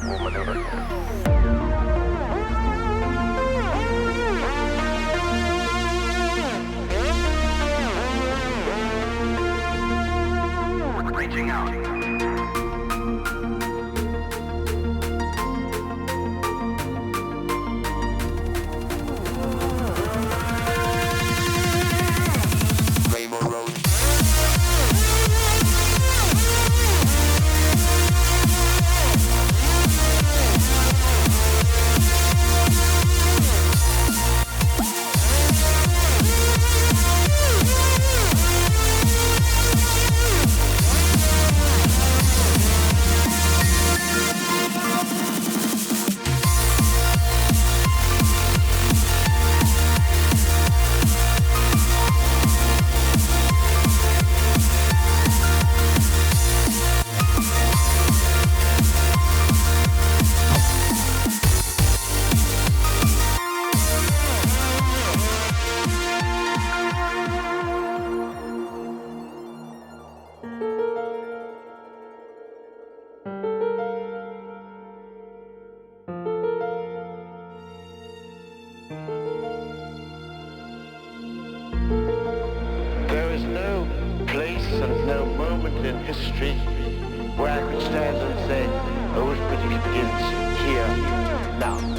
will maneuver. Reaching out. There is no place and no moment in history where I could stand and say, oh, it begins here, now.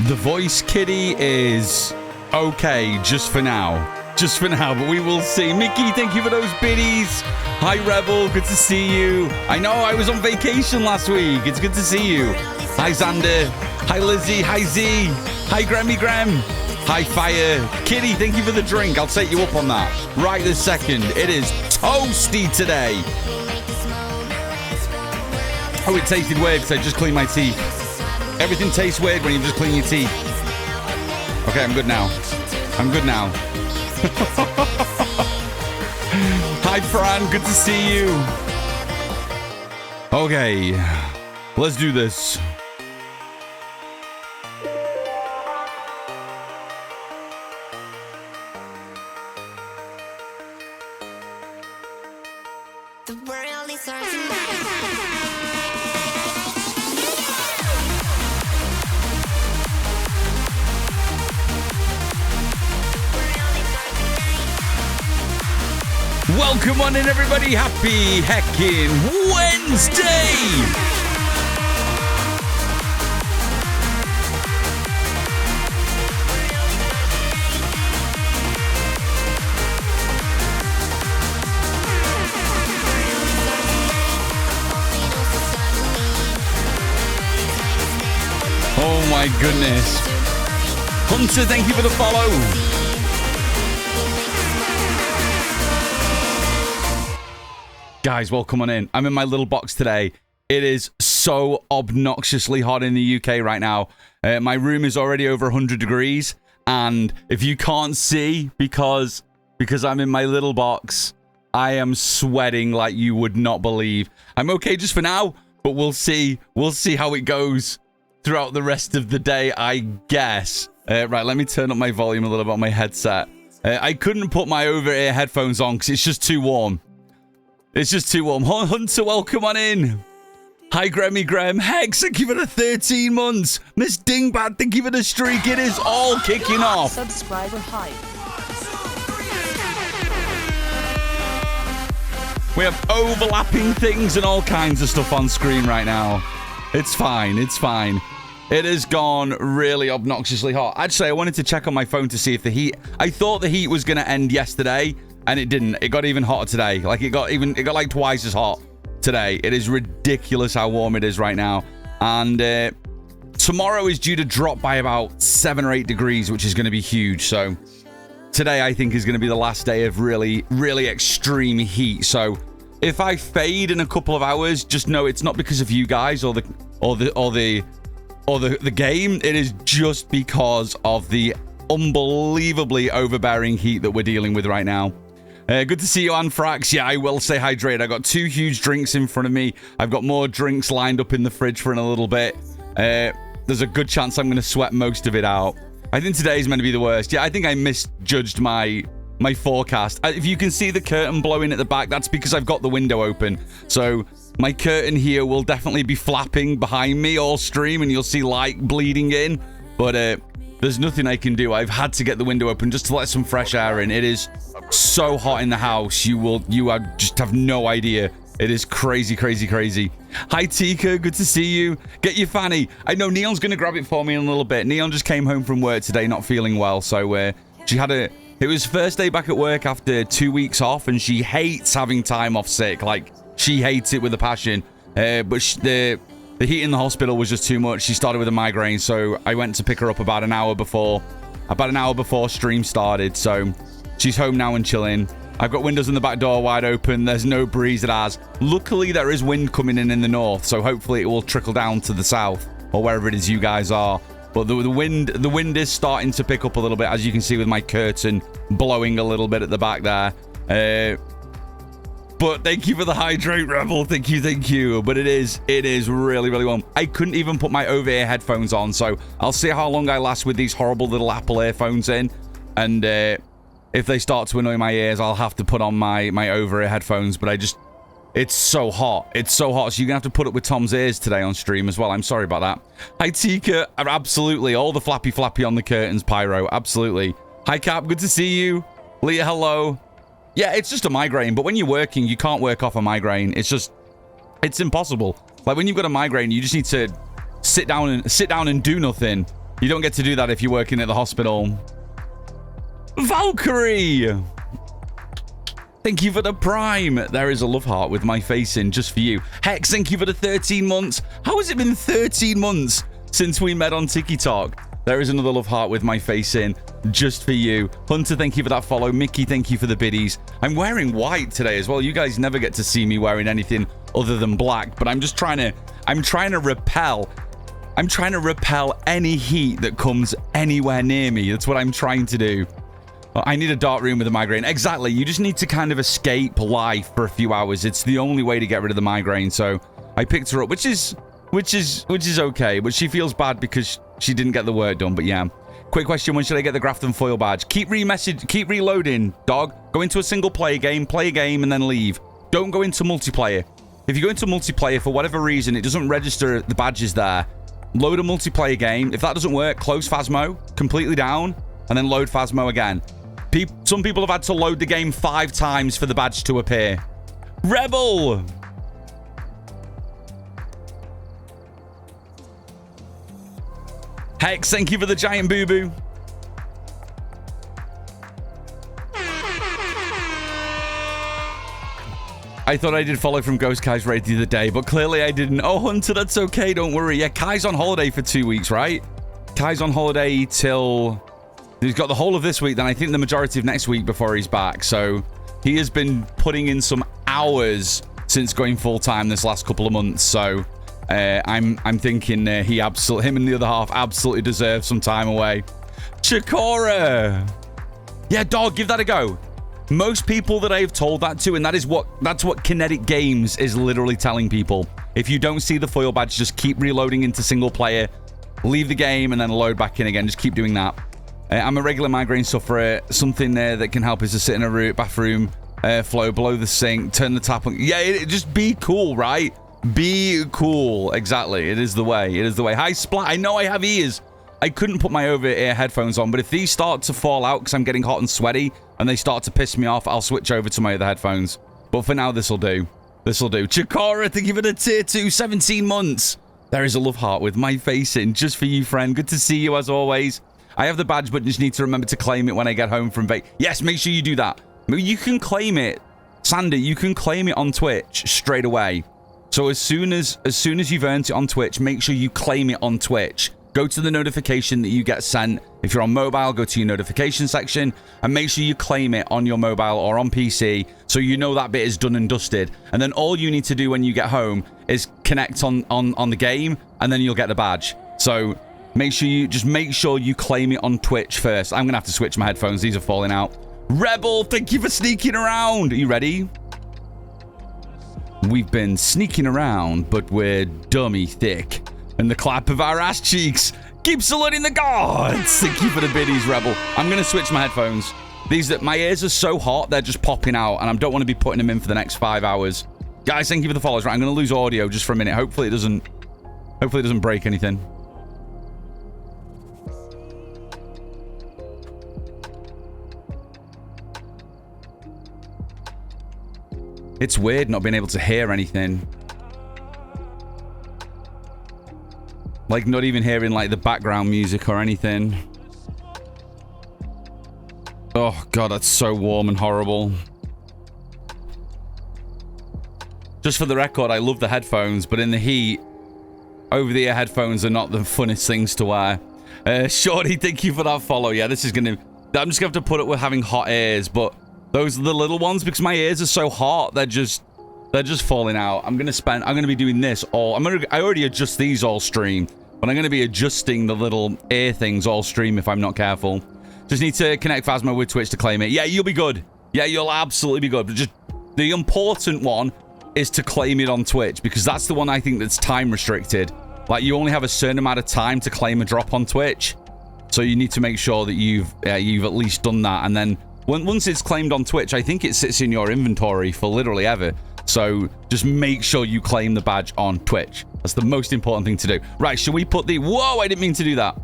The voice kitty is okay just for now. Just for now, but we will see. Mickey, thank you for those biddies. Hi, Rebel. Good to see you. I know I was on vacation last week. It's good to see you. Hi, Xander. Hi, Lizzie. Hi, Z. Hi, Grammy Graham. Hi, Fire. Kitty, thank you for the drink. I'll take you up on that right this second. It is toasty today. Oh, it tasted weird because I just cleaned my teeth. Everything tastes weird when you just clean your teeth. Okay, I'm good now. I'm good now. Hi, Fran. Good to see you. Okay, let's do this. The world is hurting. Welcome on in, everybody. Happy heckin' Wednesday. Oh my goodness. Hunter, thank you for the follow. Guys, welcome on in. I'm in my little box today. It is so obnoxiously hot in the UK right now. My room is already over 100 degrees. And if you can't see, because I'm in my little box, I am sweating like you would not believe. I'm okay just for now, but we'll see. We'll see how it goes throughout the rest of the day, I guess. Right, let me turn up my volume a little bit on my headset. I couldn't put my over-ear headphones on because it's just too warm. It's just too warm. Hunter, welcome on in. Hi, Grammy Graham. Hex, thank you for the 13 months. Miss Dingbat, thank you for the streak. It is all kicking off. Subscriber hype. We have overlapping things and all kinds of stuff on screen right now. It's fine. It's fine. It has gone really obnoxiously hot. Actually, I wanted to check on my phone to see if the heat... I thought the heat was going to end yesterday, and it didn't. It got even hotter today. Like, it got like twice as hot today. It is ridiculous how warm it is right now. And tomorrow is due to drop by about 7 or 8 degrees, which is going to be huge. So today, I think, is going to be the last day of really, really extreme heat. So if I fade in a couple of hours, just know it's not because of you guys or the game. It is just because of the unbelievably overbearing heat that we're dealing with right now. Good to see you, Anthrax. Yeah, I will stay hydrated. I got 2 huge drinks in front of me. I've got more drinks lined up in the fridge for in a little bit. There's a good chance I'm going to sweat most of it out. I think today's meant to be the worst. Yeah, I think I misjudged my forecast. If you can see the curtain blowing at the back, that's because I've got the window open. So my curtain here will definitely be flapping behind me all stream, and you'll see light bleeding in. But there's nothing I can do. I've had to get the window open just to let some fresh air in. It is so hot in the house. You just have no idea. It is crazy, crazy, crazy. Hi, Tika. Good to see you. Get your fanny. I know Neon's going to grab it for me in a little bit. Neon just came home from work today, not feeling well. So she had it was first day back at work after 2 weeks off, and she hates having time off sick. Like, she hates it with a passion. But the heat in the hospital was just too much. She started with a migraine, so I went to pick her up about an hour before stream started. So she's home now and chilling. I've got windows in the back door wide open. There's no breeze it has. Luckily, there is wind coming in the north, so hopefully it will trickle down to the south or wherever it is you guys are. But the wind is starting to pick up a little bit, as you can see with my curtain blowing a little bit at the back there. But thank you for the hydrate, Rebel. Thank you. But it is really, really warm. I couldn't even put my over-ear headphones on, so I'll see how long I last with these horrible little Apple earphones in. And if they start to annoy my ears, I'll have to put on my over-ear headphones. But it's so hot. It's so hot. So you're going to have to put up with Tom's ears today on stream as well. I'm sorry about that. Hi, Tika. Absolutely. All the flappy on the curtains, Pyro. Absolutely. Hi, Cap. Good to see you. Leah, hello. Yeah, it's just a migraine. But when you're working, you can't work off a migraine. It's impossible. Like, when you've got a migraine, you just need to sit down and do nothing. You don't get to do that if you're working at the hospital. Valkyrie! Thank you for the Prime. There is a love heart with my face in just for you. Hex, thank you for the 13 months. How has it been 13 months since we met on TikTok? There is another love heart with my face in just for you. Hunter, thank you for that follow. Mickey, thank you for the biddies. I'm wearing white today as well. You guys never get to see me wearing anything other than black, but I'm just trying to repel any heat that comes anywhere near me. That's what I'm trying to do. I need a dark room with a migraine. Exactly. You just need to kind of escape life for a few hours. It's the only way to get rid of the migraine. So I picked her up, which is okay. But she feels bad because she didn't get the work done. But yeah. Quick question: when should I get the Grafton foil badge? Keep reloading, dog. Go into a single player game, play a game, and then leave. Don't go into multiplayer. If you go into multiplayer for whatever reason, it doesn't register the badges there. Load a multiplayer game. If that doesn't work, close Phasmo completely down, and then load Phasmo again. Some people have had to load the game 5 times for the badge to appear. Rebel! Hex, thank you for the giant boo-boo. I thought I did follow from Ghost Kai's raid the other day, but clearly I didn't. Oh, Hunter, that's okay. Don't worry. Yeah, Kai's on holiday for 2 weeks, right? Kai's on holiday till... He's got the whole of this week, then I think the majority of next week before he's back. So he has been putting in some hours since going full-time this last couple of months. So I'm thinking him and the other half absolutely deserve some time away. Chikora! Yeah, dog, give that a go. Most people that I've told that to, and that's what Kinetic Games is literally telling people. If you don't see the foil badge, just keep reloading into single player, leave the game, and then load back in again. Just keep doing that. I'm a regular migraine sufferer. Something there that can help is to sit in a bathroom flow below the sink, turn the tap on. Yeah, just be cool, right? Be cool. Exactly. It is the way. It is the way. Hi, Splat. I know I have ears. I couldn't put my over-ear headphones on, but if these start to fall out because I'm getting hot and sweaty and they start to piss me off, I'll switch over to my other headphones. But for now, this'll do. This'll do. Chikora, thank you for the tier 2, 17 months. There is a love heart with my face in just for you, friend. Good to see you as always. I have the badge, but just need to remember to claim it when I get home from vac. Yes, make sure you do that. You can claim it. Sandy, you can claim it on Twitch straight away. So as soon as you've earned it on Twitch, make sure you claim it on Twitch. Go to the notification that you get sent. If you're on mobile, go to your notification section and make sure you claim it on your mobile or on PC so you know that bit is done and dusted. And then all you need to do when you get home is connect on the game and then you'll get the badge. So make sure you claim it on Twitch first. I'm going to have to switch my headphones. These are falling out. Rebel, thank you for sneaking around. Are you ready? We've been sneaking around, but we're dummy thick. And the clap of our ass cheeks. Keep saluting the gods. Thank you for the biddies, Rebel. I'm going to switch my headphones. My ears are so hot, they're just popping out, and I don't want to be putting them in for the next 5 hours. Guys, thank you for the follows. Right, I'm going to lose audio just for a minute. Hopefully it doesn't break anything. It's weird not being able to hear anything. Like, not even hearing, like, the background music or anything. Oh, God, that's so warm and horrible. Just for the record, I love the headphones, but in the heat, over-the-ear headphones are not the funnest things to wear. Shorty, thank you for that follow. Yeah, this is going to... I'm just going to have to put up with having hot ears, but those are the little ones because my ears are so hot, they're just falling out. I'm going to be doing this all... I already adjust these all stream, but I'm going to be adjusting the little ear things all stream if I'm not careful. Just need to connect Phasmo with Twitch to claim it. Yeah, you'll be good. Yeah, you'll absolutely be good. But just the important one is to claim it on Twitch because that's the one I think that's time restricted. Like, you only have a certain amount of time to claim a drop on Twitch. So you need to make sure that you've at least done that. And then once it's claimed on Twitch, I think it sits in your inventory for literally ever. So just make sure you claim the badge on Twitch. That's the most important thing to do. Right, should we put the... Whoa, I didn't mean to do that.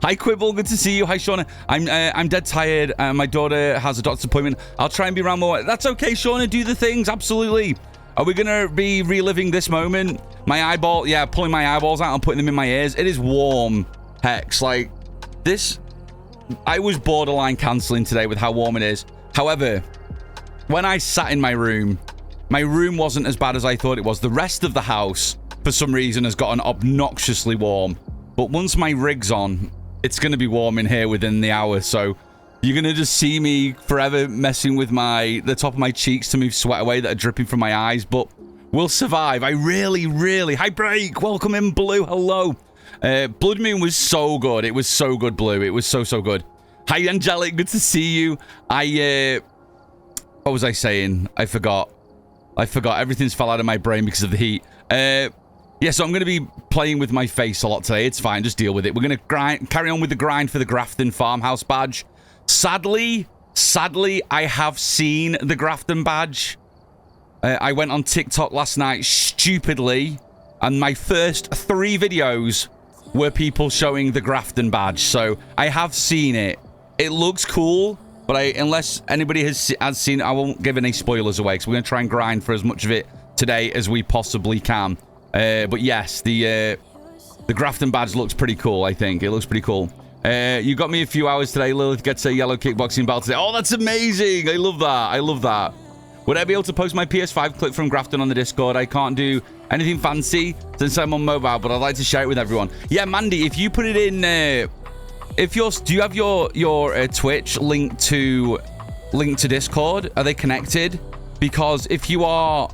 Hi, Quibble. Good to see you. Hi, Shauna. I'm dead tired. My daughter has a doctor's appointment. I'll try and be around more. That's okay, Shauna. Do the things. Absolutely. Are we going to be reliving this moment? My eyeball... Yeah, pulling my eyeballs out and putting them in my ears. It is warm, Hex. Like, I was borderline cancelling today with how warm it is. However, when I sat in my room wasn't as bad as I thought it was. The rest of the house, for some reason, has gotten obnoxiously warm. But once my rig's on, it's going to be warm in here within the hour. So you're going to just see me forever messing with the top of my cheeks to move sweat away that are dripping from my eyes. But we'll survive. I really... Hi, Break. Welcome in, Blue. Hello. Blood Moon was so good. It was so good, Blue. It was so good. Hi, Angelic. Good to see you. What was I saying? I forgot. Everything's fell out of my brain because of the heat. Yeah, so I'm going to be playing with my face a lot today. It's fine. Just deal with it. We're going to carry on with the grind for the Grafton Farmhouse badge. Sadly, I have seen the Grafton badge. I went on TikTok last night stupidly, and my first 3 videos were people showing the Grafton badge. So I have seen it. It looks cool, but unless anybody has seen it, I won't give any spoilers away, because we're going to try and grind for as much of it today as we possibly can. But yes, the Grafton badge looks pretty cool, I think. It looks pretty cool. You got me a few hours today. Lilith gets a yellow kickboxing belt today. Oh, that's amazing. I love that. Would I be able to post my PS5 clip from Grafton on the Discord? I can't do anything fancy since I'm on mobile, but I'd like to share it with everyone. Yeah, Mandy, if you put it in... do you have your Twitch linked to Discord? Are they connected? Because if you are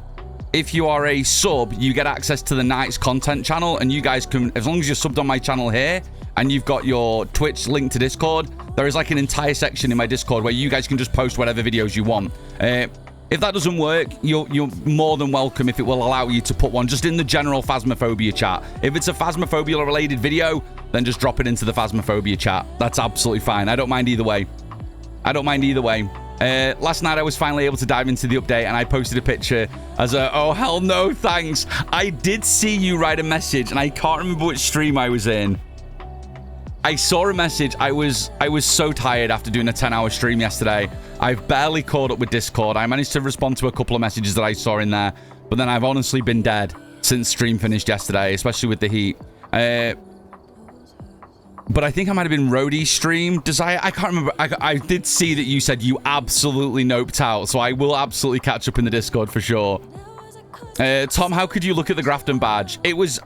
a sub, you get access to the night's content channel, and you guys can, as long as you're subbed on my channel here and you've got your Twitch linked to Discord, there is like an entire section in my Discord where you guys can just post whatever videos you want. If that doesn't work, you're more than welcome if it will allow you to put one just in the general Phasmophobia chat. If it's a Phasmophobia related video, then just drop it into the Phasmophobia chat. That's absolutely fine. I don't mind either way. Last night I was finally able to dive into the update, and I posted a picture as a, oh hell no thanks. I did see you write a message, and I can't remember which stream I was in. I saw a message. I was so tired after doing a 10-hour stream yesterday. I've barely caught up with Discord. I managed to respond to a couple of messages that I saw in there, but then I've honestly been dead since stream finished yesterday, especially with the heat. But I think I might have been Rhodey's stream. I can't remember. I did see that you said you absolutely noped out, so I will absolutely catch up in the Discord for sure. Tom, how could you look at the Grafton badge?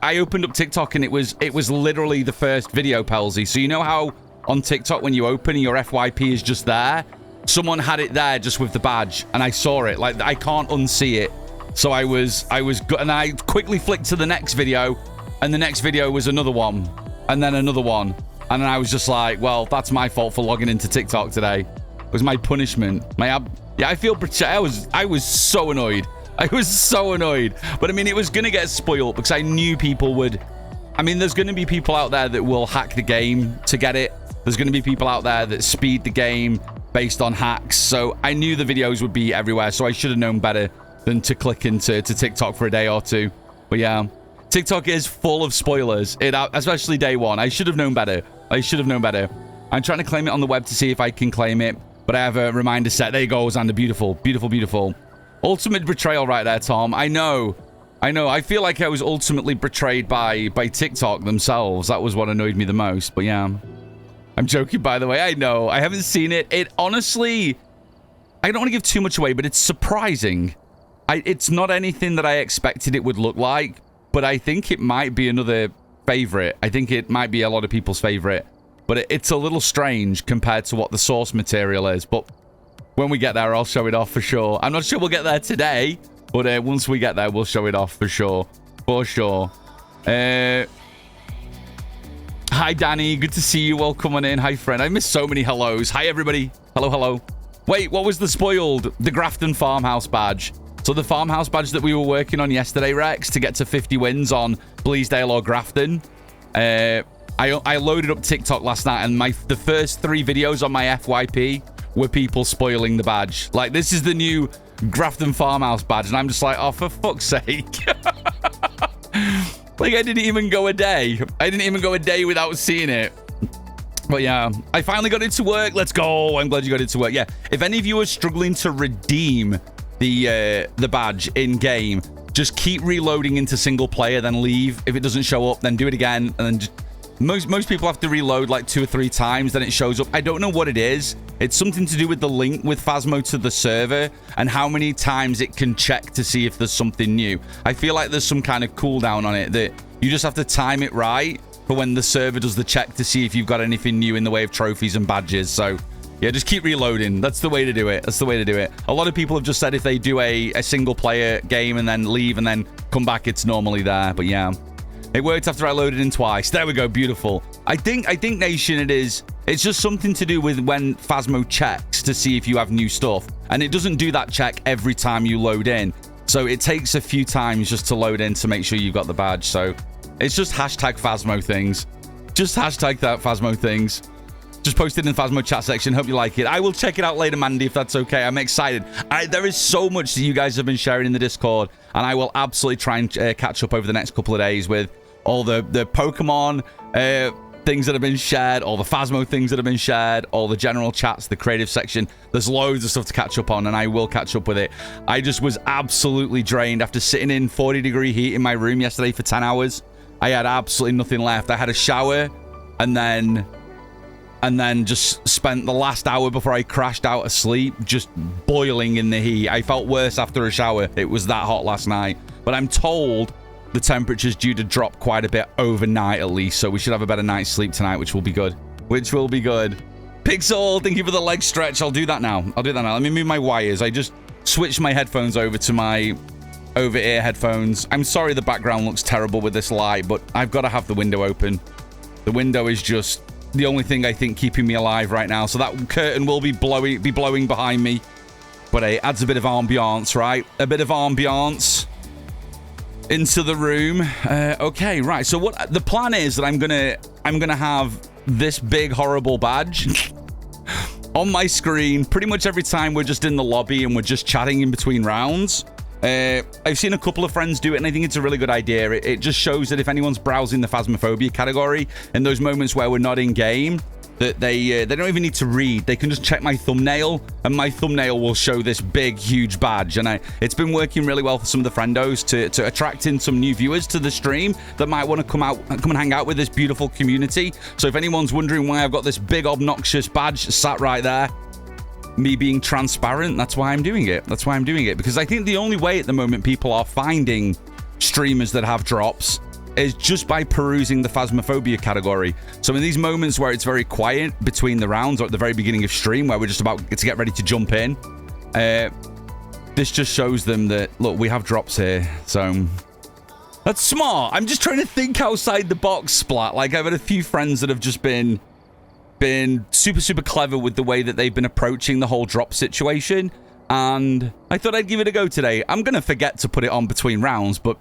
I opened up TikTok, and it was literally the first video, Pelzy. So you know how on TikTok when you open and your FYP is just there? Someone had it there just with the badge, and I saw it. Like, I can't unsee it. So I was good, and I quickly flicked to the next video, and the next video was another one, and then another one. And then I was just like, well, that's my fault for logging into TikTok today. It was my punishment. Yeah, I feel I was so annoyed. I was so annoyed. But I mean, it was going to get spoiled because I knew people would. I mean, there's going to be people out there that will hack the game to get it. There's going to be people out there that speed the game based on hacks. So I knew the videos would be everywhere. So I should have known better than to click into TikTok for a day or two. But yeah, TikTok is full of spoilers, especially day one. I should have known better. I'm trying to claim it on the web to see if I can claim it, but I have a reminder set. There you go, Xander. Beautiful. Ultimate betrayal right there, Tom. I know. I feel like I was ultimately betrayed by TikTok themselves. That was what annoyed me the most. But yeah, I'm joking, by the way. I know. I haven't seen it. It honestly, I don't want to give too much away, but it's surprising. It's not anything that I expected it would look like, but I think it might be another favorite. I think it might be a lot of people's favorite, but it's a little strange compared to what the source material is. But when we get there, I'll show it off for sure. I'm not sure we'll get there today, but once we get there, we'll show it off for sure. Hi, Danny. Good to see you. Welcome on in. Hi, friend. I missed so many hellos. Hi, everybody. Hello. Wait, what was the spoiled? The Grafton Farmhouse badge. So the farmhouse badge that we were working on yesterday, Rex, to get to 50 wins on Bleasdale or Grafton. I loaded up TikTok last night, and the first 3 videos on my FYP were people spoiling the badge. Like, this is the new Grafton Farmhouse badge, and I'm just like, oh, for fuck's sake. Like, I didn't even go a day. Without seeing it. But yeah, I finally got it to work. Let's go. I'm glad you got it to work. Yeah, if any of you are struggling to redeem the badge in game, just keep reloading into single player, then leave. If it doesn't show up, then do it again, and then Most people have to reload like 2 or 3 times, then it shows up. I don't know what it is. It's something to do with the link with Phasmo to the server and how many times it can check to see if there's something new. I feel like there's some kind of cooldown on it that you just have to time it right for when the server does the check to see if you've got anything new in the way of trophies and badges. So yeah, just keep reloading. That's the way to do it. That's the way to do it. A lot of people have just said if they do a single player game and then leave and then come back, it's normally there. But yeah, it worked after I loaded in twice. There we go. Beautiful. I think Nation, it's just something to do with when Phasmo checks to see if you have new stuff. And it doesn't do that check every time you load in. So it takes a few times just to load in to make sure you've got the badge. So it's just hashtag Phasmo things. Just hashtag that Phasmo things. Just post it in the Phasmo chat section. Hope you like it. I will check it out later, Mandy, if that's okay. I'm excited. There is so much that you guys have been sharing in the Discord, and I will absolutely try and catch up over the next couple of days with all the Pokemon things that have been shared, all the Phasmo things that have been shared, all the general chats, the creative section. There's loads of stuff to catch up on, and I will catch up with it. I just was absolutely drained after sitting in 40-degree heat in my room yesterday for 10 hours. I had absolutely nothing left. I had a shower, and then just spent the last hour before I crashed out asleep just boiling in the heat. I felt worse after a shower. It was that hot last night. But I'm told the temperature's due to drop quite a bit overnight at least, so we should have a better night's sleep tonight, which will be good. Which will be good. Pixel, thank you for the leg stretch. I'll do that now. Let me move my wires. I just switched my headphones over to my over-ear headphones. I'm sorry the background looks terrible with this light, but I've got to have the window open. The window is just the only thing I think keeping me alive right now. So that curtain will be blowing behind me. But it adds a bit of ambiance, right? A bit of ambiance into the room. Okay, right. So what the plan is that I'm gonna have this big horrible badge on my screen pretty much every time we're just in the lobby and we're just chatting in between rounds. I've seen a couple of friends do it, and I think it's a really good idea. It just shows that if anyone's browsing the Phasmophobia category in those moments where we're not in game, that they don't even need to read. They can just check my thumbnail, and my thumbnail will show this big, huge badge. And it's been working really well for some of the friendos to attract in some new viewers to the stream that might want to come and hang out with this beautiful community. So if anyone's wondering why I've got this big, obnoxious badge sat right there, me being transparent, that's why I'm doing it. That's why I'm doing it, because I think the only way at the moment people are finding streamers that have drops is just by perusing the Phasmophobia category. So in these moments where it's very quiet between the rounds or at the very beginning of stream where we're just about to get ready to jump in, this just shows them that, look, we have drops here. So that's smart. I'm just trying to think outside the box, Splat. Like, I've had a few friends that have just been super clever with the way that they've been approaching the whole drop situation, and I thought I'd give it a go today. I'm gonna forget to put it on between rounds, but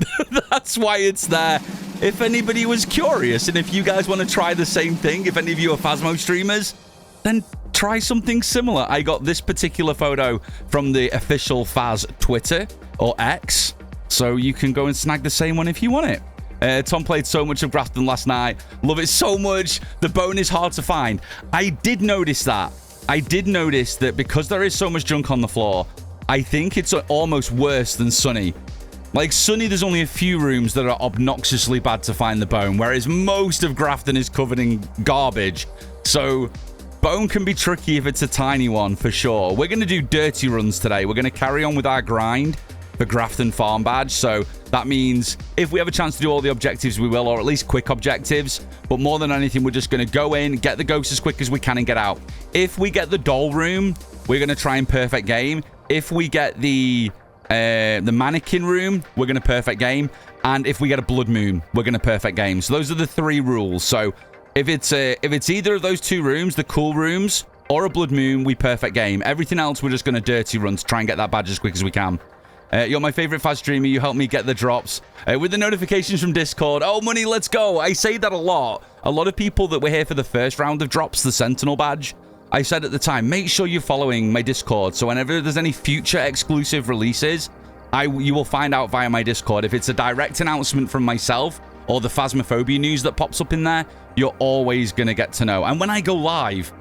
that's why it's there if anybody was curious. And if you guys want to try the same thing, if any of you are Phasmo streamers, then try something similar. I got this particular photo from the official Phas Twitter or X, so you can go and snag the same one if you want it. Tom played so much of Grafton last night. Love it so much. The bone is hard to find. I did notice that. I did notice that because there is so much junk on the floor, I think it's almost worse than Sunny. Like, Sunny, there's only a few rooms that are obnoxiously bad to find the bone, whereas most of Grafton is covered in garbage. So bone can be tricky if it's a tiny one, for sure. We're going to do dirty runs today. We're going to carry on with our grind for Grafton Farm Badge. So that means if we have a chance to do all the objectives, we will, or at least quick objectives. But more than anything, we're just going to go in, get the ghosts as quick as we can and get out. If we get the doll room, we're going to try and perfect game. If we get the mannequin room, we're going to perfect game. And if we get a blood moon, we're going to perfect game. So those are the 3 rules. So if it's either of those 2 rooms, the cool rooms or a blood moon, we perfect game. Everything else, we're just going to dirty run to try and get that badge as quick as we can. You're my favorite Phas streamer. You help me get the drops with the notifications from Discord. Oh, money, let's go. I say that a lot. A lot of people that were here for the first round of drops, the Sentinel badge, I said at the time, make sure you're following my Discord. So whenever there's any future exclusive releases, you will find out via my Discord. If it's a direct announcement from myself or the Phasmophobia news that pops up in there, you're always going to get to know. And when I go live,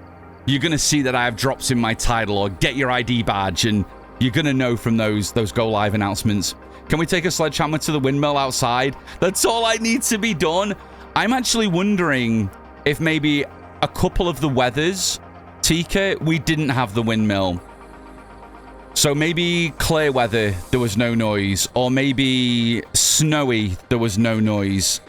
you're going to see that I have drops in my title or get your ID badge, and you're going to know from those go live announcements. Can we take a sledgehammer to the windmill outside? That's all I need to be done. I'm actually wondering if maybe a couple of the weathers, Tika, we didn't have the windmill. So maybe clear weather, there was no noise. Or maybe snowy, there was no noise.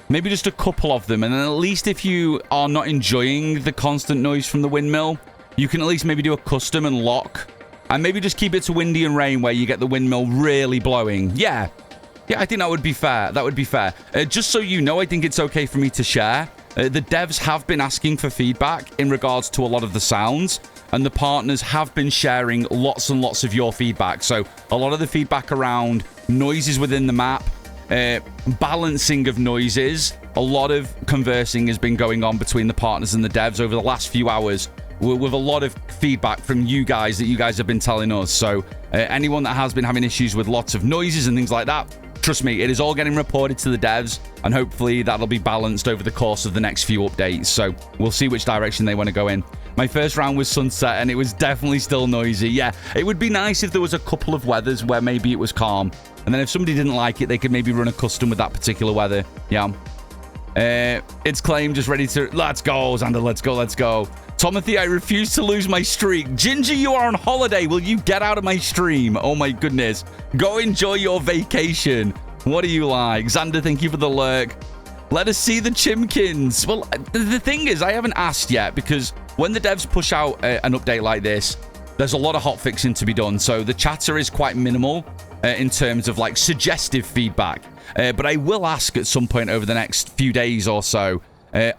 Maybe just a couple of them. And then at least if you are not enjoying the constant noise from the windmill, you can at least maybe do a custom and lock. And maybe just keep it to windy and rain where you get the windmill really blowing. Yeah. Yeah, I think that would be fair. That would be fair. Just so you know, I think it's okay for me to share. The devs have been asking for feedback in regards to a lot of the sounds. And the partners have been sharing lots and lots of your feedback. So a lot of the feedback around noises within the map, balancing of noises, a lot of conversing has been going on between the partners and the devs over the last few hours with a lot of feedback from you guys that you guys have been telling us. So anyone that has been having issues with lots of noises and things like that, trust me, it is all getting reported to the devs, and hopefully that'll be balanced over the course of the next few updates. So we'll see which direction they want to go in. My first round was sunset, and it was definitely still noisy. Yeah, it would be nice if there was a couple of weathers where maybe it was calm. And then if somebody didn't like it, they could maybe run a custom with that particular weather. Yeah. It's claimed, just ready to... Let's go, Xander. Let's go, let's go. Timothy, I refuse to lose my streak. Ginger, you are on holiday. Will you get out of my stream? Oh, my goodness. Go enjoy your vacation. What do you like? Xander, thank you for the lurk. Let us see the chimkins. Well, the thing is, I haven't asked yet because when the devs push out an update like this, there's a lot of hotfixing to be done. So the chatter is quite minimal in terms of like suggestive feedback. But I will ask at some point over the next few days or so,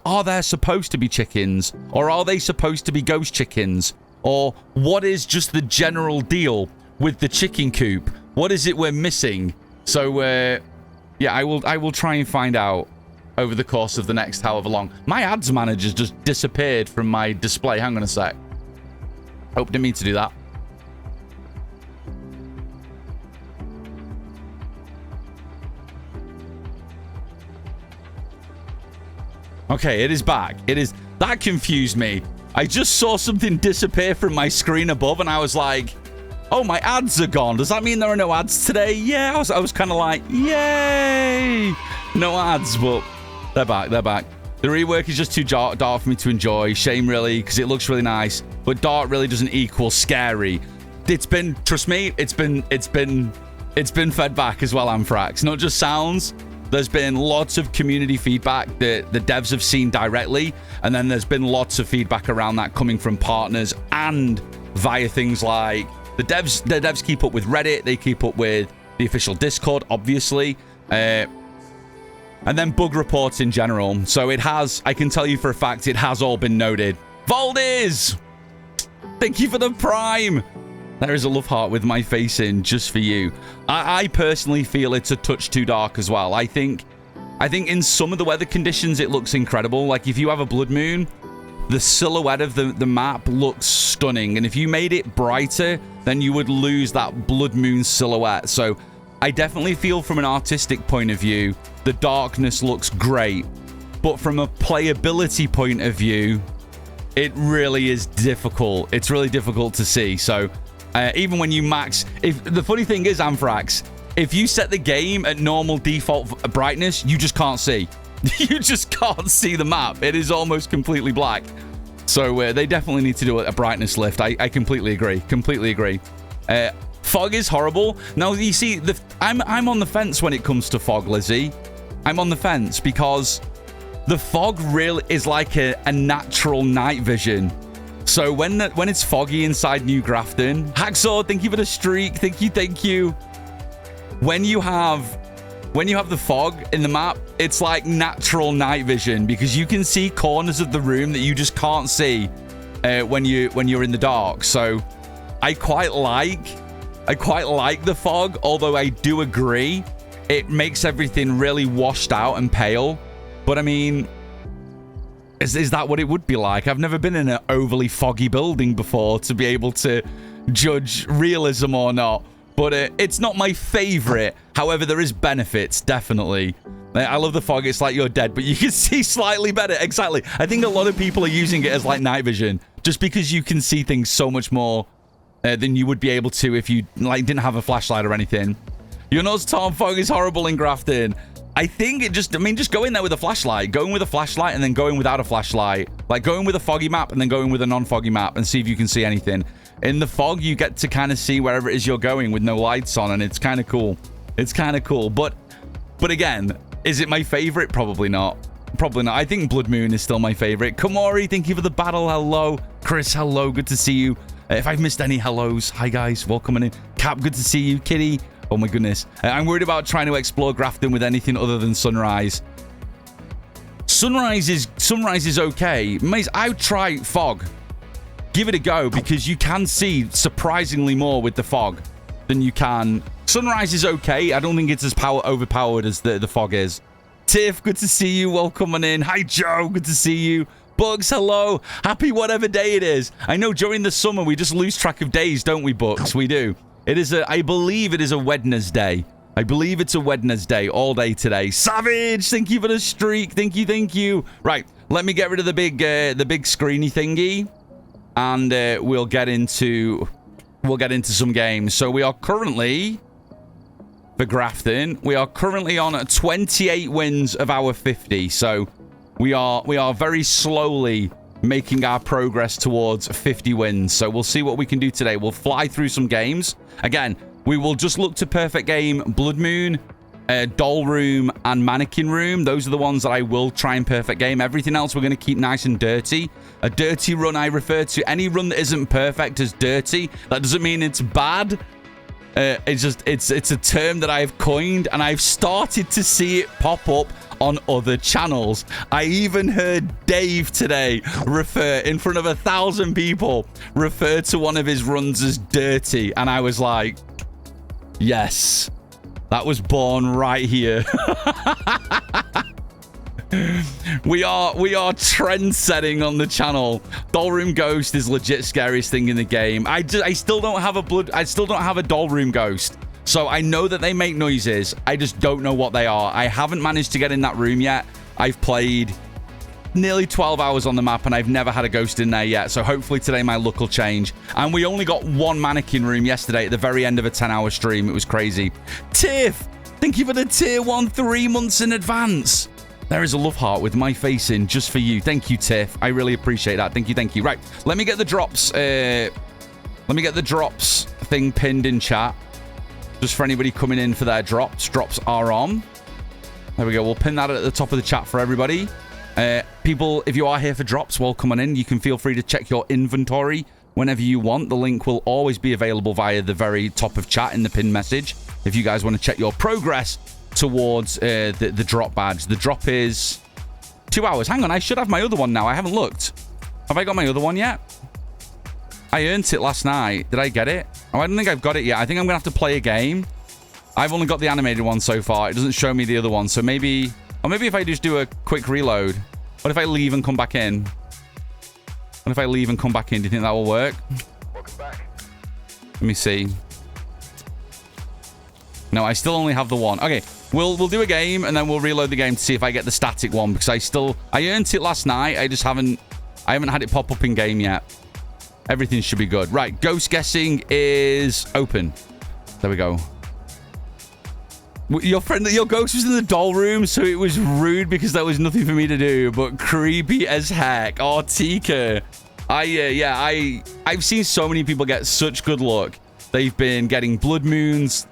are there supposed to be chickens? Or are they supposed to be ghost chickens? Or what is just the general deal with the chicken coop? What is it we're missing? So, yeah, I will try and find out over the course of the next however long. My ads manager's just disappeared from my display. Hang on a sec. Hope didn't mean to do that. Okay, it is back. It is... That confused me. I just saw something disappear from my screen above, and I was like, oh, my ads are gone. Does that mean there are no ads today? Yeah, I was kind of like, yay! No ads, but they're back. They're back. The rework is just too dark for me to enjoy. Shame, really, because it looks really nice. But dark really doesn't equal scary. It's been... Trust me, it's been fed back as well, Amphrax. Not just sounds... There's been lots of community feedback that the devs have seen directly, and then there's been lots of feedback around that coming from partners and via things like the devs keep up with Reddit, they keep up with the official Discord, obviously, and then bug reports in general. So it has, I can tell you for a fact, it has all been noted. Valdiz! Thank you for the Prime! There is a love heart with my face in just for you. I personally feel it's a touch too dark as well. I think in some of the weather conditions, it looks incredible. Like if you have a blood moon, the silhouette of the map looks stunning. And if you made it brighter, then you would lose that blood moon silhouette. So I definitely feel from an artistic point of view, the darkness looks great. But from a playability point of view, it really is difficult. It's really difficult to see. So... even when you max... The funny thing is, Amphrax, if you set the game at normal default brightness, you just can't see. You just can't see the map. It is almost completely black. So they definitely need to do a brightness lift. I completely agree. Completely agree. Fog is horrible. Now, you see, I'm on the fence when it comes to fog, Lizzie. I'm on the fence because the fog really is like a natural night vision. So when it's foggy inside New Grafton, Hacksaw, thank you for the streak. Thank you. When you have the fog in the map, it's like natural night vision because you can see corners of the room that you just can't see when you're in the dark. So I quite like the fog, although I do agree it makes everything really washed out and pale. But I mean, Is that what it would be like? I've never been in an overly foggy building before to be able to judge realism or not. But it's not my favorite. However, there is benefits, definitely. I love the fog. It's like you're dead, but you can see slightly better. Exactly. I think a lot of people are using it as like night vision, just because you can see things so much more than you would be able to if you like didn't have a flashlight or anything. Your nose, Tom, fog is horrible in Grafton. I think it just, I mean, just go in there with a flashlight. Go in with a flashlight and then go in without a flashlight. Like, go in with a foggy map and then go in with a non-foggy map and see if you can see anything. In the fog, you get to kind of see wherever it is you're going with no lights on, and it's kind of cool. It's kind of cool. But again, is it my favorite? Probably not. Probably not. I think Blood Moon is still my favorite. Kamori, thank you for the battle. Hello. Chris, hello. Good to see you. If I've missed any hellos, hi guys. Welcome in. Cap, good to see you. Kitty. Oh my goodness. I'm worried about trying to explore Grafton with anything other than Sunrise. Sunrise is okay. Maze, I would try fog. Give it a go because you can see surprisingly more with the fog than you can. Sunrise is okay. I don't think it's as overpowered as the fog is. Tiff, good to see you. Welcome on in. Hi Joe, good to see you. Bugs, hello. Happy whatever day it is. I know during the summer we just lose track of days, don't we, Bugs? We do. It is I believe it is a Wednesday. I believe it's a Wednesday all day today. Savage, thank you for the streak. Thank you. Right, let me get rid of the big screeny thingy, and we'll get into some games. So we are currently, for Grafton, we are currently on 28 wins of our 50. So we are very slowly making our progress towards 50 wins. So we'll see what we can do today. We'll fly through some games. Again, we will just look to perfect game, Blood Moon, Doll Room, and Mannequin Room. Those are the ones that I will try and perfect game. Everything else we're going to keep nice and dirty. A dirty run I refer to any run that isn't perfect as dirty. That doesn't mean it's bad. It's just, it's a term that I've coined, and I've started to see it pop up on other channels. I even heard Dave today refer, in front of 1,000 people, refer to one of his runs as dirty, and I was like, yes, that was born right here. We are trend setting on the channel. Dollroom Ghost is legit scariest thing in the game. I still don't have a Dollroom Ghost. So I know that they make noises. I just don't know what they are. I haven't managed to get in that room yet. I've played nearly 12 hours on the map and I've never had a ghost in there yet. So hopefully today my luck will change. And we only got one mannequin room yesterday at the very end of a 10-hour stream. It was crazy. Tiff, thank you for the tier 1 3 months in advance. There is a love heart with my face in just for you. Thank you, Tiff. I really appreciate that. Thank you. Right, let me get the drops. Let me get the drops thing pinned in chat. Just for anybody coming in for their drops. Drops are on. There we go. We'll pin that at the top of the chat for everybody. People, if you are here for drops, welcome on in. You can feel free to check your inventory whenever you want. The link will always be available via the very top of chat in the pinned message. If you guys want to check your progress towards the drop badge. The drop is 2 hours. Hang on, I should have my other one now. I haven't looked. Have I got my other one yet? I earned it last night. Did I get it? Oh, I don't think I've got it yet. I think I'm going to have to play a game. I've only got the animated one so far. It doesn't show me the other one. So maybe... Or maybe if I just do a quick reload. What if I leave and come back in? What if I leave and come back in? Do you think that will work? Welcome back. Let me see. No, I still only have the one. Okay, we'll do a game and then we'll reload the game to see if I get the static one because I earned it last night. I haven't had it pop up in game yet. Everything should be good. Right, ghost guessing is open. There we go. Your ghost was in the doll room, so it was rude because there was nothing for me to do, but creepy as heck. Oh, Tika. I've seen so many people get such good luck. They've been getting blood moons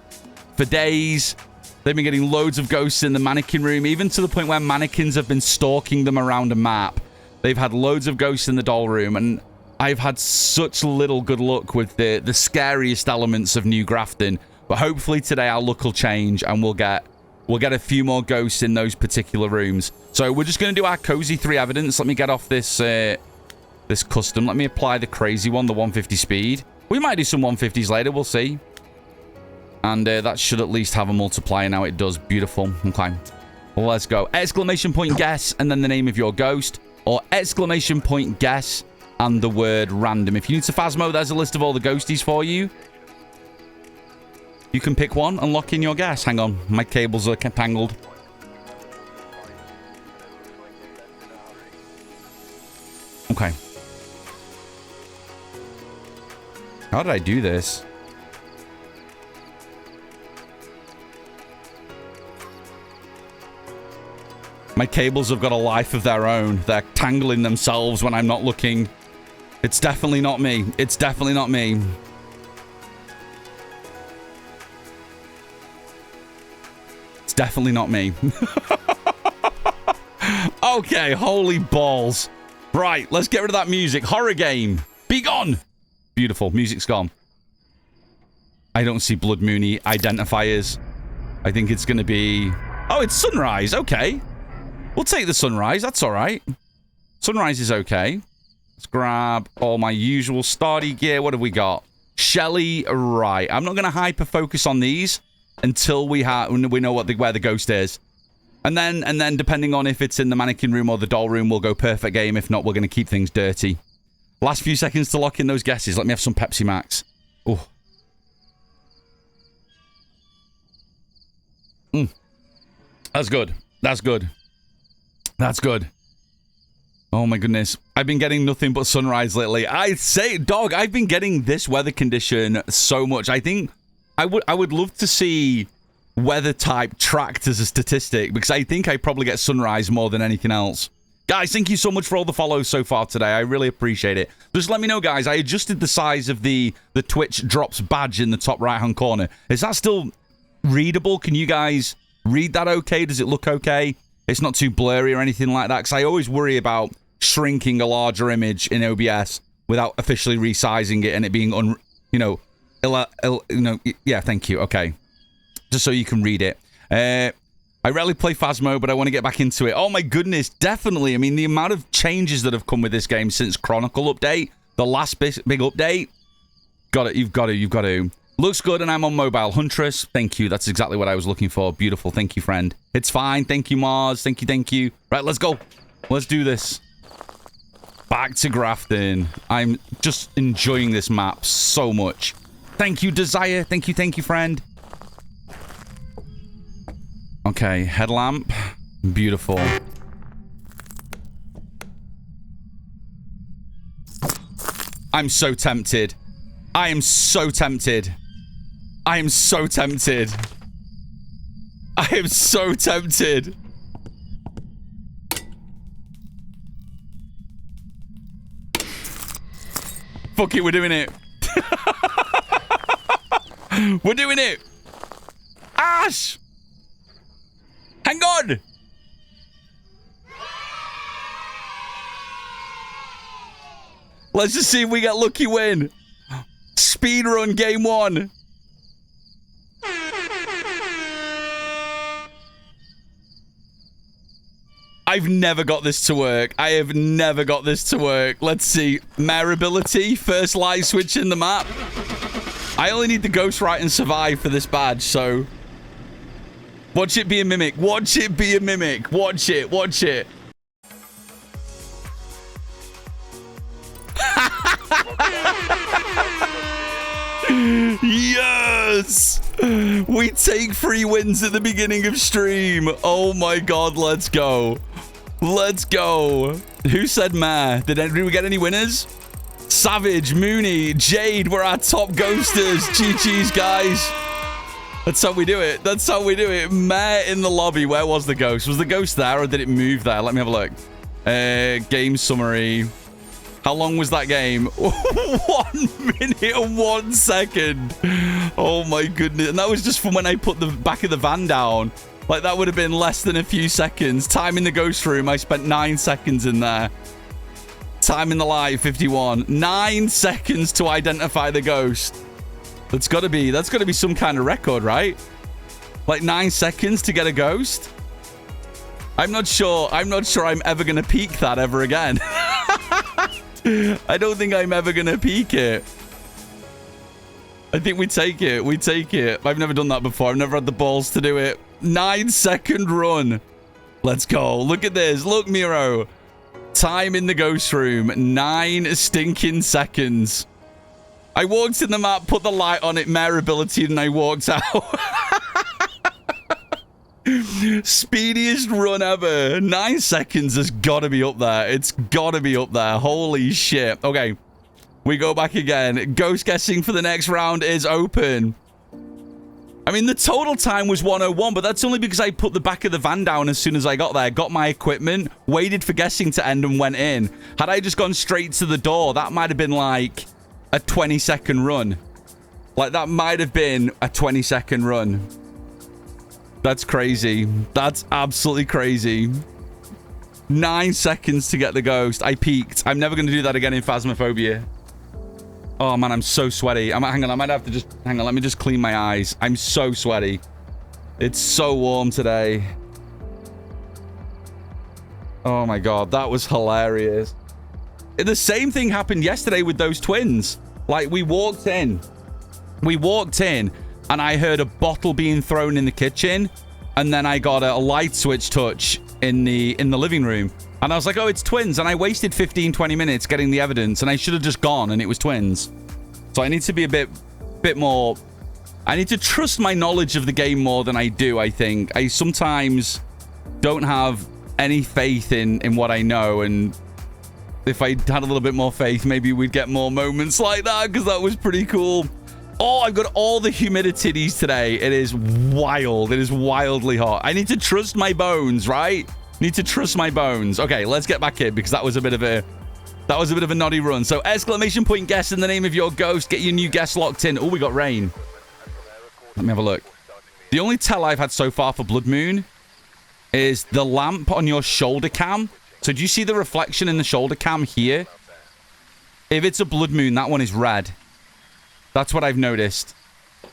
for days. They've been getting loads of ghosts in the mannequin room, even to the point where mannequins have been stalking them around a map. They've had loads of ghosts in the doll room, and I've had such little good luck with the scariest elements of New Grafton. But hopefully today our luck will change and we'll get a few more ghosts in those particular rooms. So we're just going to do our cozy 3 evidence. Let me get off this this custom. Let me apply the crazy one, the 150 speed. We might do some 150s later. We'll see. And that should at least have a multiplier now. It does. Beautiful. Okay. Well, let's go. Exclamation point guess and then the name of your ghost. Or exclamation point guess and the word random. If you need to Phasmo, there's a list of all the ghosties for you. You can pick one and lock in your guess. Hang on. My cables are tangled. Okay. How did I do this? My cables have got a life of their own. They're tangling themselves when I'm not looking. It's definitely not me. It's definitely not me. It's definitely not me. Okay, holy balls. Right, let's get rid of that music. Horror game. Be gone. Beautiful. Music's gone. I don't see Blood Moony identifiers. I think it's going to be... Oh, it's sunrise. Okay. We'll take the sunrise. That's all right. Sunrise is okay. Let's grab all my usual starty gear. What have we got? Shelly, right. I'm not going to hyper-focus on these until we know where the ghost is. And then depending on if it's in the mannequin room or the doll room, we'll go perfect game. If not, we're going to keep things dirty. Last few seconds to lock in those guesses. Let me have some Pepsi Max. Oh. That's good. That's good. That's good. Oh my goodness. I've been getting nothing but sunrise lately. I say, dog, I've been getting this weather condition so much. I think I would love to see weather type tracked as a statistic, because I think I probably get sunrise more than anything else. Guys, thank you so much for all the follows so far today. I really appreciate it. Just let me know, guys. I adjusted the size of the Twitch drops badge in the top right-hand corner. Is that still readable? Can you guys read that okay? Does it look okay? It's not too blurry or anything like that, because I always worry about shrinking a larger image in OBS without officially resizing it and it being yeah, thank you. Okay. Just so you can read it. I rarely play Phasmo, but I want to get back into it. Oh my goodness, definitely. I mean, the amount of changes that have come with this game since Chronicle update, the last big update. Got it. You've got to. Looks good, and I'm on mobile. Huntress, thank you. That's exactly what I was looking for. Beautiful. Thank you, friend. It's fine. Thank you, Mars. Thank you. Right, let's go. Let's do this. Back to Grafton. I'm just enjoying this map so much. Thank you, Desire. Thank you, friend. Okay, headlamp. Beautiful. I'm so tempted. I am so tempted. I am so tempted. I am so tempted. Fuck it, we're doing it. We're doing it. Ash! Hang on! Let's just see if we get lucky win. Speedrun game 1. I've never got this to work. I have never got this to work. Let's see. Mare ability. First light switch in the map. I only need the ghost right and survive for this badge, so... Watch it be a mimic. Watch it be a mimic. Watch it. Watch it. Yes! We take 3 wins at the beginning of stream. Oh my god, let's go. Let's go. Who said meh? Did we get any winners? Savage, Mooney, Jade were our top ghosters. GG's, guys. That's how we do it. That's how we do it. Meh in the lobby. Where was the ghost? Was the ghost there or did it move there? Let me have a look. Game summary. How long was that game? 1 minute and 1 second. Oh my goodness. And that was just from when I put the back of the van down. Like, that would have been less than a few seconds. Time in the ghost room, I spent 9 seconds in there. Time in the light, 51. 9 seconds to identify the ghost. That's got to be some kind of record, right? Like 9 seconds to get a ghost? I'm not sure I'm ever going to peak that ever again. I don't think I'm ever going to peak it. I think we take it. We take it. I've never done that before. I've never had the balls to do it. 9-second run. Let's go. Look at this. Look, Miro. Time in the ghost room. 9 stinking seconds. I walked in the map, put the light on it, mare ability, and I walked out. Speediest run ever. 9 seconds has got to be up there. It's got to be up there. Holy shit. Okay. We go back again. Ghost guessing for the next round is open. I mean, the total time was 1:01, but that's only because I put the back of the van down as soon as I got there, got my equipment, waited for guessing to end, and went in. Had I just gone straight to the door, that might have been like a 20-second run. Like, that might have been a 20-second run. That's crazy. That's absolutely crazy. 9 seconds to get the ghost. I peaked. I'm never going to do that again in Phasmophobia. Oh, man, I'm so sweaty. Hang on, I might have to just... Hang on, let me just clean my eyes. I'm so sweaty. It's so warm today. Oh, my God. That was hilarious. The same thing happened yesterday with those twins. Like, we walked in, and I heard a bottle being thrown in the kitchen, and then I got a light switch touch in the living room. And I was like, oh, it's twins. And I wasted 15, 20 minutes getting the evidence, and I should have just gone, and it was twins. So I need to be a bit more... I need to trust my knowledge of the game more than I do, I think. I sometimes don't have any faith in what I know, and if I had a little bit more faith, maybe we'd get more moments like that, because that was pretty cool. Oh, I've got all the humidities today. It is wild. It is wildly hot. I need to trust my bones, right? Need to trust my bones. Okay, let's get back in, because that was a bit of a naughty run. So, exclamation point guess in the name of your ghost. Get your new guess locked in. Oh, we got rain. Let me have a look. The only tell I've had so far for Blood Moon is the lamp on your shoulder cam. So, do you see the reflection in the shoulder cam here? If it's a Blood Moon, that one is red. That's what I've noticed.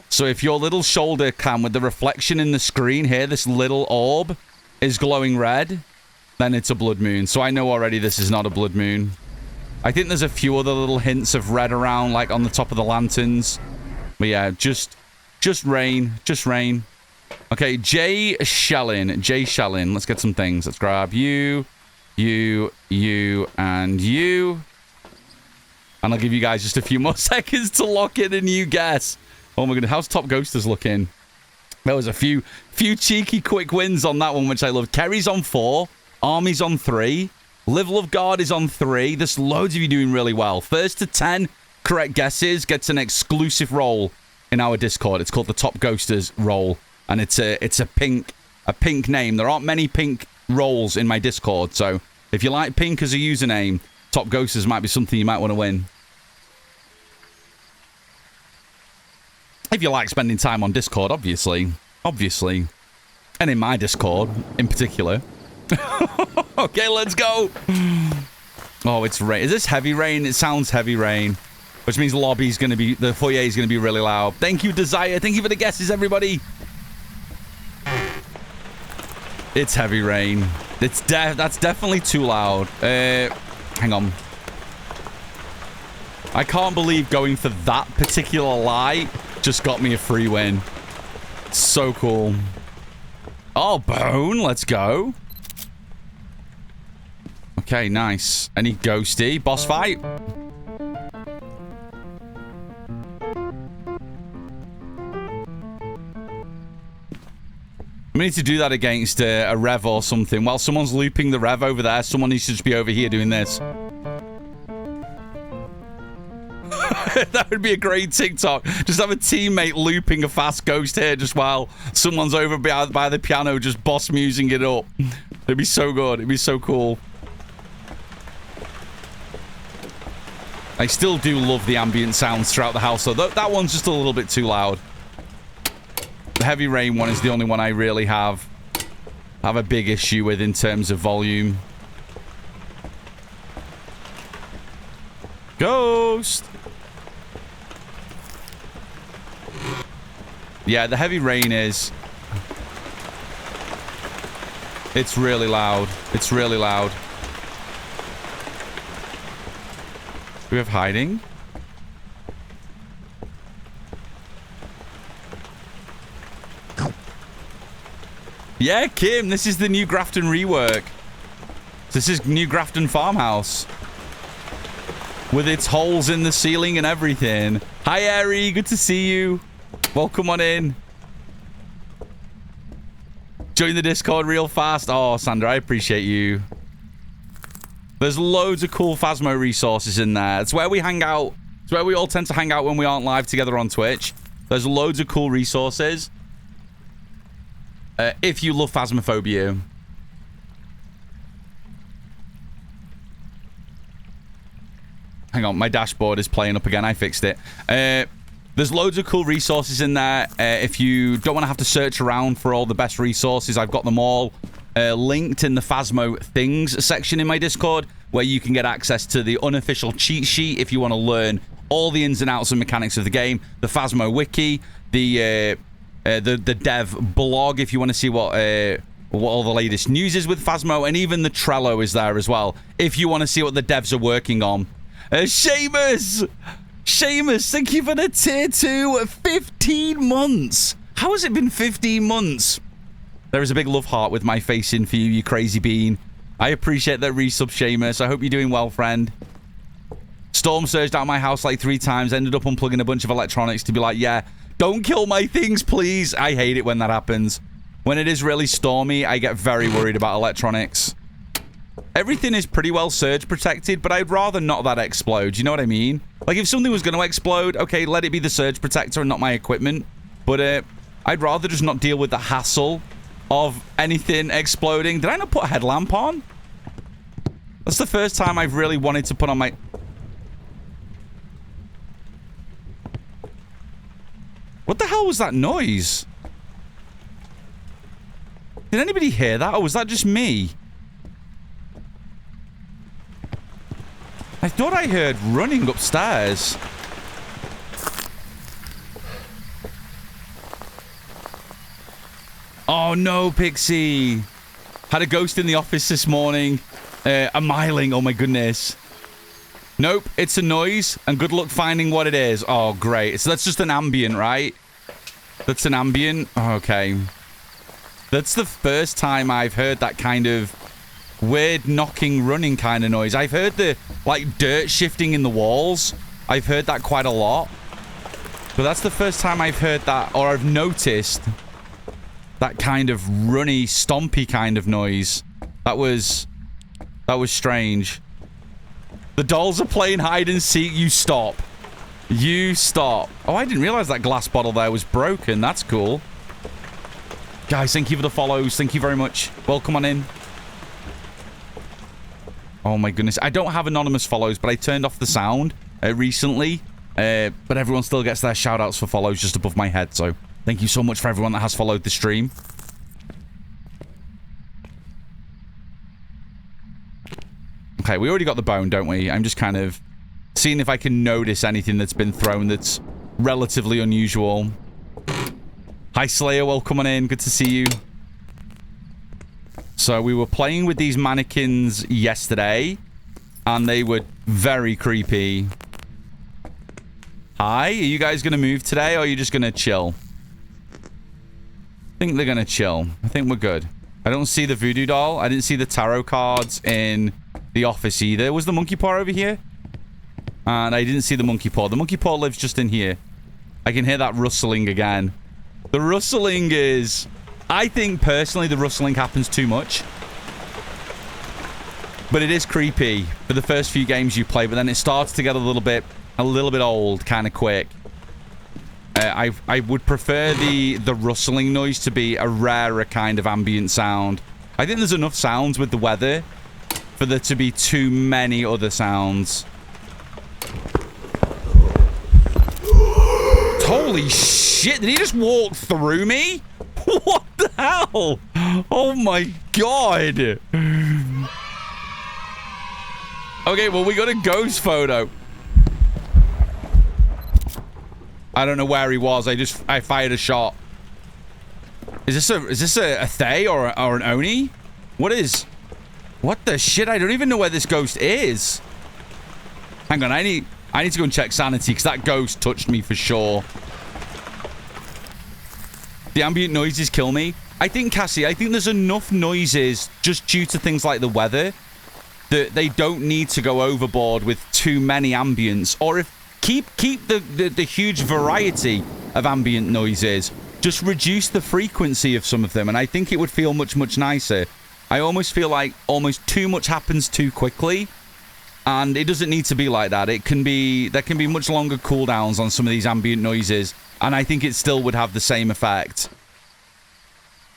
So if your little shoulder cam with the reflection in the screen here, this little orb, is glowing red, then it's a Blood Moon. So I know already this is not a Blood Moon. I think there's a few other little hints of red around, like on the top of the lanterns. But yeah, just rain. Just rain. Okay, Jay Shellin. Let's get some things. Let's grab you, and you. And I'll give you guys just a few more seconds to lock in a new guess. Oh my goodness, how's Top Ghosters looking? There was a few cheeky quick wins on that one, which I love. Kerry's on 4. Army's on 3. Level of Guard is on 3. There's loads of you doing really well. First to 10 correct guesses gets an exclusive role in our Discord. It's called the Top Ghosters role. And it's a pink name. There aren't many pink roles in my Discord. So if you like pink as a username, Top Ghosters might be something you might want to win. If you like spending time on Discord, obviously. And in my Discord, in particular. Okay, let's go. Oh, it's rain. Is this heavy rain? It sounds heavy rain. Which means the foyer is going to be really loud. Thank you, Desire. Thank you for the guesses, everybody. It's heavy rain. That's definitely too loud. Hang on. I can't believe going for that particular lie just got me a free win. So cool. Oh, Bone. Let's go. Okay, nice. Any ghosty? Boss fight? We need to do that against a Rev or something. While someone's looping the Rev over there, someone needs to just be over here doing this. That would be a great TikTok. Just have a teammate looping a fast ghost here just while someone's over by the piano just boss musing it up. It'd be so good. It'd be so cool. I still do love the ambient sounds throughout the house, though. That one's just a little bit too loud. The heavy rain one is the only one I really have a big issue with in terms of volume. Ghost! Yeah, the heavy rain is... It's really loud. It's really loud. Do we have hiding? Yeah, Kim, this is the new Grafton rework. This is new Grafton farmhouse. With its holes in the ceiling and everything. Hi, Ari. Good to see you. Welcome on in. Join the Discord real fast. Oh, Sandra, I appreciate you. There's loads of cool Phasmo resources in there. It's where we hang out. It's where we all tend to hang out when we aren't live together on Twitch. There's loads of cool resources. if you love Phasmophobia. Hang on, my dashboard is playing up again. I fixed it. There's loads of cool resources in there. If you don't want to have to search around for all the best resources, I've got them all linked in the Phasmo Things section in my Discord, where you can get access to the unofficial cheat sheet if you want to learn all the ins and outs and mechanics of the game, the Phasmo Wiki, the dev blog if you want to see what all the latest news is with Phasmo, and even the Trello is there as well if you want to see what the devs are working on. Seamus, thank you for the tier 2. 15 months. How has it been 15 months? There is a big love heart with my face in for you, you crazy bean. I appreciate that resub, Seamus. I hope you're doing well, friend. Storm surged out of my house like 3 times. Ended up unplugging a bunch of electronics to be like, yeah, don't kill my things, please. I hate it when that happens. When it is really stormy, I get very worried about electronics. Everything is pretty well surge protected, but I'd rather not that explode. You know what I mean? Like, if something was going to explode, okay, let it be the surge protector and not my equipment. But I'd rather just not deal with the hassle of anything exploding. Did I not put a headlamp on? That's the first time I've really wanted to put on my... What the hell was that noise? Did anybody hear that, or was that just me? I thought I heard running upstairs. Oh no, Pixie. Had a ghost in the office this morning. A miling, oh my goodness. Nope, it's a noise, and good luck finding what it is. Oh, great. So that's just an ambient, right? That's an ambient? Okay. That's the first time I've heard that kind of weird knocking, running kind of noise. I've heard the, like, dirt shifting in the walls. I've heard that quite a lot. But that's the first time I've heard that, or I've noticed that kind of runny, stompy kind of noise. That was strange. The dolls are playing hide and seek. You stop. You stop. Oh, I didn't realize that glass bottle there was broken. That's cool. Guys, thank you for the follows. Thank you very much. Welcome on in. Oh my goodness. I don't have anonymous follows, but I turned off the sound recently. But everyone still gets their shout outs for follows just above my head. So thank you so much for everyone that has followed the stream. Okay, we already got the bone, don't we? I'm just kind of seeing if I can notice anything that's been thrown that's relatively unusual. Hi, Slayer. Welcome on in. Good to see you. So we were playing with these mannequins yesterday, and they were very creepy. Hi, are you guys going to move today, or are you just going to chill? I think they're going to chill. I think we're good. I don't see the voodoo doll. I didn't see the tarot cards in the office either. Was the monkey paw over here? And I didn't see the monkey paw. The monkey paw lives just in here. I can hear that rustling again. The rustling is... I think, personally, the rustling happens too much. But it is creepy for the first few games you play, but then it starts to get a little bit old kind of quick. I would prefer the rustling noise to be a rarer kind of ambient sound. I think there's enough sounds with the weather for there to be too many other sounds. Holy shit, did he just walk through me? What the hell? Oh my god. Okay, well, we got a ghost photo. I don't know where he was. I fired a shot. Is this a Thay or an Oni? What the shit? I don't even know where this ghost is. Hang on, I need to go and check sanity, because that ghost touched me for sure. The ambient noises kill me. I think, Cassie, there's enough noises just due to things like the weather that they don't need to go overboard with too many ambients. Or if keep the huge variety of ambient noises. Just reduce the frequency of some of them, and I think it would feel much, much nicer. I almost feel like almost too much happens too quickly, and it doesn't need to be like that. There can be much longer cooldowns on some of these ambient noises, and I think it still would have the same effect.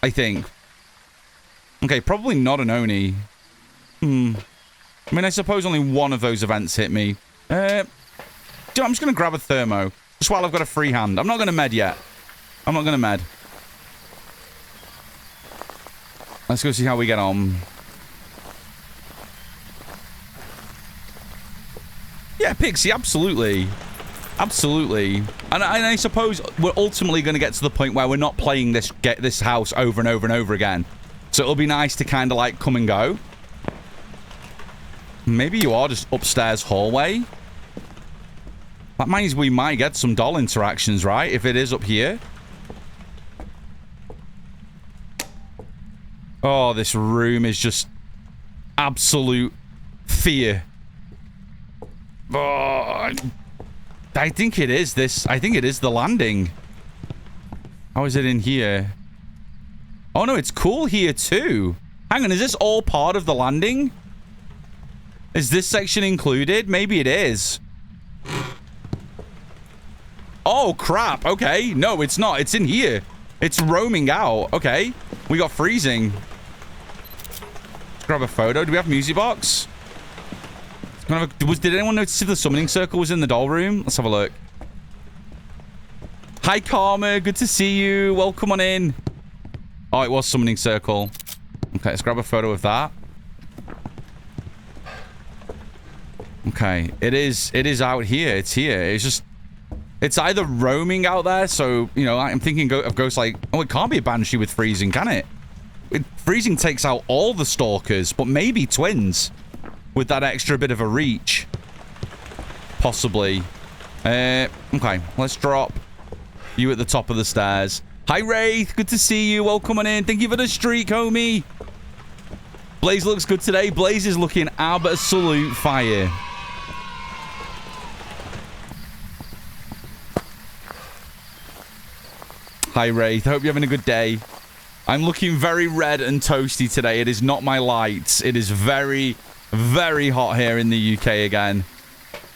I think. Okay, probably not an Oni. I mean, I suppose only one of those events hit me. Dude, I'm just going to grab a thermo. Just while I've got a free hand. I'm not going to med yet. I'm not going to med. Let's go see how we get on. Yeah, Pixie, absolutely. Absolutely. And I suppose we're ultimately going to get to the point where we're not playing this house over and over and over again. So it'll be nice to kind of like come and go. Maybe you are just upstairs hallway. That means we might get some doll interactions, right? If it is up here. Oh, this room is just absolute fear. Oh, I think it is this. I think it is the landing. How is it in here? Oh, no, it's cool here, too. Hang on, is this all part of the landing? Is this section included? Maybe it is. Oh, crap. Okay. No, it's not. It's in here. It's roaming out. Okay. We got freezing. Let's grab a photo. Do we have music box? Did anyone notice if the summoning circle was in the doll room? Let's have a look. Hi, Karma. Good to see you. Welcome on in. Oh, it was summoning circle. Okay, let's grab a photo of that. Okay, it is out here. It's here. It's just... It's either roaming out there, so, you know, I'm thinking of ghosts like... Oh, it can't be a banshee with freezing, can it? Freezing takes out all the stalkers, but maybe twins. With that extra bit of a reach. Possibly. Okay, let's drop you at the top of the stairs. Hi, Wraith. Good to see you. Welcome on in. Thank you for the streak, homie. Blaze looks good today. Blaze is looking absolute fire. Hi, Wraith. Hope you're having a good day. I'm looking very red and toasty today. It is not my lights. It is very, very hot here in the UK again.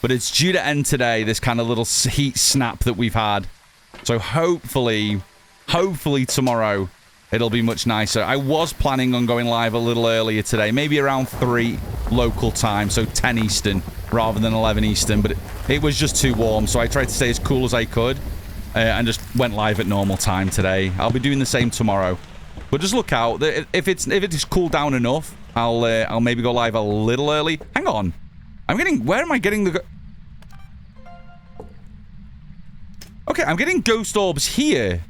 But it's due to end today, this kind of little heat snap that we've had. So hopefully tomorrow it'll be much nicer. I was planning on going live a little earlier today, maybe around 3 local time, so 10 Eastern rather than 11 Eastern, but it was just too warm, so I tried to stay as cool as I could and just went live at normal time today. I'll be doing the same tomorrow, but just look out. If it's cooled down enough, I'll maybe go live a little early. Hang on, where am I getting the? Okay, I'm getting ghost orbs here.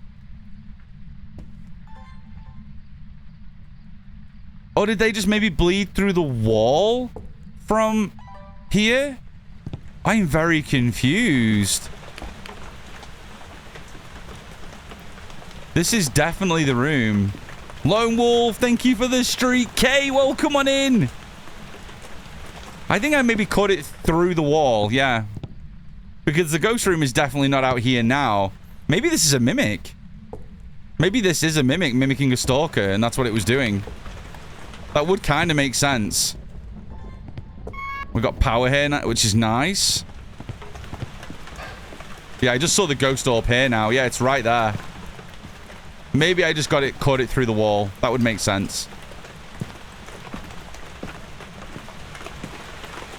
Or did they just maybe bleed through the wall from here? I'm very confused. This is definitely the room. Lone Wolf, thank you for the streak. Kay, welcome on in. I think I maybe caught it through the wall, yeah. Because the ghost room is definitely not out here now. Maybe this is a mimic. Maybe this is a mimic mimicking a stalker, and that's what it was doing. That would kind of make sense. We got power here now, which is nice. Yeah, I just saw the ghost orb here now. Yeah, it's right there. Maybe I just caught it through the wall. That would make sense.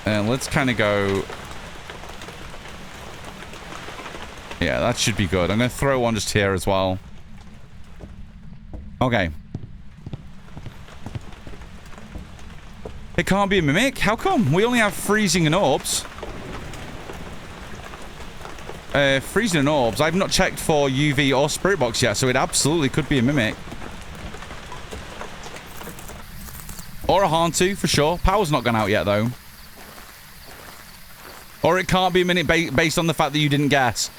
And let's kind of go... Yeah, that should be good. I'm going to throw one just here as well. Okay. It can't be a mimic? How come? We only have freezing and orbs. Freezing and orbs. I've not checked for UV or spirit box yet, so it absolutely could be a mimic. Or a Hantu, for sure. Power's not gone out yet, though. Or it can't be a mimic based on the fact that you didn't guess.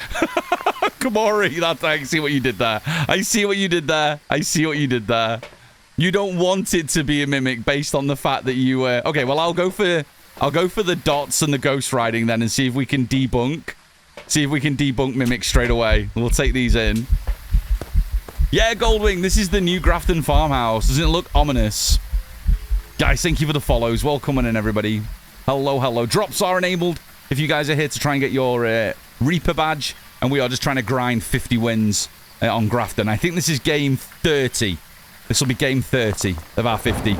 Kamori, I see what you did there. I see what you did there. I see what you did there. You don't want it to be a mimic based on the fact that you okay, well, I'll go for the dots and the ghost riding then and see if we can debunk. See if we can debunk mimics straight away. We'll take these in. Yeah, Goldwing, this is the new Grafton farmhouse. Doesn't it look ominous? Guys, thank you for the follows. Welcome on in, everybody. Hello, hello. Drops are enabled if you guys are here to try and get your Reaper badge. And we are just trying to grind 50 wins on Grafton. I think this is game 30 This will be game 30 of our 50.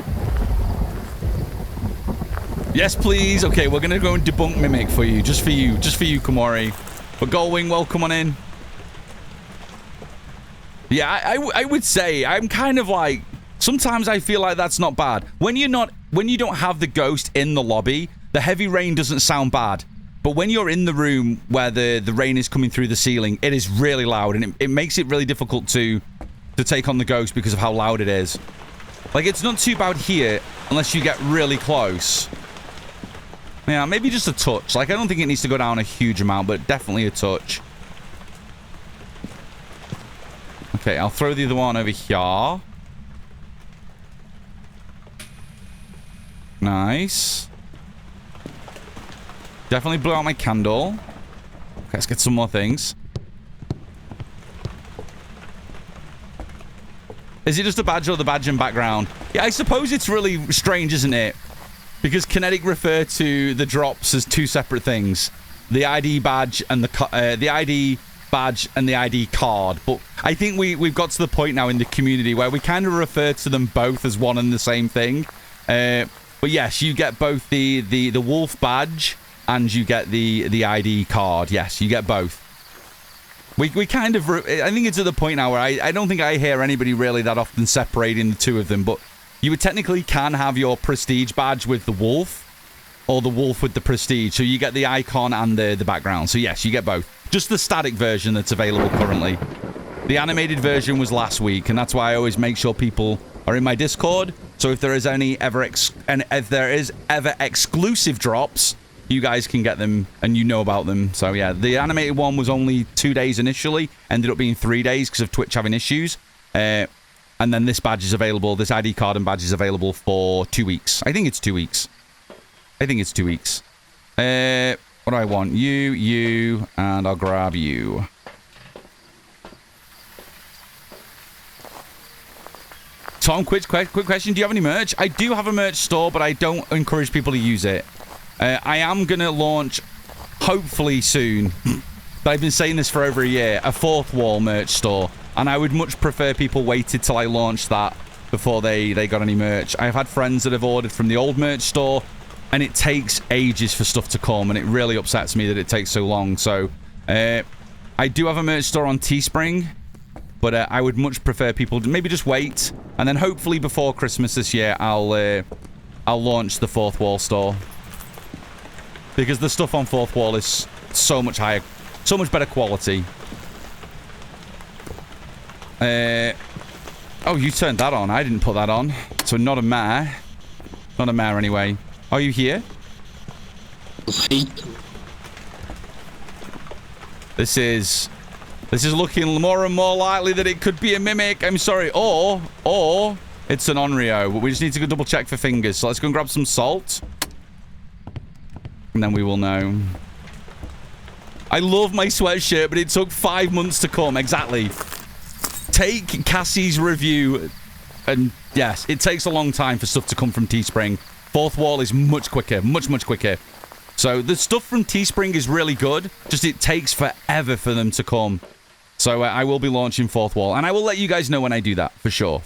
Yes, please. Okay, we're going to go and debunk Mimic for you. Just for you, Kamori. But Goldwing, welcome on in. Yeah, I would say I'm kind of like... Sometimes I feel like that's not bad. When you don't have the ghost in the lobby, the heavy rain doesn't sound bad. But when you're in the room where the rain is coming through the ceiling, it is really loud, and it makes it really difficult to take on the ghost because of how loud it is. Like, it's not too bad here unless you get really close. Yeah, maybe just a touch. Like, I don't think it needs to go down a huge amount, but definitely a touch. Okay, I'll throw the other one over here. Nice. Definitely blew out my candle. Okay, let's get some more things. Is it just a badge or the badge in background? Yeah, I suppose it's really strange, isn't it? Because Kinetic refer to the drops as two separate things. The ID badge and the ID badge and the ID card. But I think we've got to the point now in the community where we kind of refer to them both as one and the same thing. But yes, you get both the wolf badge and you get the ID card. Yes, you get both. We kind of... I think it's at the point now where I don't think I hear anybody really that often separating the two of them, but you would technically can have your prestige badge with the wolf or the wolf with the prestige, so you get the icon and the background. So yes, you get both. Just the static version that's available currently. The animated version was last week, and that's why I always make sure people are in my Discord. So if there is ever exclusive drops, you guys can get them and you know about them. So yeah, the animated one was only 2 days initially, ended up being 3 days because of Twitch having issues. And then this badge is available, this ID card and badge is available for 2 weeks. I think it's 2 weeks. What do I want? You, and I'll grab you. Tom, quick question. Do you have any merch? I do have a merch store, but I don't encourage people to use it. I am going to launch, hopefully soon, but I've been saying this for over a year, a fourth wall merch store. And I would much prefer people waited till I launched that before they got any merch. I've had friends that have ordered from the old merch store, and it takes ages for stuff to come, and it really upsets me that it takes so long. So, I do have a merch store on Teespring, but I would much prefer people to maybe just wait, and then hopefully before Christmas this year, I'll launch the fourth wall store. Because the stuff on fourth wall is so much higher, so much better quality. Oh, you turned that on. I didn't put that on. So not a mare. Not a mare anyway. Are you here? This is looking more and more likely that it could be a mimic. I'm sorry. Or it's an Onryo. But we just need to go double check for fingers. So let's go and grab some salt. And then we will know. I love my sweatshirt, but it took 5 months to come. Exactly. Take Cassie's review. And yes, it takes a long time for stuff to come from Teespring. Fourth wall is much quicker. Much quicker. So the stuff from Teespring is really good. Just it takes forever for them to come. So I will be launching fourth wall. And I will let you guys know when I do that. For sure.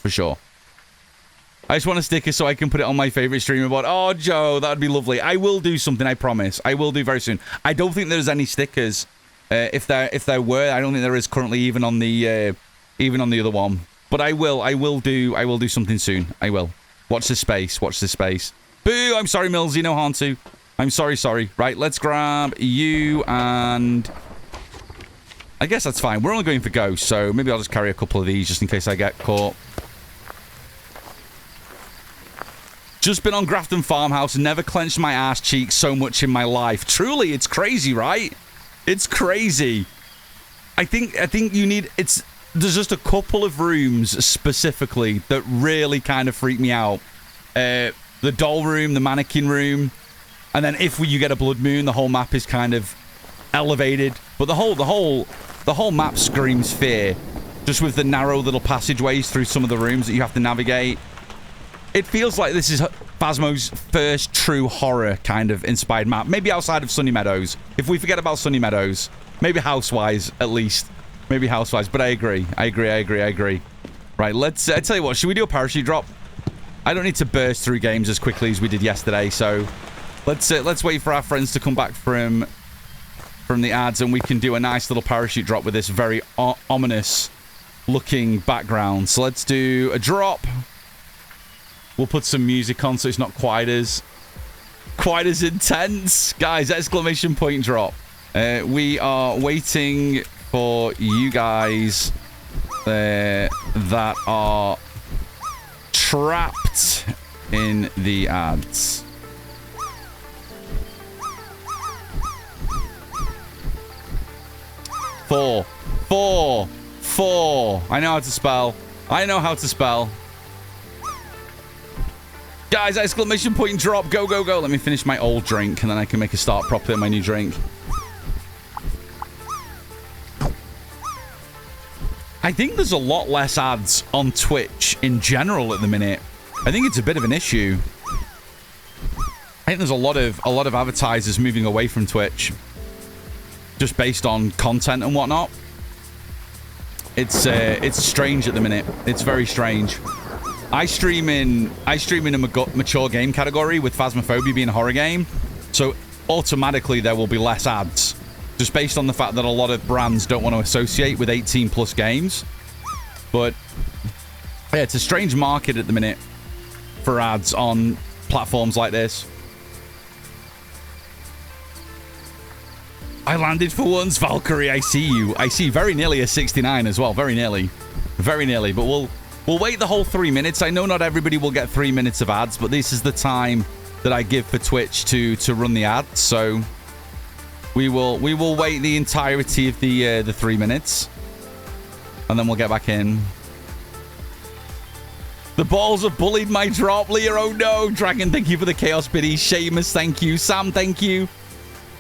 I just want a sticker so I can put it on my favorite streamer board. Oh, Joe, that would be lovely. I will do something, I promise. I will do very soon. I don't think there's any stickers. If there were, I don't think there is currently even on the other one. But I will do something soon. I will. Watch this space. Boo! I'm sorry, Millsy. No harm to. I'm sorry. Right, let's grab you and... I guess that's fine. We're only going for ghosts, so maybe I'll just carry a couple of these just in case I get caught. Just been on Grafton Farmhouse and never clenched my ass cheeks so much in my life. Truly, it's crazy, right? It's crazy. I think you need... There's just a couple of rooms specifically that really kind of freak me out. The doll room, the mannequin room. And then if you get a blood moon, the whole map is kind of elevated. But the whole map screams fear. Just with the narrow little passageways through some of the rooms that you have to navigate. It feels like this is Phasmo's first true horror kind of inspired map. Maybe outside of Sunny Meadows. If we forget about Sunny Meadows. Maybe house-wise, at least. Maybe house-wise. But I agree. Right, let's... I tell you what, should we do a parachute drop? I don't need to burst through games as quickly as we did yesterday, so... Let's wait for our friends to come back from the ads, and we can do a nice little parachute drop with this very ominous-looking background. So let's do a drop. We'll put some music on so it's not quite as intense. Guys, exclamation point drop. We are waiting for you guys that are trapped in the ads. Four. I know how to spell. Guys, exclamation point drop. Go. Let me finish my old drink, and then I can make a start properly on my new drink. I think there's a lot less ads on Twitch in general at the minute. I think it's a bit of an issue. I think there's a lot of advertisers moving away from Twitch, just based on content and whatnot. It's strange at the minute. It's very strange. I stream in a mature game category, with Phasmophobia being a horror game, so automatically there will be less ads, just based on the fact that a lot of brands don't want to associate with 18 plus games. But yeah, it's a strange market at the minute for ads on platforms like this. I landed for once, Valkyrie. I see you. I see very nearly a 69 as well. Very nearly. But we'll wait the whole 3 minutes. I know not everybody will get 3 minutes of ads, but this is the time that I give for Twitch to run the ads. So we will wait the entirety of the 3 minutes, and then we'll get back in. The balls have bullied my drop, Leah. Oh no, Dragon, thank you for the chaos biddies. Seamus, thank you. Sam, thank you.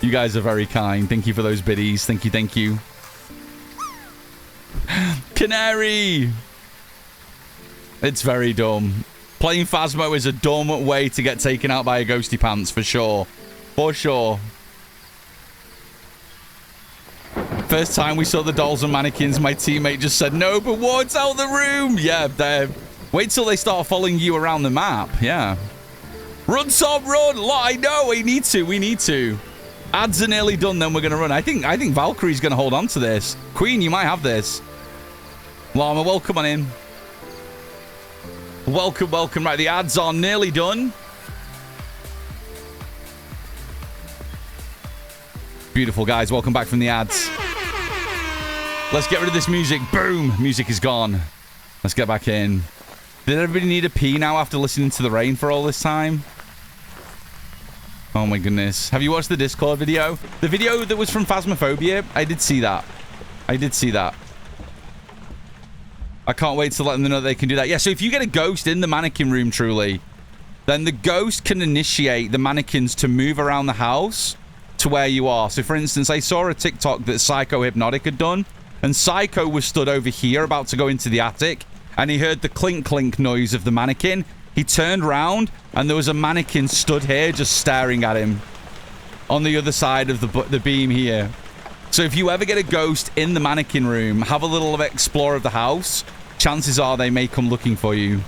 You guys are very kind. Thank you for those biddies. Thank you. Canary. It's very dumb. Playing Phasmo is a dumb way to get taken out by a ghosty pants, for sure. For sure. First time we saw the dolls and mannequins, my teammate just said, no, but what's out the room? Yeah, wait till they start following you around the map. Yeah. Run, Tom, run. I know, we need to. Ads are nearly done, then we're going to run. I think Valkyrie's going to hold on to this. Queen, you might have this. Llama, welcome on in. Welcome. Right, the ads are nearly done. Beautiful, guys. Welcome back from the ads. Let's get rid of this music. Boom. Music is gone. Let's get back in. Did everybody need a pee now after listening to the rain for all this time? Oh my goodness. Have you watched the Discord video? The video that was from Phasmophobia? I did see that. I can't wait to let them know that they can do that. Yeah, so if you get a ghost in the mannequin room, truly, then the ghost can initiate the mannequins to move around the house to where you are. So, for instance, I saw a TikTok that Psycho Hypnotic had done, and Psycho was stood over here about to go into the attic, and he heard the clink noise of the mannequin. He turned round, and there was a mannequin stood here just staring at him on the other side of the beam here. So if you ever get a ghost in the mannequin room, have a little explore of the house. Chances are they may come looking for you.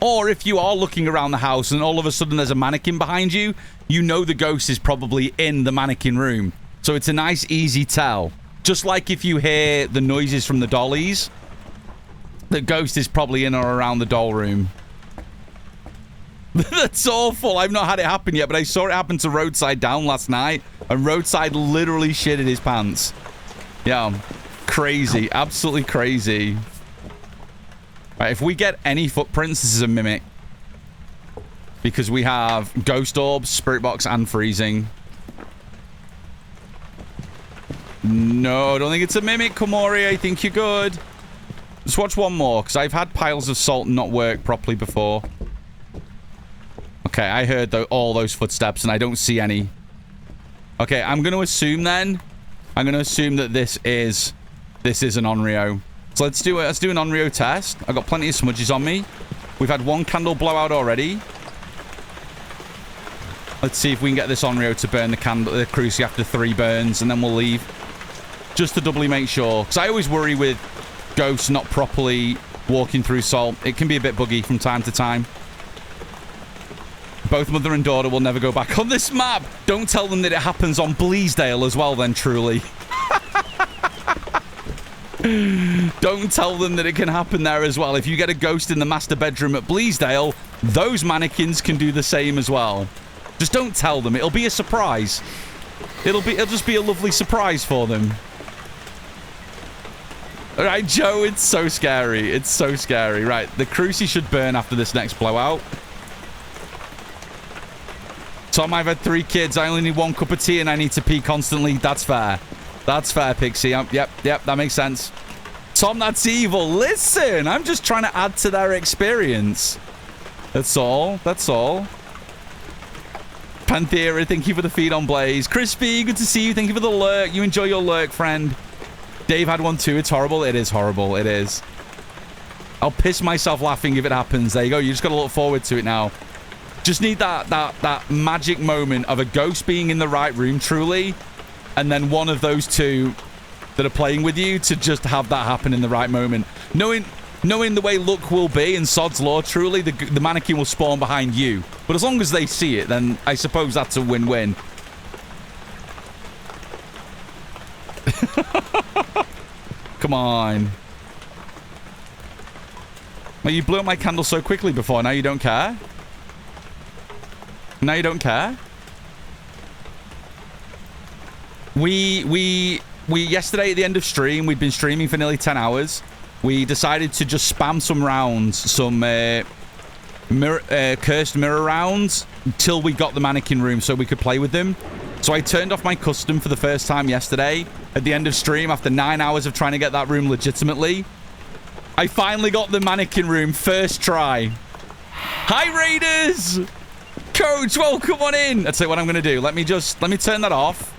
Or if you are looking around the house and all of a sudden there's a mannequin behind you, you know the ghost is probably in the mannequin room. So it's a nice, easy tell. Just like if you hear the noises from the dollies, the ghost is probably in or around the doll room. That's awful. I've not had it happen yet, but I saw it happen to Roadside Down last night, and Roadside literally shitted his pants. Yeah, crazy. Absolutely crazy. Right, if we get any footprints, this is a mimic. Because we have Ghost Orbs, Spirit Box, and Freezing. No, I don't think it's a mimic, Komori. I think you're good. Let's watch one more, because I've had piles of salt not work properly before. Okay, I heard all those footsteps, and I don't see any. Okay, I'm going to assume then. I'm going to assume that this is an Onryo. So let's do an Onryo test. I've got plenty of smudges on me. We've had one candle blowout already. Let's see if we can get this Onryo to burn the cruci after 3 burns, and then we'll leave. Just to doubly make sure. Because I always worry with ghosts not properly walking through salt. It can be a bit buggy from time to time. Both mother and daughter will never go back on this map. Don't tell them that it happens on Bleasdale as well then, truly. Don't tell them that it can happen there as well. If you get a ghost in the master bedroom at Bleasdale, those mannequins can do the same as well. Just don't tell them. It'll be a surprise. It'll just be a lovely surprise for them. All right, Joe, it's so scary. It's so scary. Right, the crucie should burn after this next blowout. Tom, I've had 3 kids. I only need 1 cup of tea and I need to pee constantly. That's fair. That's fair, Pixie. Yep, that makes sense. Tom, that's evil. Listen, I'm just trying to add to their experience. That's all. That's all. Panthera, thank you for the feed on Blaze. Crispy, good to see you. Thank you for the lurk. You enjoy your lurk, friend. Dave had one too. It's horrible. It is horrible. It is. I'll piss myself laughing if it happens. There you go. You just got to look forward to it now. Just need that magic moment of a ghost being in the right room, truly, and then one of those 2 that are playing with you to just have that happen in the right moment. Knowing the way luck will be in Sod's Law, truly, the mannequin will spawn behind you. But as long as they see it, then I suppose that's a win-win. Come on. Well, you blew up my candle so quickly before. Now you don't care? Now you don't care? We yesterday at the end of stream, we'd been streaming for nearly 10 hours. We decided to just spam some rounds, some cursed mirror rounds, until we got the mannequin room so we could play with them. So I turned off my custom for the first time yesterday at the end of stream after 9 hours of trying to get that room legitimately. I finally got the mannequin room first try. Hi, Raiders! Coach, welcome on in. That's what I'm going to do. Let me turn that off.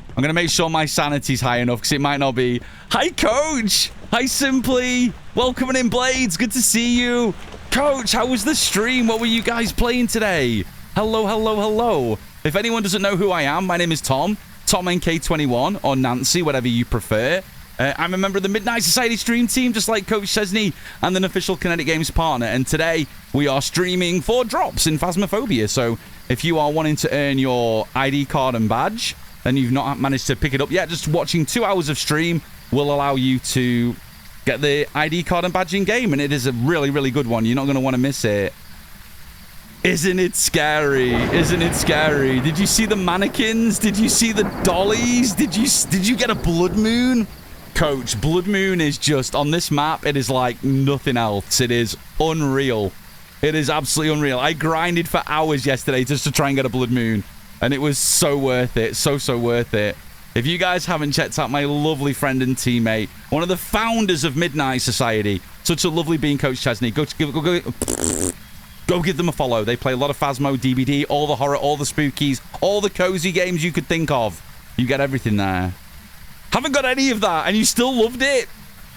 I'm going to make sure my sanity's high enough because it might not be. Hi, Coach. Hi, Simply. Welcome in, Blades. Good to see you. Coach, how was the stream? What were you guys playing today? Hello, hello, hello. If anyone doesn't know who I am, my name is Tom. TomNK21 or Nancy, whatever you prefer. I'm a member of the Midnight Society stream team, just like Coach Chesney, and an official Kinetic Games partner. And today, we are streaming 4 drops in Phasmophobia. So if you are wanting to earn your ID card and badge, and you've not managed to pick it up yet, just watching 2 hours of stream will allow you to get the ID card and badge in game. And it is a really, really good one. You're not going to want to miss it. Isn't it scary? Isn't it scary? Did you see the mannequins? Did you see the dollies? Did you get a blood moon? Coach, blood moon is just on this map. It is like nothing else. It is unreal. It is absolutely unreal. I grinded for hours yesterday just to try and get a blood moon, and it was so worth it. So worth it. If you guys haven't checked out my lovely friend and teammate, one of the founders of Midnight Society, such a lovely being, Coach Chesney, go give them a follow. They play a lot of Phasmo, DBD, all the horror, all the spookies, all the cozy games you could think of. You get everything there. Haven't got any of that, and you still loved it.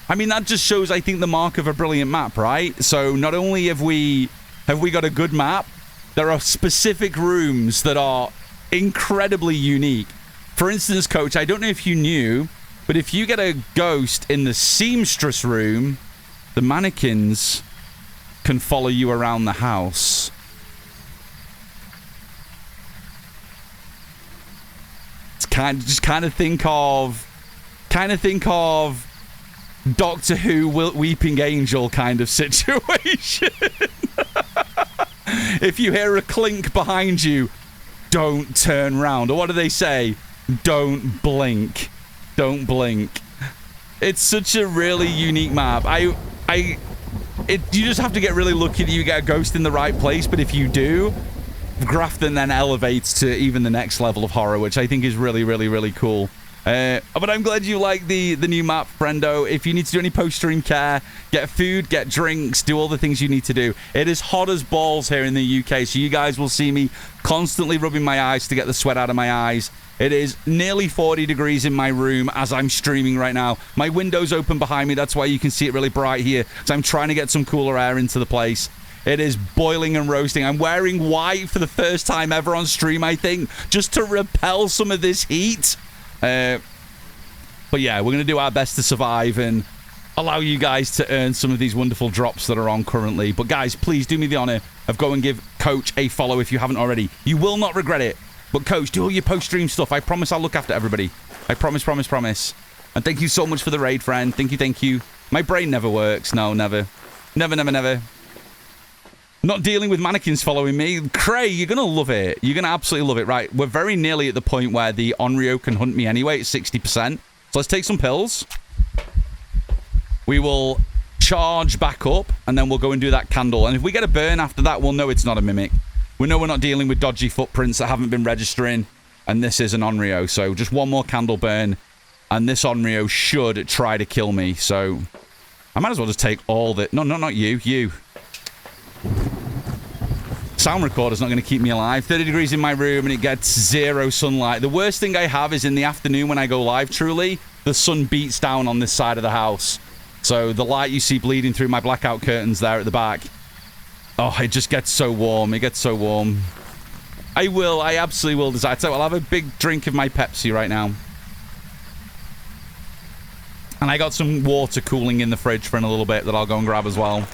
I mean, that just shows, I think, the mark of a brilliant map, right? So not only have we got a good map, there are specific rooms that are incredibly unique. For instance, Coach, I don't know if you knew, but if you get a ghost in the seamstress room, the mannequins can follow you around the house. It's kind of think of Doctor Who Weeping Angel kind of situation. If you hear a clink behind you, don't turn round. Or what do they say? Don't blink. Don't blink. It's such a really unique map. You just have to get really lucky that you get a ghost in the right place, but if you do, Grafton then elevates to even the next level of horror, which I think is really, really, really cool. But I'm glad you like the new map, friendo. If you need to do any post-stream care, get food, get drinks, do all the things you need to do. It is hot as balls here in the UK, so you guys will see me constantly rubbing my eyes to get the sweat out of my eyes. It is nearly 40 degrees in my room as I'm streaming right now. My window's open behind me. That's why you can see it really bright here. So I'm trying to get some cooler air into the place. It is boiling and roasting. I'm wearing white for the first time ever on stream, I think, just to repel some of this heat. But yeah, we're going to do our best to survive. And allow you guys to earn some of these wonderful drops that are on currently. But guys, please do me the honor of go and give Coach a follow if you haven't already. You will not regret it. But Coach, do all your post-stream stuff. I promise I'll look after everybody. I promise, promise, promise. And thank you so much for the raid, friend. Thank you, thank you. My brain never works. No, never. Never, never, never. Not dealing with mannequins following me. Cray, you're going to love it. You're going to absolutely love it. Right, we're very nearly at the point where the Onryo can hunt me anyway. It's 60%. So let's take some pills. We will charge back up, and then we'll go and do that candle. And if we get a burn after that, we'll know it's not a mimic. We know we're not dealing with dodgy footprints that haven't been registering, and this is an Onryo. So just one more candle burn, and this Onryo should try to kill me. So I might as well just take all the... No, not you. You. Sound recorder's not going to keep me alive. 30 degrees in my room, and it gets 0 sunlight. The worst thing I have is in the afternoon when I go live, truly, the sun beats down on this side of the house. So the light you see bleeding through my blackout curtains there at the back. Oh, it just gets so warm. It gets so warm. I absolutely will decide. So I'll have a big drink of my Pepsi right now. And I got some water cooling in the fridge for in a little bit that I'll go and grab as well.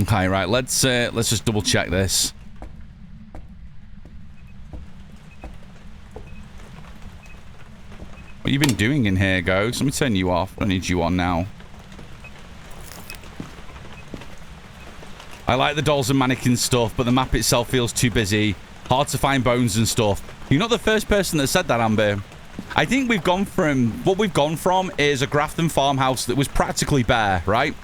Okay, right. Let's just double check this. What you been doing in here, Ghost? Let me turn you off. I need you on now. I like the dolls and mannequin stuff, but the map itself feels too busy. Hard to find bones and stuff. You're not the first person that said that, Amber. I think we've gone from... What we've gone from is a Grafton farmhouse that was practically bare, right?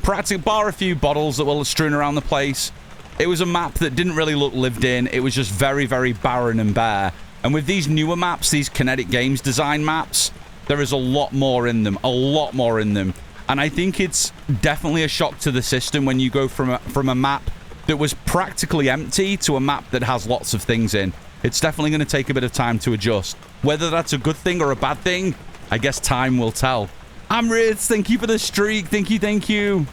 Practically, bar a few bottles that were strewn around the place. It was a map that didn't really look lived in. It was just very, very barren and bare. And with these newer maps, these Kinetic Games design maps, there is a lot more in them. A lot more in them. And I think it's definitely a shock to the system when you go from a map that was practically empty to a map that has lots of things in. It's definitely going to take a bit of time to adjust. Whether that's a good thing or a bad thing, I guess time will tell. Amritz, thank you for the streak. Thank you, thank you.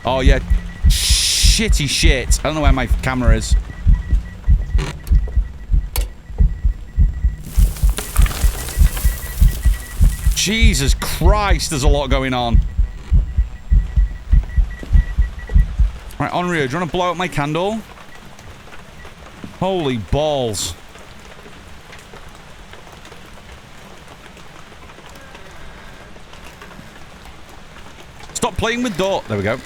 Oh, yeah. Shitty shit. I don't know where my camera is. Jesus Christ, there's a lot going on. Right, Onryo, do you want to blow up my candle? Holy balls. Stop playing with door. There we go.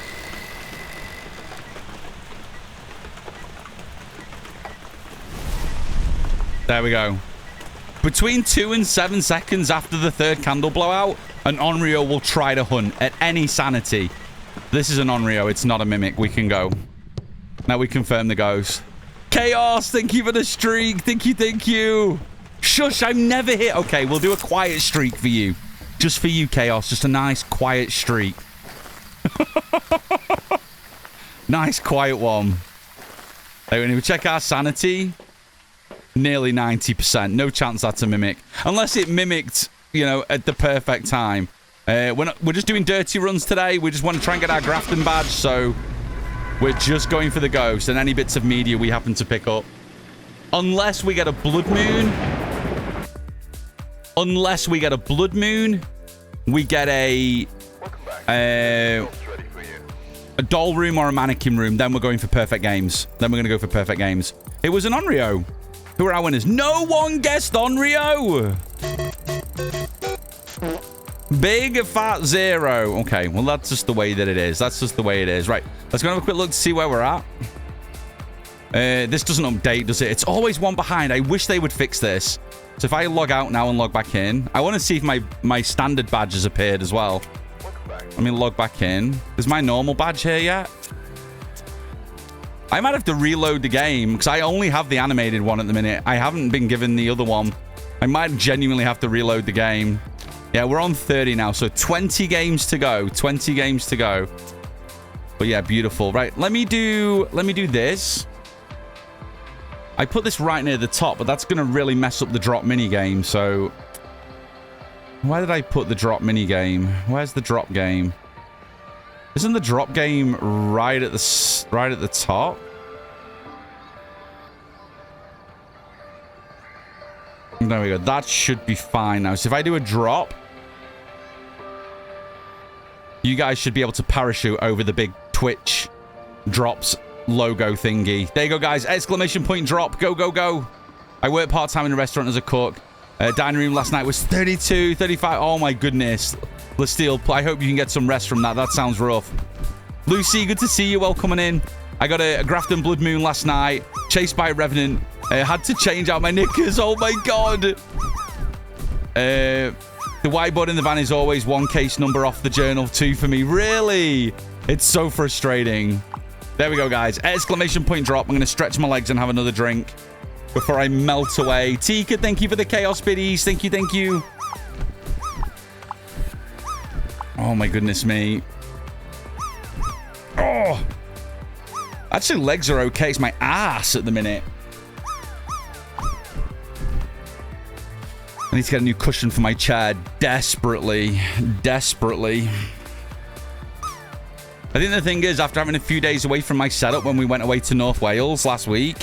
There we go. Between 2 and 7 seconds after the third candle blowout, an Onryo will try to hunt at any sanity. This is an Onryo. It's not a mimic. We can go. Now we confirm the ghost. Chaos, thank you for the streak. Thank you, thank you. Shush, I've never hit. Okay, we'll do a quiet streak for you. Just for you, Chaos. Just a nice, quiet streak. Nice, quiet one. When we check our sanity... Nearly 90%. No chance that's a mimic. Unless it mimicked, you know, at the perfect time. We're just doing dirty runs today. We just want to try and get our Grafton badge, so we're just going for the ghost and any bits of media we happen to pick up. Unless we get a blood moon. Unless we get a blood moon, we get a doll room or a mannequin room. Then we're going for perfect games. Then we're going to go for perfect games. It was an Onryo. Who are our winners? No one guessed Onryo. Big fat 0. Okay, well, that's just the way that it is. That's just the way it is. Right, let's go have a quick look to see where we're at. This doesn't update, does it? It's always one behind. I wish they would fix this. So if I log out now and log back in, I want to see if my standard badge has appeared as well. Let me log back in. Is my normal badge here yet? I might have to reload the game because I only have the animated one at the minute. I haven't been given the other one. I might genuinely have to reload the game. Yeah, we're on 30 now, so 20 games to go. 20 games to go. But yeah, beautiful. Right, let me do this. I put this right near the top, but that's going to really mess up the drop mini game. So why did I put the drop mini game? Where's the drop game? Isn't the drop game right at the top? There we go. That should be fine now. So if I do a drop, you guys should be able to parachute over the big Twitch drops logo thingy. There you go, guys. Exclamation point drop. Go, go, go. I work part-time in a restaurant as a cook. Dining room last night was 32, 35. Oh, my goodness. Lesteel, I hope you can get some rest from that. That sounds rough. Lucy, good to see you. Welcome in. I got a Grafton Blood Moon last night. Chased by a Revenant. Had to change out my knickers. Oh, my God. The whiteboard in the van is always one case number off the journal, 2 for me. Really? It's so frustrating. There we go, guys. Exclamation point drop. I'm going to stretch my legs and have another drink before I melt away. Tika, thank you for the chaos biddies. Thank you, thank you. Oh, my goodness me. Oh. Actually, legs are okay. It's my ass at the minute. I need to get a new cushion for my chair. Desperately. Desperately. I think the thing is, after having a few days away from my setup when we went away to North Wales last week,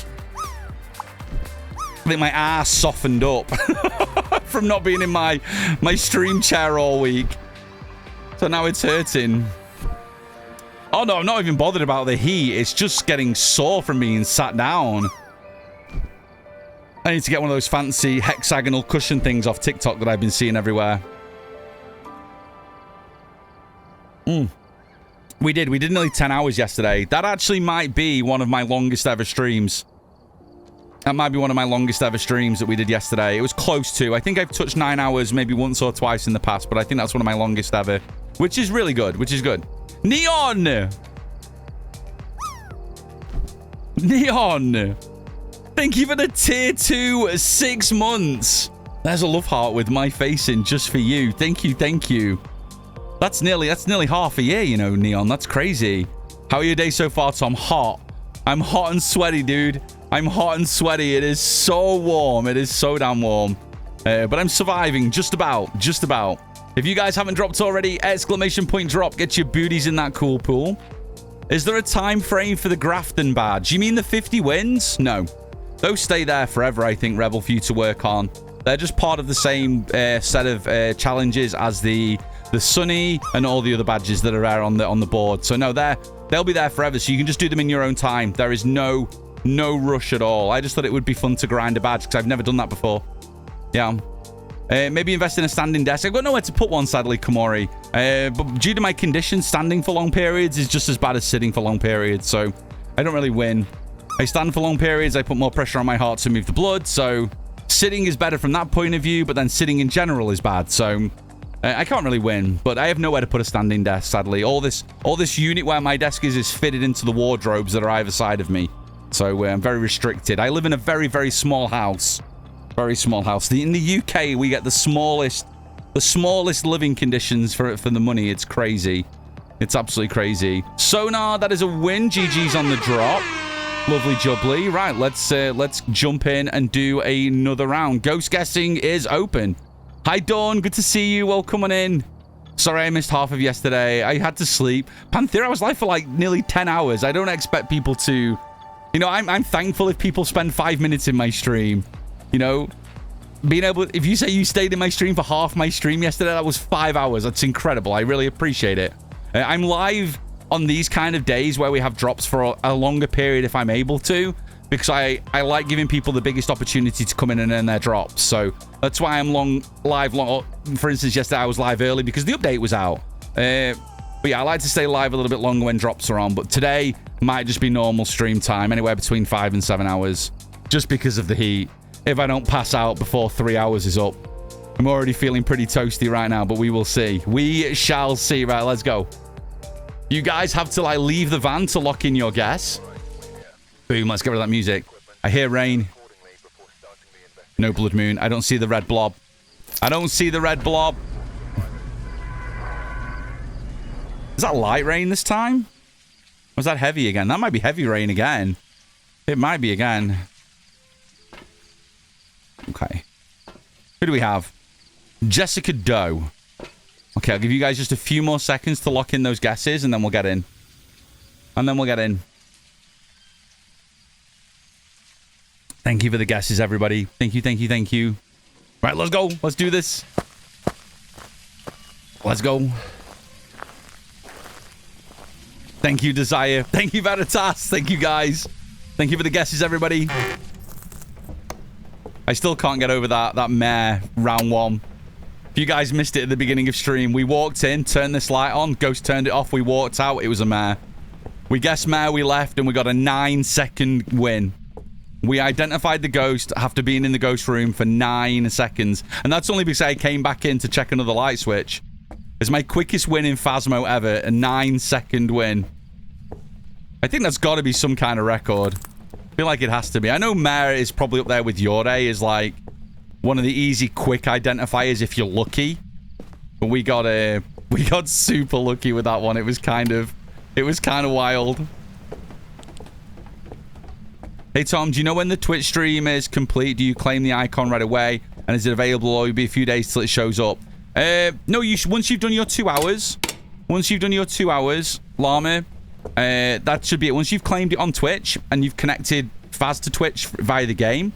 I think my ass softened up from not being in my stream chair all week. So now it's hurting. Oh, no, I'm not even bothered about the heat. It's just getting sore from being sat down. I need to get one of those fancy hexagonal cushion things off TikTok that I've been seeing everywhere. We did nearly 10 hours yesterday. That actually might be one of my longest ever streams. That might be one of my longest ever streams that we did yesterday. It was close to. I think I've touched 9 hours maybe once or twice in the past, but I think that's one of my longest ever, which is really good, which is good. Neon! Neon! Thank you for the tier 2 6 months. There's a love heart with my face in just for you. Thank you, thank you. That's nearly half a year, you know, Neon. That's crazy. How are your days so far, Tom? Hot. I'm hot and sweaty, dude. I'm hot and sweaty. It is so warm. It is so damn warm. But I'm surviving. Just about. Just about. If you guys haven't dropped already, exclamation point drop. Get your booties in that cool pool. Is there a time frame for the Grafton badge? You mean the 50 wins? No. Those stay there forever, I think, Rebel, for you to work on. They're just part of the same set of challenges as the Sunny and all the other badges that are there on the board. So no, they'll be there forever. So you can just do them in your own time. There is no rush at all. I just thought it would be fun to grind a badge because I've never done that before. Yeah. Maybe invest in a standing desk. I've got nowhere to put one, sadly, Komori. But due to my condition, standing for long periods is just as bad as sitting for long periods. So I don't really win. I stand for long periods. I put more pressure on my heart to move the blood. So sitting is better from that point of view. But then sitting in general is bad. So I can't really win. But I have nowhere to put a standing desk, sadly. All this unit where my desk is fitted into the wardrobes that are either side of me. So I'm very restricted. I live in a very, very small house. Very small house. In the UK, we get the smallest living conditions for the money. It's crazy. It's absolutely crazy. Sonar, that is a win. GG's on the drop. Lovely jubbly. Right, let's jump in and do another round. Ghost guessing is open. Hi, Dawn. Good to see you. Welcome on in. Sorry I missed half of yesterday. I had to sleep. Panthera, I was live for like nearly 10 hours. I don't expect people to... You know, I'm thankful if people spend 5 minutes in my stream. You know, being able... If you say you stayed in my stream for half my stream yesterday, that was 5 hours. That's incredible. I really appreciate it. I'm live on these kind of days where we have drops for a longer period if I'm able to, because I like giving people the biggest opportunity to come in and earn their drops. So that's why I'm live long. For instance, yesterday I was live early because the update was out. But yeah, I like to stay live a little bit longer when drops are on. But today might just be normal stream time, anywhere between 5 and 7 hours, just because of the heat. If I don't pass out before 3 hours is up. I'm already feeling pretty toasty right now, but we will see. We shall see. Right, let's go. You guys have to like leave the van to lock in your guess. Boom, let's get rid of that music. I hear rain. No blood moon. I don't see the red blob. I don't see the red blob. Is that light rain this time? Or was that heavy again? That might be heavy rain again. It might be again. Okay. Who do we have? Jessica Doe. Okay, I'll give you guys just a few more seconds to lock in those guesses, and then we'll get in. And then we'll get in. Thank you for the guesses, everybody. Thank you, thank you, thank you. Right, let's go. Let's do this. Let's go. Thank you, Desire. Thank you, Veritas. Thank you, guys. Thank you for the guesses, everybody. I still can't get over that mare round 1. If you guys missed it at the beginning of stream, we walked in, turned this light on, Ghost turned it off, we walked out, it was a mare. We guessed mare, we left, and we got a 9-second win. We identified the ghost after being in the ghost room for 9 seconds. And that's only because I came back in to check another light switch. It's my quickest win in Phasmo ever, a 9-second win. I think that's got to be some kind of record. I feel like it has to be. I know Mare is probably up there with Yore is like one of the easy, quick identifiers if you're lucky. But we got super lucky with that one. It was kind of wild. Hey Tom, do you know when the Twitch stream is complete? Do you claim the icon right away? And is it available, or will it be a few days till it shows up? No, once you've done your 2 hours. Once you've done your 2 hours, Llama, that should be it. Once you've claimed it on Twitch and you've connected Phas to Twitch via the game,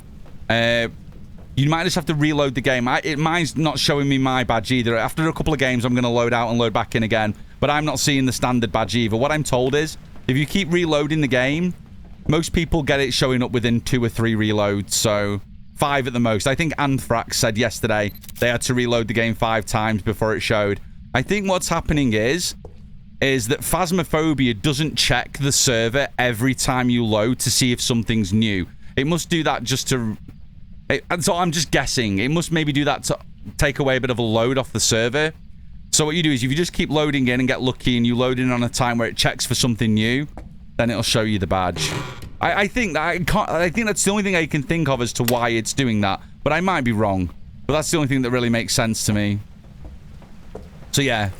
you might just have to reload the game. Mine's not showing me my badge either. After a couple of games, I'm going to load out and load back in again. But I'm not seeing the standard badge either. What I'm told is, if you keep reloading the game, most people get it showing up within 2 or 3 reloads. So 5 at the most. I think Anthrax said yesterday they had to reload the game 5 times before it showed. I think what's happening is that Phasmophobia doesn't check the server every time you load to see if something's new. It must do that just to... So I'm just guessing. It must maybe do that to take away a bit of a load off the server. So what you do is if you just keep loading in and get lucky and you load in on a time where it checks for something new, then it'll show you the badge. I think that's the only thing I can think of as to why it's doing that. But I might be wrong. But that's the only thing that really makes sense to me. So yeah.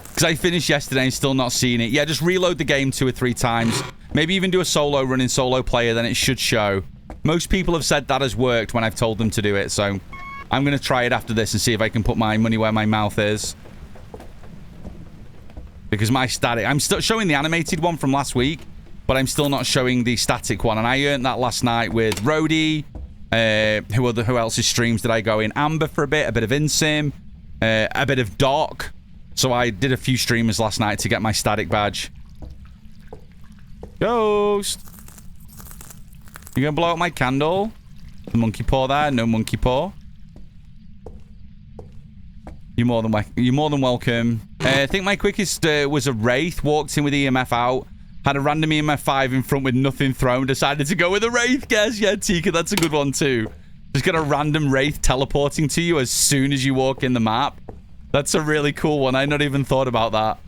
Because I finished yesterday and still not seeing it. Yeah, just reload the game 2 or 3 times. Maybe even do a solo run in solo player, then it should show. Most people have said that has worked when I've told them to do it. So I'm going to try it after this and see if I can put my money where my mouth is. Because my static... I'm still showing the animated one from last week, but I'm still not showing the static one. And I earned that last night with Rhodey. Who else's streams did I go in? Amber for a bit of Insim, a bit of Doc. So I did a few streamers last night to get my static badge. Ghost! You gonna blow out my candle? The monkey paw there? No monkey paw. You're more than welcome. I think my quickest was a Wraith. Walked in with EMF out. Had a random EMF 5 in front with nothing thrown. Decided to go with a Wraith, guess. Yeah, Tika, that's a good one too. Just got a random Wraith teleporting to you as soon as you walk in the map. That's a really cool one. I not even thought about that.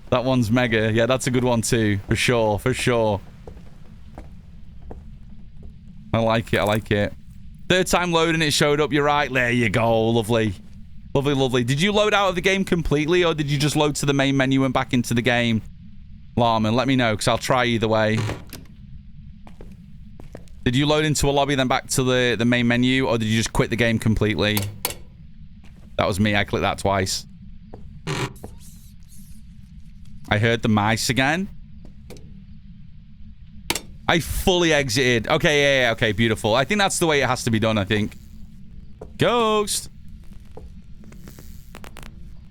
That one's mega. Yeah, that's a good one too. For sure, for sure. I like it, I like it. 3rd time loading, it showed up. You're right. There you go. Lovely. Lovely, lovely. Did you load out of the game completely, or did you just load to the main menu and back into the game? Llama, let me know, because I'll try either way. Did you load into a lobby, then back to the main menu, or did you just quit the game completely? That was me. I clicked that twice. I heard the mice again. I fully exited. Okay, yeah, okay, beautiful. I think that's the way it has to be done, I think. Ghost!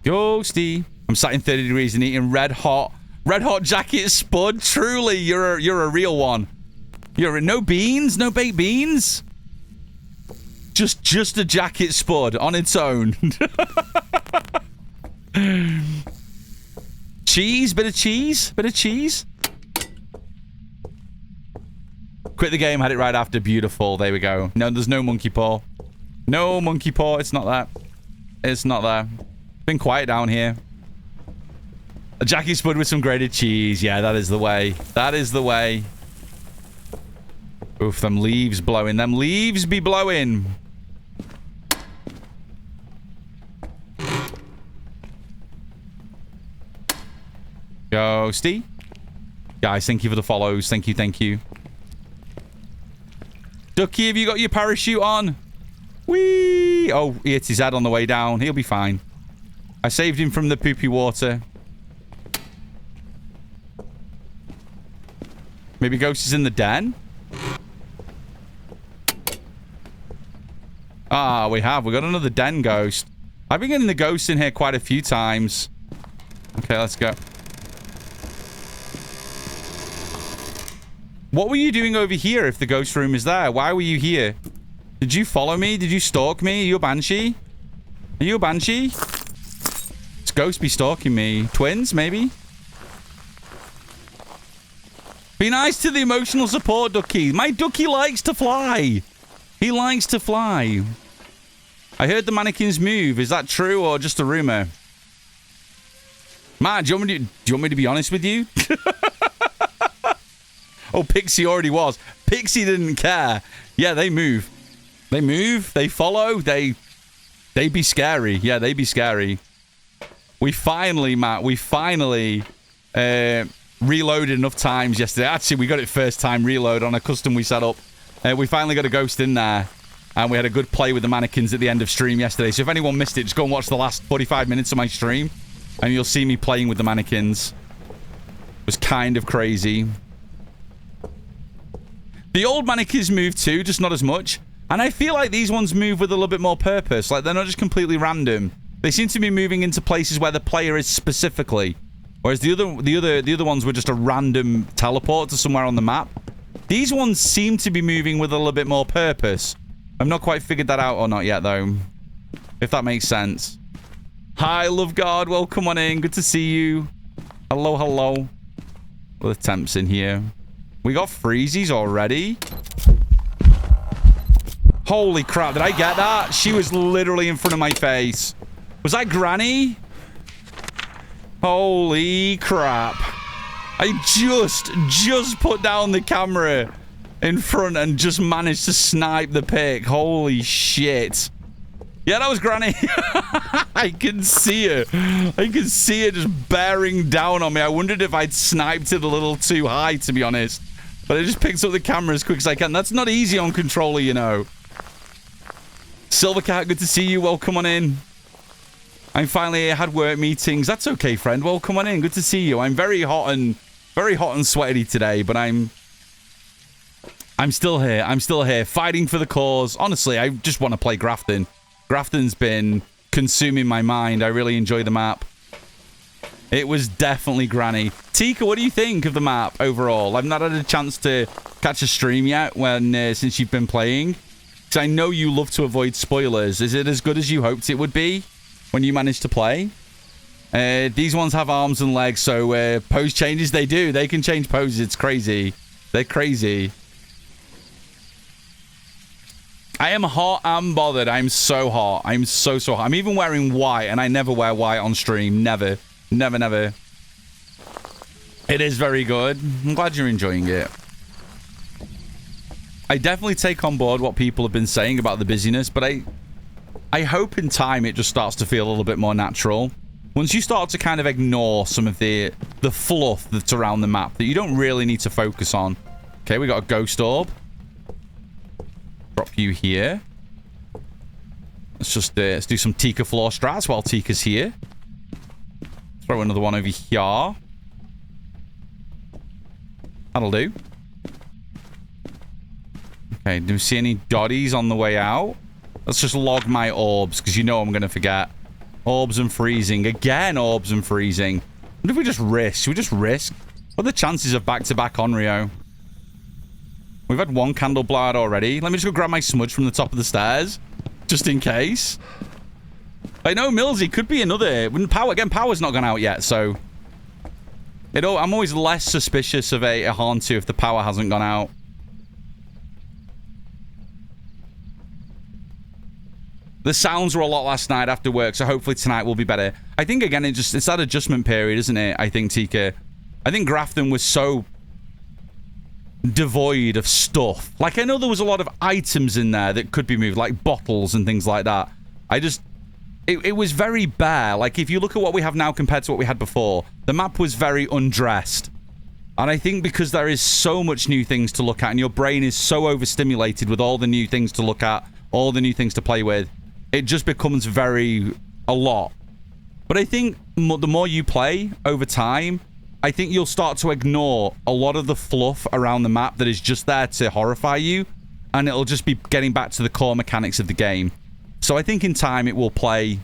Ghosty. I'm sat in 30 degrees and eating red hot jacket spud. Truly, you're a real one. No beans, no baked beans. Just a jacket spud on its own. Cheese, bit of cheese. Quit the game, had it right after. Beautiful. There we go. No, there's no monkey paw. No monkey paw. It's not that. It's not there. Been quiet down here. A Jackie Spud with some grated cheese. Yeah, that is the way. That is the way. Oof, them leaves blowing. Them leaves be blowing. Ghosty. Guys, thank you for the follows. Thank you, thank you. Ducky, have you got your parachute on? Whee! Oh, he hit his head on the way down. He'll be fine. I saved him from the poopy water. Maybe Ghost is in the den? Ah, we have. We got another den ghost. I've been getting the ghosts in here quite a few times. Okay, let's go. What were you doing over here if the ghost room is there? Why were you here? Did you follow me? Did you stalk me? Are you a banshee? Are you a banshee? This ghost be stalking me. Twins, maybe? Be nice to the emotional support ducky. My ducky likes to fly. He likes to fly. I heard the mannequins move. Is that true or just a rumor? Matt, do you want me to be honest with you? Oh, Pixie already was. Pixie didn't care. Yeah, they move. They move. They follow. They be scary. Yeah, they be scary. We finally, Matt, reloaded enough times yesterday. Actually, we got it first time reload on a custom we set up. We finally got a ghost in there. And we had a good play with the mannequins at the end of stream yesterday. So if anyone missed it, just go and watch the last 45 minutes of my stream. And you'll see me playing with the mannequins. It was kind of crazy. The old mannequins move too, just not as much. And I feel like these ones move with a little bit more purpose. Like, they're not just completely random. They seem to be moving into places where the player is specifically. Whereas the other ones were just a random teleport to somewhere on the map. These ones seem to be moving with a little bit more purpose. I've not quite figured that out or not yet, though. If that makes sense. Hi, Love God. Welcome on in. Good to see you. Hello, hello. Well, the temps in here. We got freezies already. Holy crap. Did I get that? She was literally in front of my face. Was that Granny? Holy crap. I just put down the camera in front and just managed to snipe the pick. Holy shit. Yeah, that was Granny. I can see her. I can see her just bearing down on me. I wondered if I'd sniped it a little too high, to be honest. But I just picked up the camera as quick as I can. That's not easy on controller, you know. Silvercat, good to see you. Welcome on in. I'm finally had work meetings. That's okay, friend. Welcome on in. Good to see you. I'm very hot and sweaty today, but I'm still here. I'm still here, fighting for the cause. Honestly, I just want to play Grafton. Grafton's been consuming my mind. I really enjoy the map. It was definitely Granny. Tika, what do you think of the map overall? I've not had a chance to catch a stream yet since you've been playing. Because I know you love to avoid spoilers. Is it as good as you hoped it would be when you managed to play? These ones have arms and legs, so pose changes, they do. They can change poses. It's crazy. They're crazy. I am hot and bothered. I'm so hot. I'm so hot. I'm even wearing white, and I never wear white on stream. Never. Never, never. It is very good. I'm glad you're enjoying it. I definitely take on board what people have been saying about the busyness, but I hope in time it just starts to feel a little bit more natural. Once you start to kind of ignore some of the fluff that's around the map that you don't really need to focus on. Okay, we got a ghost orb. Drop you here. Let's do some Tika floor strats while Tika's here. Throw another one over here. That'll do. Okay, do we see any doddies on the way out? Let's just log my orbs, because you know I'm going to forget. Orbs and freezing. Again, orbs and freezing. What if we just risk? Should we just risk? What are the chances of back-to-back Onryo? We've had one candle blow out already. Let me just go grab my smudge from the top of the stairs. Just in case. I know, Millsy, could be another. Again, power's not gone out yet, so... I'm always less suspicious of a Hauntu if the power hasn't gone out. The sounds were a lot last night after work, so hopefully tonight will be better. I think, again, it's that adjustment period, isn't it? I think, Tika. I think Grafton was so devoid of stuff. Like, I know there was a lot of items in there that could be moved, like bottles and things like that. It was very bare. Like, if you look at what we have now compared to what we had before, the map was very undressed. And I think because there is so much new things to look at, and your brain is so overstimulated with all the new things to look at, all the new things to play with, it just becomes a lot. But I think the more you play over time, I think you'll start to ignore a lot of the fluff around the map that is just there to horrify you, and it'll just be getting back to the core mechanics of the game. So I think in time it will play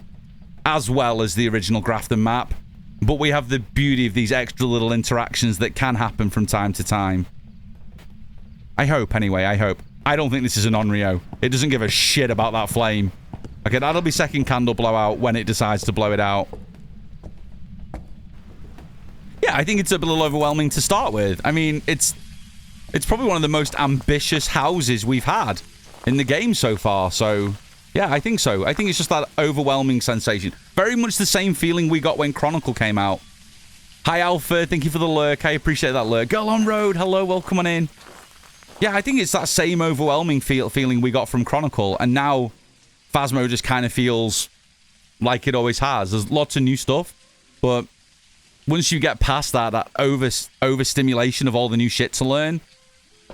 as well as the original Grafton map, but we have the beauty of these extra little interactions that can happen from time to time. I hope, anyway. I hope. I don't think this is an Onryo. It doesn't give a shit about that flame. Okay, that'll be second candle blowout when it decides to blow it out. Yeah, I think it's a little overwhelming to start with. I mean, it's probably one of the most ambitious houses we've had in the game so far. So, yeah, I think so. I think it's just that overwhelming sensation. Very much the same feeling we got when Chronicle came out. Hi, Alpha. Thank you for the lurk. I appreciate that lurk. Girl on road. Hello. Welcome on in. Yeah, I think it's that same overwhelming feeling we got from Chronicle. And now Phasmo just kind of feels like it always has. There's lots of new stuff. But once you get past that overstimulation of all the new shit to learn,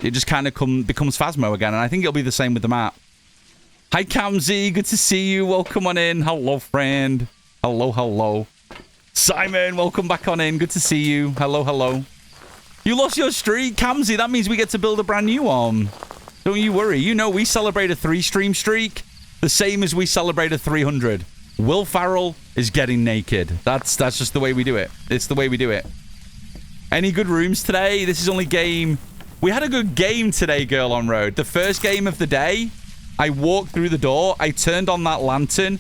it just kind of becomes Phasmo again. And I think it'll be the same with the map. Hi, Camzy. Good to see you. Welcome on in. Hello, friend. Hello, hello. Simon, welcome back on in. Good to see you. Hello, hello. You lost your streak, Camzy. That means we get to build a brand new one. Don't you worry. You know we celebrate a 3-stream streak the same as we celebrate a 300. Will Farrell is getting naked. That's just the way we do it. It's the way we do it. Any good rooms today? This is only game... We had a good game today, Girl on Road. The first game of the day, I walked through the door. I turned on that lantern.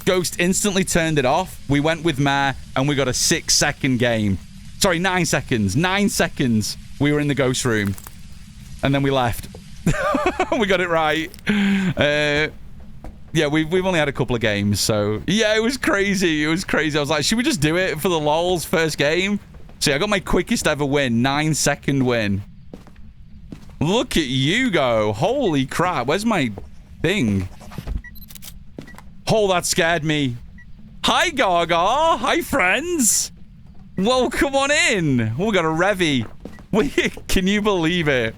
Ghost instantly turned it off. We went with Mare, and we got a 6-second game. Sorry, 9 seconds. 9 seconds. We were in the Ghost room. And then we left. We got it right. Yeah, we've only had a couple of games, so... Yeah, it was crazy. It was crazy. I was like, should we just do it for the lols first game? See, I got my quickest ever win. 9-second win. Look at you go. Holy crap. Where's my thing? Oh, that scared me. Hi, Gaga. Hi, friends. Welcome on in. We got a Revy. Can you believe it?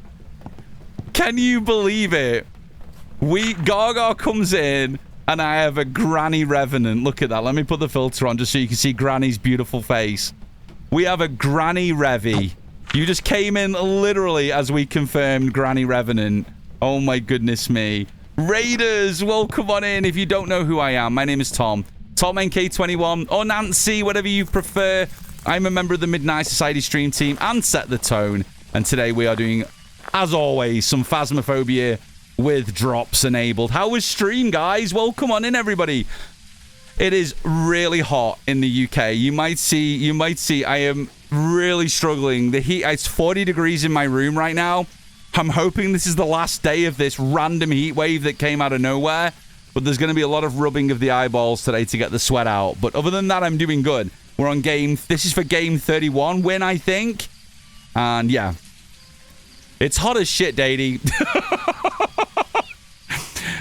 Can you believe it? Gaga comes in, and I have a Granny Revenant. Look at that. Let me put the filter on just so you can see Granny's beautiful face. We have a Granny Revy. You just came in literally as we confirmed Granny Revenant. Oh, my goodness me. Raiders, welcome on in. If you don't know who I am, my name is Tom. TomNK21 or Nancy, whatever you prefer. I'm a member of the Midnight Society stream team and Set the Tone. And today we are doing, as always, some Phasmophobia with drops enabled. How was stream, guys? Welcome on in, everybody. It is really hot in the UK. You might see I am really struggling. The heat, it's 40 degrees in my room right now. I'm hoping this is the last day of this random heat wave that came out of nowhere. But there's going to be a lot of rubbing of the eyeballs today to get the sweat out. But other than that, I'm doing good. We're on this is for game 31 win, I think. And yeah. It's hot as shit, Dadey.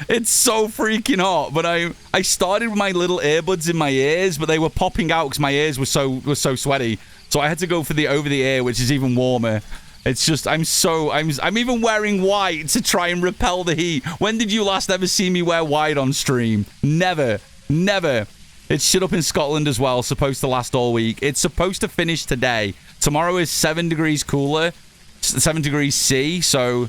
It's so freaking hot. But I started with my little earbuds in my ears, but they were popping out because my ears were so sweaty. So I had to go for the over-the-ear, which is even warmer. It's just, I'm even wearing white to try and repel the heat. When did you last ever see me wear white on stream? Never. Never. It's shit up in Scotland as well, supposed to last all week. It's supposed to finish today. Tomorrow is 7 degrees cooler, 7 degrees C, so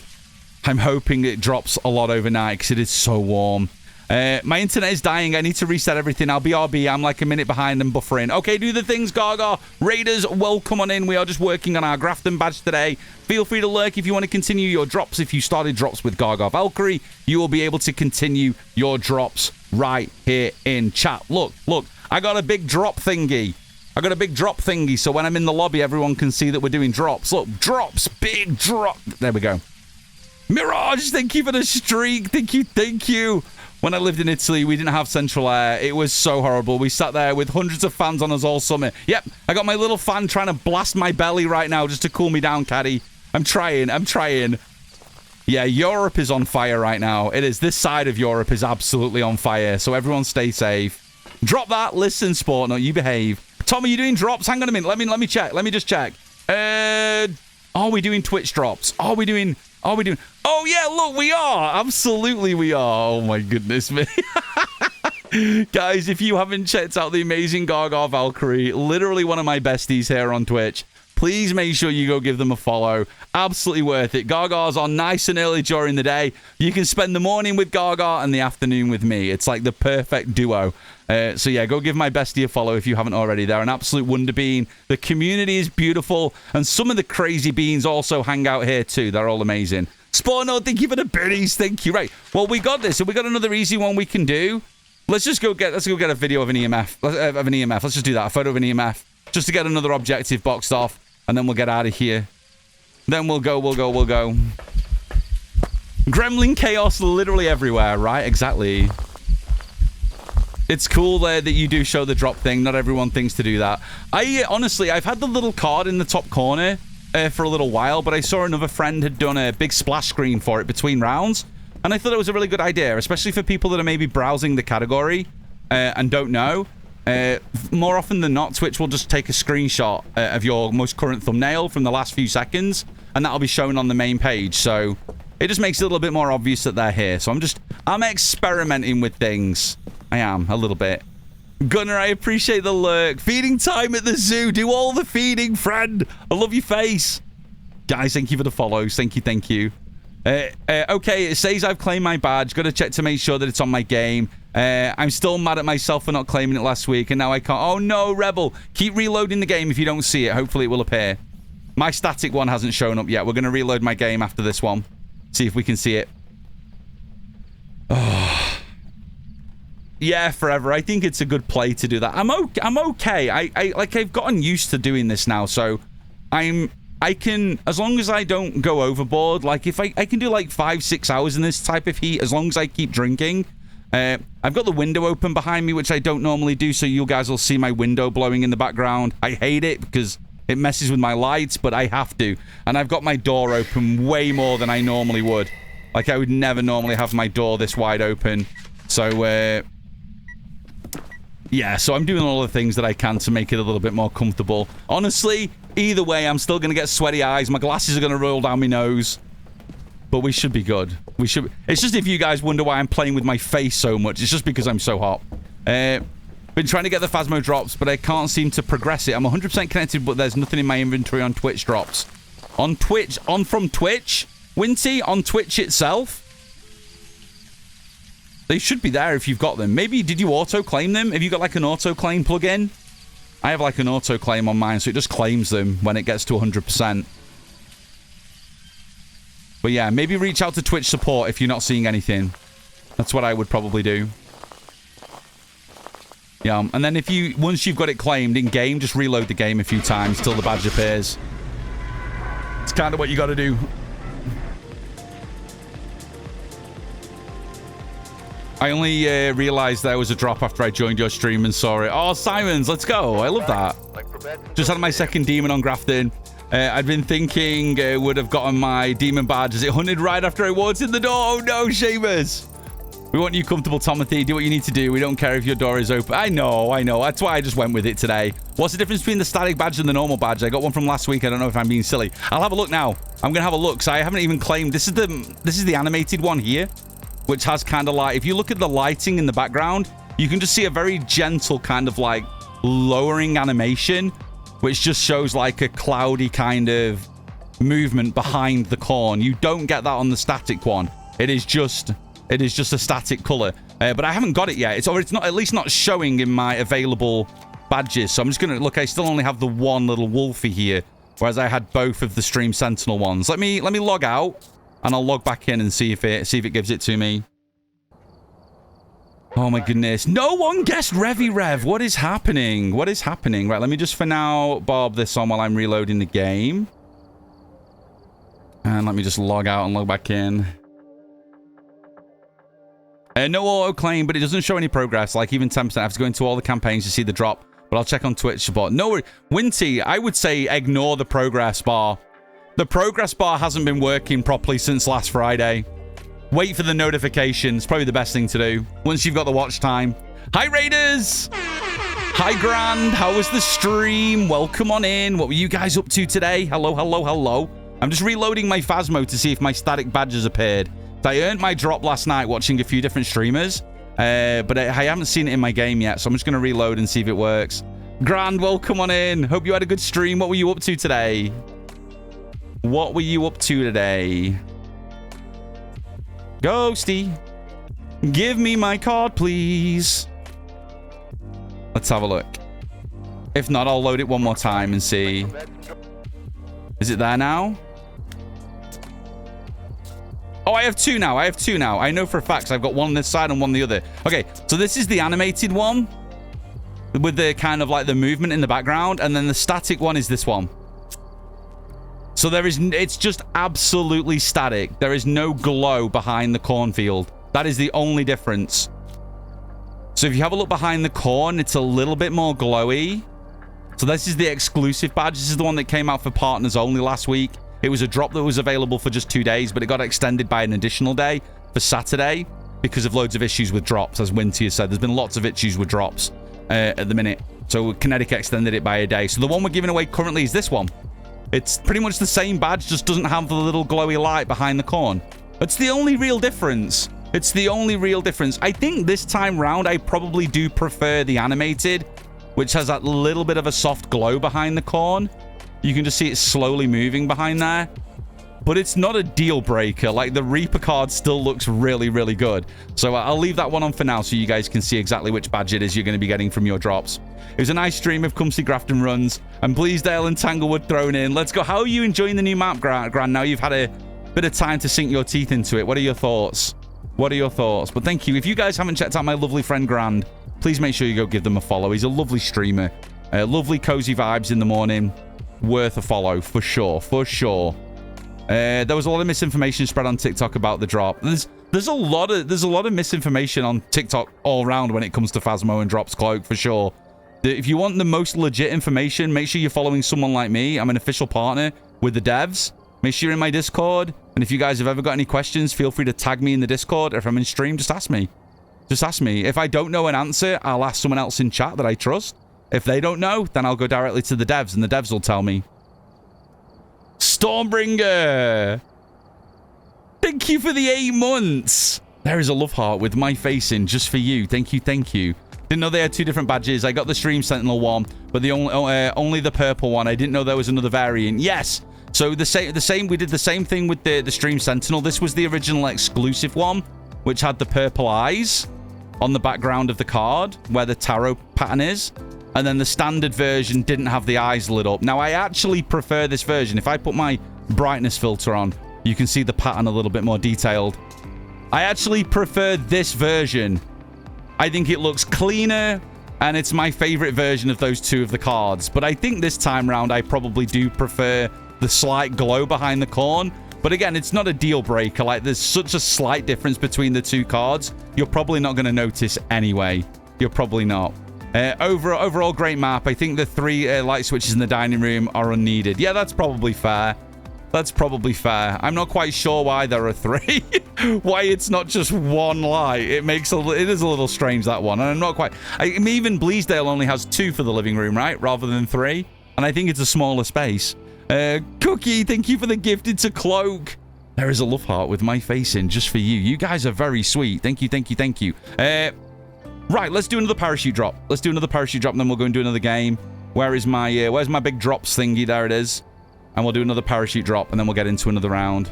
I'm hoping it drops a lot overnight because it is so warm. My internet is dying. I need to reset everything. I'll BRB. I'm like a minute behind and buffering. Okay, do the things, Gaga. Raiders, welcome on in. We are just working on our GRAFTON badge today. Feel free to lurk if you want to continue your drops. If you started drops with Gaga Valkyrie, you will be able to continue your drops right here in chat. Look. I got a big drop thingy. So when I'm in the lobby, everyone can see that we're doing drops. Look, drops. Big drop. There we go. Mirage, thank you for the streak. Thank you. When I lived in Italy, we didn't have central air. It was so horrible. We sat there with hundreds of fans on us all summer. Yep, I got my little fan trying to blast my belly right now just to cool me down, caddy. I'm trying. Yeah, Europe is on fire right now. It is. This side of Europe is absolutely on fire. So everyone stay safe. Drop that. Listen, sport. No, you behave. Tom, are you doing drops? Hang on a minute. Let me check. Let me just check. Are we doing Twitch drops? Are we doing... Oh, yeah, look, we are. Absolutely, we are. Oh, my goodness me. Guys, if you haven't checked out the amazing Gaga Valkyrie, literally one of my besties here on Twitch, please make sure you go give them a follow. Absolutely worth it. Gaga's on nice and early during the day. You can spend the morning with Gaga and the afternoon with me. It's like the perfect duo. So yeah, go give my bestie a follow if you haven't already. They're an absolute wonder bean. The community is beautiful, and some of the crazy beans also hang out here too. They're all amazing. Spawno, thank you for the biddies. Thank you. Right. Well, we got this. And we got another easy one we can do. Let's go get a video of an EMF. Let's just do that. A photo of an EMF. Just to get another objective boxed off. And then we'll get out of here. Then we'll go. Gremlin chaos literally everywhere, right? Exactly. It's cool there that you do show the drop thing. Not everyone thinks to do that. Honestly, I've had the little card in the top corner for a little while, but I saw another friend had done a big splash screen for it between rounds, and I thought it was a really good idea, especially for people that are maybe browsing the category and don't know. More often than not, Twitch will just take a screenshot of your most current thumbnail from the last few seconds, and that'll be shown on the main page, so it just makes it a little bit more obvious that they're here. So I'm experimenting with things. I am, a little bit. Gunnar, I appreciate the lurk. Feeding time at the zoo. Do all the feeding, friend. I love your face. Guys, thank you for the follows. Thank you. Okay, it says I've claimed my badge. Got to check to make sure that it's on my game. I'm still mad at myself for not claiming it last week, and now I can't. Oh, no, Rebel. Keep reloading the game if you don't see it. Hopefully it will appear. My static one hasn't shown up yet. We're going to reload my game after this one. See if we can see it. Oh. Yeah, forever. I think it's a good play to do that. I'm okay. I've gotten used to doing this now, so I can, as long as I don't go overboard, like if I can do like 5-6 hours in this type of heat, as long as I keep drinking. I've got the window open behind me, which I don't normally do, so you guys will see my window blowing in the background. I hate it because it messes with my lights, but I have to. And I've got my door open way more than I normally would. Like, I would never normally have my door this wide open. So, yeah, so I'm doing all the things that I can to make it a little bit more comfortable. Honestly, either way, I'm still going to get sweaty eyes. My glasses are going to roll down my nose. But we should be good. We should. It's just if you guys wonder why I'm playing with my face so much, it's just because I'm so hot. Been trying to get the Phasmo drops, but I can't seem to progress it. I'm 100% connected, but there's nothing in my inventory on Twitch drops. On Twitch? From Twitch? Winty? On Twitch itself? They should be there if you've got them. Maybe, did you auto-claim them? Have you got like an auto-claim plugin? I have like an auto-claim on mine, so it just claims them when it gets to 100%. But yeah, maybe reach out to Twitch support if you're not seeing anything. That's what I would probably do. Yeah, and then once you've got it claimed in-game, just reload the game a few times till the badge appears. It's kind of what you got to do. I only realized there was a drop after I joined your stream and saw it. Oh, Simons, let's go. I love that. Just had my second demon on Grafton. I'd been thinking would have gotten my demon badge as it hunted right after I walked in the door. Oh, no, Shavers. We want you comfortable, Timothy. Do what you need to do. We don't care if your door is open. I know. That's why I just went with it today. What's the difference between the static badge and the normal badge? I got one from last week. I don't know if I'm being silly. I'll have a look now. I'm going to have a look because I haven't even claimed. This is the animated one here, which has kind of like, if you look at the lighting in the background, you can just see a very gentle kind of like lowering animation, which just shows like a cloudy kind of movement behind the corn. You don't get that on the static one. It is just a static color. But I haven't got it yet. It's not, at least not showing in my available badges. So I'm just going to look. I still only have the one little wolfie here, whereas I had both of the Stream Sentinel ones. Let me log out, and I'll log back in and see if it gives it to me. Oh my goodness. No one guessed Revy Rev. What is happening? What is happening? Right, let me just for now bob this on while I'm reloading the game. And let me just log out and log back in. No auto claim, but it doesn't show any progress. Like even 10%. I have to go into all the campaigns to see the drop. But I'll check on Twitch support. No, Winty, I would say ignore the progress bar. The progress bar hasn't been working properly since last Friday. Wait for the notifications. Probably the best thing to do once you've got the watch time. Hi, Raiders. Hi, Grand. How was the stream? Welcome on in. What were you guys up to today? Hello, hello, hello. I'm just reloading my Phasmo to see if my static badges appeared. I earned my drop last night watching a few different streamers, but I haven't seen it in my game yet, so I'm just going to reload and see if it works. Grand, welcome on in. Hope you had a good stream. What were you up to today? What were you up to today? Ghosty, give me my card, please. Let's have a look. If not, I'll load it one more time and see. Is it there now? Oh, I have two now. I have two now. I know for a fact I've got one on this side and one on the other. Okay, so this is the animated one with the kind of like the movement in the background, and then the static one is this one. So it's just absolutely static. There is no glow behind the cornfield. That is the only difference. So if you have a look behind the corn, it's a little bit more glowy. So this is the exclusive badge. This is the one that came out for partners only last week. It was a drop that was available for just 2 days, but it got extended by an additional day for Saturday because of loads of issues with drops, as Winty has said. There's been lots of issues with drops at the minute. So Kinetic extended it by a day. So the one we're giving away currently is this one. It's pretty much the same badge, just doesn't have the little glowy light behind the corn. It's the only real difference. It's the only real difference. I think this time round, I probably do prefer the animated, which has that little bit of a soft glow behind the corn. You can just see it slowly moving behind there. But it's not a deal breaker. Like, the Reaper card still looks really, really good. So I'll leave that one on for now so you guys can see exactly which badge it is you're going to be getting from your drops. It was a nice stream of Cumsey Grafton runs. And Bleasdale and Tanglewood thrown in. Let's go. How are you enjoying the new map, Gran? Now you've had a bit of time to sink your teeth into it. What are your thoughts? What are your thoughts? But thank you. If you guys haven't checked out my lovely friend Grand, please make sure you go give them a follow. He's a lovely streamer. Lovely cozy vibes in the morning. Worth a follow for sure. For sure. There was a lot of misinformation spread on TikTok about the drop. There's a lot of misinformation on TikTok all around when it comes to Phasmo and drops cloak for sure. If you want the most legit information, make sure you're following someone like me. I'm an official partner with the devs. Make sure you're in my Discord. And if you guys have ever got any questions, feel free to tag me in the Discord. If I'm in stream, just ask me. Just ask me. If I don't know an answer, I'll ask someone else in chat that I trust. If they don't know, then I'll go directly to the devs, and the devs will tell me. Stormbringer! Thank you for the 8 months! There is a love heart with my face in just for you. Thank you, thank you. Didn't know they had 2 different badges. I got the Stream Sentinel one, but the only the purple one. I didn't know there was another variant. Yes! So the same. We did the same thing with the Stream Sentinel. This was the original exclusive one, which had the purple eyes on the background of the card, where the tarot pattern is. And then the standard version didn't have the eyes lit up. Now, I actually prefer this version. If I put my brightness filter on, you can see the pattern a little bit more detailed. I actually prefer this version. I think it looks cleaner, and it's my favorite version of those 2 of the cards. But I think this time round, I probably do prefer the slight glow behind the corn. But again, it's not a deal breaker. Like, there's such a slight difference between the 2 cards. You're probably not going to notice anyway. You're probably not. Overall, great map. I think the 3 light switches in the dining room are unneeded. Yeah, that's probably fair. That's probably fair. I'm not quite sure why there are 3. Why it's not just 1 light. It is a little strange, that one. And I'm not quite... even Bleasdale only has 2 for the living room, right? Rather than 3. And I think it's a smaller space. Cookie, thank you for the gifted to Cloak. There is a love heart with my face in just for you. You guys are very sweet. Thank you, thank you, thank you. Right, let's do another parachute drop. Let's do another parachute drop, and then we'll go and do another game. Where's my big drops thingy? There it is. And we'll do another parachute drop, and then we'll get into another round.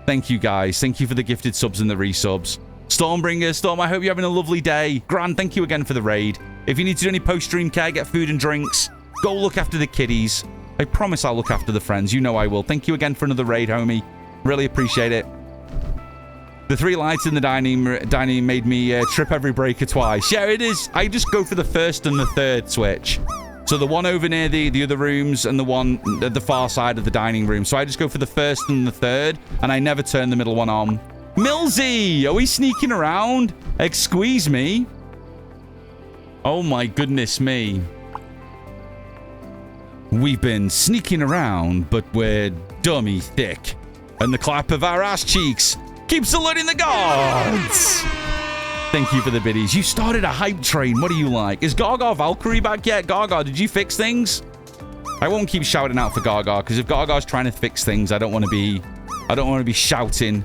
Thank you, guys. Thank you for the gifted subs and the resubs. Stormbringer, Storm, I hope you're having a lovely day. Gran, thank you again for the raid. If you need to do any post-stream care, get food and drinks, go look after the kiddies. I promise I'll look after the friends. You know I will. Thank you again for another raid, homie. Really appreciate it. The 3 lights in the dining made me trip every breaker twice. Yeah, it is. I just go for the 1st and the 3rd switch. So the one over near the other rooms and the one at the far side of the dining room. So I just go for the 1st and the 3rd, and I never turn the middle one on. Millsy, are we sneaking around? Excuse me. Oh my goodness me. We've been sneaking around, but we're dummy thick. And the clap of our ass cheeks keeps alerting the gods. Thank you for the biddies. You started a hype train. What do you like? Is Gaga Valkyrie back yet? Gaga, did you fix things? I won't keep shouting out for Gaga, because if Gaga's trying to fix things, I don't want to be shouting.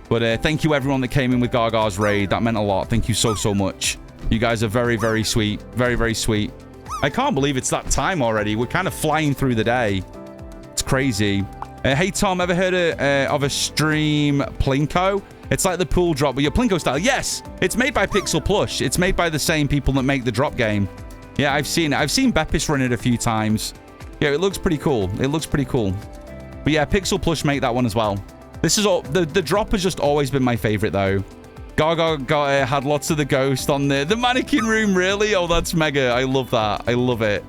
But thank you everyone that came in with Gaga's raid. That meant a lot. Thank you so much. You guys are very, very sweet. Very, very sweet. I can't believe it's that time already. We're kind of flying through the day. It's crazy. Hey, Tom, ever heard of a stream Plinko? It's like the pool drop, but your Plinko style. Yes, it's made by Pixel Plush. It's made by the same people that make the drop game. Yeah, I've seen it. I've seen Beppis run it a few times. Yeah, it looks pretty cool. It looks pretty cool. But yeah, Pixel Plush make that one as well. This is all... The drop has just always been my favorite, though. Gaga had lots of the ghost on there. The mannequin room, really? Oh, that's mega. I love that. I love it.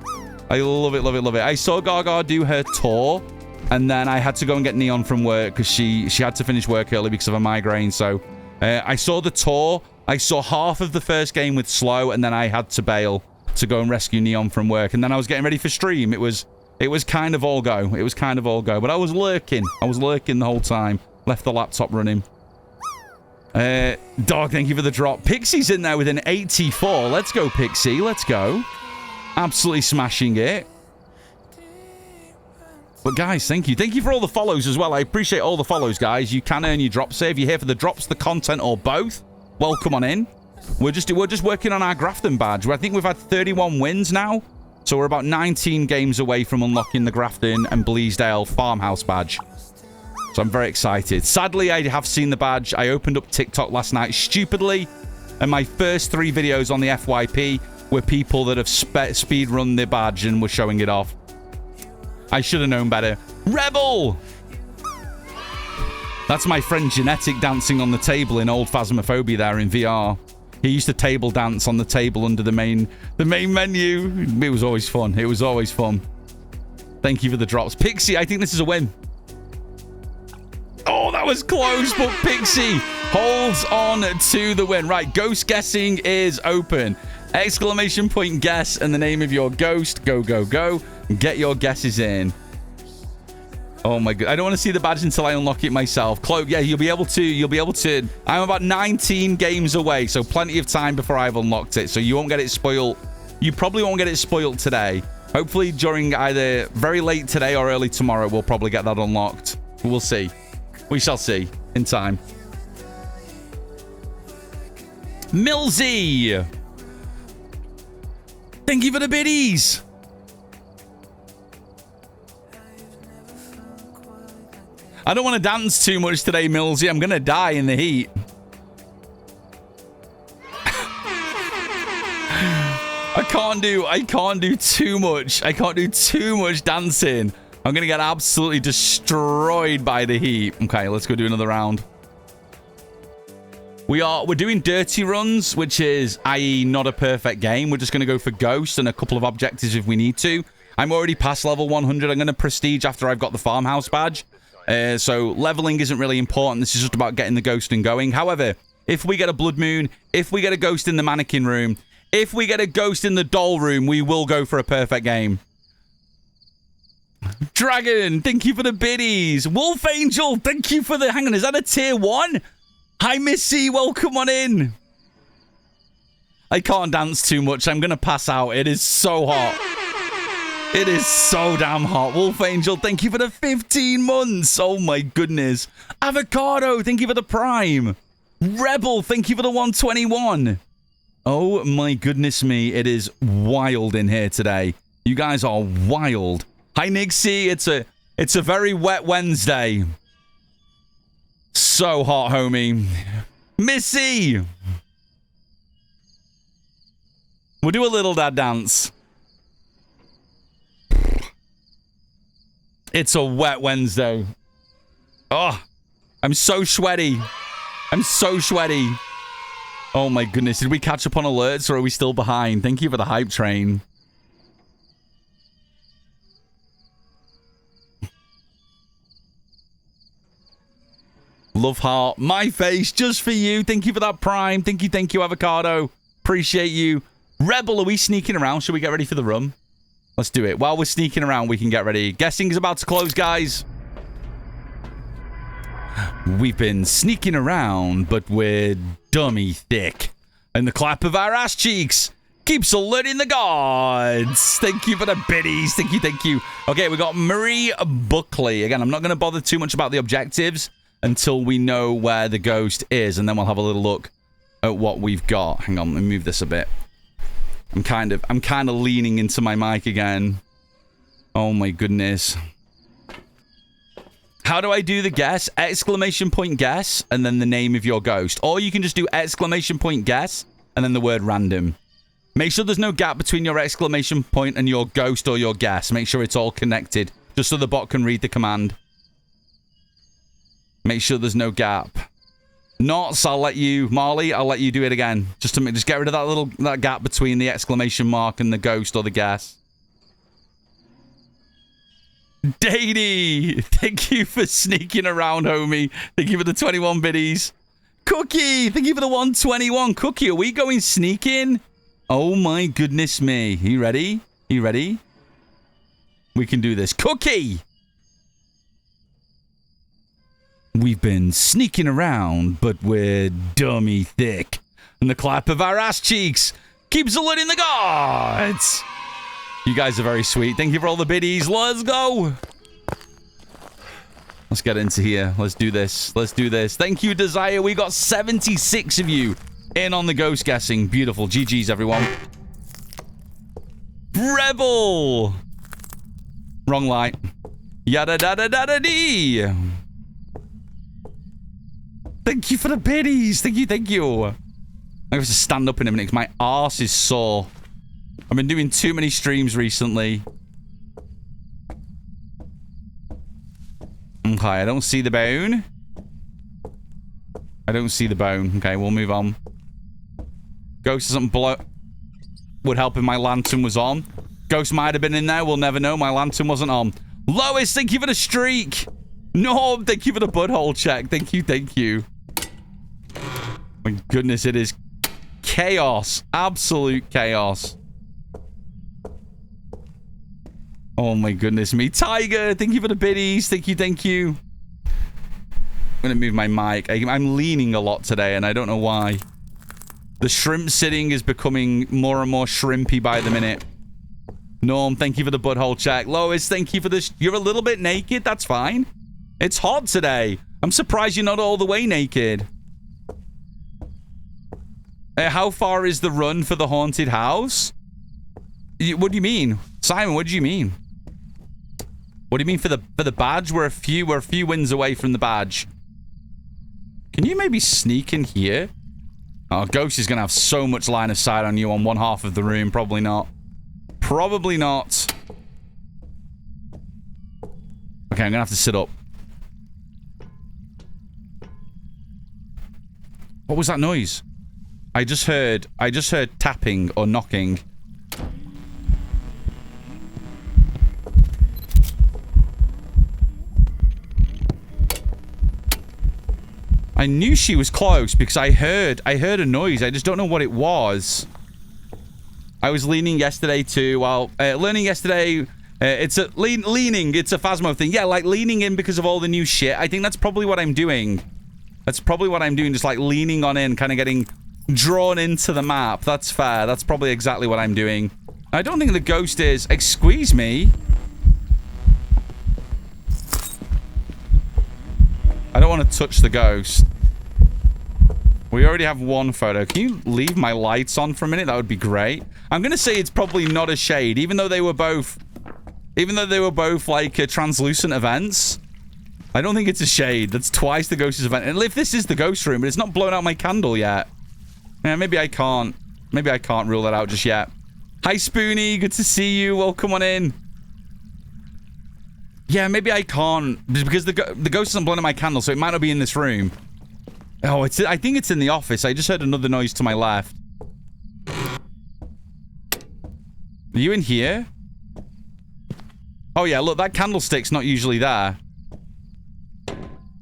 I love it, love it, love it. I saw Gaga do her tour, and then I had to go and get Neon from work because she had to finish work early because of a migraine. So I saw the tour. I saw half of the first game with slow, and then I had to bail to go and rescue Neon from work. And then I was getting ready for stream. It was kind of all go. It was kind of all go. But I was lurking. I was lurking the whole time. Left the laptop running. Dog, thank you for the drop. Pixie's in there with an 84. Let's go, Pixie. Let's go. Absolutely smashing it. But guys, thank you. Thank you for all the follows as well. I appreciate all the follows, guys. You can earn your drops. Say if you're here for the drops, the content, or both, welcome on in. We're just working on our GRAFTON badge. I think we've had 31 wins now. So we're about 19 games away from unlocking the GRAFTON and Bleasdale farmhouse badge. So I'm very excited. Sadly, I have seen the badge. I opened up TikTok last night stupidly, and my first 3 videos on the FYP were people that have speedrun the badge and were showing it off. I should have known better. Rebel! That's my friend Genetic dancing on the table in old Phasmophobia there in VR. He used to table dance on the table under the main menu. It was always fun. It was always fun. Thank you for the drops. Pixie, I think this is a win. Oh, that was close, but Pixie holds on to the win. Right, ghost guessing is open. Exclamation point guess and the name of your ghost. Go, go, go. Get your guesses in. Oh my god. I don't want to see the badge until I unlock it myself. Cloak, yeah, you'll be able to. I'm about 19 games away, so plenty of time before I've unlocked it. So you won't get it spoiled. You probably won't get it spoiled today. Hopefully during either very late today or early tomorrow, we'll probably get that unlocked. We'll see. We shall see in time. Millsy! Thank you for the biddies! I don't want to dance too much today, Millsy. I'm going to die in the heat. I can't do too much. I can't do too much dancing. I'm going to get absolutely destroyed by the heat. Okay, let's go do another round. We're doing dirty runs, which is, i.e., not a perfect game. We're just going to go for ghosts and a couple of objectives if we need to. I'm already past level 100. I'm going to prestige after I've got the farmhouse badge. So leveling isn't really important. This is just about getting the ghost and going. However, if we get a blood moon, if we get a ghost in the mannequin room, if we get a ghost in the doll room, we will go for a perfect game. Dragon, thank you for the biddies. Wolf Angel, thank you for the... Hang on, is that a tier 1? Hi, Missy, welcome on in. I can't dance too much. I'm going to pass out. It is so hot. It is so damn hot. Wolf Angel, thank you for the 15 months. Oh, my goodness. Avocado, thank you for the prime. Rebel, thank you for the 121. Oh, my goodness me. It is wild in here today. You guys are wild. Hi, Nixie. It's a very wet Wednesday. So hot, homie. Missy. We'll do a little dad dance. It's a wet Wednesday. Oh, I'm so sweaty. I'm so sweaty. Oh my goodness. Did we catch up on alerts or are we still behind? Thank you for the hype train. Love heart. My face just for you. Thank you for that prime. Thank you, Avocado. Appreciate you. Rebel, are we sneaking around? Should we get ready for the run? Let's do it. While we're sneaking around, we can get ready. Guessing is about to close, guys. We've been sneaking around, but we're dummy thick. And the clap of our ass cheeks keeps alerting the gods. Thank you for the biddies. Thank you. Okay, we got Marie Buckley. Again, I'm not going to bother too much about the objectives until we know where the ghost is, and then we'll have a little look at what we've got. Hang on, let me move this a bit. I'm kind of leaning into my mic again. Oh my goodness. How do I do the guess? Exclamation point guess, and then the name of your ghost. Or you can just do exclamation point guess, and then the word random. Make sure there's no gap between your exclamation point and your ghost or your guess. Make sure it's all connected, just so the bot can read the command. Make sure there's no gap. Knots, I'll let you... Marley, I'll let you do it again. Just get rid of that gap between the exclamation mark and the ghost or the gas. Dady, thank you for sneaking around, homie. Thank you for the 21 biddies. Cookie, thank you for the 121. Cookie, are we going sneaking? Oh my goodness me. You ready? You ready? We can do this. Cookie! We've been sneaking around, but we're dummy thick. And the clap of our ass cheeks keeps alerting the gods. You guys are very sweet. Thank you for all the biddies. Let's go. Let's get into here. Let's do this. Let's do this. Thank you, Desire. We got 76 of you in on the ghost guessing. Beautiful. GG's, everyone. Rebel. Wrong light. Yada da da da da dee. Thank you for the biddies. Thank you, thank you. I'm going to stand up in a minute because my arse is sore. I've been doing too many streams recently. Okay, I don't see the bone. I don't see the bone. Okay, we'll move on. Ghost doesn't blow... Would help if my lantern was on. Ghost might have been in there. We'll never know. My lantern wasn't on. Lois, thank you for the streak. Norm, thank you for the butthole check. Thank you, thank you. My goodness, it is chaos. Absolute chaos. Oh my goodness me. Tiger, thank you for the biddies. Thank you, thank you. I'm going to move my mic. I'm leaning a lot today, and I don't know why. The shrimp sitting is becoming more and more shrimpy by the minute. Norm, thank you for the butthole check. Lois, thank you for this. You're a little bit naked. That's fine. It's hot today. I'm surprised you're not all the way naked. How far is the run for the haunted house? What do you mean? Simon, what do you mean? What do you mean for the badge? We're a few wins away from the badge. Can you maybe sneak in here? Oh, Ghost is going to have so much line of sight on you on one half of the room. Probably not. Probably not. Okay, I'm going to have to sit up. What was that noise? I just heard tapping or knocking. I knew she was close because I heard a noise. I just don't know what it was. I was leaning yesterday too. Well, learning yesterday. It's a leaning. It's a Phasmo thing. Yeah, like leaning in because of all the new shit. I think that's probably what I'm doing. That's probably what I'm doing. Just like leaning on in, kind of getting drawn into the map. That's fair. That's probably exactly what I'm doing. I don't think the ghost is. Excuse me. I don't want to touch the ghost. We already have one photo. Can you leave my lights on for a minute? That would be great. I'm going to say it's probably not a shade, even though they were both like translucent events. I don't think it's a shade. That's twice the ghost's event. And if this is the ghost room, but it's not blown out my candle yet. Yeah, maybe I can't rule that out just yet. Hi, Spoonie. Good to see you. Welcome on in. Yeah, maybe I can't. Because the ghost isn't blowing out my candle, so it might not be in this room. Oh, I think it's in the office. I just heard another noise to my left. Are you in here? Oh, yeah, look, that candlestick's not usually there.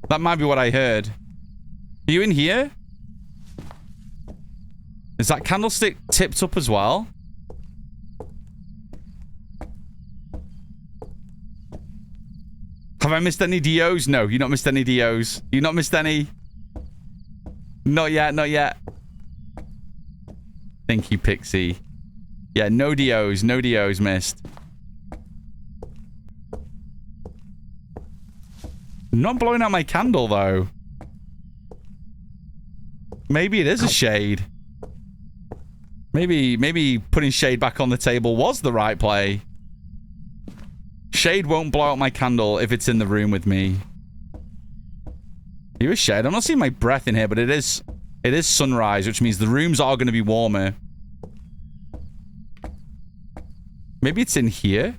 That might be what I heard. Are you in here? Is that candlestick tipped up as well? Have I missed any DOs? No, you've not missed any DOs. You've not missed any? Not yet, not yet. Thank you, Pixie. Yeah, no DOs. No DOs missed. Not blowing out my candle, though. Maybe it is a shade. Maybe putting shade back on the table was the right play. Shade won't blow out my candle if it's in the room with me. You a shade? I'm not seeing my breath in here, but it is sunrise, which means the rooms are going to be warmer. Maybe it's in here.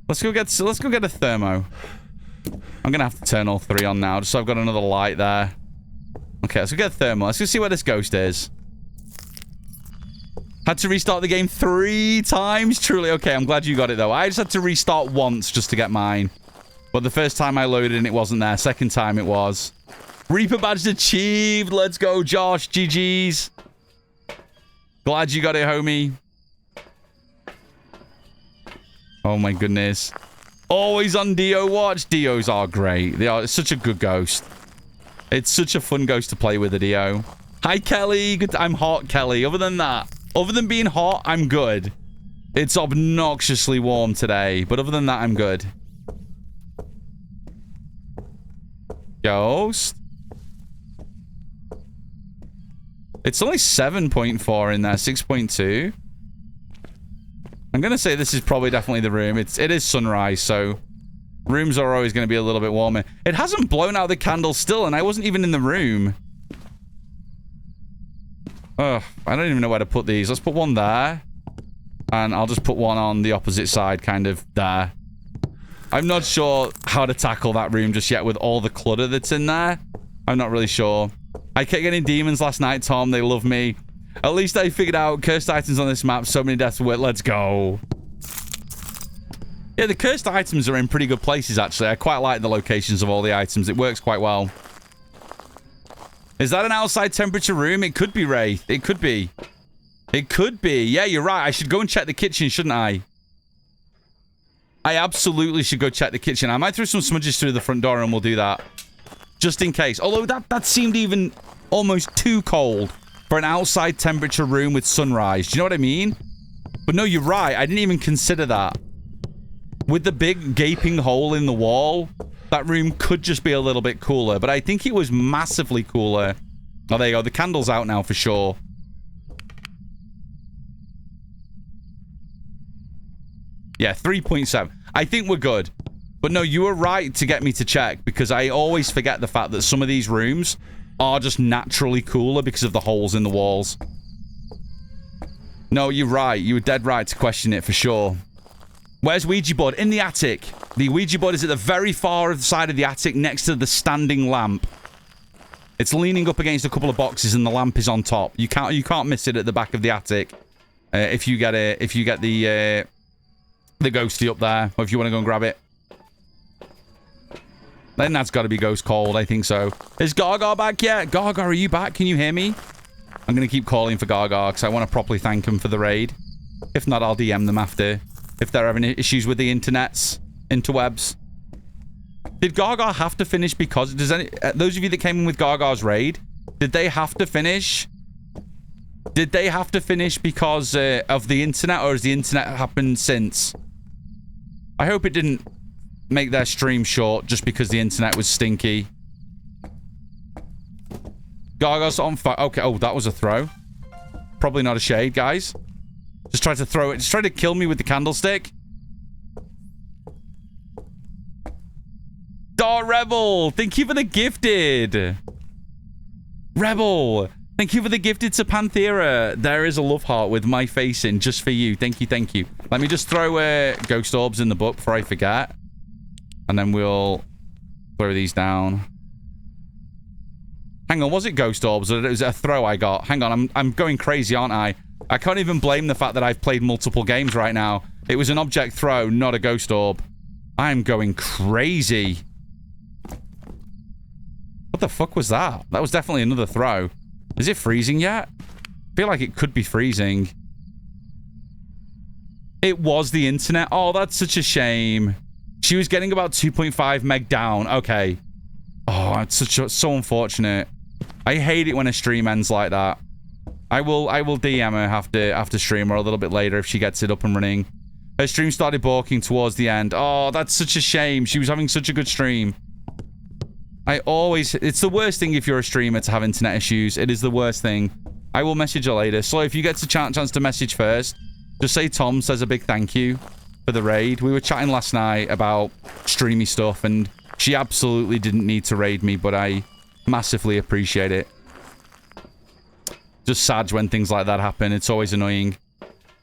Let's go get a thermo. I'm gonna have to turn all 3 on now, just so I've got another light there. Okay, let's go get a thermo. Let's go see where this ghost is. Had to restart the game 3 times. Truly, okay, I'm glad you got it though. I just had to restart once just to get mine. But the first time I loaded and it wasn't there. Second time it was. Reaper badge achieved. Let's go, Josh. GG's. Glad you got it, homie. Oh my goodness. Always on Dio watch. Dios are great. They are such a good ghost. It's such a fun ghost to play with a Dio. Hi, Kelly. Good. I'm hot, Kelly. Other than that, other than being hot, I'm good. It's obnoxiously warm today, but other than that, I'm good. Ghost. It's only 7.4 in there, 6.2. I'm going to say this is probably definitely the room. It is sunrise, so rooms are always going to be a little bit warmer. It hasn't blown out the candle still, and I wasn't even in the room. Ugh, I don't even know where to put these. Let's put one there. And I'll just put one on the opposite side, kind of there. I'm not sure how to tackle that room just yet with all the clutter that's in there. I'm not really sure. I kept getting demons last night, Tom. They love me. At least I figured out cursed items on this map. So many deaths with it. Let's go. Yeah, the cursed items are in pretty good places, actually. I quite like the locations of all the items. It works quite well. Is that an outside temperature room? It could be, Wraith. It could be. It could be. Yeah, you're right. I should go and check the kitchen, shouldn't I? I absolutely should go check the kitchen. I might throw some smudges through the front door and we'll do that. Just in case. Although that seemed even almost too cold for an outside temperature room with sunrise. Do you know what I mean? But no, you're right. I didn't even consider that. With the big gaping hole in the wall, that room could just be a little bit cooler. But I think it was massively cooler. Oh, there you go. The candle's out now for sure. Yeah, 3.7. I think we're good. But no, you were right to get me to check because I always forget the fact that some of these rooms are just naturally cooler because of the holes in the walls. No, you're right. You were dead right to question it for sure. Where's Ouija board? In the attic. The Ouija board is at the very far side of the attic next to the standing lamp. It's leaning up against a couple of boxes and the lamp is on top. You can't miss it at the back of the attic. If you get the ghosty up there, or if you want to go and grab it. Then that's got to be ghost cold. I think so. Is Gaga back yet? Gaga, are you back? Can you hear me? I'm going to keep calling for Gaga because I want to properly thank him for the raid. If not, I'll DM them after. If they're having issues with the interwebs. Did Gaga have to finish because... those of you that came in with Gaga's raid, did they have to finish? Did they have to finish because of the internet, or has the internet happened since? I hope it didn't make their stream short just because the internet was stinky. Gaga's on fire. Okay, oh, that was a throw. Probably not a shade, guys. Just tried to throw it. Just tried to kill me with the candlestick. Dar Rebel, thank you for the gifted. Rebel, thank you for the gifted to Panthera. There is a love heart with my face in just for you. Thank you, thank you. Let me just throw ghost orbs in the book before I forget. And then we'll throw these down. Hang on, was it ghost orbs or was it a throw I got? Hang on, I'm going crazy, aren't I? I can't even blame the fact that I've played multiple games right now. It was an object throw, not a ghost orb. I'm going crazy. What the fuck was that? That was definitely another throw. Is it freezing yet? I feel like it could be freezing. It was the internet. Oh, that's such a shame. She was getting about 2.5 meg down. Okay. Oh, it's so unfortunate. I hate it when a stream ends like that. I will DM her after stream or a little bit later if she gets it up and running. Her stream started balking towards the end. Oh, that's such a shame. She was having such a good stream. It's the worst thing if you're a streamer to have internet issues. It is the worst thing. I will message her later. So if you get a chance to message first, just say Tom says a big thank you for the raid. We were chatting last night about streamy stuff and she absolutely didn't need to raid me, but I massively appreciate it. Just sad when things like that happen. It's always annoying.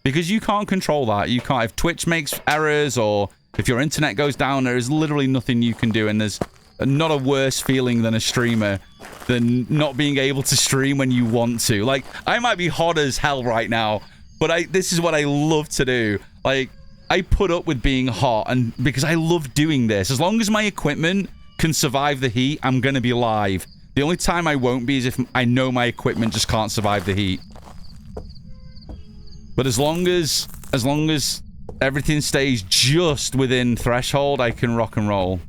Because you can't control that. You can't. If Twitch makes errors or If your internet goes down, there is literally nothing you can do, and there's not a worse feeling than a streamer than not being able to stream when you want to. Like, I might be hot as hell right now, but this is what I love to do. Like, I put up with being hot, and because I love doing this. As long as my equipment can survive the heat, I'm gonna be live. The only time I won't be is if I know my equipment just can't survive the heat. But as long as everything stays just within threshold, I can rock and roll.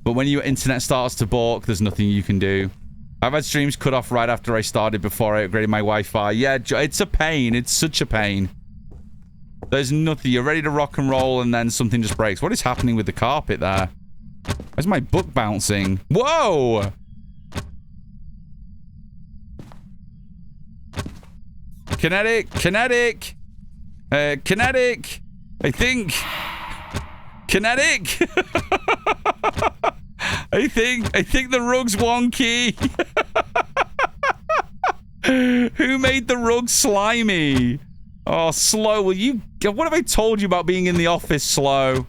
But when your internet starts to balk, there's nothing you can do. I've had streams cut off right after I started before I upgraded my Wi-Fi. Yeah, it's a pain. It's such a pain. There's nothing. You're ready to rock and roll, and then something just breaks. What is happening with the carpet there? Where's my book bouncing? Whoa! Kinetic! Kinetic! I think... Kinetic! I think the rug's wonky. Who made the rug slimy? Oh, Slow, will you... What have I told you about being in the office, Slow?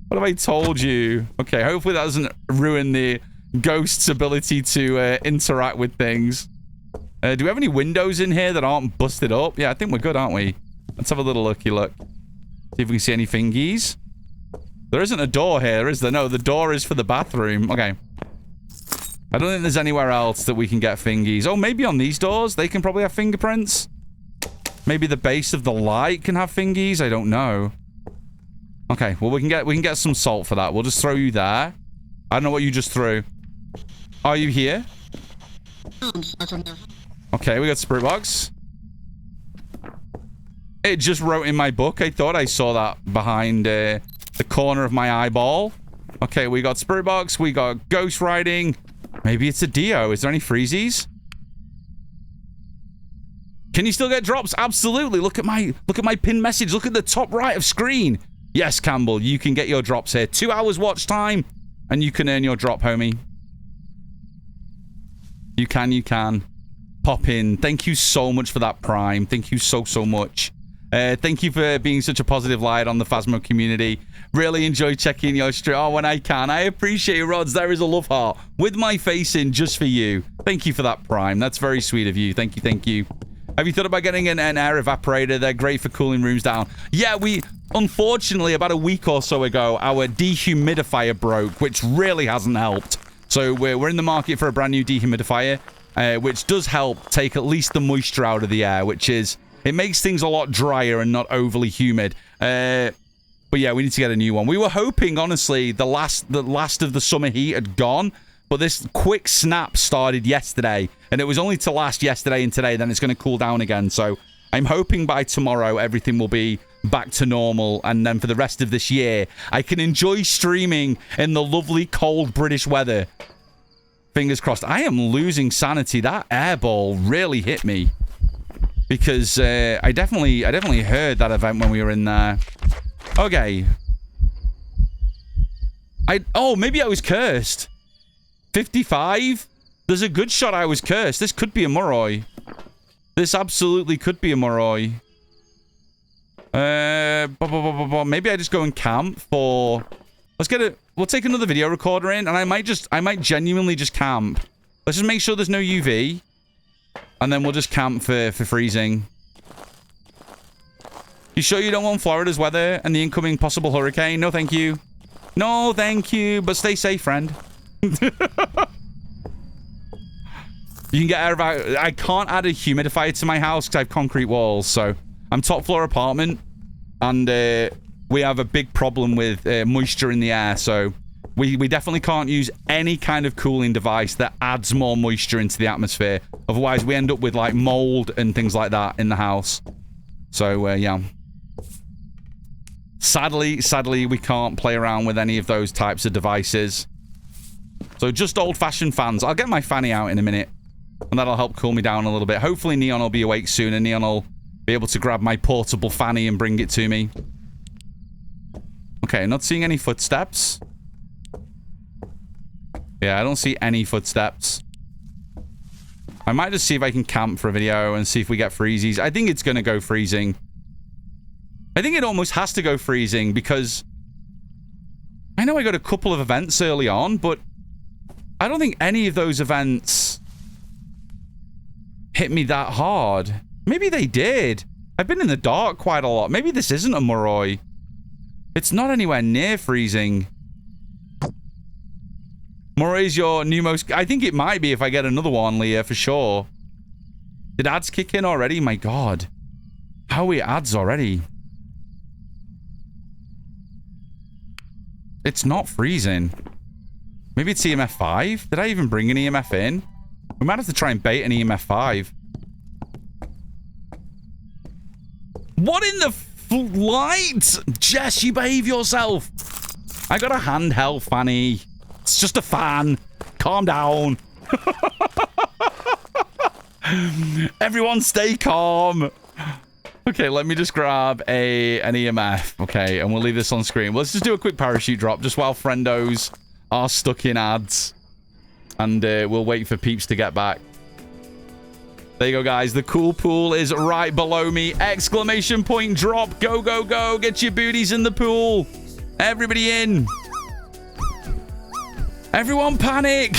What have I told you? Okay, hopefully that doesn't ruin the ghost's ability to interact with things. Do we have any windows in here that aren't busted up? Yeah, I think we're good, aren't we? Let's have a little looky look. See if we can see any fingies. There isn't a door here, is there? No, the door is for the bathroom. Okay. I don't think there's anywhere else that we can get fingies. Oh, maybe on these doors they can probably have fingerprints. Maybe the base of the light can have fingies. I don't know. Okay, well we can get some salt for that. We'll just throw you there. I don't know what you just threw. Are you here? Okay, we got spirit box. It just wrote in my book. I thought I saw that behind the corner of my eyeball. Okay, we got spirit box. We got ghost riding. Maybe it's a Dio. Is there any freezies? Can you still get drops? Absolutely. Look at my pinned message. Look at the top right of screen. Yes, Campbell, you can get your drops here. 2 hours watch time, and you can earn your drop, homie. You can. Pop in. Thank you so much for that Prime. Thank you so much. Thank you for being such a positive light on the Phasmo community. Really enjoy checking your stream. Oh, when I can. I appreciate it, Rods. There is a love heart with my face in just for you. Thank you for that Prime. That's very sweet of you. Thank you. Have you thought about getting an air evaporator? They're great for cooling rooms down. Yeah, unfortunately, about a week or so ago, our dehumidifier broke, which really hasn't helped. So we're in the market for a brand new dehumidifier, which does help take at least the moisture out of the air, which is... It makes things a lot drier and not overly humid. But yeah, we need to get a new one. We were hoping, honestly, the last of the summer heat had gone, but this quick snap started yesterday, and it was only to last yesterday and today, then it's going to cool down again. So I'm hoping by tomorrow everything will be back to normal, and then for the rest of this year, I can enjoy streaming in the lovely cold British weather. Fingers crossed. I am losing sanity. That airball really hit me. Because I definitely heard that event when we were in there. Okay. Maybe I was cursed. 55? There's a good shot I was cursed. This could be a Moroi. This absolutely could be a Moroi. Maybe I just go and camp for... We'll take another video recorder in, and I might genuinely just camp. Let's just make sure there's no UV. And then we'll just camp for freezing. You sure you don't want Florida's weather and the incoming possible hurricane? No, thank you. No, thank you. But stay safe, friend. You can get air out. I can't add a humidifier to my house because I have concrete walls. So I'm top floor apartment. And we have a big problem with moisture in the air. So we definitely can't use any kind of cooling device that adds more moisture into the atmosphere. Otherwise, we end up with, like, mold and things like that in the house. So, yeah. Sadly, we can't play around with any of those types of devices. So, just old-fashioned fans. I'll get my fanny out in a minute. And that'll help cool me down a little bit. Hopefully, Neon will be awake soon, and Neon will be able to grab my portable fanny and bring it to me. Okay, not seeing any footsteps. Yeah, I don't see any footsteps. I might just see if I can camp for a video and see if we get freezies. I think it's going to go freezing. I think it almost has to go freezing because I know I got a couple of events early on, but I don't think any of those events hit me that hard. Maybe they did. I've been in the dark quite a lot. Maybe this isn't a Moroi. It's not anywhere near freezing. Moroi's your new most... I think it might be if I get another one, Leah, for sure. Did ads kick in already? My God. How are we ads already? It's not freezing. Maybe it's EMF 5? Did I even bring an EMF in? We might have to try and bait an EMF 5. What in the light? Jess, you behave yourself. I got a handheld fanny. It's just a fan. Calm down. Everyone stay calm. Okay, let me just grab an EMF. Okay, and we'll leave this on screen. Let's just do a quick parachute drop just while friendos are stuck in ads. And we'll wait for peeps to get back. There you go, guys. The cool pool is right below me. Exclamation point drop. Go, go, go. Get your booties in the pool. Everybody in. Everyone panic.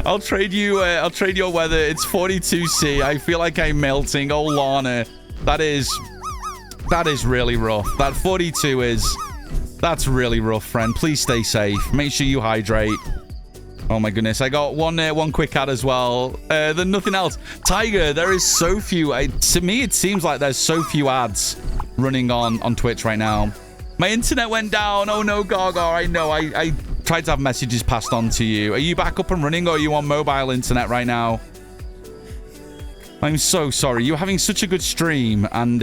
I'll trade you your weather. It's 42C. I feel like I'm melting. Oh, Lana. That is really rough. That 42 is... That's really rough, friend. Please stay safe. Make sure you hydrate. Oh my goodness. I got one quick ad as well. Then nothing else. Tiger, there is so few. To me, it seems like there's so few ads running on Twitch right now. My internet went down. Oh no, Gaga. I know. I tried to have messages passed on to you. Are you back up and running or are you on mobile internet right now? I'm so sorry. You were having such a good stream and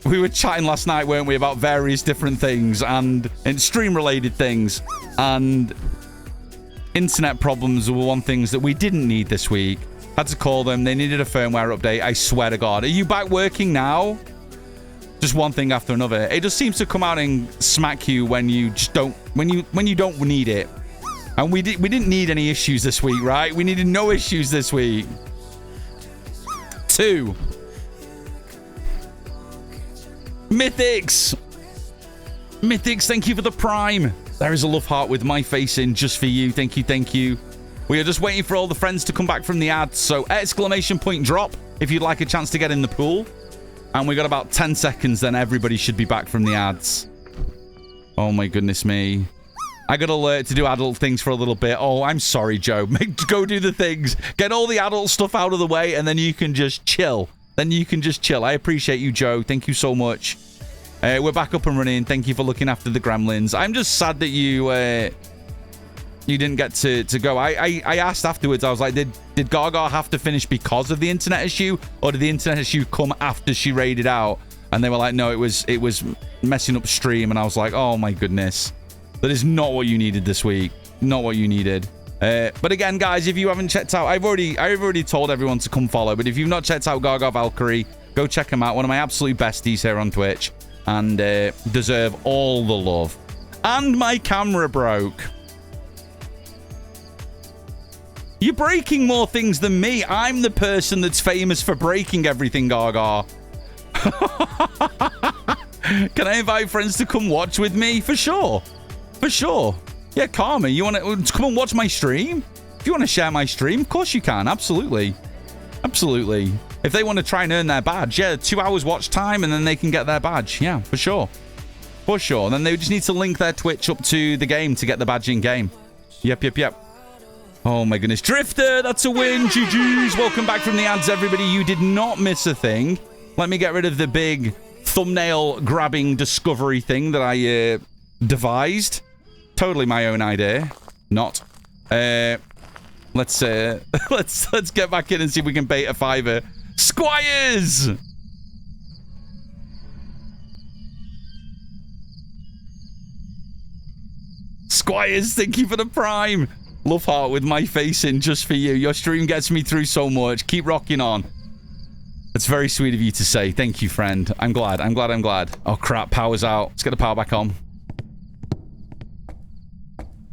we were chatting last night, weren't we, about various different things and stream-related things. And internet problems were one things that we didn't need this week. Had to call them. They needed a firmware update. I swear to God. Are you back working now? Just one thing after another. It just seems to come out and smack you when you just don't when you don't need it. And we didn't need any issues this week, right? We needed no issues this week. 2. Mythics. Mythics, thank you for the prime. There is a love heart with my face in just for you. Thank you, thank you. We are just waiting for all the friends to come back from the ads. So exclamation point drop if you'd like a chance to get in the pool. And we got about 10 seconds, then everybody should be back from the ads. Oh my goodness me. I got alert to do adult things for a little bit. Oh, I'm sorry, Joe. Go do the things. Get all the adult stuff out of the way, and then you can just chill. Then you can just chill. I appreciate you, Joe. Thank you so much. We're back up and running. Thank you for looking after the gremlins. I'm just sad that you didn't get to go. I asked afterwards. I was like, did Gaga have to finish because of the internet issue, or did the internet issue come after she raided out? And they were like, no, it was messing up stream. And I was like, oh my goodness, that is not what you needed this week. Not what you needed. But again, guys, if you haven't checked out, I've already told everyone to come follow. But if you've not checked out Gaga Valkyrie, go check him out. One of my absolute besties here on Twitch, and deserve all the love. And my camera broke. You're breaking more things than me. I'm the person that's famous for breaking everything, Gaga. Can I invite friends to come watch with me? For sure. For sure. Yeah, Karma, you want to come and watch my stream? If you want to share my stream, of course you can. Absolutely. Absolutely. If they want to try and earn their badge, yeah, 2 hours watch time and then they can get their badge. Yeah, for sure. For sure. Then they just need to link their Twitch up to the game to get the badge in game. Yep. Oh my goodness. Drifter, that's a win. GG's. Welcome back from the ads, everybody. You did not miss a thing. Let me get rid of the big thumbnail grabbing discovery thing that I devised. Totally my own idea. Not. Let's get back in and see if we can bait a fiver. Squires! Squires, thank you for the prime. Love heart with my face in just for you. Your stream gets me through so much. Keep rocking on. That's very sweet of you to say. Thank you, friend. I'm glad. Oh, crap. Power's out. Let's get the power back on.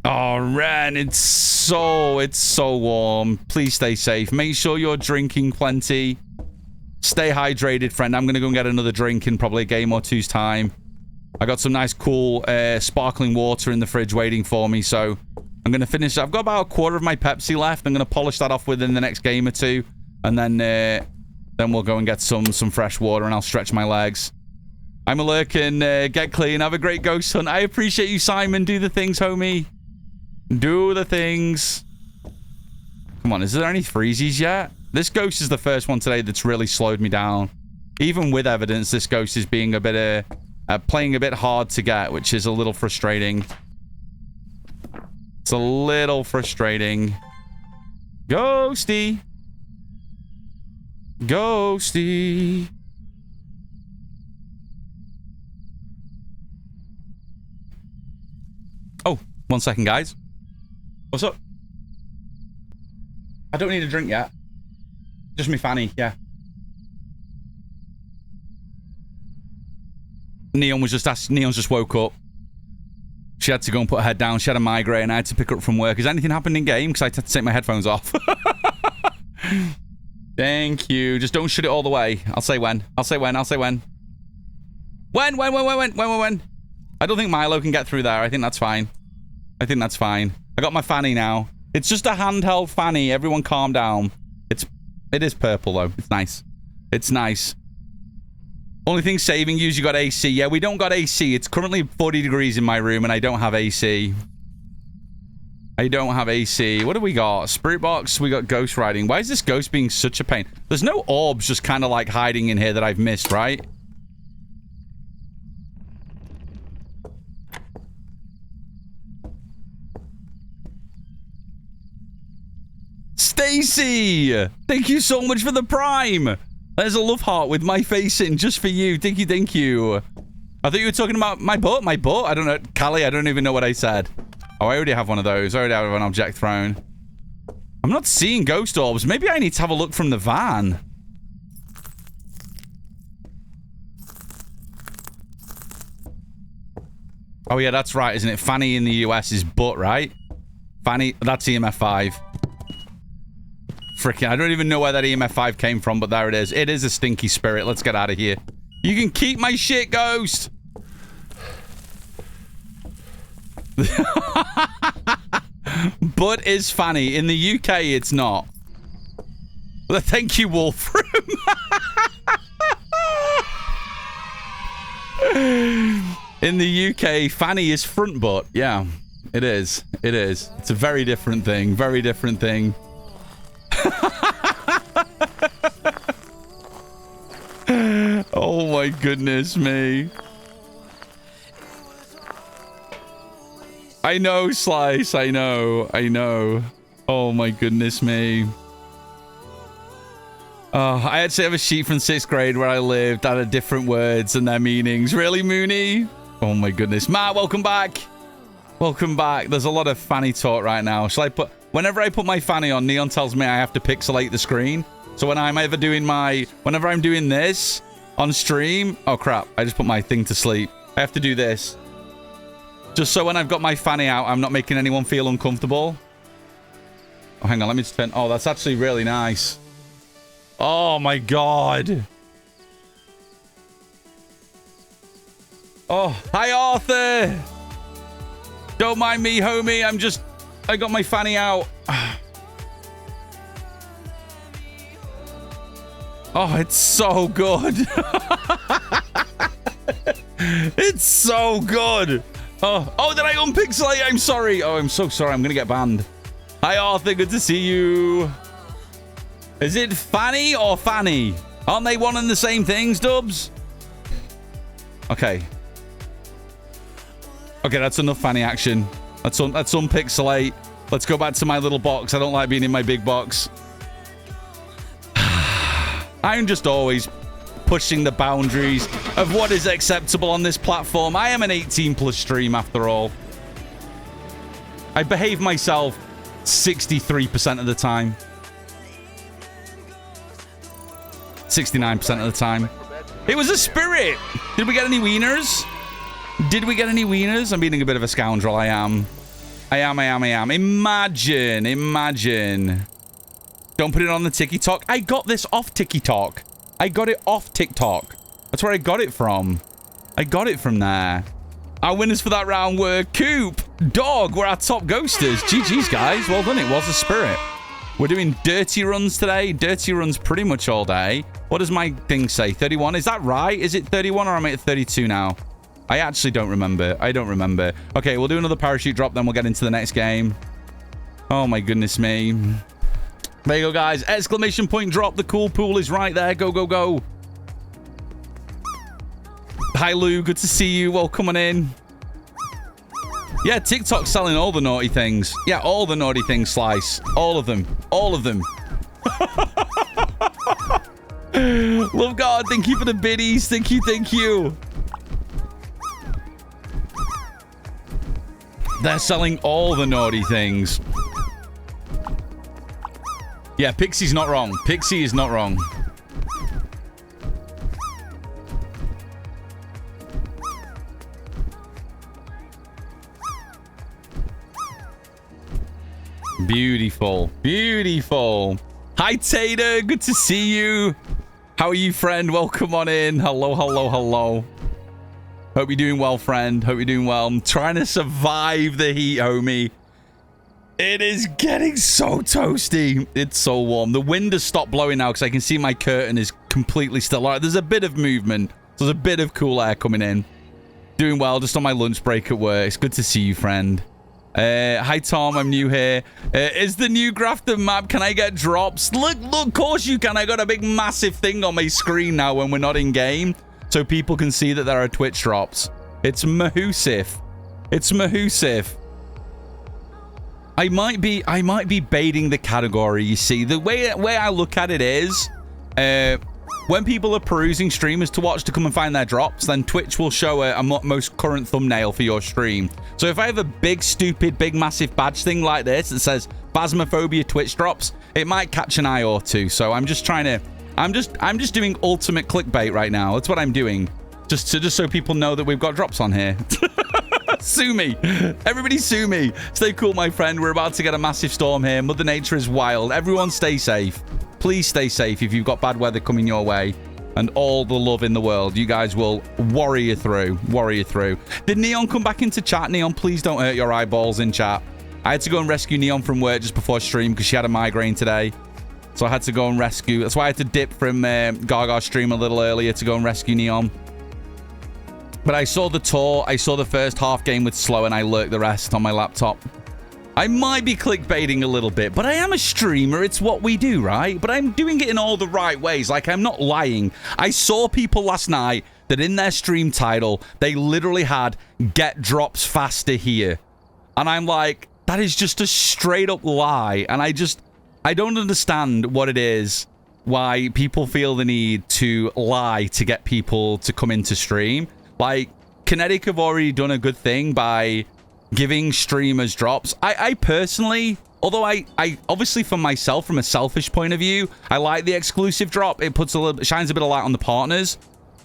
Oh, Ren, it's so warm. Please stay safe. Make sure you're drinking plenty. Stay hydrated, friend. I'm going to go and get another drink in probably a game or two's time. I got some nice, cool, sparkling water in the fridge waiting for me, so I'm going to finish. I've got about a quarter of my Pepsi left. I'm going to polish that off within the next game or two, and then we'll go and get some fresh water, and I'll stretch my legs. I'm a lurking. Get clean. Have a great ghost hunt. I appreciate you, Simon. Do the things, homie. Do the things. Come on, is there any freezies yet? This ghost is the first one today that's really slowed me down. Even with evidence, this ghost is being a bit, playing a bit hard to get, which is a little frustrating. It's a little frustrating. Ghosty. Ghosty. Oh, 1 second, guys. What's up? I don't need a drink yet. Just me fanny, yeah. Neon's just woke up. She had to go and put her head down. She had a migraine. I had to pick her up from work. Has anything happened in game? Because I had to take my headphones off. Thank you. Just don't shut it all the way. I'll say when. I'll say when. I'll say when. When? I don't think Milo can get through there. I think that's fine. I think that's fine. I got my fanny now. It's just a handheld fanny. Everyone calm down. It is purple, though. It's nice. It's nice. Only thing saving you is you got AC. Yeah, we don't got AC. It's currently 40 degrees in my room, and I don't have AC. I don't have AC. What do we got? Spirit box. We got ghost riding. Why is this ghost being such a pain? There's no orbs just kind of like hiding in here that I've missed, right? Stacy! Thank you so much for the prime! There's a love heart with my face in just for you. Thank you, thank you. I thought you were talking about my butt. My butt? I don't know. Callie, I don't even know what I said. Oh, I already have one of those. I already have an object thrown. I'm not seeing ghost orbs. Maybe I need to have a look from the van. Oh, yeah, that's right, isn't it? Fanny in the US is butt, right? Fanny, that's EMF 5. Freaking, I don't even know where that EMF 5 came from, but there it is. It is a stinky spirit. Let's get out of here. You can keep my shit, ghost. But is Fanny. In the UK, it's not. Well, thank you, Wolfram. In the UK, Fanny is front butt. Yeah, it is. It is. It's a very different thing. Very different thing. Oh my goodness me. I know, Slice. I know. I know. Oh my goodness me. I actually have a sheet from 6th grade where I lived that had different words and their meanings. Really, Mooney? Oh my goodness. Matt, welcome back. Welcome back. There's a lot of Fanny talk right now. Shall I put... Whenever I put my Fanny on, Neon tells me I have to pixelate the screen. So when I'm ever doing my... Whenever I'm doing this on stream... Oh, crap. I just put my thing to sleep. I have to do this. Just so when I've got my Fanny out, I'm not making anyone feel uncomfortable. Oh, hang on. Let me just turn... Oh, that's actually really nice. Oh, my God. Oh, hi, Arthur. Don't mind me, homie. I'm just... I got my Fanny out. Oh, it's so good. It's so good. Oh, did I unpixelate? I'm sorry. Oh, I'm so sorry. I'm going to get banned. Hi, Arthur. Good to see you. Is it Fanny or Fanny? Aren't they one and the same things, Dubs? Okay. Okay, that's enough Fanny action. Let's unpixelate. Let's go back to my little box. I don't like being in my big box. I'm just always pushing the boundaries of what is acceptable on this platform. I am an 18+ stream after all. I behave myself 63% of the time. 69% of the time. It was a spirit. Did we get any wieners? Did we get any wieners? I'm being a bit of a scoundrel. I am. Imagine. Don't put it on the TikTok. I got this off TikTok. I got it off TikTok. That's where I got it from. I got it from there. Our winners for that round were Coop, Dog were our top ghosters. GG's, guys. Well done. It was a spirit. We're doing dirty runs today. Dirty runs pretty much all day. What does my thing say? 31? Is that right? Is it 31 or am I at 32 now? I actually don't remember. I don't remember. Okay, we'll do another parachute drop, then we'll get into the next game. Oh, my goodness me. There you go, guys. Exclamation point drop. The cool pool is right there. Go, go, go. Hi, Lou. Good to see you. Welcome on in. Yeah, TikTok's selling all the naughty things. Yeah, all the naughty things, Slice. All of them. All of them. Love God. Thank you for the biddies. Thank you. Thank you. They're selling all the naughty things. Yeah, Pixie's not wrong. Pixie is not wrong. Beautiful. Beautiful. Hi, Tater. Good to see you. How are you, friend? Welcome on in. Hello, hello, hello. Hope you're doing well, friend. Hope you're doing well. I'm trying to survive the heat, homie. It is getting so toasty. It's so warm. The wind has stopped blowing now because I can see my curtain is completely still. All right, there's a bit of movement. There's a bit of cool air coming in. Doing well, just on my lunch break at work. It's good to see you, friend. Hi, Tom. I'm new here. Is the new Grafton map? Can I get drops? Look, of course you can. I got a big, massive thing on my screen now when we're not in game, so people can see that there are Twitch drops. It's Mahusif. It's Mahusif. I might be baiting the category. You see, the way I look at it is, when people are perusing streamers to watch to come and find their drops, then Twitch will show a most current thumbnail for your stream. So if I have a big, stupid, big, massive badge thing like this that says Phasmophobia Twitch drops, it might catch an eye or two. So I'm just trying to, I'm just doing ultimate clickbait right now. That's what I'm doing, just so people know that we've got drops on here. Sue me. Everybody sue me. Stay cool, my friend. We're about to get a massive storm here. Mother Nature is wild. Everyone stay safe. Please stay safe if you've got bad weather coming your way. And all the love in the world. You guys will worry you through. Worry you through. Did Neon come back into chat? Neon, please don't hurt your eyeballs in chat. I had to go and rescue Neon from work just before stream because she had a migraine today. So I had to go and rescue. That's why I had to dip from Gargar's stream a little earlier to go and rescue Neon. But I saw the tour. I saw the first half game with slow and I lurked the rest on my laptop. I might be clickbaiting a little bit, but I am a streamer. It's what we do, right? But I'm doing it in all the right ways. Like, I'm not lying. I saw people last night that in their stream title, they literally had "Get drops faster here." And I'm like, that is just a straight up lie. And I don't understand what it is, why people feel the need to lie to get people to come into stream. Like, Kinetic have already done a good thing by giving streamers drops. I personally, although I obviously for myself, from a selfish point of view, I like the exclusive drop. It puts shines a bit of light on the partners.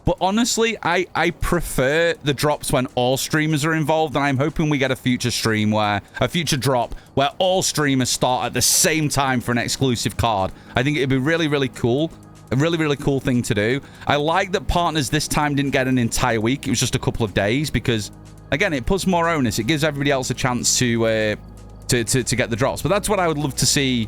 But honestly, I prefer the drops when all streamers are involved, and I'm hoping we get a future drop where all streamers start at the same time for an exclusive card. I think it'd be really, really cool. A really, really cool thing to do. I like that partners this time didn't get an entire week. It was just a couple of days because, again, it puts more onus. It gives everybody else a chance to get the drops. But that's what I would love to see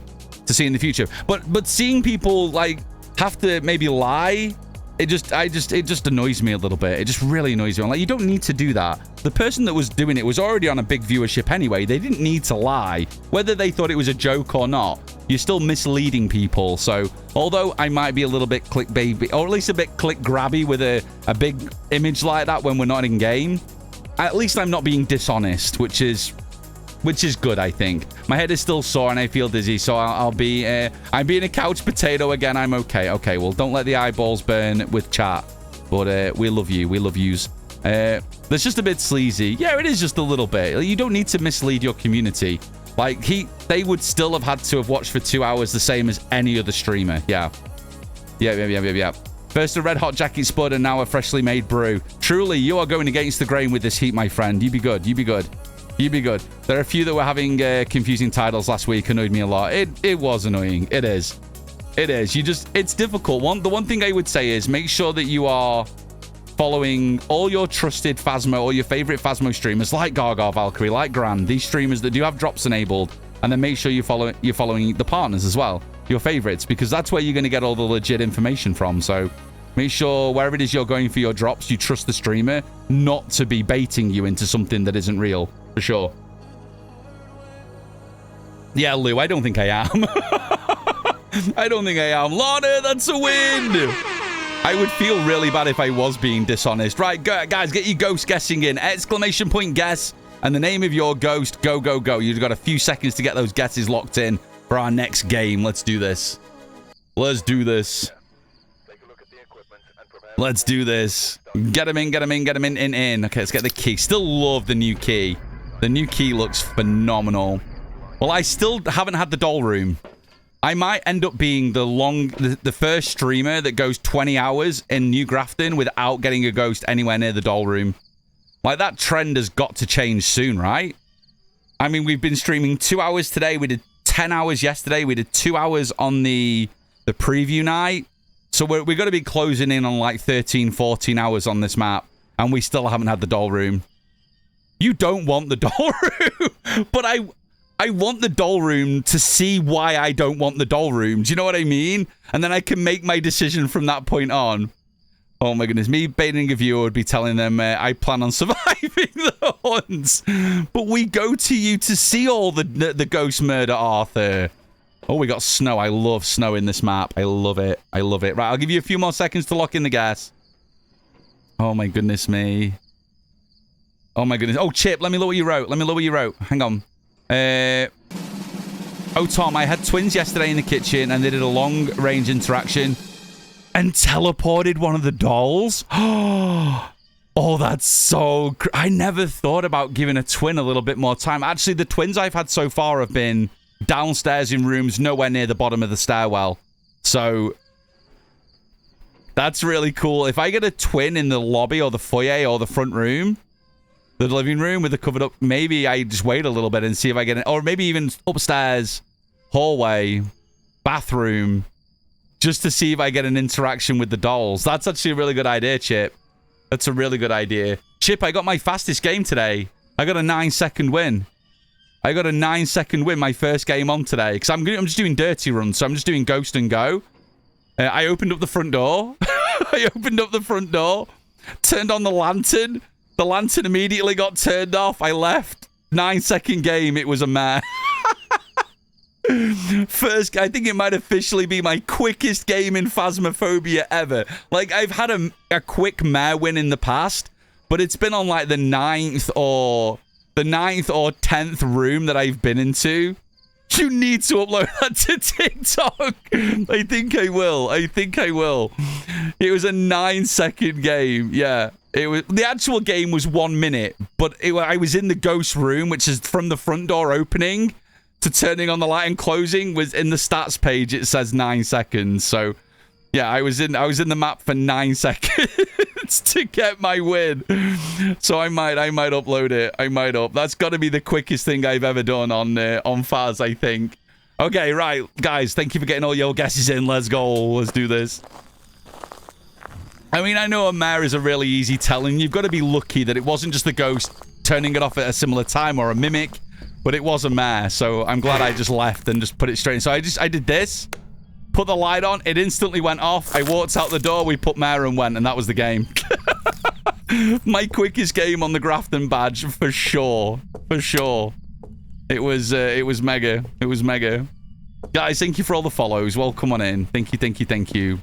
in the future. But seeing people like have to maybe lie, it just annoys me a little bit. It just really annoys me. I'm like, you don't need to do that. The person that was doing it was already on a big viewership anyway. They didn't need to lie. Whether they thought it was a joke or not, you're still misleading people. So although I might be a little bit clickbaity, or at least a bit click grabby with a big image like that when we're not in game, at least I'm not being dishonest, which is good, I think. My head is still sore and I feel dizzy, so I'm being a couch potato again. I'm okay. Okay, well, don't let the eyeballs burn with chat. But we love you. We love yous. That's just a bit sleazy. Yeah, it is just a little bit. You don't need to mislead your community. Like, they would still have had to have watched for 2 hours the same as any other streamer. Yeah. Yeah. First a red hot jacket spud and now a freshly made brew. Truly, you are going against the grain with this heat, my friend. You be good. You be good. You be good. There are a few that were having confusing titles last week. Annoyed me a lot. It was annoying. It is. It is. It's difficult. The one thing I would say is make sure that you are following all your trusted Phasmo or your favorite Phasmo streamers like Gargar Valkyrie, like Grand, these streamers that do have drops enabled, and then make sure you're following the partners as well, your favorites, because that's where you're going to get all the legit information from. So make sure wherever it is you're going for your drops, you trust the streamer not to be baiting you into something that isn't real, for sure. Yeah, Lou, I don't think I am. I don't think I am. Lana, that's a win! I would feel really bad if I was being dishonest. Right, guys, get your ghost guessing in. Exclamation point guess and the name of your ghost. Go, go, go. You've got a few seconds to get those guesses locked in for our next game. Let's do this. Let's do this. Let's do this. Get him in, get him in, get him in. Okay, let's get the key. Still love the new key. The new key looks phenomenal. Well, I still haven't had the doll room. I might end up being the first streamer that goes 20 hours in New Grafton without getting a ghost anywhere near the doll room. Like, that trend has got to change soon, right? I mean, we've been streaming 2 hours today. We did 10 hours yesterday. We did 2 hours on the preview night. So we're going to be closing in on like 13, 14 hours on this map. And we still haven't had the doll room. You don't want the doll room. But I want the doll room to see why I don't want the doll room. Do you know what I mean? And then I can make my decision from that point on. Oh my goodness. Me baiting a viewer would be telling them I plan on surviving the hunts. But we go to you to see all the ghost murder, Arthur. Oh, we got snow. I love snow in this map. I love it. I love it. Right, I'll give you a few more seconds to lock in the gas. Oh my goodness me. Oh my goodness. Oh, Chip, let me look what you wrote. Let me look what you wrote. Hang on. Oh, Tom, I had twins yesterday in the kitchen and they did a long-range interaction and teleported one of the dolls. Oh, that's so... I never thought about giving a twin a little bit more time. Actually, the twins I've had so far have been downstairs in rooms nowhere near the bottom of the stairwell. So that's really cool. If I get a twin in the lobby or the foyer or the front room... the living room with the covered up. Maybe I just wait a little bit and see if I get it. Or maybe even upstairs, hallway, bathroom, just to see if I get an interaction with the dolls. That's actually a really good idea, Chip. That's a really good idea. Chip, I got my fastest game today. I got a 9-second win. I got a 9-second win my first game on today. Because I'm just doing dirty runs. So I'm just doing ghost and go. I opened up the front door. I opened up the front door. Turned on the lantern. The lantern immediately got turned off. I left. 9-second game. It was a mare. First, I think it might officially be my quickest game in Phasmophobia ever. Like, I've had a quick mare win in the past, but it's been on like the 9th or 10th room that I've been into. You need to upload that to TikTok. I think I will. I think I will. It was a 9-second game. Yeah. It was, the actual game was 1 minute, but I was in the ghost room, which is from the front door opening to turning on the light and closing. Was in the stats page. It says 9 seconds. So, yeah, I was in the map for 9 seconds to get my win. So I might upload it. That's got to be the quickest thing I've ever done on Phas, I think. Okay, right, guys. Thank you for getting all your guesses in. Let's go. Let's do this. I mean, I know a mare is a really easy telling. You've got to be lucky that it wasn't just the ghost turning it off at a similar time or a mimic, but it was a mare. So I'm glad I just left and just put it straight in. So I did this, put the light on, it instantly went off. I walked out the door, we put mare and went, and that was the game. My quickest game on the Grafton badge, for sure. For sure. It was mega. It was mega. Guys, thank you for all the follows. Welcome on in. Thank you, thank you, thank you.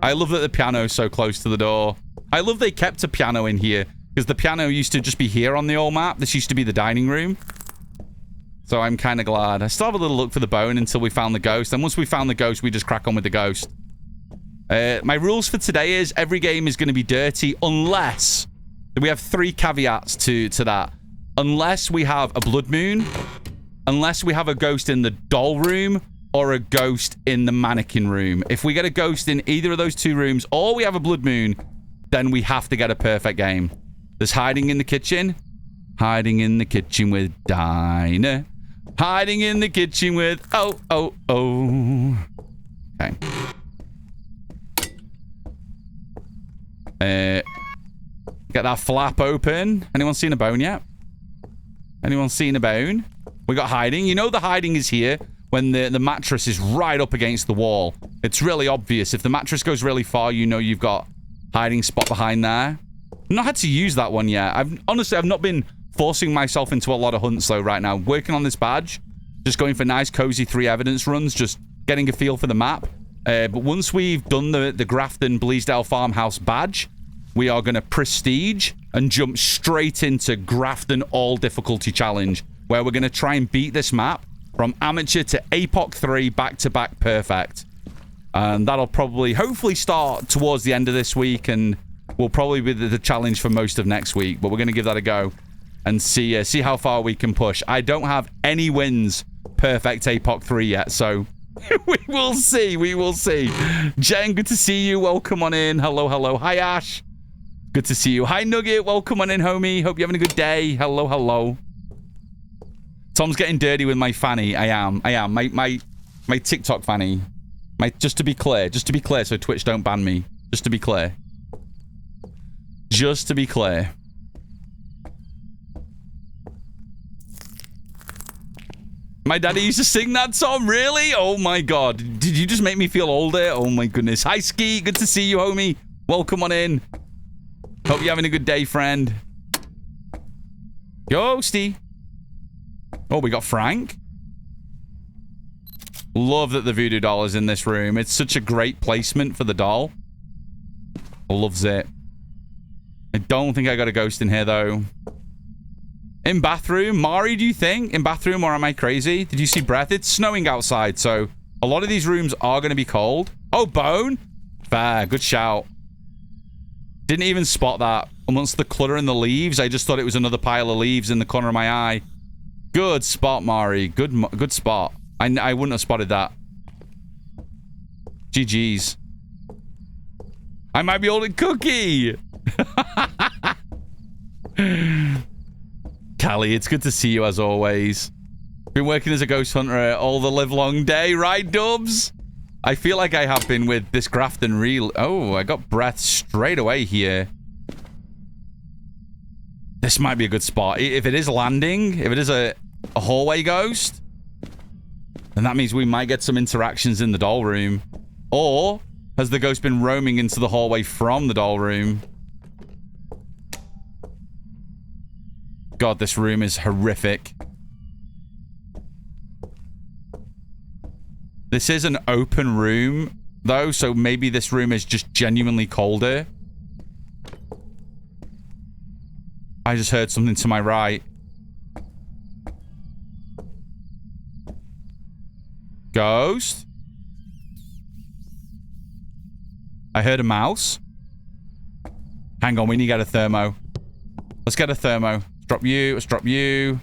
I love that the piano is so close to the door. I love they kept a piano in here, because the piano used to just be here on the old map. This used to be the dining room. So I'm kind of glad. I still have a little look for the bone until we found the ghost. And once we found the ghost, we just crack on with the ghost. My rules for today is every game is going to be dirty unless... we have 3 caveats to that. Unless we have a blood moon, unless we have a ghost in the doll room, or a ghost in the mannequin room. If we get a ghost in either of those 2 rooms, or we have a blood moon, then we have to get a perfect game. There's hiding in the kitchen. Hiding in the kitchen with Dinah. Hiding in the kitchen with oh. Okay. Get that flap open. Anyone seen a bone yet? Anyone seen a bone? We got hiding. You know the hiding is here when the mattress is right up against the wall. It's really obvious. If the mattress goes really far, you know you've got hiding spot behind there. I've not had to use that one yet. Honestly, I've not been forcing myself into a lot of hunts though right now. Working on this badge. Just going for nice, cozy 3 evidence runs. Just getting a feel for the map. But once we've done the Grafton Bleasdale Farmhouse badge, we are going to prestige and jump straight into Grafton All Difficulty Challenge, where we're going to try and beat this map from amateur to APOC 3 back-to-back perfect. And that'll probably, hopefully start towards the end of this week, and will probably be the challenge for most of next week. But we're going to give that a go and see how far we can push. I don't have any wins perfect APOC 3 yet, so we will see. We will see. Jen, good to see you. Welcome on in. Hello, hello. Hi, Ash. Good to see you. Hi, Nugget. Welcome on in, homie. Hope you're having a good day. Hello, hello. Tom's getting dirty with my fanny. I am. My TikTok fanny. Just to be clear, so Twitch don't ban me. Just to be clear. My daddy used to sing that song, really? Oh my god. Did you just make me feel older? Oh my goodness. Hi, Ski. Good to see you, homie. Welcome on in. Hope you're having a good day, friend. Ghosty. Oh, we got Frank. Love that the voodoo doll is in this room. It's such a great placement for the doll. Loves it. I don't think I got a ghost in here, though. In bathroom? Mari, do you think? In bathroom, or am I crazy? Did you see breath? It's snowing outside, so a lot of these rooms are going to be cold. Oh, bone? Fair. Good shout. Didn't even spot that. Amongst the clutter and the leaves, I just thought it was another pile of leaves in the corner of my eye. Good spot, Mari. Good spot. I wouldn't have spotted that. GG's. I might be holding Cookie. Callie, it's good to see you as always. Been working as a ghost hunter all the live long day, right, Dubs? I feel like I have been with this Grafton reel. Oh, I got breath straight away here. This might be a good spot. If it is landing, if it is a hallway ghost, then that means we might get some interactions in the doll room. Or has the ghost been roaming into the hallway from the doll room? God, this room is horrific. This is an open room, though, so maybe this room is just genuinely colder. I just heard something to my right. Ghost? I heard a mouse. Hang on, we need to get a thermo. Let's get a thermo. Let's drop you. Let's drop you.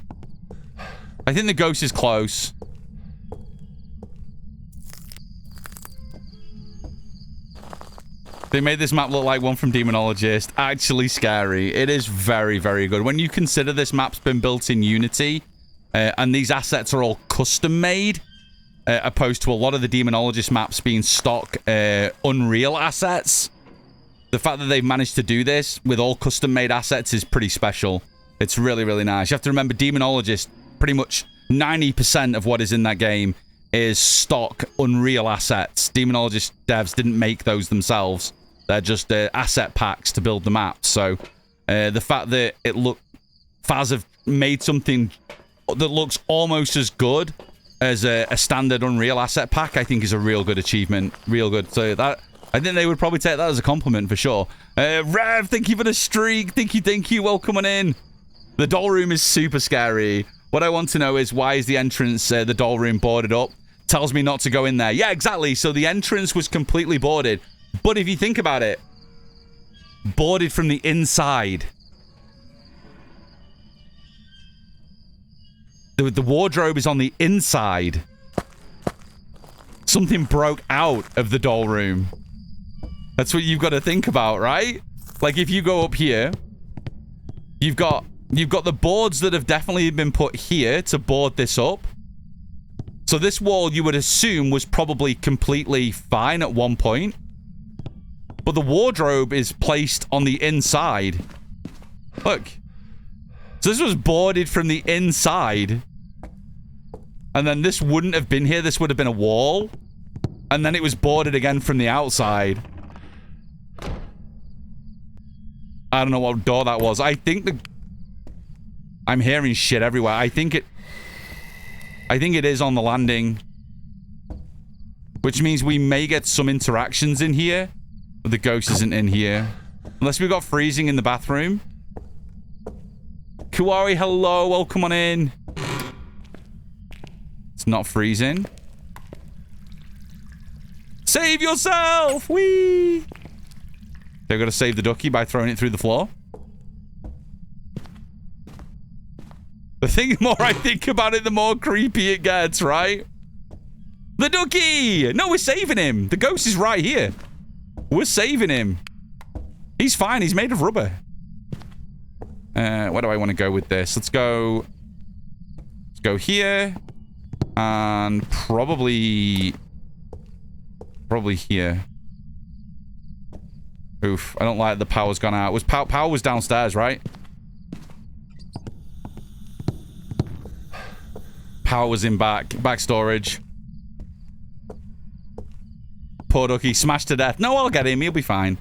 I think the ghost is close. They made this map look like one from Demonologist. Actually scary. It is very, very good. When you consider this map's been built in Unity, and these assets are all custom made, opposed to a lot of the Demonologist maps being stock Unreal assets, the fact that they've managed to do this with all custom made assets is pretty special. It's really, really nice. You have to remember, Demonologist, pretty much 90% of what is in that game is stock Unreal assets. Demonologist devs didn't make those themselves. They're just asset packs to build the map. So the fact that Phas have made something that looks almost as good as a standard Unreal asset pack, I think is a real good achievement. Real good. So that, I think they would probably take that as a compliment for sure. Rev, thank you for the streak. Thank you. Welcome on in. The doll room is super scary. What I want to know is, why is the entrance, the doll room, boarded up? Tells me not to go in there. Yeah, exactly. So the entrance was completely boarded. But if you think about it, boarded from the inside. The wardrobe is on the inside. Something broke out of the doll room. That's what you've got to think about, right? Like, if you go up here, you've got the boards that have definitely been put here to board this up. So this wall, you would assume, was probably completely fine at one point. But the wardrobe is placed on the inside. Look. So this was boarded from the inside. And then this wouldn't have been here. This would have been a wall. And then it was boarded again from the outside. I don't know what door that was. I think the... I'm hearing shit everywhere. I think it is on the landing. Which means we may get some interactions in here. But the ghost isn't in here. Unless we've got freezing in the bathroom. Kuwari, hello. Welcome on in. It's not freezing. Save yourself! Whee! They've got to save the ducky by throwing it through the floor. The more I think about it, the more creepy it gets, right? The ducky! No, we're saving him. The ghost is right here. We're saving him. He's fine. He's made of rubber. Where do I want to go with this? Let's go here. And probably here. Oof. I don't like the power's gone out. Power was downstairs, right? Power was in back storage. Poor ducky, smashed to death. No, I'll get him. He'll be fine.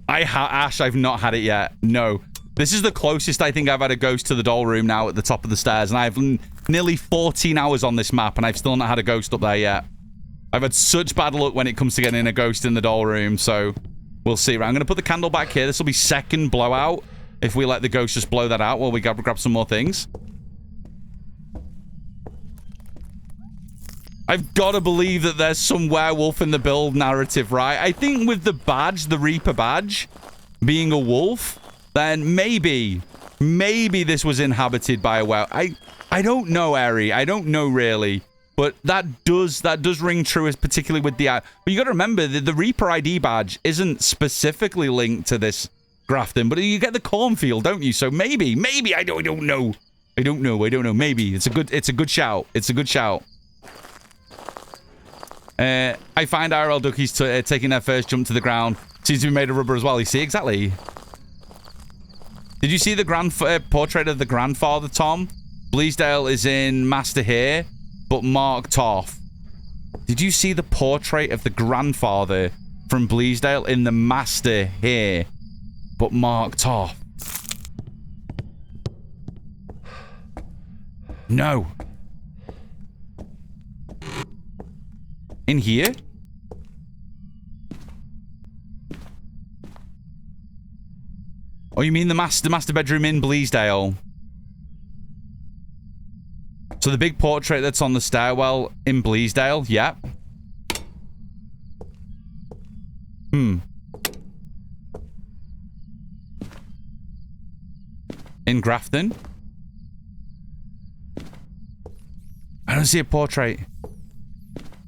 Ash, I've not had it yet. No. This is the closest I think I've had a ghost to the doll room now at the top of the stairs. And I've nearly 14 hours on this map and I've still not had a ghost up there yet. I've had such bad luck when it comes to getting a ghost in the doll room. So we'll see. Right, I'm going to put the candle back here. This will be second blowout if we let the ghost just blow that out while we grab some more things. I've got to believe that there's some werewolf in the build narrative, right? I think with the badge, the Reaper badge, being a wolf, then maybe this was inhabited by a werewolf. I don't know, Ari. I don't know really. But that does ring true, particularly with the... But you got to remember that the Reaper ID badge isn't specifically linked to this Grafton, but you get the cornfield, don't you? So maybe I don't know. I don't know. Maybe it's a good shout. It's a good shout. I find IRL duckies taking their first jump to the ground. Seems to be made of rubber as well. You see, exactly. Did you see the portrait of the grandfather, Tom? Bleasdale is in Master here, but marked off. Did you see the portrait of the grandfather from Bleasdale in the Master here, but marked off? No. In here? Oh, you mean the master bedroom in Bleasdale? So the big portrait that's on the stairwell in Bleasdale? Yep. In Grafton? I don't see a portrait.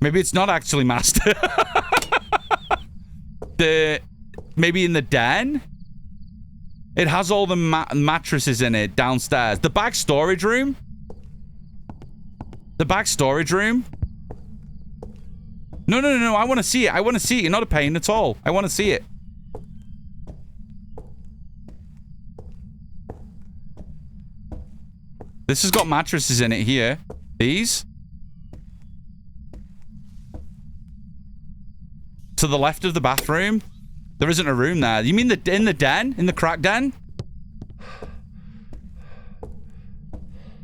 Maybe it's not actually Master. Maybe in the den? It has all the mattresses in it downstairs. The back storage room? The back storage room? No. I want to see it. I want to see it. You're not a pain at all. I want to see it. This has got mattresses in it here. These? To the left of the bathroom? There isn't a room there. You mean in the den? In the crack den?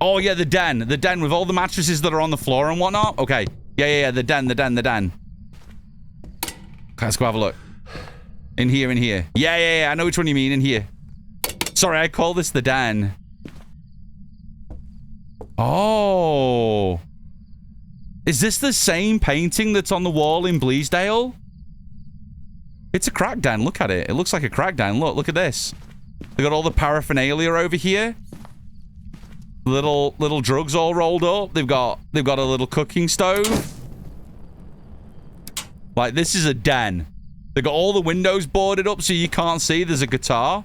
Oh, yeah, the den. The den with all the mattresses that are on the floor and whatnot? Okay. Yeah. The den. Okay, let's go have a look. In here. Yeah. I know which one you mean. In here. Sorry, I call this the den. Oh. Is this the same painting that's on the wall in Bleasdale? It's a crack den. Look at it. It looks like a crack den. Look at this. They got all the paraphernalia over here. Little drugs all rolled up. They've got a little cooking stove. Like, this is a den. They got all the windows boarded up so you can't see. There's a guitar.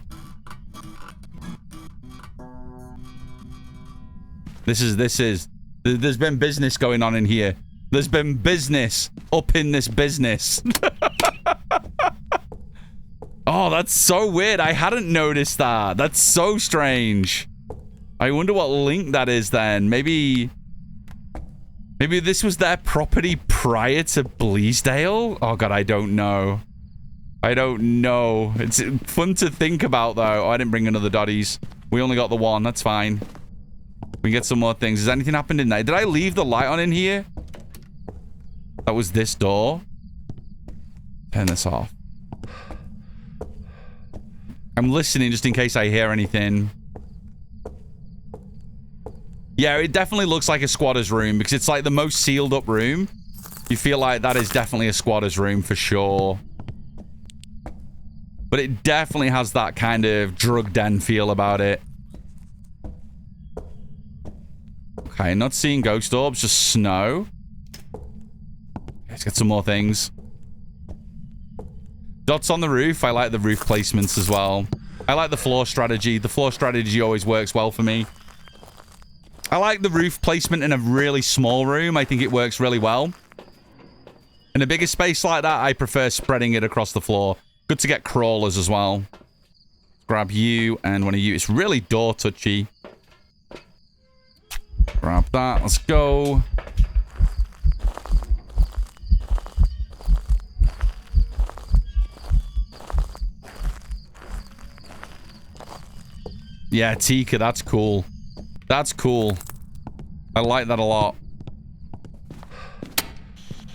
There's been business going on in here. There's been business up in this business. Oh, that's so weird. I hadn't noticed that. That's so strange. I wonder what link that is then. Maybe this was their property prior to Bleasdale? Oh, God, I don't know. I don't know. It's fun to think about, though. Oh, I didn't bring another Doddies. We only got the one. That's fine. We can get some more things. Has anything happened in there? Did I leave the light on in here? That was this door. Turn this off. I'm listening just in case I hear anything. Yeah, it definitely looks like a squatter's room because it's like the most sealed up room. You feel like that is definitely a squatter's room for sure. But it definitely has that kind of drug den feel about it. Okay, not seeing ghost orbs, just snow. Let's get some more things. Dots on the roof. I like the roof placements as well. I like the floor strategy. The floor strategy always works well for me. I like the roof placement in a really small room. I think it works really well. In a bigger space like that, I prefer spreading it across the floor. Good to get crawlers as well. Grab you and one of you. It's really door touchy. Grab that. Let's go. Yeah, Tika, that's cool. That's cool. I like that a lot.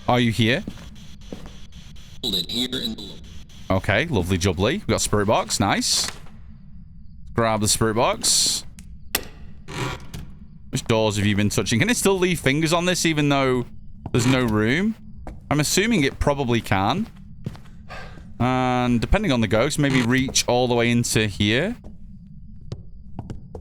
Are you here? Okay, lovely jubbly. We got spirit box, nice. Grab the spirit box. Which doors have you been touching? Can it still leave fingers on this even though there's no room? I'm assuming it probably can. And depending on the ghost, maybe reach all the way into here.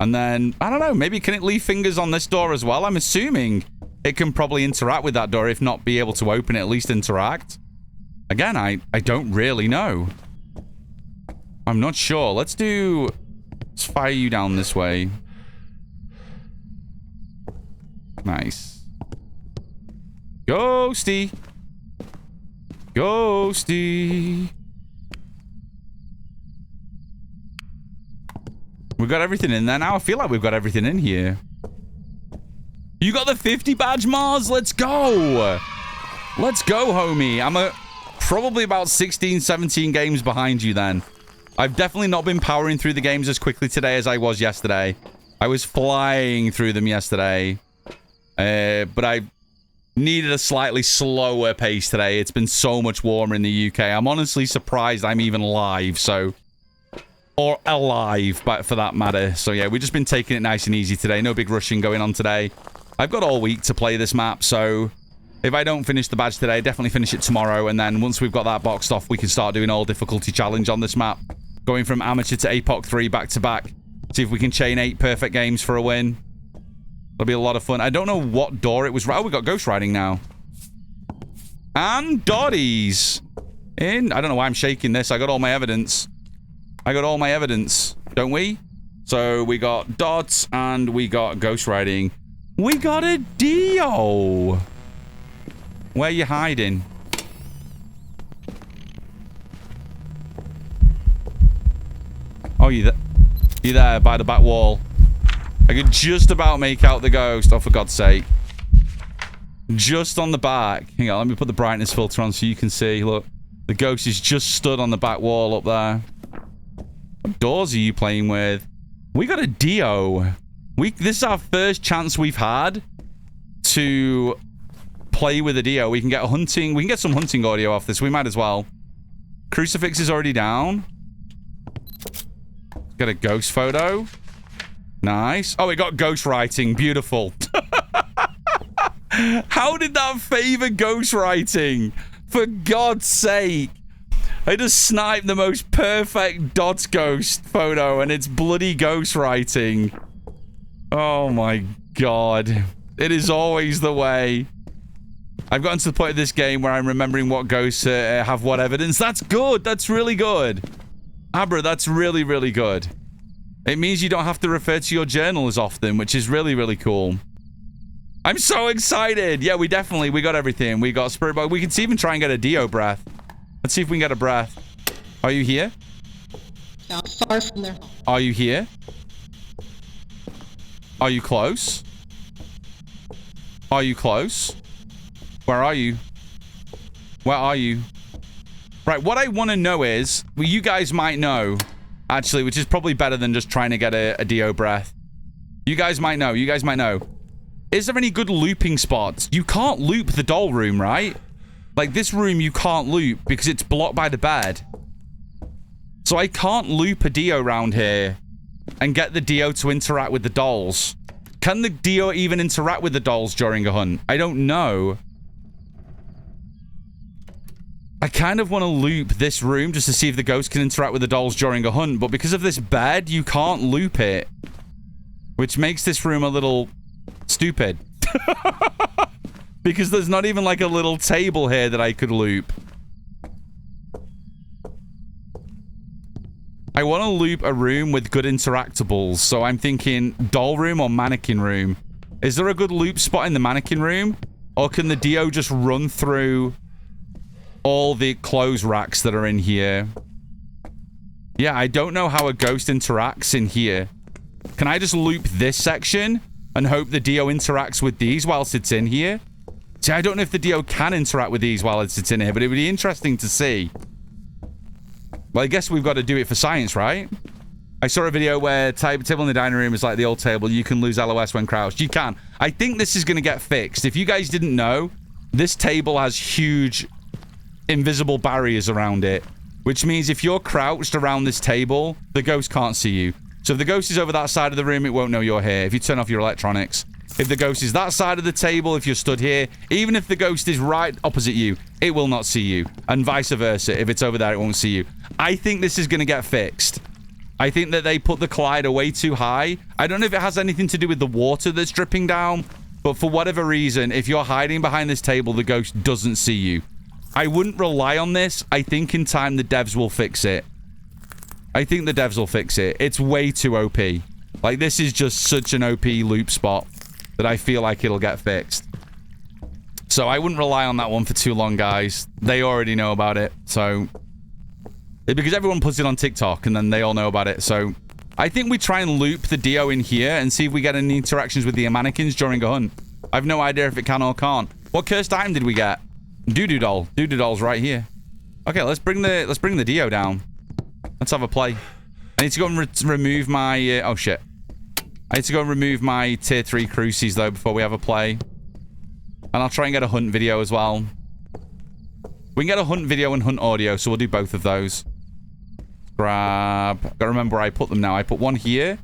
And then, I don't know, maybe can it leave fingers on this door as well? I'm assuming it can probably interact with that door, if not be able to open it, at least interact. Again, I don't really know. I'm not sure. Let's fire you down this way. Nice. Ghosty. Ghosty. We've got everything in there now. I feel like we've got everything in here. You got the 50 badge, Mars? Let's go. Let's go, homie. I'm probably about 16, 17 games behind you then. I've definitely not been powering through the games as quickly today as I was yesterday. I was flying through them yesterday. But I needed a slightly slower pace today. It's been so much warmer in the UK. I'm honestly surprised I'm even live, so... Or alive, but for that matter. So yeah, we've just been taking it nice and easy today. No big rushing going on today. I've got all week to play this map, so if I don't finish the badge today, definitely finish it tomorrow. And then once we've got that boxed off, we can start doing all difficulty challenge on this map. Going from amateur to APOC 3 back to back. See if we can chain 8 perfect games for a win. That'll be a lot of fun. I don't know what door it was. Oh, we got ghost riding now. And Doddies. In. I don't know why I'm shaking this. I got all my evidence. I got all my evidence, don't we? So we got dots and we got ghost riding. We got a Dio. Where you hiding? Oh, you there by the back wall. I could just about make out the ghost. Oh, for God's sake. Just on the back. Hang on, let me put the brightness filter on so you can see. Look, the ghost is just stood on the back wall up there. What doors are you playing with? We got a Dio. This is our first chance we've had to play with a Dio. We can get hunting. We can get some hunting audio off this. We might as well. Crucifix is already down. Get a ghost photo. Nice. Oh, we got ghost writing. Beautiful. How did that favor ghost writing? For God's sake. I just sniped the most perfect dots ghost photo and it's bloody ghost writing. Oh my God. It is always the way. I've gotten to the point of this game where I'm remembering what ghosts have what evidence. That's good. That's really good. Abra, that's really, really good. It means you don't have to refer to your journal as often, which is really, really cool. I'm so excited. Yeah, we got everything. We got Spirit Box. We can even try and get a Dio breath. Let's see if we can get a breath. Are you here? Not far from their home. Are you here? Are you close? Are you close? Where are you? Where are you? Right, what I want to know is, well, you guys might know, actually, which is probably better than just trying to get a Dio breath. You guys might know. Is there any good looping spots? You can't loop the doll room, right? Like, this room you can't loop because it's blocked by the bed. So I can't loop a Dio around here and get the Dio to interact with the dolls. Can the Dio even interact with the dolls during a hunt? I don't know. I kind of want to loop this room just to see if the ghost can interact with the dolls during a hunt, but because of this bed, you can't loop it. Which makes this room a little stupid. Because there's not even like a little table here that I could loop. I want to loop a room with good interactables, so I'm thinking doll room or mannequin room. Is there a good loop spot in the mannequin room? Or can the Dio just run through all the clothes racks that are in here? Yeah, I don't know how a ghost interacts in here. Can I just loop this section and hope the Dio interacts with these whilst it's in here? See, I don't know if the Dio can interact with these while it's in here, but it would be interesting to see. Well, I guess we've got to do it for science, right? I saw a video where table in the dining room is like the old table. You can lose LOS when crouched. You can. I think this is going to get fixed. If you guys didn't know, this table has huge invisible barriers around it, which means if you're crouched around this table, the ghost can't see you. So if the ghost is over that side of the room, it won't know you're here if you turn off your electronics. If the ghost is that side of the table, if you're stood here, even if the ghost is right opposite you, it will not see you. And vice versa. If it's over there, it won't see you. I think this is going to get fixed. I think that they put the collider way too high. I don't know if it has anything to do with the water that's dripping down, but for whatever reason, if you're hiding behind this table, the ghost doesn't see you. I wouldn't rely on this. I think in time the devs will fix it. It's way too OP. Like, this is just such an OP loop spot that I feel like it'll get fixed. So I wouldn't rely on that one for too long, guys. They already know about it, so... Because everyone puts it on TikTok, and then they all know about it, so... I think we try and loop the Dio in here and see if we get any interactions with the mannequins during a hunt. I have no idea if it can or can't. What cursed item did we get? Doo-doo doll. Doo-doo doll's right here. Okay, let's bring the Dio down. Let's have a play. I need to go and remove my... oh, shit. I need to go and remove my tier 3 crucies, though, before we have a play. And I'll try and get a hunt video as well. We can get a hunt video and hunt audio, so we'll do both of those. Grab... Gotta remember where I put them now. I put one here.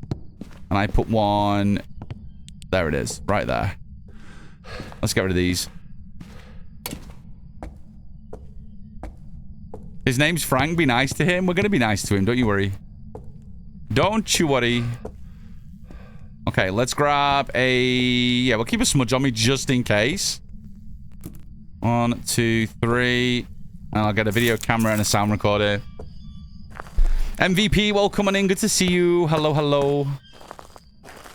And I put one... There it is. Right there. Let's get rid of these. His name's Frank. Be nice to him. We're gonna be nice to him. Don't you worry. Don't you worry. Okay, let's grab a... Yeah, we'll keep a smudge on me just in case. 1, 2, 3. And I'll get a video camera and a sound recorder. MVP, welcome on in. Good to see you. Hello, hello.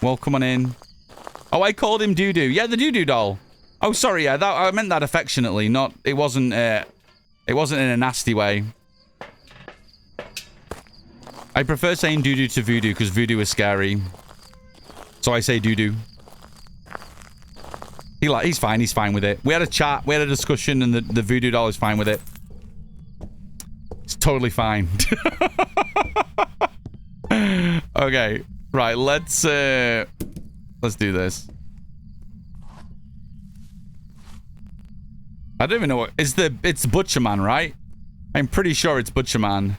Welcome on in. Oh, I called him Doo-Doo. Yeah, the Doo-Doo doll. Oh, sorry. Yeah, I meant that affectionately. Not... It wasn't in a nasty way. I prefer saying Doo-Doo to Voodoo because Voodoo is scary. So I say Doo-Doo. He's fine. He's fine with it. We had a chat. We had a discussion and the Voodoo doll is fine with it. It's totally fine. Okay. Right. Let's do this. I don't even know what... It's Butcher Man, right? I'm pretty sure it's Butcher Man.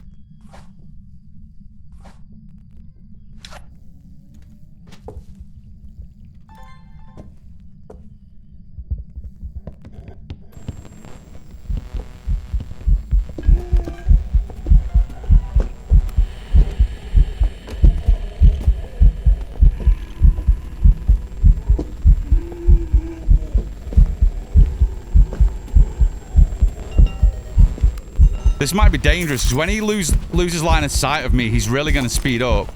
This might be dangerous, because when he loses line of sight of me, he's really going to speed up.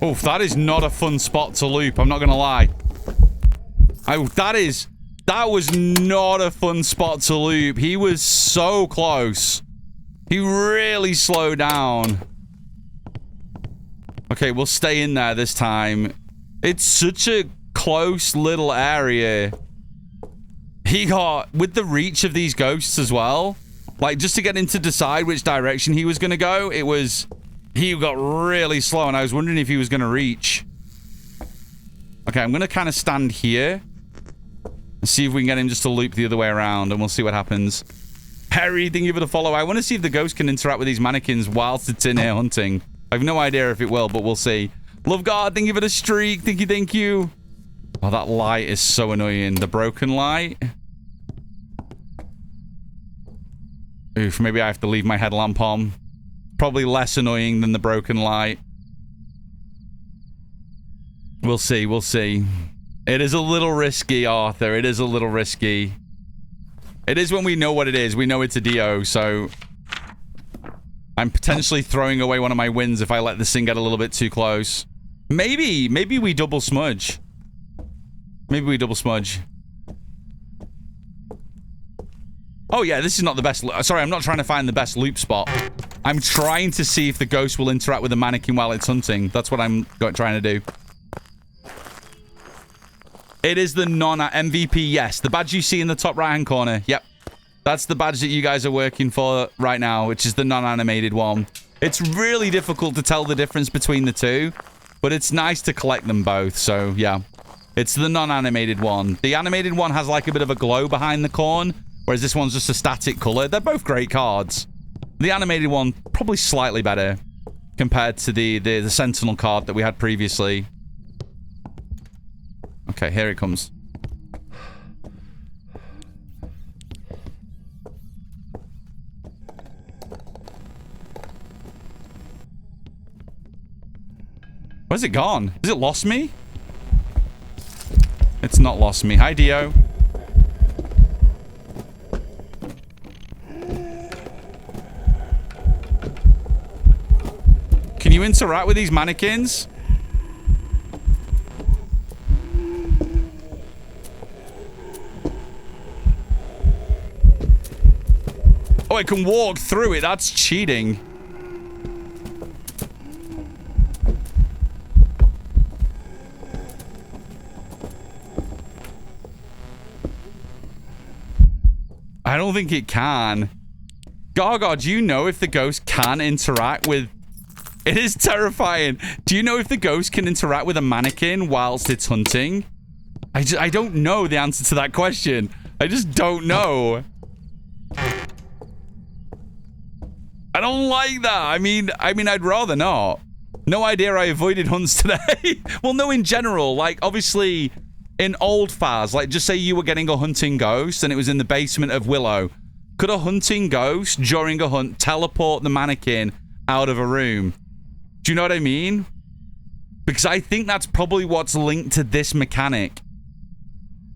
Oof, that is not a fun spot to loop. I'm not going to lie. That was not a fun spot to loop. He was so close. He really slowed down. Okay, we'll stay in there this time. It's such a close little area. He got, with the reach of these ghosts as well, like just to get him to decide which direction he was going to go, he got really slow and I was wondering if he was going to reach. Okay, I'm going to kind of stand here and see if we can get him just to loop the other way around and we'll see what happens. Harry, thank you for the follow. I want to see if the ghost can interact with these mannequins whilst it's in here hunting. I have no idea if it will, but we'll see. Love God, thank you for the streak. Thank you. Oh, that light is so annoying. The broken light. Oof, maybe I have to leave my headlamp on. Probably less annoying than the broken light. We'll see, we'll see. It is a little risky, Arthur. It is a little risky. It is when we know what it is. We know it's a Dio, so... I'm potentially throwing away one of my wins if I let this thing get a little bit too close. Maybe we double smudge. Maybe we double smudge. Oh yeah, this is not the best... Sorry, I'm not trying to find the best loop spot. I'm trying to see if the ghost will interact with the mannequin while it's hunting. That's what I'm trying to do. It is the non-MVP, yes. The badge you see in the top right-hand corner. Yep. That's the badge that you guys are working for right now, which is the non-animated one. It's really difficult to tell the difference between the two, but it's nice to collect them both, so yeah. It's the non-animated one. The animated one has like a bit of a glow behind the corn, whereas this one's just a static color. They're both great cards. The animated one, probably slightly better compared to the Sentinel card that we had previously. Okay, here it comes. Where's it gone? Has it lost me? It's not lost me. Hi, Dio. Can you interact with these mannequins? Oh, I can walk through it. That's cheating. I don't think it can. Gaga, do you know if the ghost can interact with... It is terrifying. Do you know if the ghost can interact with a mannequin whilst it's hunting? I don't know the answer to that question. I just don't know. I don't like that. I mean, I'd rather not. No idea I avoided hunts today. Well, no, in general, like, obviously... In old Phas, like, just say you were getting a hunting ghost and it was in the basement of Willow. Could a hunting ghost, during a hunt, teleport the mannequin out of a room? Do you know what I mean? Because I think that's probably what's linked to this mechanic.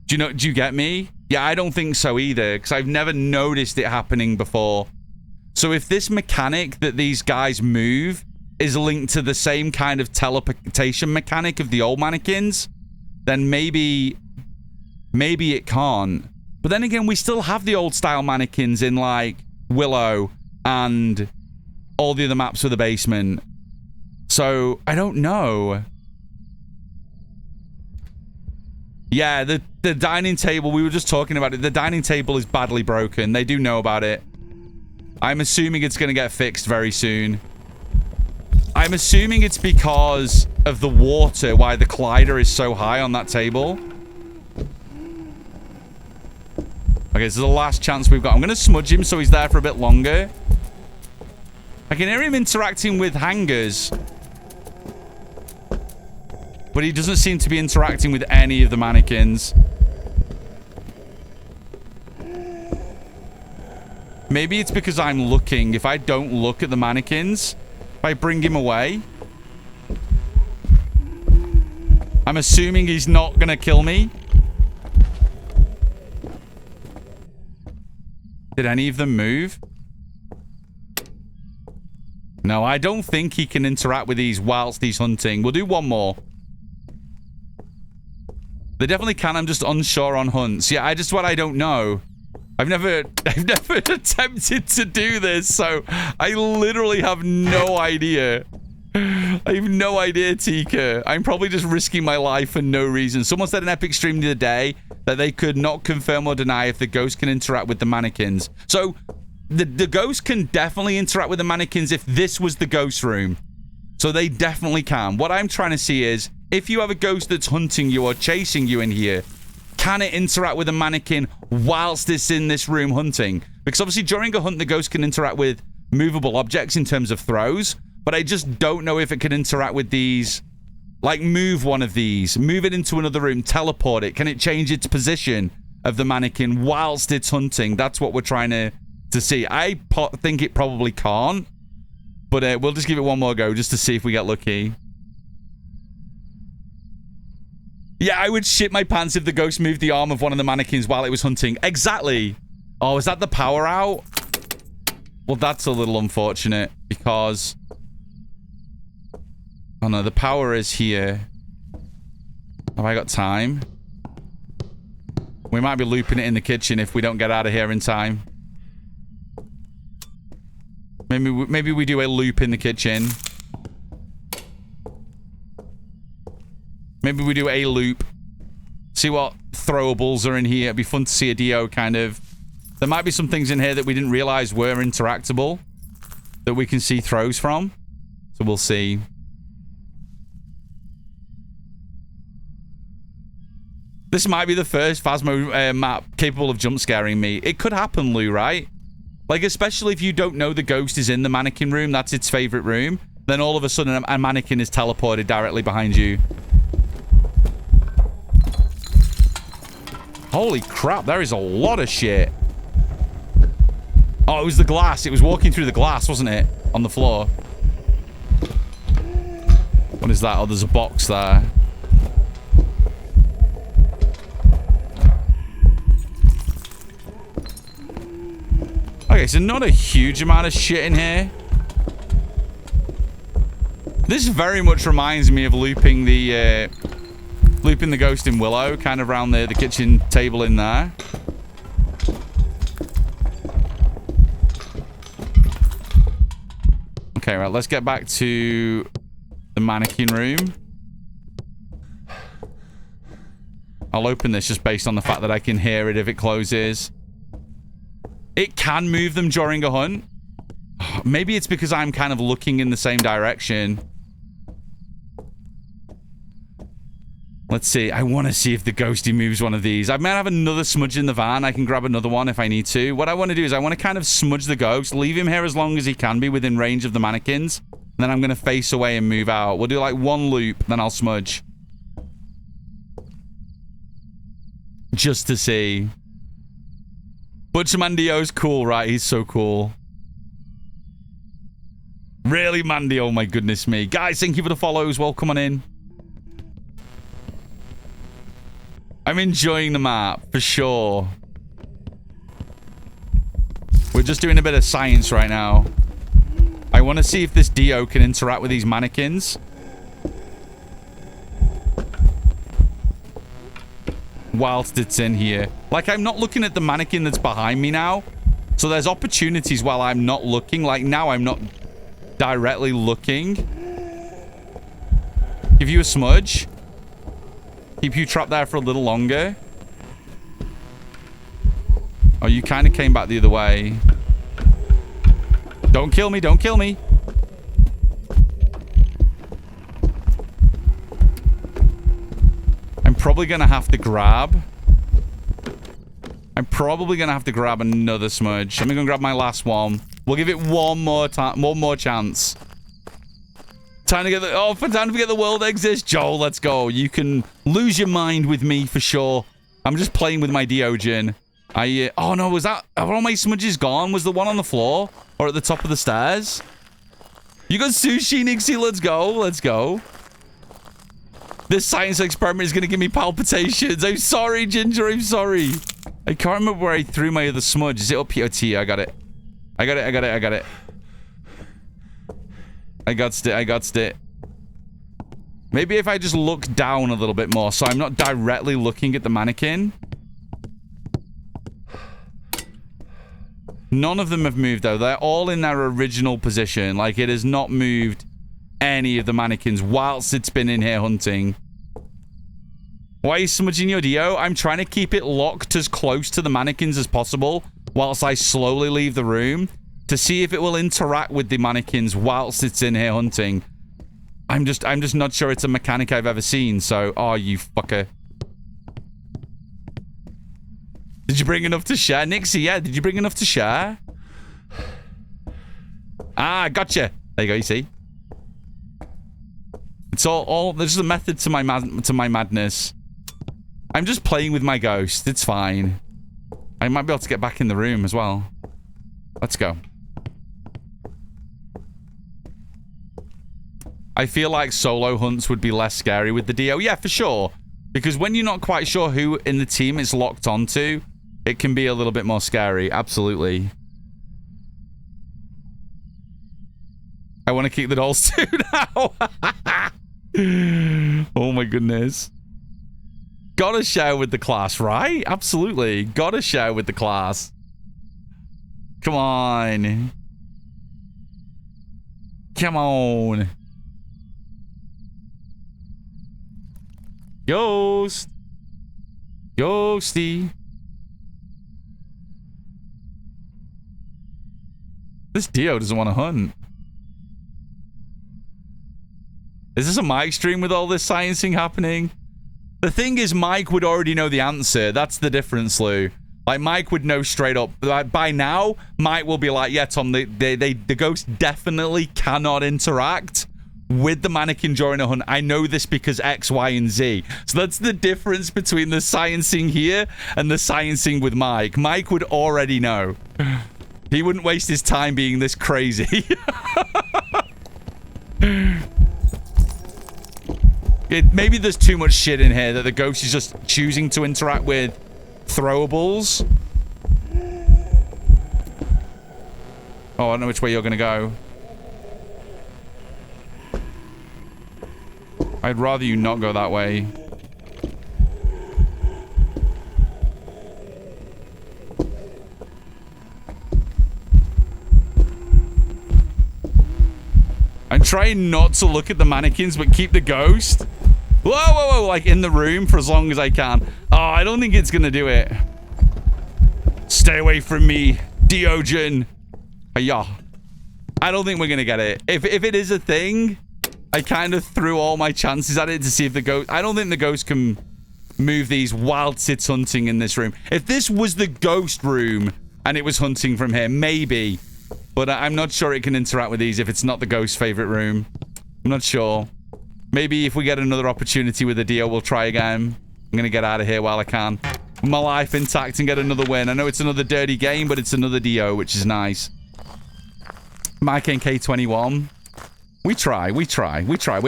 Do you get me? Yeah, I don't think so either, because I've never noticed it happening before. So if this mechanic that these guys move is linked to the same kind of teleportation mechanic of the old mannequins... then maybe it can't. But then again, we still have the old style mannequins in, like, Willow and all the other maps of the basement. So, I don't know. Yeah, the dining table, we were just talking about it. The dining table is badly broken. They do know about it. I'm assuming it's going to get fixed very soon. I'm assuming it's because of the water, why the collider is so high on that table. Okay, this is the last chance we've got. I'm going to smudge him so he's there for a bit longer. I can hear him interacting with hangers. But he doesn't seem to be interacting with any of the mannequins. Maybe it's because I'm looking. If I don't look at the mannequins... If I bring him away, I'm assuming he's not going to kill me. Did any of them move? No, I don't think he can interact with these whilst he's hunting. We'll do one more. They definitely can. I'm just unsure on hunts. Yeah, what I don't know. I've never attempted to do this, so I literally have no idea. I have no idea, Tika. I'm probably just risking my life for no reason. Someone said in Epic Stream the other day that they could not confirm or deny if the ghost can interact with the mannequins. So the ghost can definitely interact with the mannequins if this was the ghost room. So they definitely can. What I'm trying to see is if you have a ghost that's hunting you or chasing you in here, can it interact with a mannequin whilst it's in this room hunting? Because obviously during a hunt, the ghost can interact with movable objects in terms of throws, but I just don't know if it can interact with these. Like, move one of these, move it into another room, teleport it. Can it change its position of the mannequin whilst it's hunting? That's what we're trying to see. I think it probably can't, but we'll just give it one more go just to see if we get lucky. Yeah, I would shit my pants if the ghost moved the arm of one of the mannequins while it was hunting. Exactly. Oh, is that the power out? Well, that's a little unfortunate because... Oh, no, the power is here. Have I got time? We might be looping it in the kitchen if we don't get out of here in time. Maybe we do a loop in the kitchen. Maybe we do a loop. See what throwables are in here. It'd be fun to see a Dio kind of... There might be some things in here that we didn't realize were interactable that we can see throws from. So we'll see. This might be the first Phasmo map capable of jump scaring me. It could happen, Lou, right? Like, especially if you don't know the ghost is in the mannequin room, that's its favorite room, then all of a sudden a mannequin is teleported directly behind you. Holy crap, there is a lot of shit. Oh, it was the glass. It was walking through the glass, wasn't it? On the floor. What is that? Oh, there's a box there. Okay, so not a huge amount of shit in here. This very much reminds me of looping the ghost in Willow, kind of around the kitchen table in there. Okay, right, let's get back to the mannequin room. I'll open this just based on the fact that I can hear it if it closes. It can move them during a hunt. Maybe it's because I'm kind of looking in the same direction. Let's see. I want to see if the ghosty moves one of these. I might have another smudge in the van. I can grab another one if I need to. What I want to do is I want to kind of smudge the ghost, leave him here as long as he can be within range of the mannequins. And then I'm going to face away and move out. We'll do like one loop, then I'll smudge. Just to see. Butcher Mandio's cool, right? He's so cool. Really, Mandy? Oh my goodness me. Guys, thank you for the follows. Welcome on in. I'm enjoying the map, for sure. We're just doing a bit of science right now. I want to see if this Dio can interact with these mannequins. Whilst it's in here. Like, I'm not looking at the mannequin that's behind me now. So there's opportunities while I'm not looking. Like, now I'm not directly looking. Give you a smudge. Keep you trapped there for a little longer. Oh, you kind of came back the other way. Don't kill me. Don't kill me. I'm probably going to have to grab. I'm probably going to have to grab another smudge. I'm going to grab my last one. We'll give it one more time. One more chance. Time to get the... Oh, time to forget the world exists. Joel, let's go. You can lose your mind with me for sure. I'm just playing with my Diogen. Oh, no. Was that... Are all my smudges gone? Was the one on the floor? Or at the top of the stairs? You got sushi, Nixie. Let's go. Let's go. This science experiment is going to give me palpitations. I'm sorry, Ginger. I'm sorry. I can't remember where I threw my other smudge. Is it up here? It's here. I got it. I got it. I got it. I got it. I got it. Maybe if I just look down a little bit more so I'm not directly looking at the mannequin. None of them have moved, though. They're all in their original position. Like, it has not moved any of the mannequins whilst it's been in here hunting. Why are you smudging your Dio? I'm trying to keep it locked as close to the mannequins as possible whilst I slowly leave the room to see if it will interact with the mannequins whilst it's in here hunting. I'm just not sure it's a mechanic I've ever seen, so... Oh, you fucker. Did you bring enough to share? Nixie, yeah. Did you bring enough to share? Ah, gotcha. There you go, you see. It's all there's a method to my madness. I'm just playing with my ghost. It's fine. I might be able to get back in the room as well. Let's go. I feel like solo hunts would be less scary with the Dio. Yeah, for sure. Because when you're not quite sure who in the team it's locked onto, it can be a little bit more scary. Absolutely. I want to keep the dolls too now. Oh my goodness. Gotta share with the class, right? Absolutely. Gotta share with the class. Come on. Come on. Ghost. Ghosty. This Dio doesn't want to hunt. Is this a Mike stream with all this sciencing happening? The thing is, Mike would already know the answer. That's the difference, Lou. Like, Mike would know straight up. Like, by now, Mike will be like, yeah, Tom, the ghost definitely cannot interact with the mannequin during a hunt. I know this because X, Y, and Z. So that's the difference between the sciencing here and the sciencing with Mike. Mike would already know. He wouldn't waste his time being this crazy. Maybe there's too much shit in here that the ghost is just choosing to interact with throwables. Oh, I don't know which way you're gonna go. I'd rather you not go that way. I'm trying not to look at the mannequins, but keep the ghost. Whoa, whoa, whoa, like in the room for as long as I can. Oh, I don't think it's gonna do it. Stay away from me, Diogen. Yeah. I don't think we're gonna get it. If it is a thing, I kind of threw all my chances at it to see if the ghost... I don't think the ghost can move these whilst it's hunting in this room. If this was the ghost room and it was hunting from here, maybe. But I'm not sure it can interact with these if it's not the ghost's favorite room. I'm not sure. Maybe if we get another opportunity with the Dio, we'll try again. I'm going to get out of here while I can. My life intact and get another win. I know it's another dirty game, but it's another Dio, which is nice. TomNK21. We try. We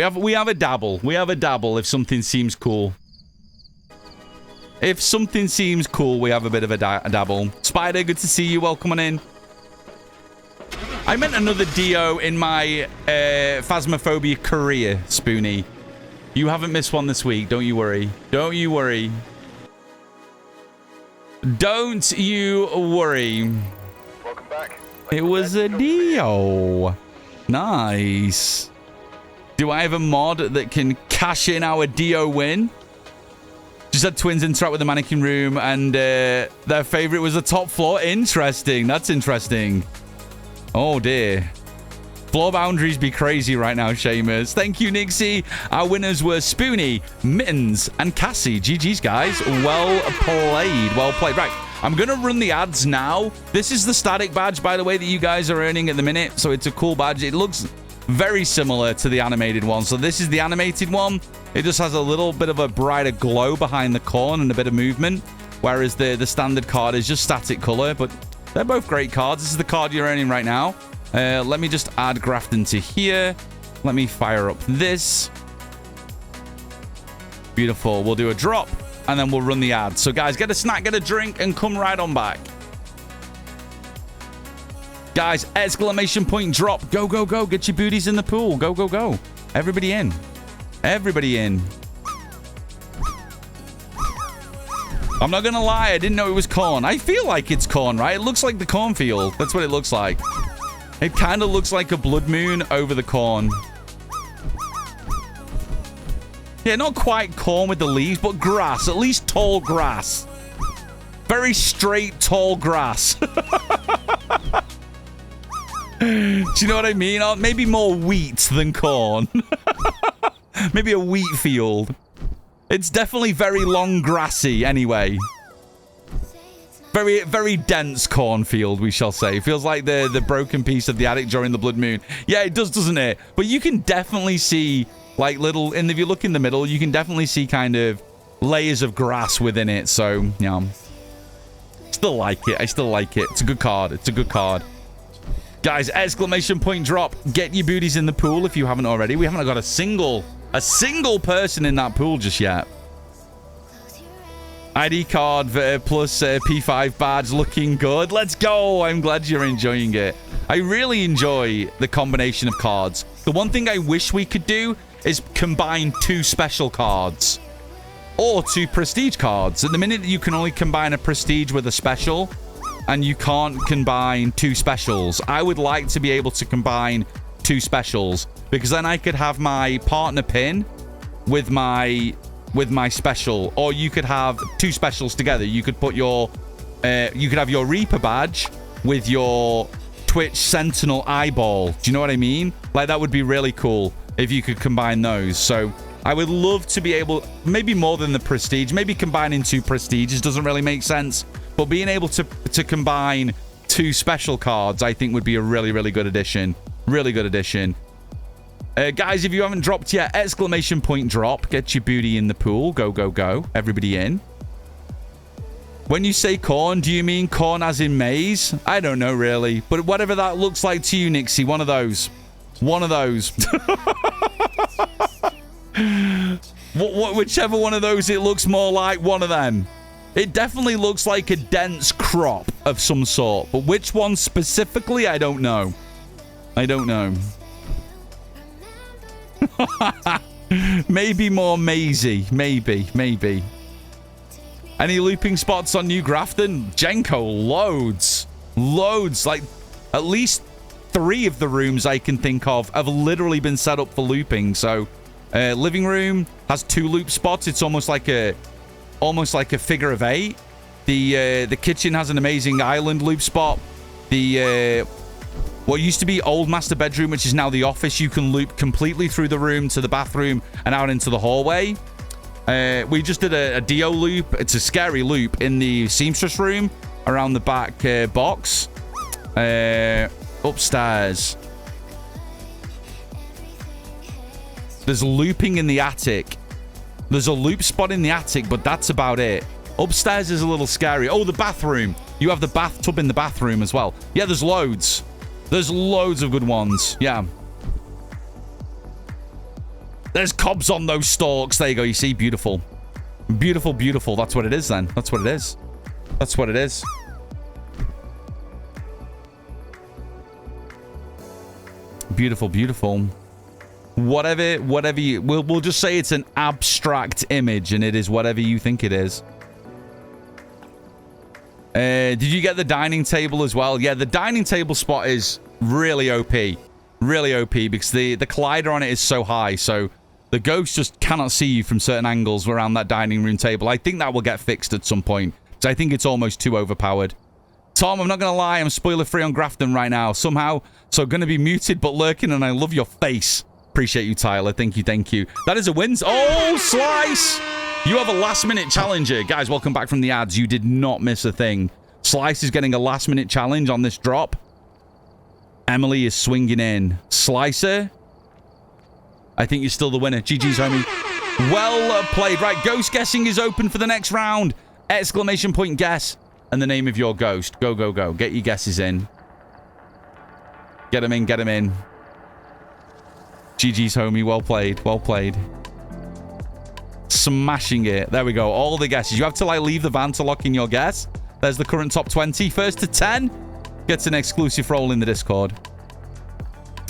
have a dabble. We have a dabble if something seems cool. If something seems cool, we have a bit of a dabble. Spider, good to see you. Welcome on in. I meant another Dio in my Phasmophobia career, Spoonie. You haven't missed one this week. Don't you worry. Don't you worry. Don't you worry. Welcome back. It was a Dio. Nice. Do I have a mod that can cash in our Dio win? Just had twins interact with the mannequin room and their favorite was the top floor. Interesting. That's interesting. Oh, dear. Floor boundaries be crazy right now, Shamers. Thank you, Nixie. Our winners were Spoonie, Mittens, and Cassie. GG's, guys. Well played. Well played. Right. I'm going to run the ads now. This is the static badge, by the way, that you guys are earning at the minute. So it's a cool badge. It looks very similar to the animated one. So this is the animated one. It just has a little bit of a brighter glow behind the corn and a bit of movement. Whereas the standard card is just static color. But they're both great cards. This is the card you're earning right now. Let me just add GRAFTON to here. Let me fire up this. Beautiful. We'll do a drop, and then we'll run the ad. So, guys, get a snack, get a drink, and come right on back. Guys, exclamation point drop. Go, go, go. Get your booties in the pool. Go, go, go. Everybody in. Everybody in. I'm not going to lie. I didn't know it was corn. I feel like it's corn, right? It looks like the cornfield. That's what it looks like. It kind of looks like a blood moon over the corn. Yeah, not quite corn with the leaves, but grass. At least tall grass. Very straight, tall grass. Do you know what I mean? Or maybe more wheat than corn. Maybe a wheat field. It's definitely very long grassy anyway. Very, very dense cornfield, we shall say. Feels like the broken piece of the attic during the blood moon. Yeah, it does, doesn't it? But you can definitely see, like, little... And if you look in the middle, you can definitely see kind of layers of grass within it. So, yeah. Still like it. I still like it. It's a good card. It's a good card. Guys, exclamation point drop. Get your booties in the pool if you haven't already. We haven't got a single person in that pool just yet. ID card plus P5 badge looking good. Let's go. I'm glad you're enjoying it. I really enjoy the combination of cards. The one thing I wish we could do is combine 2 special cards or 2 prestige cards. At the minute, you can only combine a prestige with a special, and you can't combine 2 specials. I would like to be able to combine 2 specials, because then I could have my partner pin with my special, or you could have 2 specials together. You could put your you could have your Reaper badge with your Twitch Sentinel eyeball. Do you know what I mean? Like, that would be really cool if you could combine those. So I would love to be able, maybe more than the prestige, maybe combining 2 prestiges doesn't really make sense, but being able to combine 2 special cards, I think would be a really, really good addition. Really good addition. Guys, if you haven't dropped yet, exclamation point drop. Get your booty in the pool. Go, go, go. Everybody in. When you say corn, do you mean corn as in maize? I don't know, really. But whatever that looks like to you, Nixie, one of those. One of those. Whichever one of those it looks more like, one of them. It definitely looks like a dense crop of some sort. But which one specifically, I don't know. I don't know. Maybe more mazy. Maybe. Any looping spots on New Grafton? Jenko, loads. Loads. Like, at least 3 of the rooms I can think of have literally been set up for looping. So, living room has 2 loop spots. It's almost like a figure of 8. The kitchen has an amazing island loop spot. What used to be old master bedroom, which is now the office, you can loop completely through the room to the bathroom and out into the hallway. We just did a Dio loop. It's a scary loop in the seamstress room around the back box. Upstairs. There's looping in the attic. There's a loop spot in the attic, but that's about it. Upstairs is a little scary. Oh, the bathroom. You have the bathtub in the bathroom as well. Yeah, there's loads. There's loads of good ones. Yeah. There's cobs on those stalks. There you go. You see? Beautiful. Beautiful, beautiful. That's what it is then. That's what it is. That's what it is. Beautiful, beautiful. Whatever you... We'll just say it's an abstract image, and it is whatever you think it is. Did you get the dining table as well? Yeah, the dining table spot is really OP. Really OP, because the collider on it is so high, so the ghost just cannot see you from certain angles around that dining room table. I think that will get fixed at some point, because I think it's almost too overpowered. Tom, I'm not going to lie, I'm spoiler-free on Grafton right now, somehow, so going to be muted but lurking, and I love your face. Appreciate you, Tyler. Thank you, thank you. That is a win. Oh, Slice! You have a last-minute challenger. Guys, welcome back from the ads. You did not miss a thing. Slice is getting a last-minute challenge on this drop. Emily is swinging in. Slicer, I think you're still the winner. GG's, homie. Well played. Right, ghost guessing is open for the next round. Exclamation point guess and the name of your ghost. Go, go, go. Get your guesses in. Get them in, get them in. GG's, homie. Well played. Well played. Smashing it. There we go. All the guesses. You have to, like, leave the van to lock in your guess. There's the current top 20. First to 10 gets an exclusive role in the Discord.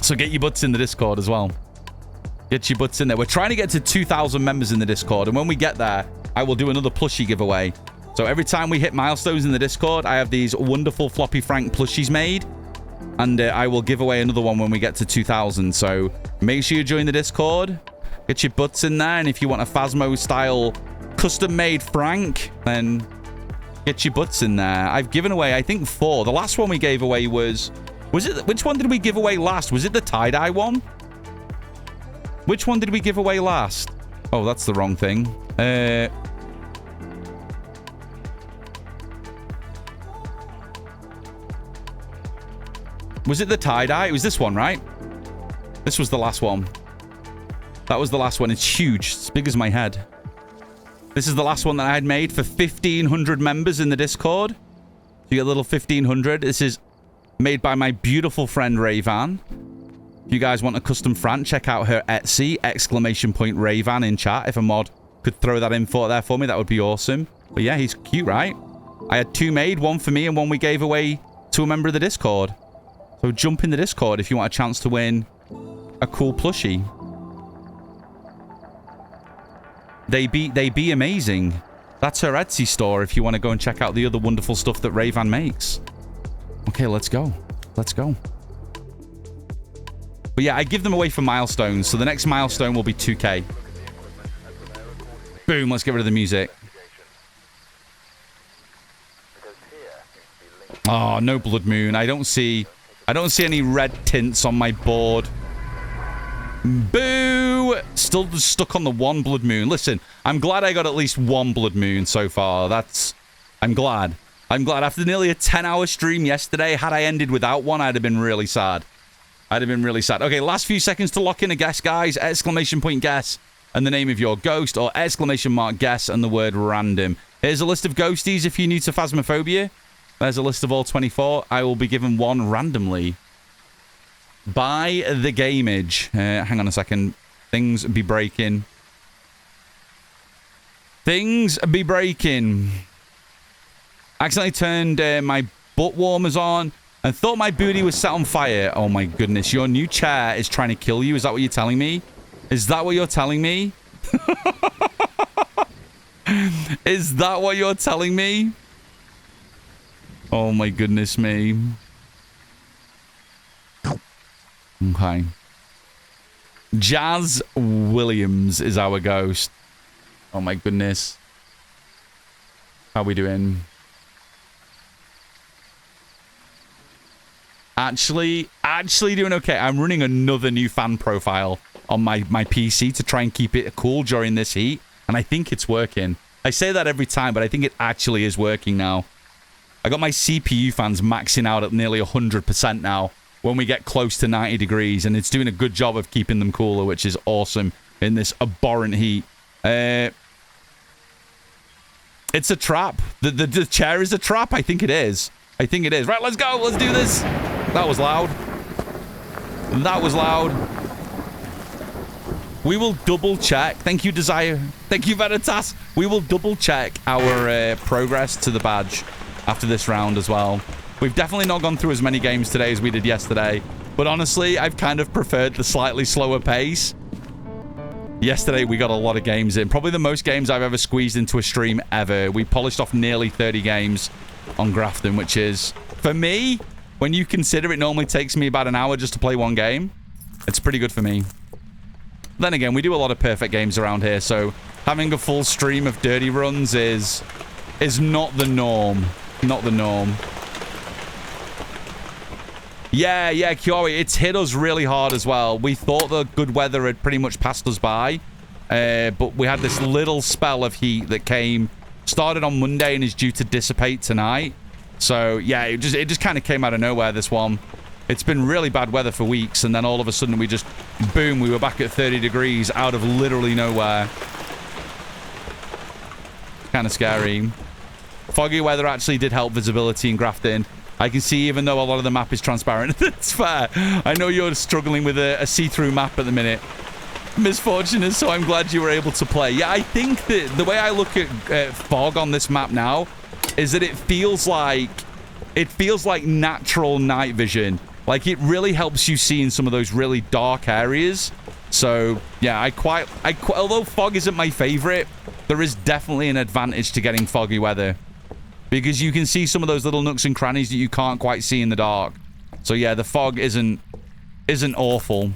So get your butts in the Discord as well. Get your butts in there. We're trying to get to 2,000 members in the Discord. And when we get there, I will do another plushie giveaway. So every time we hit milestones in the Discord, I have these wonderful Floppy Frank plushies made. And I will give away another one when we get to 2,000. So make sure you join the Discord. Get your butts in there. And if you want a Phasmo-style custom-made Frank, then get your butts in there. I've given away, I think, 4. The last one we gave away was it... Which one did we give away last? Was it the tie-dye one? Which one did we give away last? Oh, that's the wrong thing. Was it the tie-dye? It was this one, right? This was the last one. That was the last one. It's huge. It's big as my head. This is the last one that I had made for 1,500 members in the Discord. So you get a little 1,500. This is made by my beautiful friend Rayvan. If you guys want a custom Fran, check out her Etsy, !Rayvan in chat. If a mod could throw that in there for me, that would be awesome. But yeah, he's cute, right? I had 2 made, one for me and one we gave away to a member of the Discord. So jump in the Discord if you want a chance to win a cool plushie. They be amazing. That's her Etsy store if you want to go and check out the other wonderful stuff that Rayvan makes. Okay, let's go. Let's go. But yeah, I give them away for milestones. So the next milestone will be 2K. Boom, let's get rid of the music. Oh, no Blood Moon. I don't see any red tints on my board. Boo! Still stuck on the 1 Blood Moon. Listen, I'm glad I got at least 1 Blood Moon so far. I'm glad. I'm glad. After nearly a 10-hour stream yesterday, had I ended without one, I'd have been really sad. I'd have been really sad. Okay, last few seconds to lock in a guess, guys. ! Guess and the name of your ghost, or ! Guess and the word random. Here's a list of ghosties if you're new to Phasmophobia. There's a list of all 24. I will be given one randomly by the gameage. Hang on a second. Things be breaking. Things be breaking. Accidentally turned my butt warmers on and thought my booty was set on fire. Oh my goodness. Your new chair is trying to kill you. Is that what you're telling me? Is that what you're telling me? Is that what you're telling me? Oh my goodness me. Okay. Jazz Williams is our ghost. Oh my goodness. How we doing? Actually doing okay. I'm running another new fan profile on my PC to try and keep it cool during this heat. And I think it's working. I say that every time, but I think it actually is working now. I got my CPU fans maxing out at nearly 100% now when we get close to 90 degrees. And it's doing a good job of keeping them cooler, which is awesome in this abhorrent heat. It's a trap. The chair is a trap. I think it is. I think it is. Right, let's go. Let's do this. That was loud. That was loud. We will double check. Thank you, Desire. Thank you, Veritas. We will double check our progress to the badge after this round as well. We've definitely not gone through as many games today as we did yesterday. But honestly, I've kind of preferred the slightly slower pace. Yesterday, we got a lot of games in. Probably the most games I've ever squeezed into a stream ever. We polished off nearly 30 games on Grafton, which is, for me, when you consider it normally takes me about an hour just to play one game, it's pretty good for me. Then again, we do a lot of perfect games around here, so having a full stream of dirty runs is not the norm. Not the norm. Yeah, Kiori, it's hit us really hard as well. We thought the good weather had pretty much passed us by, but we had this little spell of heat that started on Monday and is due to dissipate tonight. So, yeah, it just kind of came out of nowhere, this one. It's been really bad weather for weeks, and then all of a sudden we just, boom, we were back at 30 degrees out of literally nowhere. Kind of scary. Foggy weather actually did help visibility in Grafton. I can see even though a lot of the map is transparent. That's fair. I know you're struggling with a see-through map at the minute. Misfortunate, so I'm glad you were able to play. Yeah, I think that the way I look at fog on this map now is that it feels like it feels like natural night vision. Like, it really helps you see in some of those really dark areas. So, yeah, although fog isn't my favorite, there is definitely an advantage to getting foggy weather. Because you can see some of those little nooks and crannies that you can't quite see in the dark. So, yeah, the fog isn't awful.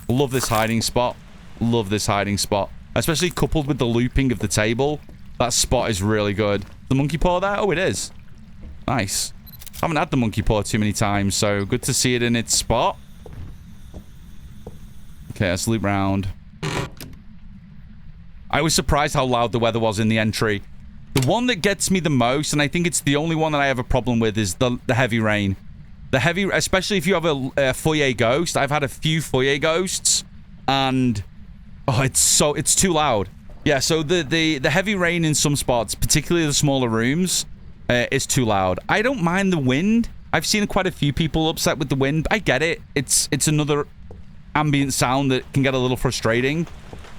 Love this hiding spot. Love this hiding spot. Especially coupled with the looping of the table. That spot is really good. The monkey paw there? Oh, it is. Nice. I haven't had the monkey paw too many times, so good to see it in its spot. Okay, let's loop round. I was surprised how loud the weather was in the entry. The one that gets me the most, and I think it's the only one that I have a problem with, is the heavy rain. The heavy, especially if you have a foyer ghost. I've had a few foyer ghosts, and oh, it's too loud. Yeah, so the heavy rain in some spots, particularly the smaller rooms, is too loud. I don't mind the wind. I've seen quite a few people upset with the wind. I get it. It's another ambient sound that can get a little frustrating.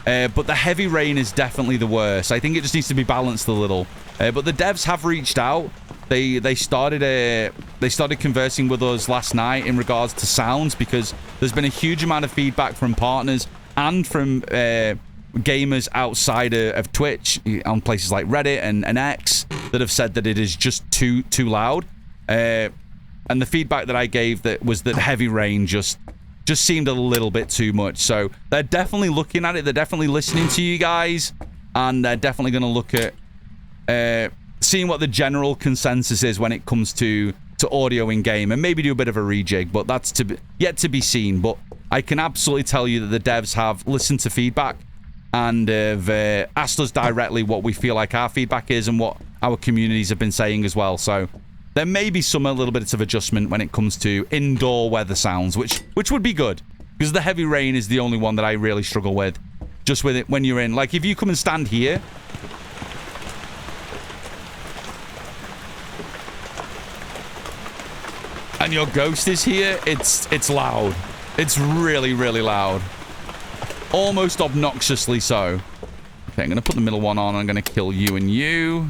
But the heavy rain is definitely the worst. I think it just needs to be balanced a little. But the devs have reached out. They started conversing with us last night in regards to sounds, because there's been a huge amount of feedback from partners and from gamers outside of Twitch on places like Reddit and X that have said that it is just too loud. And the feedback that I gave was that heavy rain just seemed a little bit too much. So they're definitely looking at it. They're definitely listening to you guys, and they're definitely going to look at seeing what the general consensus is when it comes to audio in game, and maybe do a bit of a rejig, but that's yet to be seen. But I can absolutely tell you that the devs have listened to feedback and have asked us directly what we feel like our feedback is and what our communities have been saying as well. So there may be a little bit of adjustment when it comes to indoor weather sounds, which would be good, because the heavy rain is the only one that I really struggle with. Just with it when you're in, like, if you come and stand here, and your ghost is here, it's loud. It's really, really loud. Almost obnoxiously so. Okay, I'm going to put the middle one on. I'm going to kill you and you.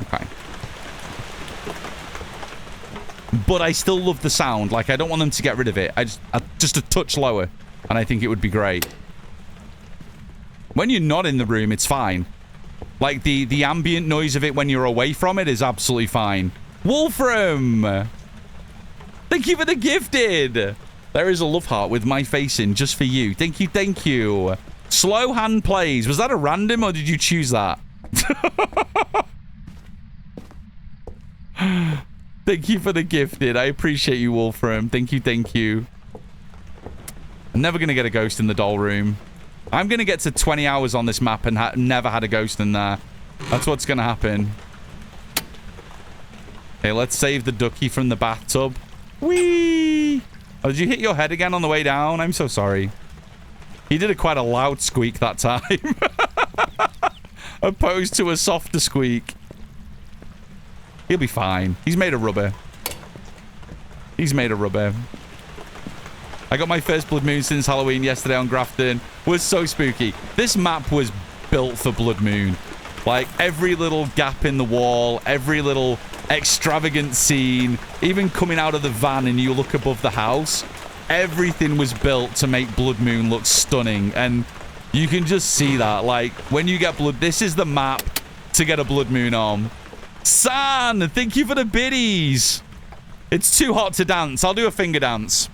Okay. But I still love the sound. Like, I don't want them to get rid of it. Just a touch lower, and I think it would be great. When you're not in the room, it's fine. Like, the ambient noise of it when you're away from it is absolutely fine. Wolfram! Thank you for the gifted! There is a love heart with my face in just for you. Thank you, thank you. Slow hand plays. Was that a random, or did you choose that? Thank you for the gifted. I appreciate you, Wolfram. Thank you, thank you. I'm never going to get a ghost in the doll room. I'm going to get to 20 hours on this map and never had a ghost in there. That's what's going to happen. Okay, let's save the ducky from the bathtub. Whee! Oh, did you hit your head again on the way down? I'm so sorry. He did quite a loud squeak that time. Opposed to a softer squeak. He'll be fine. He's made of rubber. He's made of rubber. I got my first Blood Moon since Halloween yesterday on Grafton. Was so spooky. This map was built for Blood Moon. Like, every little gap in the wall, every little extravagant scene, even coming out of the van and you look above the house, everything was built to make Blood Moon look stunning. And you can just see that. Like, when you get Blood... This is the map to get a Blood Moon on. San, thank you for the biddies. It's too hot to dance. I'll do a finger dance.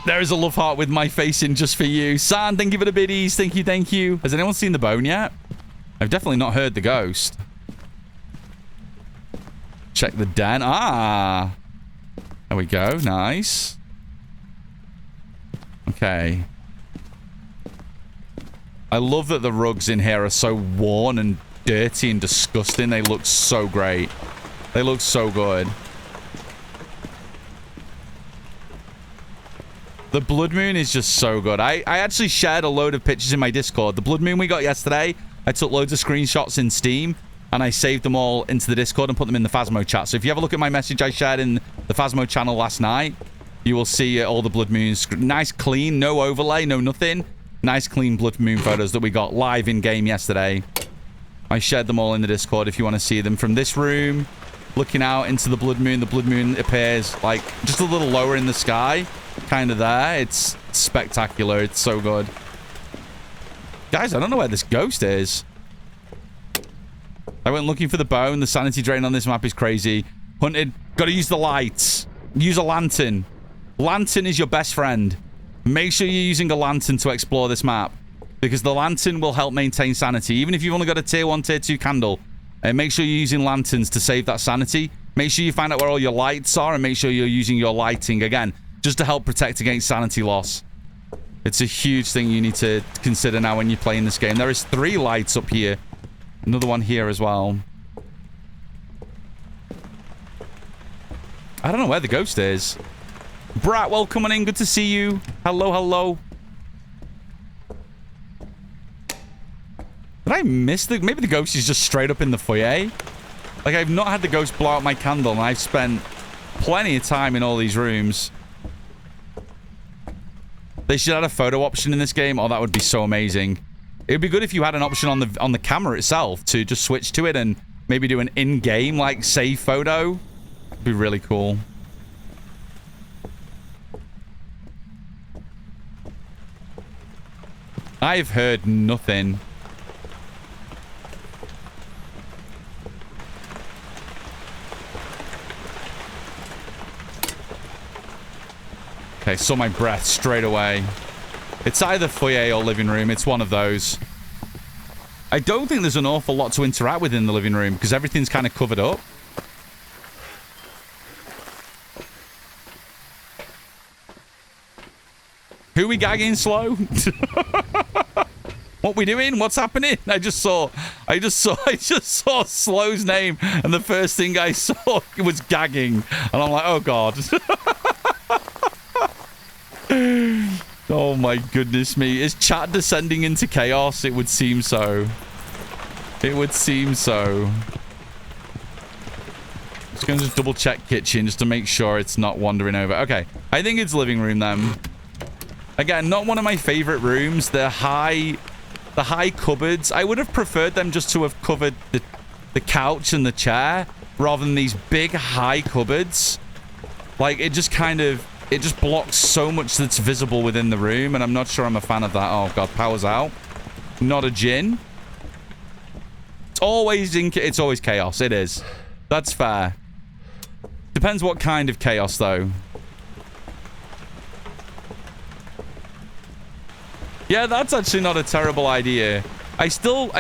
There is a love heart with my face in just for you. San, thank you for the biddies. Thank you, thank you. Has anyone seen the bone yet? I've definitely not heard the ghost. Check the den. Ah. There we go. Nice. Okay. I love that the rugs in here are so worn and dirty and disgusting. They look so great. They look so good. The Blood Moon is just so good. I actually shared a load of pictures in my Discord. The Blood Moon we got yesterday, I took loads of screenshots in Steam, and I saved them all into the Discord and put them in the Phasmo chat. So if you have a look at my message I shared in the Phasmo channel last night, you will see all the blood moons. Nice, clean, no overlay, no nothing. Nice, clean blood moon photos that we got live in-game yesterday. I shared them all in the Discord if you want to see them. From this room, looking out into the blood moon appears like just a little lower in the sky. Kind of there. It's spectacular. It's so good. Guys, I don't know where this ghost is. I went looking for the bone. The sanity drain on this map is crazy. Hunted. Got to use the lights. Use a lantern. Lantern is your best friend. Make sure you're using a lantern to explore this map, because the lantern will help maintain sanity. Even if you've only got a tier 1, tier 2 candle, and make sure you're using lanterns to save that sanity. Make sure you find out where all your lights are, and make sure you're using your lighting, again, just to help protect against sanity loss. It's a huge thing you need to consider now when you're playing this game. There is 3 lights up here. Another one here as well. I don't know where the ghost is. Brat, welcome on in. Good to see you. Hello, hello. Did I miss the... Maybe the ghost is just straight up in the foyer. Like, I've not had the ghost blow out my candle, and I've spent plenty of time in all these rooms. They should add a photo option in this game. Oh, that would be so amazing. It would be good if you had an option on the camera itself to just switch to it and maybe do an in-game, like, save photo. It'd be really cool. I've heard nothing. Okay, saw my breath straight away. It's either foyer or living room. It's one of those. I don't think there's an awful lot to interact with in the living room because everything's kind of covered up. Who we gagging slow? What we doing? What's happening? I just saw Slow's name, and the first thing I saw was gagging, and I'm like, oh god. Oh my goodness me. Is chat descending into chaos? It would seem so. It would seem so. Just gonna double check kitchen just to make sure it's not wandering over. Okay, I think it's living room then. Again, not one of my favorite rooms. The high cupboards. I would have preferred them just to have covered the couch and the chair rather than these big high cupboards. Like, it just blocks so much that's visible within the room, and I'm not sure I'm a fan of that. Oh god, power's out. Not a gin. It's always chaos. It is. That's fair. Depends what kind of chaos though. Yeah, that's actually not a terrible idea. I still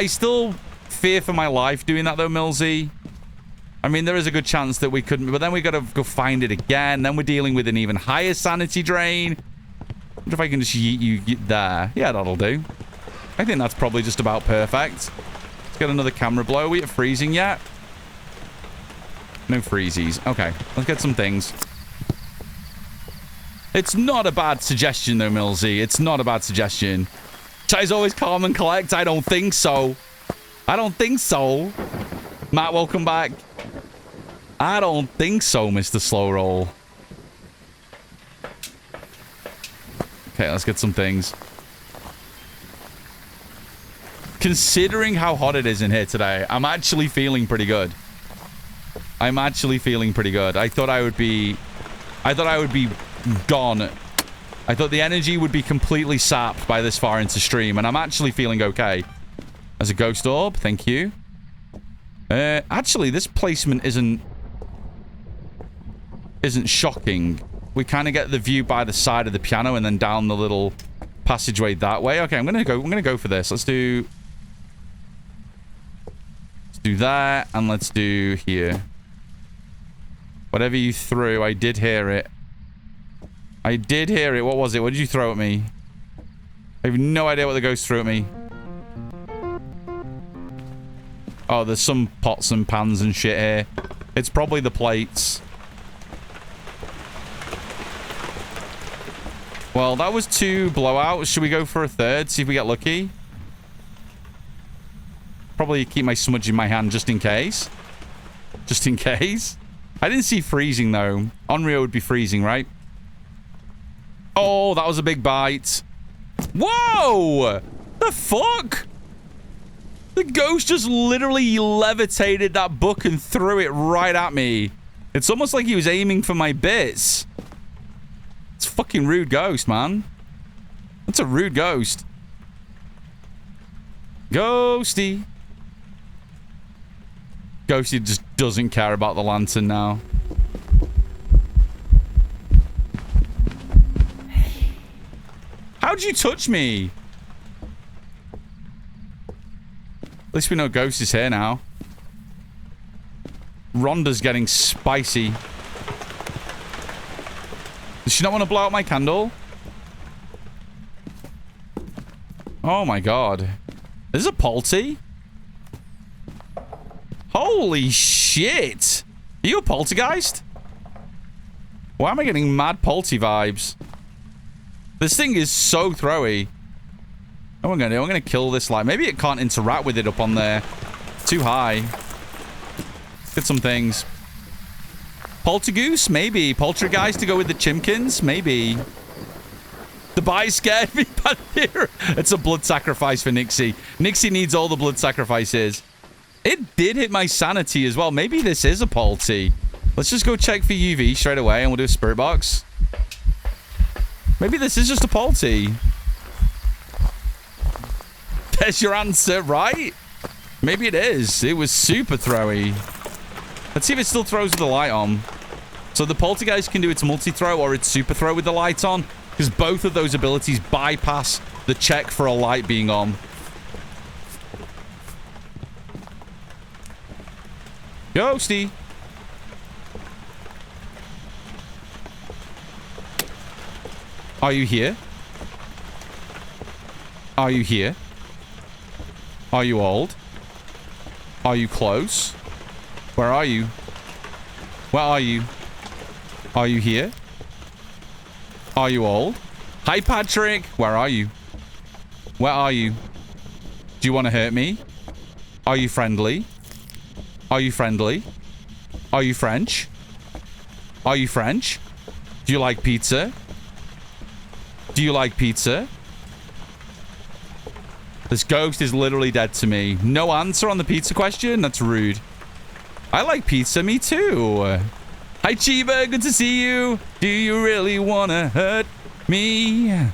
fear for my life doing that though, Millsy. I mean, there is a good chance that we couldn't, but then we gotta go find it again. Then we're dealing with an even higher sanity drain. What if I can just yeet you there? Yeah, that'll do. I think that's probably just about perfect. Let's get another camera blow. Are we at freezing yet? No freezies. Okay, let's get some things. It's not a bad suggestion, though, Millsy. It's not a bad suggestion. Chai's always calm and collect. I don't think so. I don't think so. Matt, welcome back. I don't think so, Mr. Slow Roll. Okay, let's get some things. Considering how hot it is in here today, I'm actually feeling pretty good. I'm actually feeling pretty good. I thought I would be gone. I thought the energy would be completely sapped by this far into stream, and I'm actually feeling okay. As a ghost orb, thank you. Actually, this placement isn't shocking. We kind of get the view by the side of the piano and then down the little passageway that way. Okay, I'm gonna go for this. Let's do that, and let's do here. Whatever you threw, I did hear it. I did hear it. What was it? What did you throw at me? I have no idea what the ghost threw at me. Oh, there's some pots and pans and shit here. It's probably the plates. Well, that was 2 blowouts. Should we go for a third? See if we get lucky? Probably keep my smudge in my hand just in case. Just in case. I didn't see freezing, though. Onryo would be freezing, right? Oh, that was a big bite. Whoa! The fuck? The ghost just literally levitated that book and threw it right at me. It's almost like he was aiming for my bits. It's a fucking rude ghost, man. That's a rude ghost. Ghosty. Ghosty just doesn't care about the lantern now. How'd you touch me? At least we know Ghost is here now. Rhonda's getting spicy. Does she not want to blow out my candle? Oh my god. This is a polty? Holy shit! Are you a poltergeist? Why am I getting mad polty vibes? This thing is so throwy. What am I gonna do? I'm gonna kill this light. Maybe it can't interact with it up on there. Too high. Get some things. Poltergoose? Maybe. Poltergeist to go with the chimkins? Maybe. The bye scared me back here. It's a blood sacrifice for Nixie. Nixie needs all the blood sacrifices. It did hit my sanity as well. Maybe this is a polty. Let's just go check for UV straight away and we'll do a spirit box. Maybe this is just a polty. There's your answer, right? Maybe it is. It was super throwy. Let's see if it still throws with the light on. So the poltergeist can do its multi-throw or its super throw with the light on. Because both of those abilities bypass the check for a light being on. Ghosty. Are you here? Are you here? Are you old? Are you close? Where are you? Where are you? Are you here? Are you old? Hi, Patrick. Where are you? Where are you? Do you want to hurt me? Are you friendly? Are you friendly? Are you French? Are you French? Do you like pizza? Do you like pizza? This ghost is literally dead to me. No answer on the pizza question? That's rude. I like pizza. Me too. Hi, Chiba. Good to see you. Do you really want to hurt me?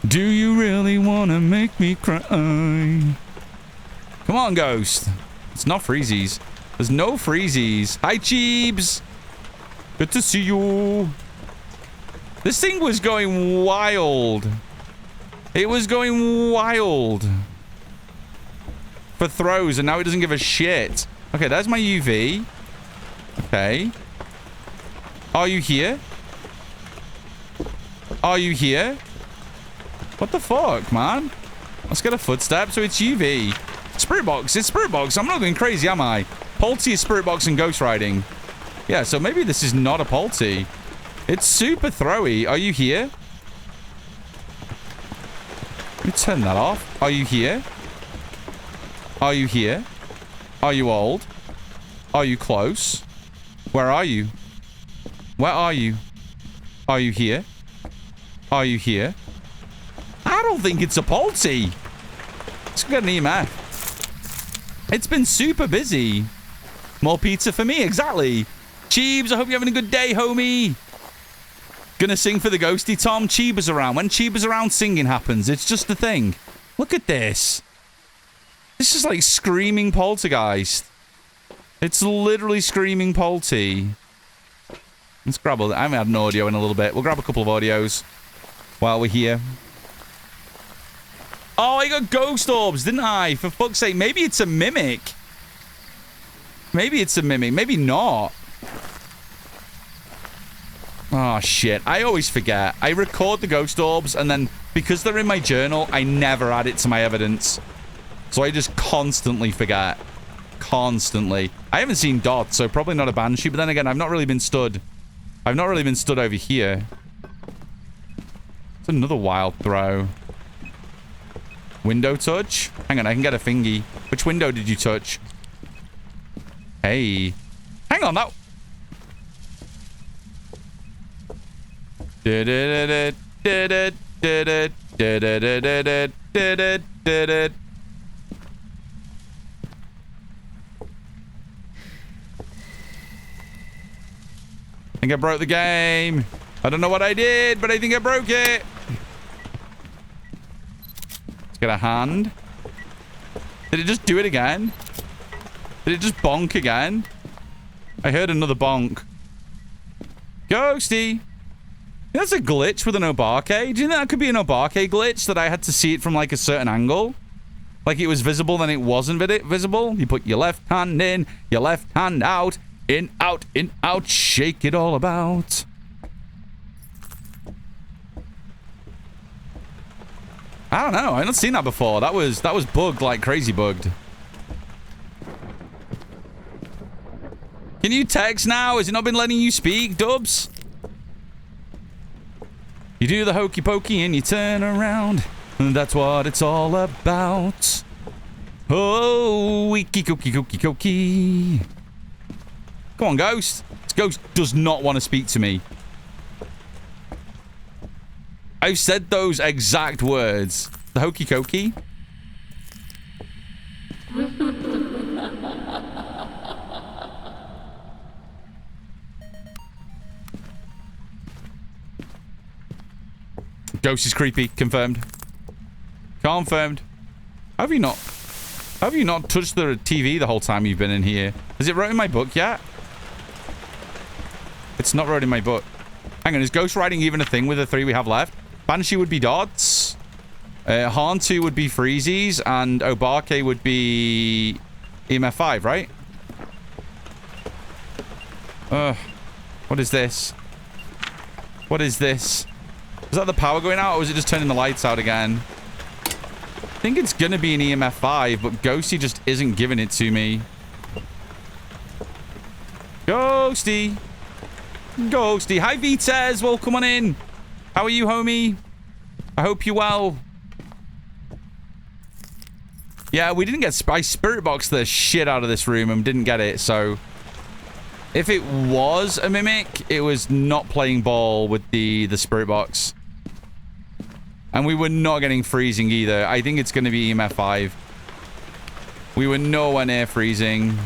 Do you really want to make me cry? Come on, ghost. It's not freezies. There's no freezies. Hi, Cheebs. Good to see you. This thing was going wild. It was going wild. For throws, and now it doesn't give a shit. Okay, there's my UV. Okay. Are you here? Are you here? What the fuck, man? Let's get a footstep. So it's UV. Spirit box. It's spirit box. I'm not going crazy, am I? Polty is spirit box and ghost riding. Yeah, so maybe this is not a polty. It's super throwy. Are you here? Let me turn that off. Are you here? Are you here? Are you old? Are you close? Where are you? Where are you? Are you here? Are you here? I don't think it's a polty. Let's get an EMF. It's been super busy. More pizza for me, exactly. Cheebs, I hope you're having a good day, homie. Gonna sing for the ghosty Tom. Cheeba's around. When Cheeba's around, singing happens. It's just a thing. Look at this. This is like screaming poltergeist. It's literally screaming polty. Let's grab I haven't had an audio in a little bit. We'll grab a couple of audios while we're here. Oh, I got ghost orbs, didn't I? For fuck's sake. Maybe it's a mimic. Maybe it's a mimic. Maybe not. Oh, shit. I always forget. I record the ghost orbs, and then because they're in my journal, I never add it to my evidence. So I just constantly forget. Constantly. I haven't seen Dot, so probably not a banshee. But then again, I've not really been stood. I've not really been stood over here. It's another wild throw. Window touch? Hang on, I can get a thingy. Which window did you touch? Hey. Hang on, that... I think I broke the game. I don't know what I did, but I think I broke it. Let's get a hand. Did it just do it again? Did it just bonk again? I heard another bonk. Ghosty. That's a glitch with an Obake. Do you think that could be an Obake glitch? That I had to see it from like a certain angle? Like it was visible, then it wasn't visible? You put your left hand in, your left hand out. In, out, shake it all about. I don't know. I've not seen that before. That was bugged like crazy bugged. Can you text now? Has it not been letting you speak, Dubs? You do the hokey pokey and you turn around. And that's what it's all about. Oh, weeky cookie cookie cookie. Come on, Ghost. This Ghost does not want to speak to me. I've said those exact words. The hokey cokey. Ghost is creepy. Confirmed. Confirmed. Have you not touched the TV the whole time you've been in here? Has it wrote in my book yet? It's not wrote in my book. Hang on, is Ghost Riding even a thing with the 3 we have left? Banshee would be Dots. Hauntu would be Freezies. And Obake would be EMF 5, right? What is this? What is this? Is that the power going out, or is it just turning the lights out again? I think it's gonna be an EMF 5, but Ghosty just isn't giving it to me. Ghosty! Ghosty! Hi, Vitez! Welcome on in! How are you, homie? I hope you're well. Yeah, we didn't get... I spirit boxed the shit out of this room and didn't get it, so... If it was a mimic, it was not playing ball with the spirit box. And we were not getting freezing either. I think it's going to be EMF 5. We were nowhere near freezing.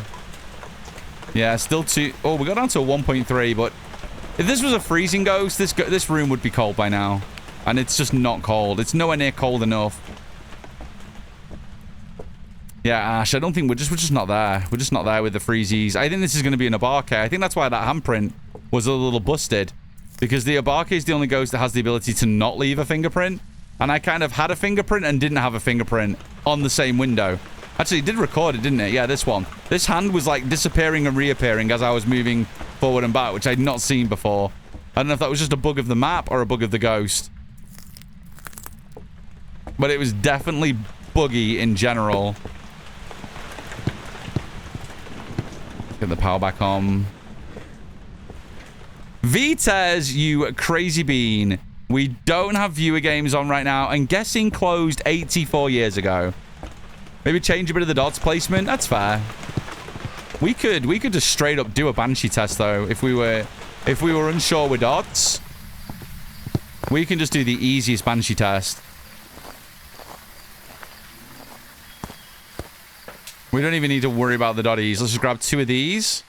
Yeah, still 2... Oh, we got down to a 1.3, but... If this was a freezing ghost, this room would be cold by now. And it's just not cold. It's nowhere near cold enough. Yeah, Ash, I don't think... We're just not there. We're just not there with the freezies. I think this is going to be an Obake. I think that's why that handprint was a little busted. Because the Obake is the only ghost that has the ability to not leave a fingerprint. And I kind of had a fingerprint and didn't have a fingerprint on the same window. Actually, it did record it, didn't it? Yeah, this one. This hand was like disappearing and reappearing as I was moving forward and back, which I'd not seen before. I don't know if that was just a bug of the map or a bug of the ghost. But it was definitely buggy in general. Get the power back on. Vitez, you crazy bean. We don't have viewer games on right now, and guessing closed 84 years ago. Maybe change a bit of the dots placement. That's fair. We could just straight up do a Banshee test though. If we were unsure with dots, we can just do the easiest Banshee test. We don't even need to worry about the dotties. Let's just grab 2 of these.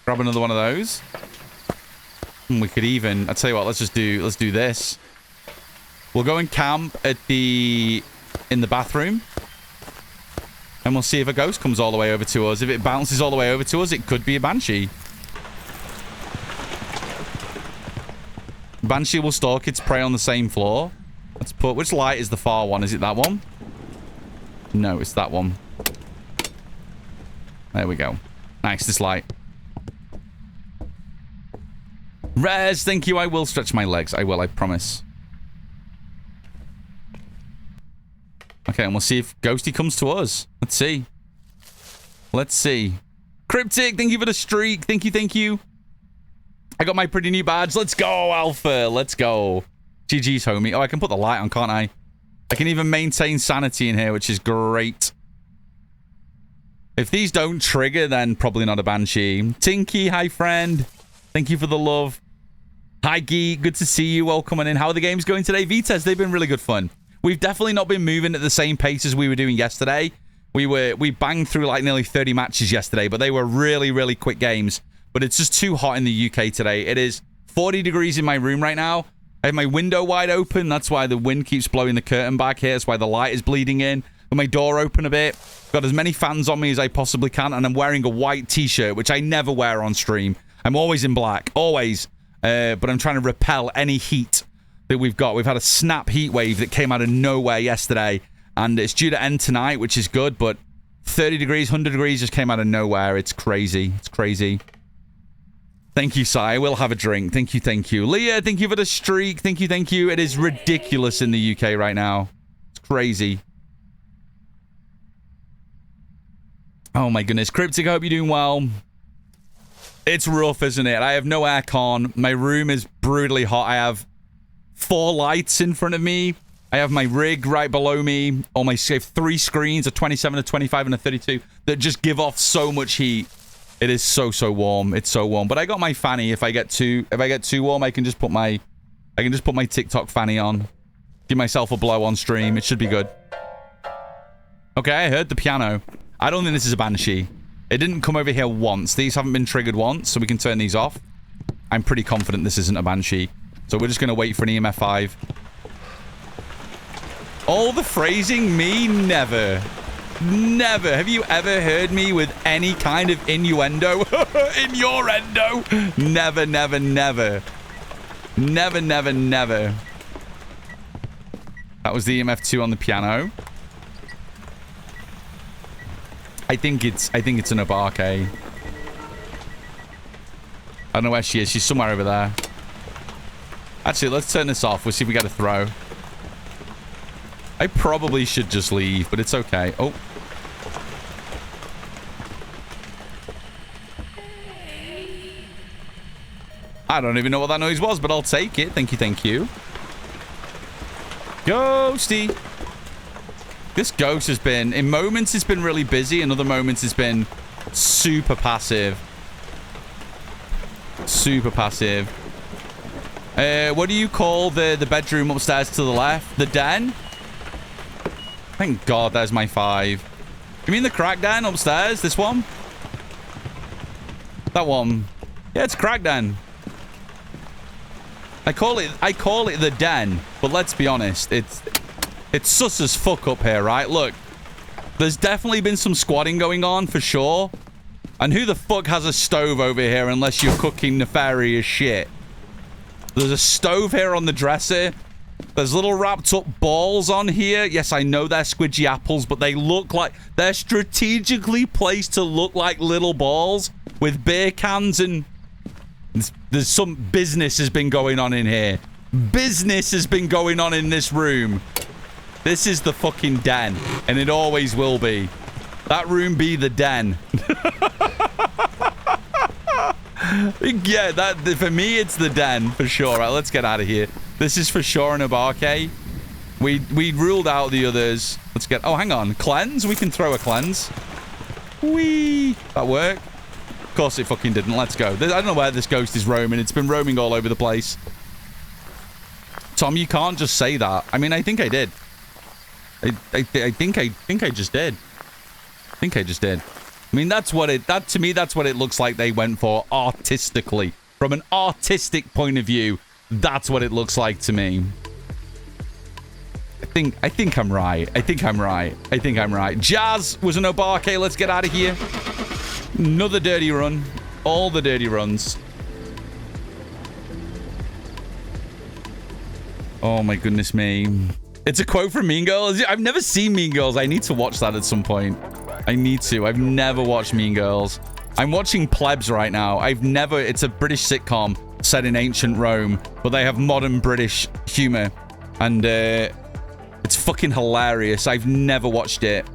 Grab another one of those. And we could even... I'll tell you what, let's do this. We'll go and camp in the bathroom. And we'll see if a ghost comes all the way over to us. If it bounces all the way over to us, it could be a Banshee. Banshee will stalk its prey on the same floor. Let's put... Which light is the far one? Is it that one? No, it's that one. There we go. Nice, this light. Rez, thank you. I will stretch my legs. I will, I promise. Okay, and we'll see if Ghosty comes to us. Let's see. Let's see. Cryptic, thank you for the streak. Thank you, thank you. I got my pretty new badge. Let's go, Alpha. Let's go. GG's, homie. Oh, I can put the light on, can't I? I can even maintain sanity in here, which is great. If these don't trigger, then probably not a Banshee. Tinky, hi, friend. Thank you for the love. Hi, Gee. Good to see you. Welcome on in. How are the games going today? Vites, they've been really good fun. We've definitely not been moving at the same pace as we were doing yesterday. We banged through like nearly 30 matches yesterday, but they were really, really quick games. But it's just too hot in the UK today. It is 40 degrees in my room right now. I have my window wide open. That's why the wind keeps blowing the curtain back here. That's why the light is bleeding in. Got my door open a bit. Got as many fans on me as I possibly can. And I'm wearing a white t-shirt, which I never wear on stream. I'm always in black. Always. But I'm trying to repel any heat that we've got. We've had a snap heat wave that came out of nowhere yesterday. And it's due to end tonight, which is good. But 30 degrees, 100 degrees just came out of nowhere. It's crazy. It's crazy. Thank you, Sai. We'll have a drink. Thank you, thank you. Leah, thank you for the streak. Thank you, thank you. It is ridiculous in the UK right now. It's crazy. Oh, my goodness. Cryptic, I hope you're doing well. It's rough, isn't it? I have no aircon. My room is brutally hot. I have 4 lights in front of me. I have my rig right below me. I have 3 screens, a 27, a 25, and a 32 that just give off so much heat. It is so warm. It's so warm. But I got my fanny. If I get too warm, I can just put my TikTok fanny on. Give myself a blow on stream. It should be good. Okay, I heard the piano. I don't think this is a banshee. It didn't come over here once. These haven't been triggered once, so we can turn these off. I'm pretty confident this isn't a banshee. So we're just going to wait for an EMF 5. All the phrasing, me, never. Never. Have you ever heard me with any kind of innuendo? Innuendo? Never, never, never. Never, never, never. That was the EMF 2 on the piano. I think it's an Abarque. I don't know where she is. She's somewhere over there. Actually, let's turn this off. We'll see if we get a throw. I probably should just leave, but it's okay. Oh. I don't even know what that noise was, but I'll take it. Thank you, thank you. Ghosty. This ghost has been, in moments, it's been really busy. In other moments, it's been super passive. Super passive. What do you call the bedroom upstairs to the left? The den? Thank God there's my 5. You mean the crack den upstairs? This one? That one. Yeah, it's crack den. I call it the den, but let's be honest, it's sus as fuck up here, right? Look, there's definitely been some squatting going on for sure. And who the fuck has a stove over here unless you're cooking nefarious shit? There's a stove here on the dresser. There's little wrapped up balls on here. Yes, I know they're squidgy apples, but they look like they're strategically placed to look like little balls with beer cans, and there's some business has been going on in here. Business has been going on in this room. This is the fucking den, and it always will be. That room be the den. Yeah, that for me, it's the den for sure. Right, let's get out of here. This is for sure an Abarque. We ruled out the others. Let's get... Oh, hang on. Cleanse? We can throw a cleanse. Whee! That work? Of course it fucking didn't. Let's go. I don't know where this ghost is roaming. It's been roaming all over the place. Tom, you can't just say that. I mean, I think I did. I think I just did. I think I just did. I mean, to me, that's what it looks like they went for artistically. From an artistic point of view, that's what it looks like to me. I think I'm right. I think I'm right. Jazz was an Abarque. Let's get out of here. Another dirty run. All the dirty runs. Oh my goodness me. It's a quote from Mean Girls. I've never seen Mean Girls. I need to watch that at some point. I need to. I've never watched Mean Girls. I'm watching Plebs right now. It's a British sitcom set in ancient Rome, but they have modern British humor. And it's fucking hilarious. I've never watched it.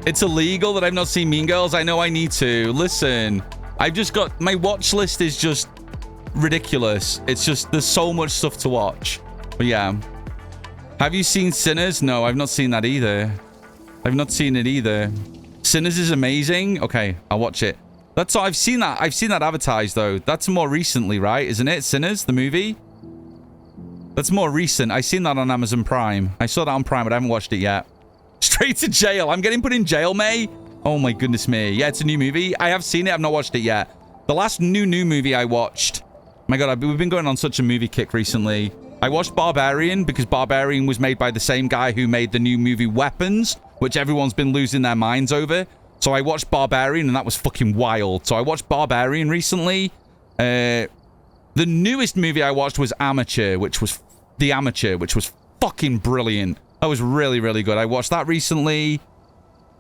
It's illegal that I've not seen Mean Girls. I know I need to. Listen, I've just got... My watch list is just ridiculous. It's just... There's so much stuff to watch. But yeah. Have you seen Sinners? No, I've not seen that either. I've not seen it either. Sinners is amazing. Okay, I'll watch it. That's I've seen that. I've seen that advertised though. That's more recently, right? Isn't it? Sinners, the movie. That's more recent. I seen that on Amazon Prime. I saw that on Prime, but I haven't watched it yet. Straight to jail. I'm getting put in jail, May. Oh my goodness me. Yeah, it's a new movie. I have seen it. I've not watched it yet. The last new movie I watched. My God, we've been going on such a movie kick recently. I watched Barbarian because Barbarian was made by the same guy who made the new movie Weapons, which everyone's been losing their minds over. So I watched Barbarian and that was fucking wild. So I watched Barbarian recently. The newest movie I watched was Amateur, which was The Amateur, which was fucking brilliant. That was really, really good. I watched that recently.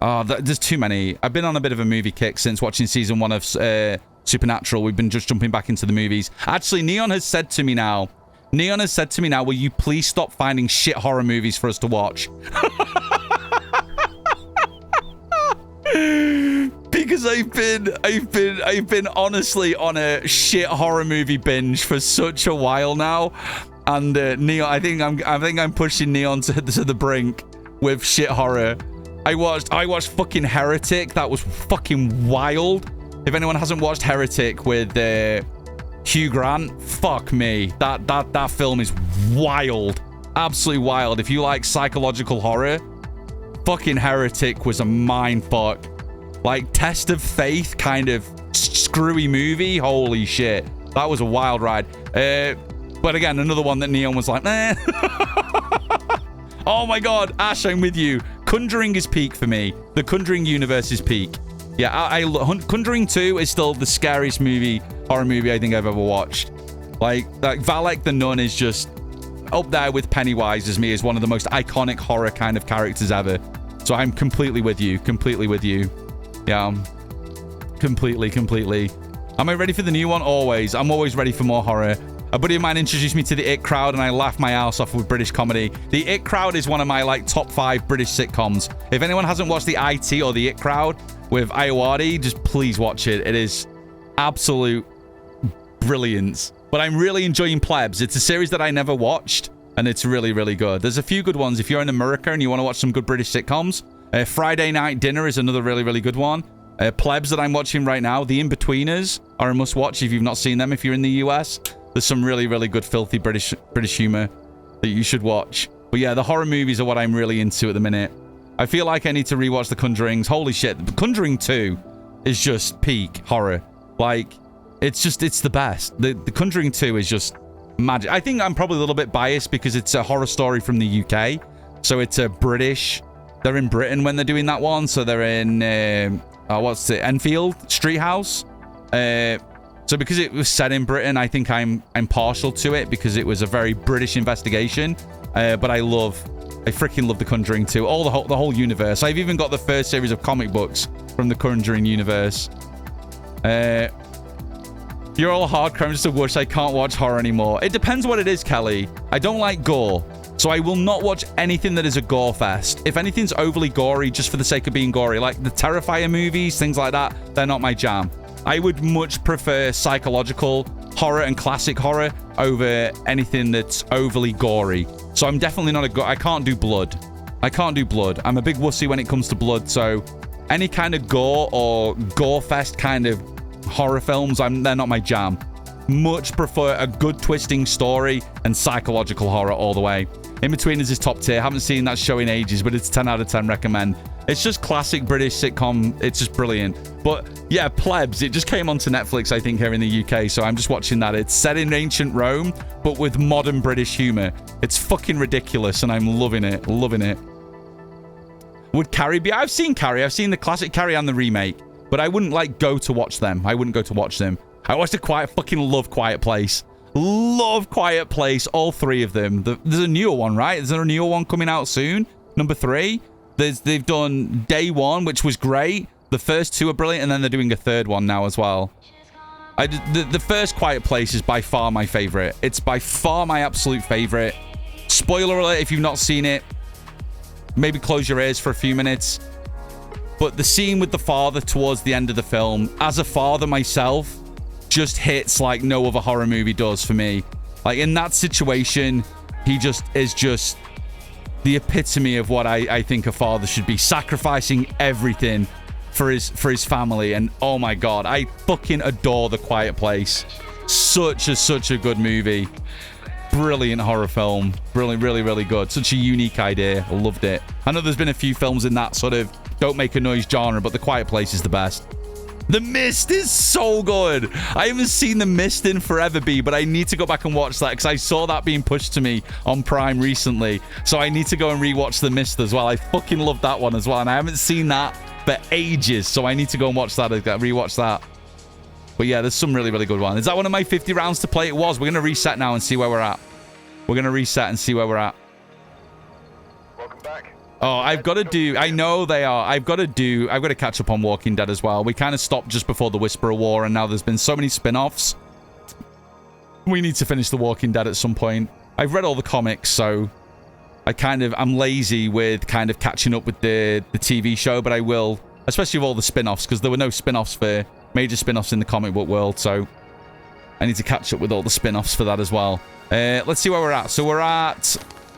Oh, there's too many. I've been on a bit of a movie kick since watching season 1 of Supernatural. We've been just jumping back into the movies. Actually, Neon has said to me now, will you please stop finding shit horror movies for us to watch? Because I've been honestly on a shit horror movie binge for such a while now. And Neon, I think I'm pushing Neon to the brink with shit horror. I watched fucking Heretic. That was fucking wild. If anyone hasn't watched Heretic with Hugh Grant, fuck me. That film is wild. Absolutely wild. If you like psychological horror, fucking Heretic was a mind fuck. Like Test of Faith kind of screwy movie. Holy shit. That was a wild ride. But again, another one that Neon was like, eh. Oh my God, Ash, I'm with you. Conjuring is peak for me. The Conjuring universe is peak. Yeah, Conjuring 2 is still the scariest horror movie I think I've ever watched. Like Valek the Nun is just up there with Pennywise as one of the most iconic horror kind of characters ever. So I'm completely with you. Yeah, completely. Am I ready for the new one? Always. I'm always ready for more horror. A buddy of mine introduced me to the It Crowd and I laughed my ass off with British comedy. The It Crowd is one of my top 5 British sitcoms. If anyone hasn't watched the IT or the It Crowd with Ayawadi, just please watch it. It is absolute brilliance. But I'm really enjoying Plebs. It's a series that I never watched and it's really, really good. There's a few good ones. If you're in America and you want to watch some good British sitcoms, Friday Night Dinner is another really, really good one. Plebs that I'm watching right now, The In-Betweeners are a must-watch if you've not seen them if you're in the US. There's some really, really good filthy British humor that you should watch. But yeah, the horror movies are what I'm really into at the minute. I feel like I need to rewatch The Conjurings. Holy shit, The Conjuring 2 is just peak horror. Like, it's the best. The Conjuring 2 is just magic. I think I'm probably a little bit biased because it's a horror story from the UK. So it's a British. They're in Britain when they're doing that one. So they're in, Enfield Street House. So because it was set in Britain, I think I'm partial to it because it was a very British investigation. But I freaking love The Conjuring 2. The whole universe. I've even got the first series of comic books from The Conjuring universe. You're all hardcore. I'm just a wuss. I can't watch horror anymore. It depends what it is, Kelly. I don't like gore. So I will not watch anything that is a gore fest. If anything's overly gory just for the sake of being gory, like the Terrifier movies, things like that, they're not my jam. I would much prefer psychological horror and classic horror over anything that's overly gory. So I'm definitely not I can't do blood. I'm a big wussy when it comes to blood. So any kind of gore or gore fest kind of horror films, they're not my jam. Much prefer a good twisting story and psychological horror all the way. In-Betweeners is top tier. Haven't seen that show in ages, but it's 10 out of 10 recommend. It's just classic British sitcom. It's just brilliant. But yeah, Plebs, it just came onto Netflix, I think, here in the UK. So I'm just watching that. It's set in ancient Rome, but with modern British humor. It's fucking ridiculous, and I'm loving it. Would Carrie be? I've seen Carrie. I've seen the classic Carrie and the remake, but I wouldn't go to watch them. I watched love Quiet Place. Love Quiet Place, all 3 of them. There's a newer one, right? Is there a newer one coming out soon? Number 3. They've done Day 1, which was great. The first 2 are brilliant, and then they're doing a 3rd one now as well. The first Quiet Place is by far my favorite. It's by far my absolute favorite. Spoiler alert, if you've not seen it, maybe close your ears for a few minutes. But the scene with the father towards the end of the film, as a father myself, just hits like no other horror movie does for me. Like in that situation, he is just the epitome of what I think a father should be, sacrificing everything for his family. And oh my god, I fucking adore The Quiet Place. Such a good movie. Brilliant horror film. Brilliant, really good. Such a unique idea. I loved it. I know there's been a few films in that sort of don't make a noise genre, but The Quiet Place is the best. The Mist is so good. I haven't seen The Mist in forever, B, but I need to go back and watch that because I saw that being pushed to me on Prime recently. So I need to go and rewatch The Mist as well. I fucking love that one as well, and I haven't seen that for ages, so I need to go and watch that, rewatch that. But yeah, there's some really good one. Is that one of my 50 rounds to play? It was. We're going to reset now and see where we're at. We're going to reset and see where we're at. Welcome back. Oh, I've got to do... I know they are. I've got to catch up on Walking Dead as well. We kind of stopped just before the Whisperer War, and now there's been so many spin-offs. We need to finish The Walking Dead at some point. I've read all the comics, so I'm lazy with kind of catching up with the TV show, but I will, especially with all the spin-offs, because there were no spin-offs for major spin-offs in the comic book world, so I need to catch up with all the spin-offs for that as well. Let's see where we're at. So we're at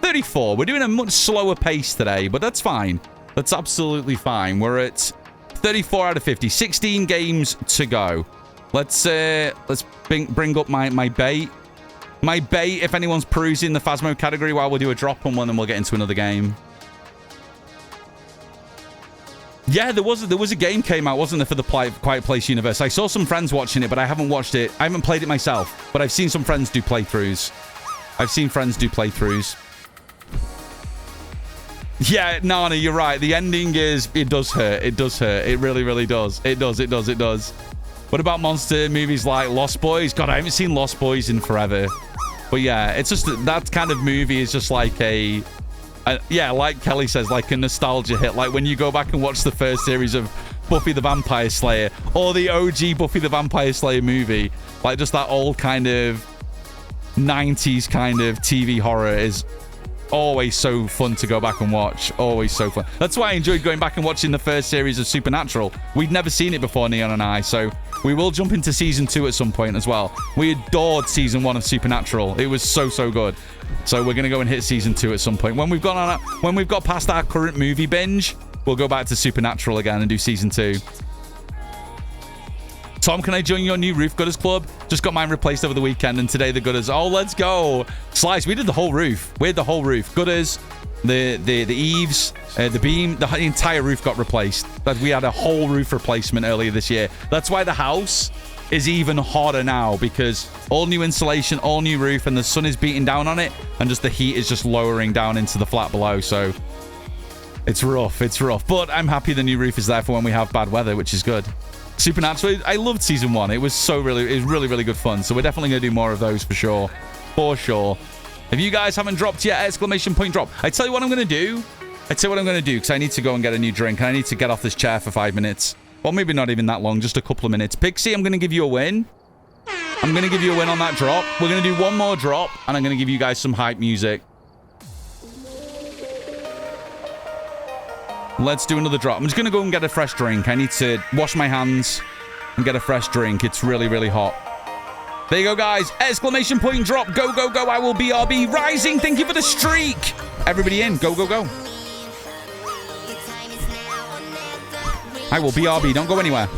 34. We're doing a much slower pace today, but that's fine. That's absolutely fine. We're at 34 out of 50. 16 games to go. Let's bring up my bait. My bait, if anyone's perusing the Phasmo category while we do a drop on one, then we'll get into another game. Yeah, there was a game came out, wasn't there, for the Quiet Place universe? I saw some friends watching it, but I haven't watched it. I haven't played it myself, but I've seen some friends do playthroughs. Yeah, Nana, you're right. The ending is... It does hurt. It does hurt. It really does. It does. What about monster movies like Lost Boys? God, I haven't seen Lost Boys in forever. But yeah, it's just... That kind of movie is just like a... yeah, like Kelly says, like a nostalgia hit. Like when you go back and watch the first series of Buffy the Vampire Slayer or the OG Buffy the Vampire Slayer movie, like just that old kind of 90s kind of TV horror is always so fun to go back and watch. Always so fun. That's why I enjoyed going back and watching the first series of Supernatural. We'd never seen it before, Neon and I, so we will jump into season 2 at some point as well. We adored season 1 of Supernatural. It was so good. So we're going to go and hit season 2 at some point. When we've got past our current movie binge, we'll go back to Supernatural again and do season 2. Tom, can I join your new Roof Gutters Club? Just got mine replaced over the weekend, and today the gutters... Oh, let's go. Slice, we did the whole roof. We had the whole roof. Gutters, the eaves, the beam, the entire roof got replaced. But we had a whole roof replacement earlier this year. That's why the house is even hotter now, because all new insulation, all new roof, and the sun is beating down on it, and just the heat is just lowering down into the flat below, so it's rough. But I'm happy the new roof is there for when we have bad weather, which is good. Supernatural, I loved season 1. It was really good fun, so we're definitely going to do more of those for sure. If you guys haven't dropped yet, exclamation point drop. I tell you what I'm going to do, because I need to go and get a new drink, and I need to get off this chair for 5 minutes. Or maybe not even that long, just a couple of minutes. Pixie, I'm going to give you a win. I'm going to give you a win on that drop. We're going to do one more drop, and I'm going to give you guys some hype music. Let's do another drop. I'm just going to go and get a fresh drink. I need to wash my hands and get a fresh drink. It's really hot. There you go, guys. Exclamation point drop. Go. I will BRB. Rising. Thank you for the streak. Everybody in. Go. I will BRB. Don't go anywhere.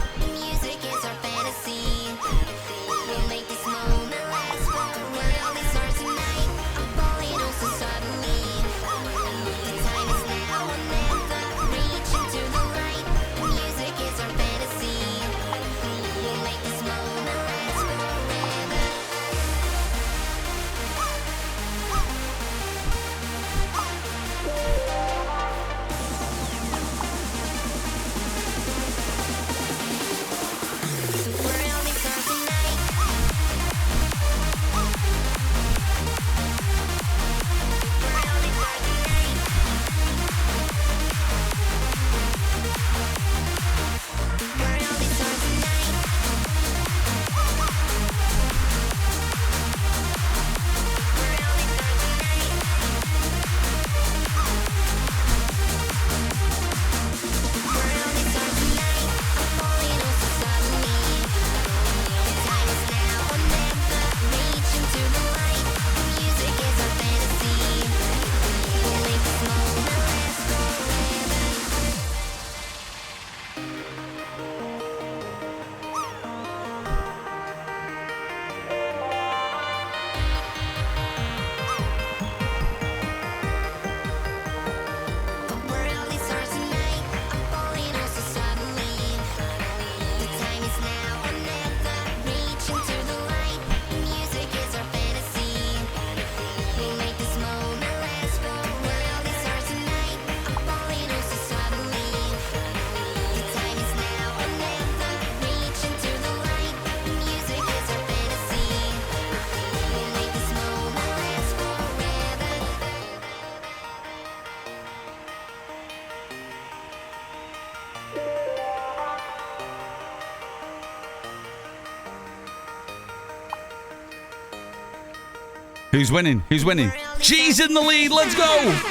Who's winning? Who's winning? G's in the lead. Let's go.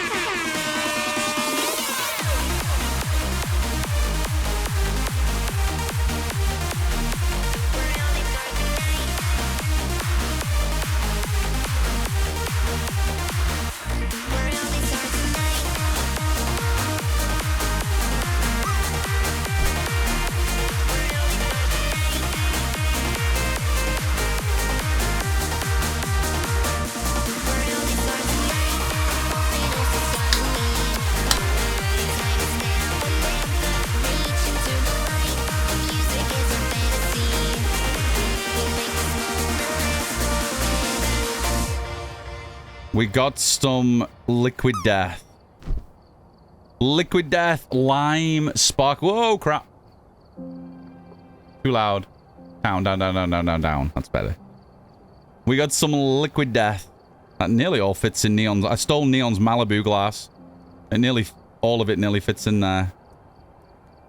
We got some Liquid Death. Liquid Death, Lime, Spark. Whoa, crap. Too loud. Down, down, down, down, down, down, down. That's better. We got some Liquid Death. That nearly all fits in Neon's. I stole Neon's Malibu glass. And nearly all of it nearly fits in there.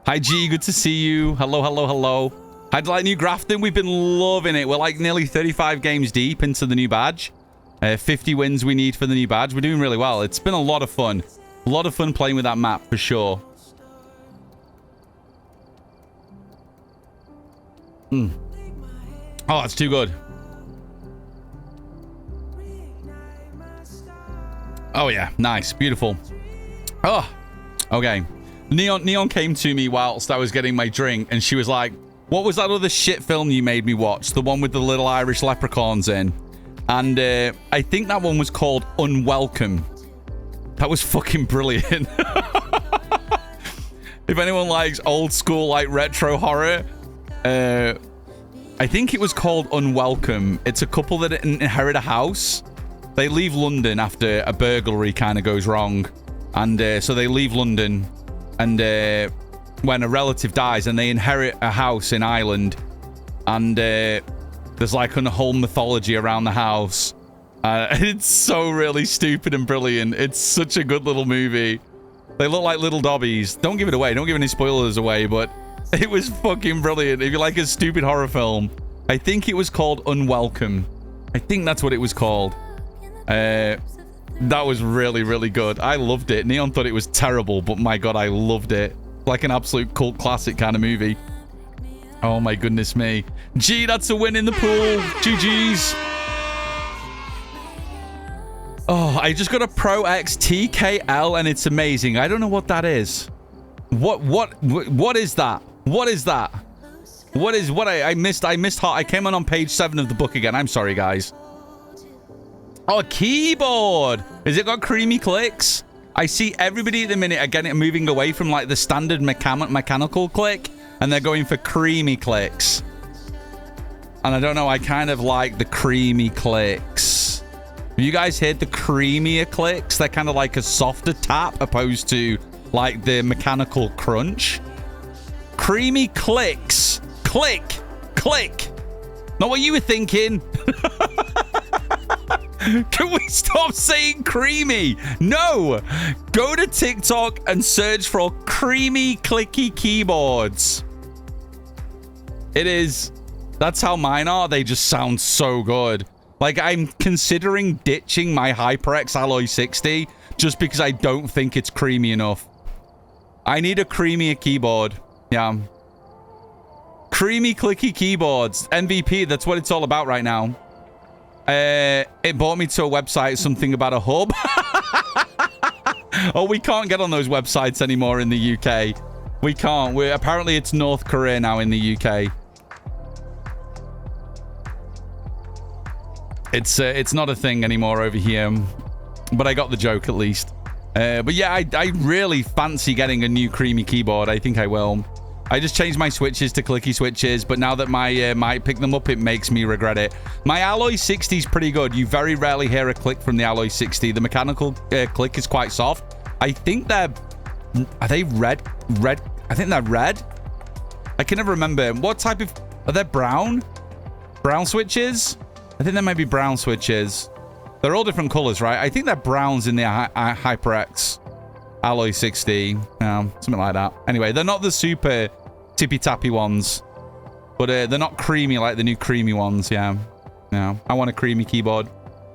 Hi, G. Good to see you. Hello, hello, hello. How'd you like new Grafton? We've been loving it. We're like nearly 35 games deep into the new badge. 50 wins we need for the new badge. We're doing really well. It's been a lot of fun. A lot of fun playing with that map, for sure. Oh, that's too good. Oh, yeah. Nice. Beautiful. Oh, okay. Neon came to me whilst I was getting my drink, and she was like, what was that other shit film you made me watch? The one with the little Irish leprechauns in. And I think that one was called Unwelcome. That was fucking brilliant. If anyone likes old school, like, retro horror, I think it was called Unwelcome. It's a couple that inherit a house. They leave London after a burglary kind of goes wrong. And so they leave London. And when a relative dies, and they inherit a house in Ireland. And there's like a whole mythology around the house. It's so really stupid and brilliant. It's such a good little movie. They look like little dobbies. Don't give it away. Don't give any spoilers away, but it was fucking brilliant. If you like a stupid horror film, I think it was called Unwelcome. I think that's what it was called. That was really, really good. I loved it. Neon thought it was terrible, but my God, I loved it. Like an absolute cult classic kind of movie. Oh my goodness me. Gee, that's a win in the pool. GG's. Oh, I just got a Pro X TKL and it's amazing. I don't know what that is. What is that? What is that? What I missed hot. I came on page 7 of the book again. I'm sorry, guys. Oh, a keyboard. Has it got creamy clicks? I see everybody at the minute again moving away from like the standard mechanical click. And they're going for creamy clicks. And I don't know, I kind of like the creamy clicks. Have you guys heard the creamier clicks? They're kind of like a softer tap opposed to like the mechanical crunch. Creamy clicks. Click. Click. Not what you were thinking. Can we stop saying creamy? No. Go to TikTok and search for creamy clicky keyboards. It is. That's how mine are. They just sound so good. Like, I'm considering ditching my HyperX Alloy 60 just because I don't think it's creamy enough. I need a creamier keyboard. Yeah. Creamy clicky keyboards. MVP, that's what it's all about right now. It brought me to a website, something about a hub. Oh, we can't get on those websites anymore in the UK. We can't. Apparently it's North Korea now in the UK. It's not a thing anymore over here. But I got the joke at least. But yeah, I really fancy getting a new creamy keyboard. I think I will. I just changed my switches to clicky switches, but now that my might pick them up, it makes me regret it. My Alloy 60 is pretty good. You very rarely hear a click from the Alloy 60. The mechanical click is quite soft. I think they're... Are they red? Red? I think they're red. I can never remember. What type of... Are they brown? Brown switches? I think they might be brown switches. They're all different colors, right? I think they're browns in the HyperX Alloy 60. Something like that. Anyway, they're not the super tippy-tappy ones. But they're not creamy like the new creamy ones, yeah. I want a creamy keyboard.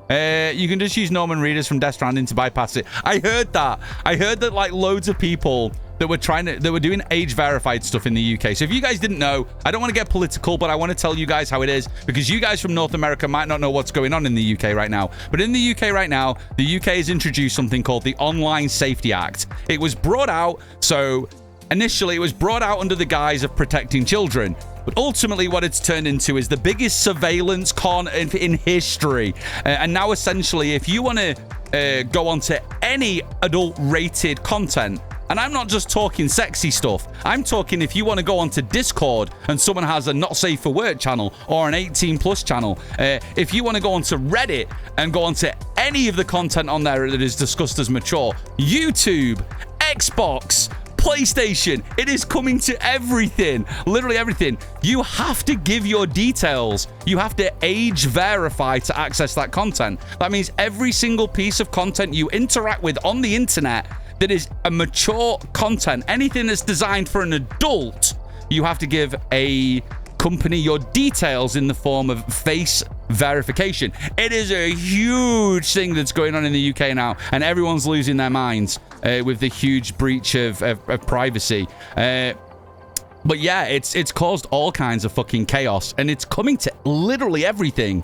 You can just use Norman Reedus from Death Stranding to bypass it. I heard that. I heard that like loads of people that were doing age verified stuff in the UK. So if you guys didn't know, I don't want to get political, but I want to tell you guys how it is, because you guys from North America might not know what's going on in the UK right now. But in the UK right now, the UK has introduced something called the Online Safety Act. It was brought out, so initially it was brought out under the guise of protecting children. But ultimately what it's turned into is the biggest surveillance con in history. And now essentially, if you want to go onto any adult rated content, and I'm not just talking sexy stuff. I'm talking if you want to go onto Discord and someone has a not safe for work channel or an 18+ channel. If you want to go onto Reddit and go onto any of the content on there that is discussed as mature, YouTube, Xbox, PlayStation, it is coming to everything, literally everything. You have to give your details. You have to age verify to access that content. That means every single piece of content you interact with on the internet that is a mature content, anything that's designed for an adult, you have to give a company your details in the form of face verification. It is a huge thing that's going on in the UK now, and everyone's losing their minds with the huge breach of privacy. But yeah, it's caused all kinds of fucking chaos, and it's coming to literally everything.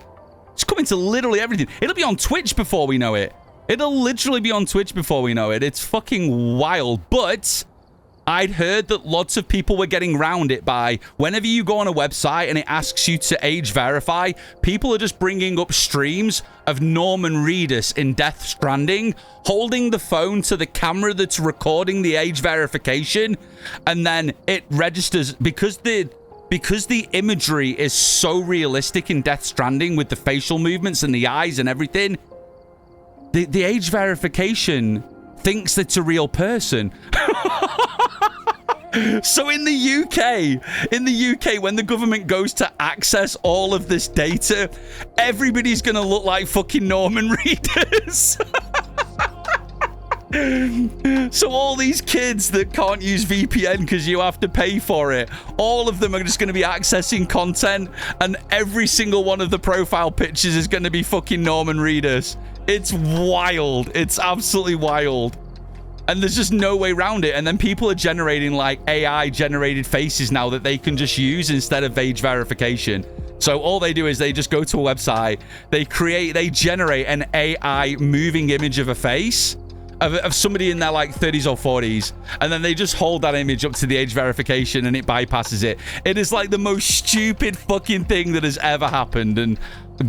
It's coming to literally everything. It'll be on Twitch before we know it. It'll literally be on Twitch before we know it. It's fucking wild. But I'd heard that lots of people were getting around it by whenever you go on a website and it asks you to age verify, people are just bringing up streams of Norman Reedus in Death Stranding, holding the phone to the camera that's recording the age verification, and then it registers because the imagery is so realistic in Death Stranding with the facial movements and the eyes and everything. The age verification thinks it's a real person. So in the UK, when the government goes to access all of this data, everybody's going to look like fucking Norman Reedus. So all these kids that can't use VPN because you have to pay for it, all of them are just going to be accessing content, and every single one of the profile pictures is going to be fucking Norman Reedus. It's wild. It's absolutely wild. And there's just no way around it. And then people are generating like AI generated faces now that they can just use instead of age verification. So all they do is they just go to a website, they generate an AI moving image of a face of somebody in their like 30s or 40s, and then they just hold that image up to the age verification and it bypasses it. It is like the most stupid fucking thing that has ever happened, and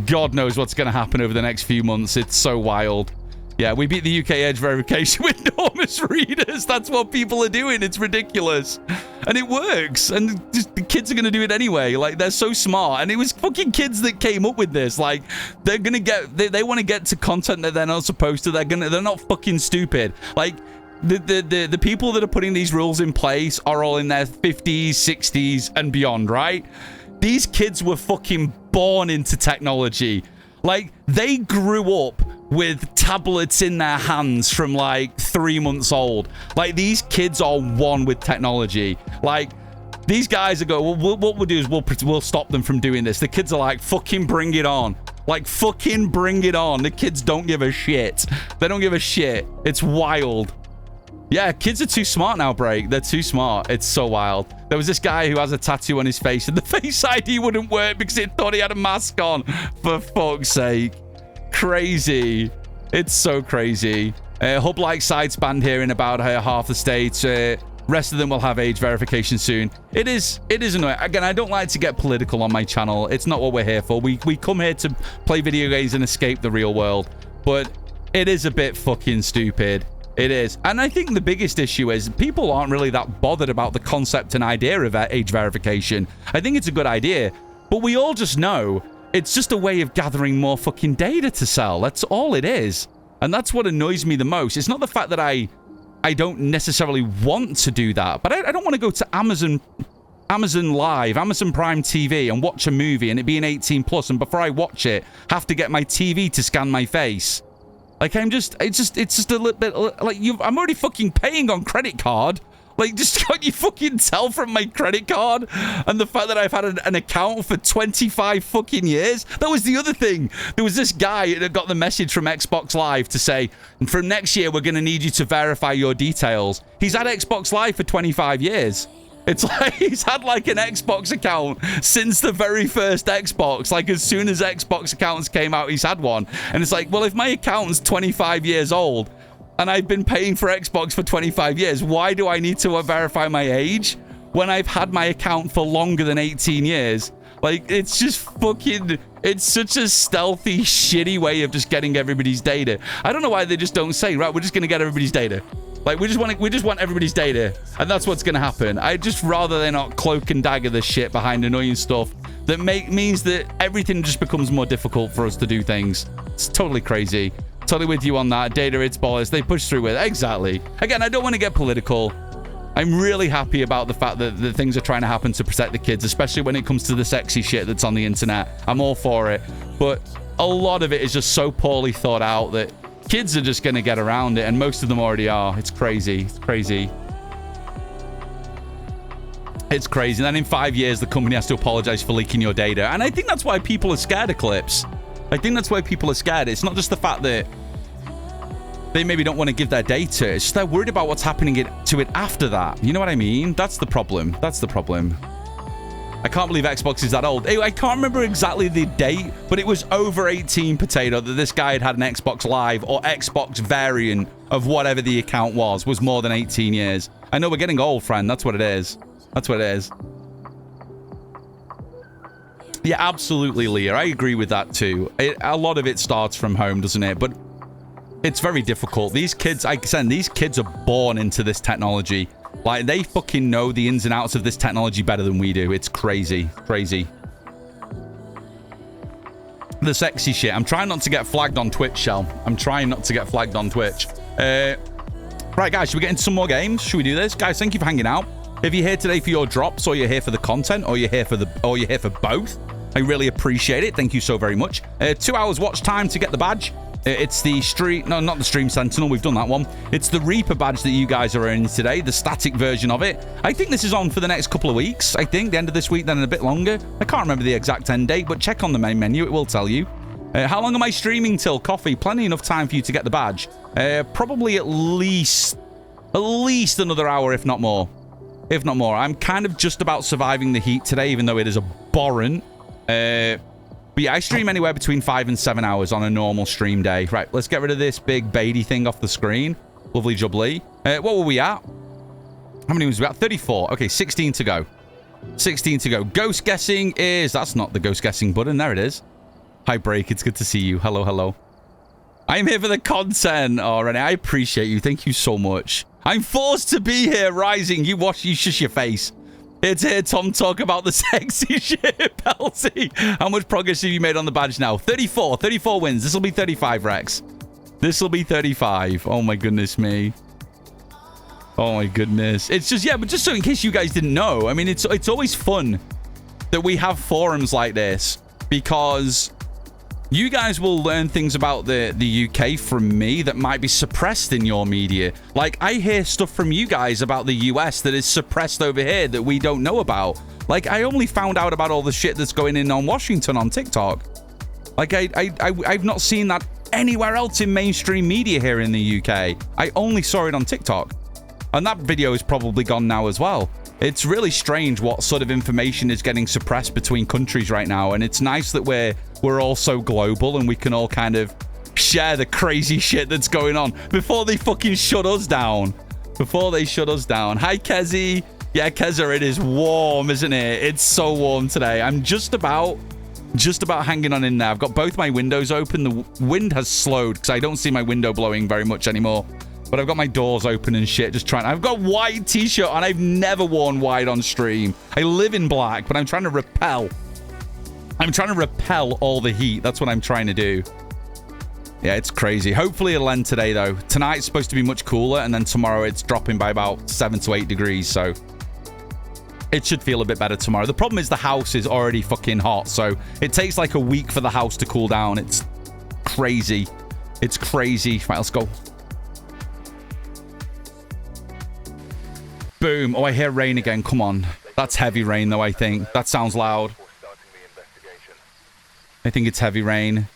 God knows what's going to happen over the next few months. It's so wild. Yeah, we beat the UK age verification with Norman Reedus. That's what people are doing. It's ridiculous. And it works. And just, the kids are going to do it anyway. Like, they're so smart. And it was fucking kids that came up with this. Like, they're going to get... They want to get to content that they're not supposed to. They're not fucking stupid. Like, the people that are putting these rules in place are all in their 50s, 60s, and beyond, right? These kids were fucking born into technology. Like, they grew up with tablets in their hands from like 3 months old. Like, these kids are one with technology. Like, these guys are going, well, what we'll do is we'll stop them from doing this. The kids are like, fucking bring it on. Like, fucking bring it on. The kids don't give a shit. They don't give a shit. It's wild. Yeah, kids are too smart now, Break. They're too smart. It's so wild. There was this guy who has a tattoo on his face and the Face ID wouldn't work because it thought he had a mask on. For fuck's sake. Crazy. It's so crazy. Hub-like sites banned here in about half the states. Rest of them will have age verification soon. It is annoying. Again, I don't like to get political on my channel. It's not what we're here for. We come here to play video games and escape the real world. But it is a bit fucking stupid. It is. And I think the biggest issue is people aren't really that bothered about the concept and idea of age verification. I think it's a good idea. But we all just know it's just a way of gathering more fucking data to sell. That's all it is. And that's what annoys me the most. It's not the fact that I don't necessarily want to do that, but I don't want to go to Amazon Live, Amazon Prime TV and watch a movie and it being 18+, and before I watch it, have to get my TV to scan my face. Like, it's just a little bit like I'm already fucking paying on credit card. Like, just can't you fucking tell from my credit card and the fact that I've had an account for 25 fucking years? That was the other thing. There was this guy that got the message from Xbox Live to say, from next year, we're going to need you to verify your details. He's had Xbox Live for 25 years. It's like he's had like an Xbox account since the very first Xbox. Like as soon as Xbox accounts came out, he's had one. And it's like, well, if my account's 25 years old, and I've been paying for Xbox for 25 years. Why do I need to verify my age when I've had my account for longer than 18 years? Like, it's just fucking... It's such a stealthy, shitty way of just getting everybody's data. I don't know why they just don't say, right, we're just going to get everybody's data. Like, we just want everybody's data. And that's what's going to happen. I'd just rather they not cloak and dagger this shit behind annoying stuff that means that everything just becomes more difficult for us to do things. It's totally crazy. Totally with you on that. Data, it's bollocks. They push through with it. Exactly. Again, I don't want to get political. I'm really happy about the fact that the things are trying to happen to protect the kids, especially when it comes to the sexy shit that's on the internet. I'm all for it. But a lot of it is just so poorly thought out that kids are just going to get around it, and most of them already are. It's crazy. It's crazy. It's crazy. And then in 5 years, the company has to apologize for leaking your data. And I think that's why people are scared of clips. I think that's why people are scared. It's not just the fact that they maybe don't want to give their data. It's just they're worried about what's happening to it after that. You know what I mean? That's the problem. That's the problem. I can't believe Xbox is that old. I can't remember exactly the date, but it was over 18 potato that this guy had an Xbox Live or Xbox variant of whatever the account was more than 18 years. I know we're getting old, friend. That's what it is. That's what it is. Yeah, absolutely, Leah. I agree with that too. A lot of it starts from home, doesn't it? But it's very difficult. These kids, like I said, these kids are born into this technology. Like, they fucking know the ins and outs of this technology better than we do. It's crazy. Crazy. The sexy shit. I'm trying not to get flagged on Twitch, Shell. I'm trying not to get flagged on Twitch. Right, guys, should we get into some more games? Should we do this? Guys, thank you for hanging out. If you're here today for your drops, or you're here for the content, or you're here for both, I really appreciate it. Thank you so very much. 2 hours watch time to get the badge. It's the stream... No, not the Stream Sentinel. We've done that one. It's the Reaper badge that you guys are earning today. The static version of it. I think this is on for the next couple of weeks. I think the end of this week, then a bit longer. I can't remember the exact end date, but check on the main menu. It will tell you. How long am I streaming till, Coffee? Plenty enough time for you to get the badge. Probably at least another hour, if not more. If not more. I'm kind of just about surviving the heat today, even though it is abhorrent. But yeah, I stream anywhere between 5 and 7 hours on a normal stream day. Right, let's get rid of this big Beatty thing off the screen. Lovely jubbly. What were we at? How many was we at? 34. Okay, 16 to go. 16 to go. Ghost guessing is... That's not the ghost guessing button. There it is. Hi, Break. It's good to see you. Hello, hello. I'm here for the content. Oh, Renee, I appreciate you. Thank you so much. I'm forced to be here, Rising. You shush your face. It's here, Tom, talk about the sexy shit, Pelty. How much progress have you made on the badge now? 34 wins. This will be 35, Rex. This will be 35. Oh, my goodness me. Oh, my goodness. It's just, yeah, but just so in case you guys didn't know, I mean, it's always fun that we have forums like this because you guys will learn things about the UK from me that might be suppressed in your media. Like, I hear stuff from you guys about the US that is suppressed over here that we don't know about. Like, I only found out about all the shit that's going in on Washington on TikTok. Like, I've not seen that anywhere else in mainstream media here in the UK. I only saw it on TikTok. And that video is probably gone now as well. It's really strange what sort of information is getting suppressed between countries right now, and it's nice that we're all so global and we can all kind of share the crazy shit that's going on before they fucking shut us down. Before they shut us down. Hi, Kezi. Yeah, Keza, it is warm, isn't it? It's so warm today. I'm just about hanging on in there. I've got both my windows open. The wind has slowed because I don't see my window blowing very much anymore. But I've got my doors open and shit, just trying. I've got white t-shirt on. I've never worn white on stream. I live in black, but I'm trying to repel. I'm trying to repel all the heat. That's what I'm trying to do. Yeah, it's crazy. Hopefully it'll end today, though. Tonight's supposed to be much cooler, and then tomorrow it's dropping by about 7 to 8 degrees, so it should feel a bit better tomorrow. The problem is the house is already fucking hot, so it takes like a week for the house to cool down. It's crazy. It's crazy. Right, let's go. Boom. Oh, I hear rain again. Come on. That's heavy rain, though, I think. That sounds loud. I think it's heavy rain.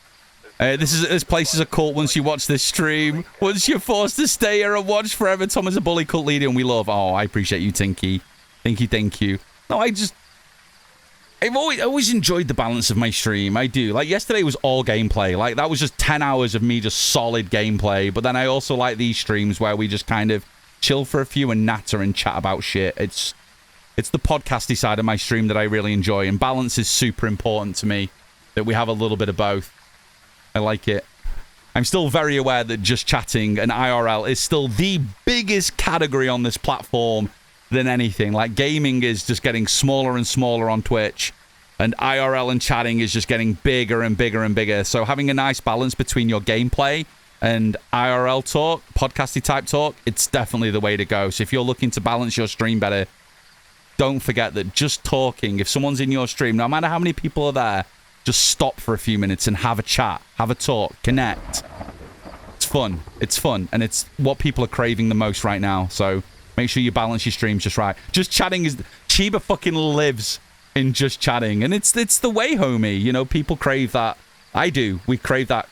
This place is a cult once you watch this stream. Once you're forced to stay here and watch forever, Tom is a bully cult leader and we love. Oh, I appreciate you, Tinky. Thank you. No, I've always enjoyed the balance of my stream. I do. Like, yesterday was all gameplay. Like, that was just 10 hours of me just solid gameplay. But then I also like these streams where we just kind of chill for a few and natter and chat about shit. It's the podcasty side of my stream that I really enjoy. And balance is super important to me, that we have a little bit of both. I like it. I'm still very aware that just chatting and IRL is still the biggest category on this platform than anything. Like, gaming is just getting smaller and smaller on Twitch, and IRL and chatting is just getting bigger and bigger and bigger. So having a nice balance between your gameplay and IRL talk, podcasty type talk, it's definitely the way to go. So if you're looking to balance your stream better, don't forget that just talking, if someone's in your stream, no matter how many people are there, just stop for a few minutes and have a chat, have a talk, connect. It's fun. It's fun. And it's what people are craving the most right now. So make sure you balance your streams just right. Just chatting is... Chiba fucking lives in just chatting. And it's the way, homie. You know, people crave that. I do. We crave that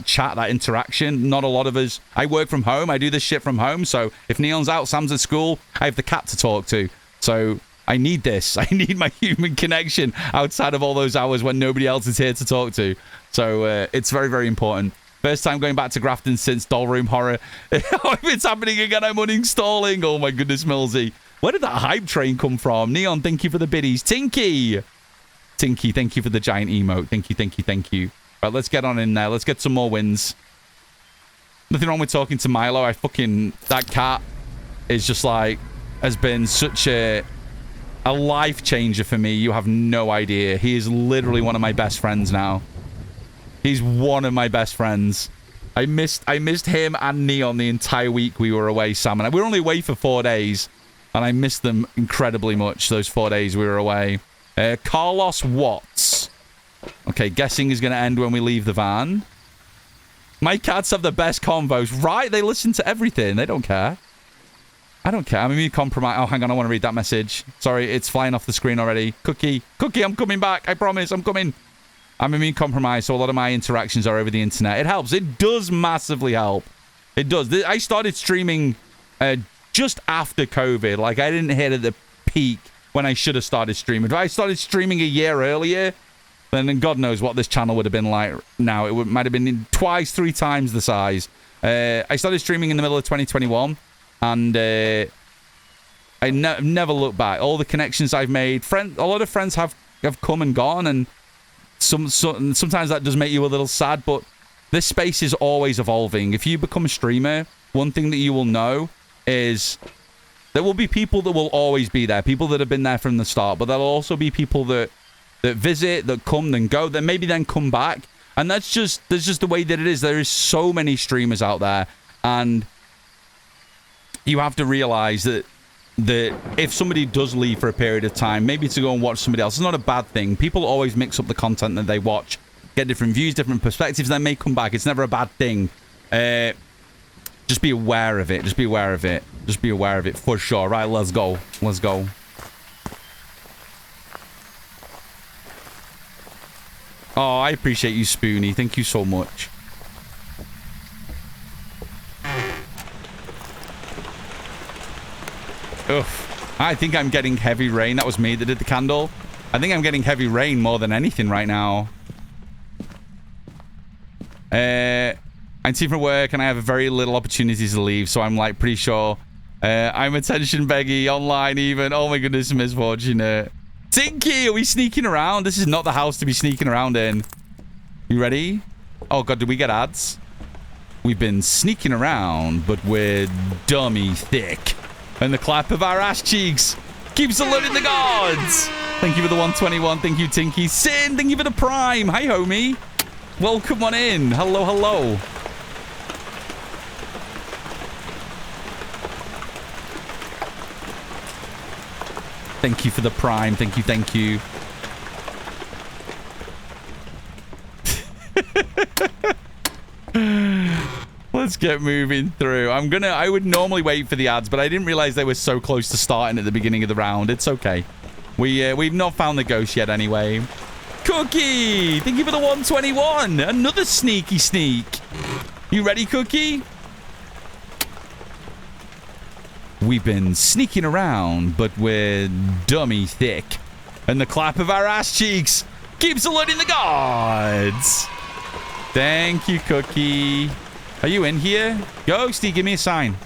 chat, that interaction. Not a lot of us... I work from home. I do this shit from home. So if Neon's out, Sam's at school, I have the cat to talk to. So... I need this. I need my human connection outside of all those hours when nobody else is here to talk to. So it's very, very important. First time going back to Grafton since Doll Room Horror. If it's happening again, I'm uninstalling. Oh my goodness, Millsy. Where did that hype train come from? Neon, thank you for the biddies. Tinky, thank you for the giant emote. Thank you. Right, let's get on in there. Let's get some more wins. Nothing wrong with talking to Milo. That cat is just like, has been such a life changer for me. You have no idea. He is literally one of my best friends now. He's one of my best friends. I missed him and Neon the entire week we were away, Sam. And we were only away for 4 days. And I missed them incredibly much, those 4 days we were away. Carlos Watts. Okay, guessing is going to end when we leave the van. My cats have the best convos. Right, they listen to everything. They don't care. I don't care. I'm immune compromised. Oh, hang on. I want to read that message. Sorry, it's flying off the screen already. Cookie, I'm coming back. I promise. I'm coming. I'm immune compromised, so a lot of my interactions are over the internet. It helps. It does massively help. It does. I started streaming just after COVID. Like, I didn't hit at the peak when I should have started streaming. If I started streaming a year earlier, then God knows what this channel would have been like now. It might have been twice, 3 times the size. I started streaming in the middle of 2021. And I never look back. All the connections I've made, a lot of friends have come and gone, and sometimes that does make you a little sad. But this space is always evolving. If you become a streamer, one thing that you will know is there will be people that will always be there, people that have been there from the start. But there'll also be people that visit, that come and go, that maybe then come back, and that's just the way that it is. There is so many streamers out there, and you have to realize that if somebody does leave for a period of time, maybe to go and watch somebody else, it's not a bad thing. People always mix up the content that they watch, get different views, different perspectives, then may come back. It's never a bad thing. Just be aware of it. Just be aware of it. Just be aware of it for sure. Right, let's go. Let's go. Oh, I appreciate you, Spoonie. Thank you so much. Oof. I think I'm getting heavy rain. That was me that did the candle. I think I'm getting heavy rain more than anything right now. I'm team from work and I have very little opportunities to leave, so I'm like pretty sure. I'm attention beggy online even. Oh my goodness, misfortunate. Tinky, are we sneaking around? This is not the house to be sneaking around in. You ready? Oh god, did we get ads? We've been sneaking around, but we're dummy thick. And the clap of our ass cheeks keeps saluting the gods. Thank you for the 121. Thank you, Tinky. Sin, thank you for the prime. Hi, homie. Welcome on in. Hello, hello. Thank you for the prime. Thank you, thank you. Let's get moving through. I would normally wait for the ads, but I didn't realize they were so close to starting at the beginning of the round. It's okay. We've not found the ghost yet anyway. Cookie! Thank you for the 121. Another sneaky sneak. You ready, Cookie? We've been sneaking around, but we're dummy thick. And the clap of our ass cheeks keeps alerting the gods. Thank you, Cookie. Are you in here? Ghosty, give me a sign.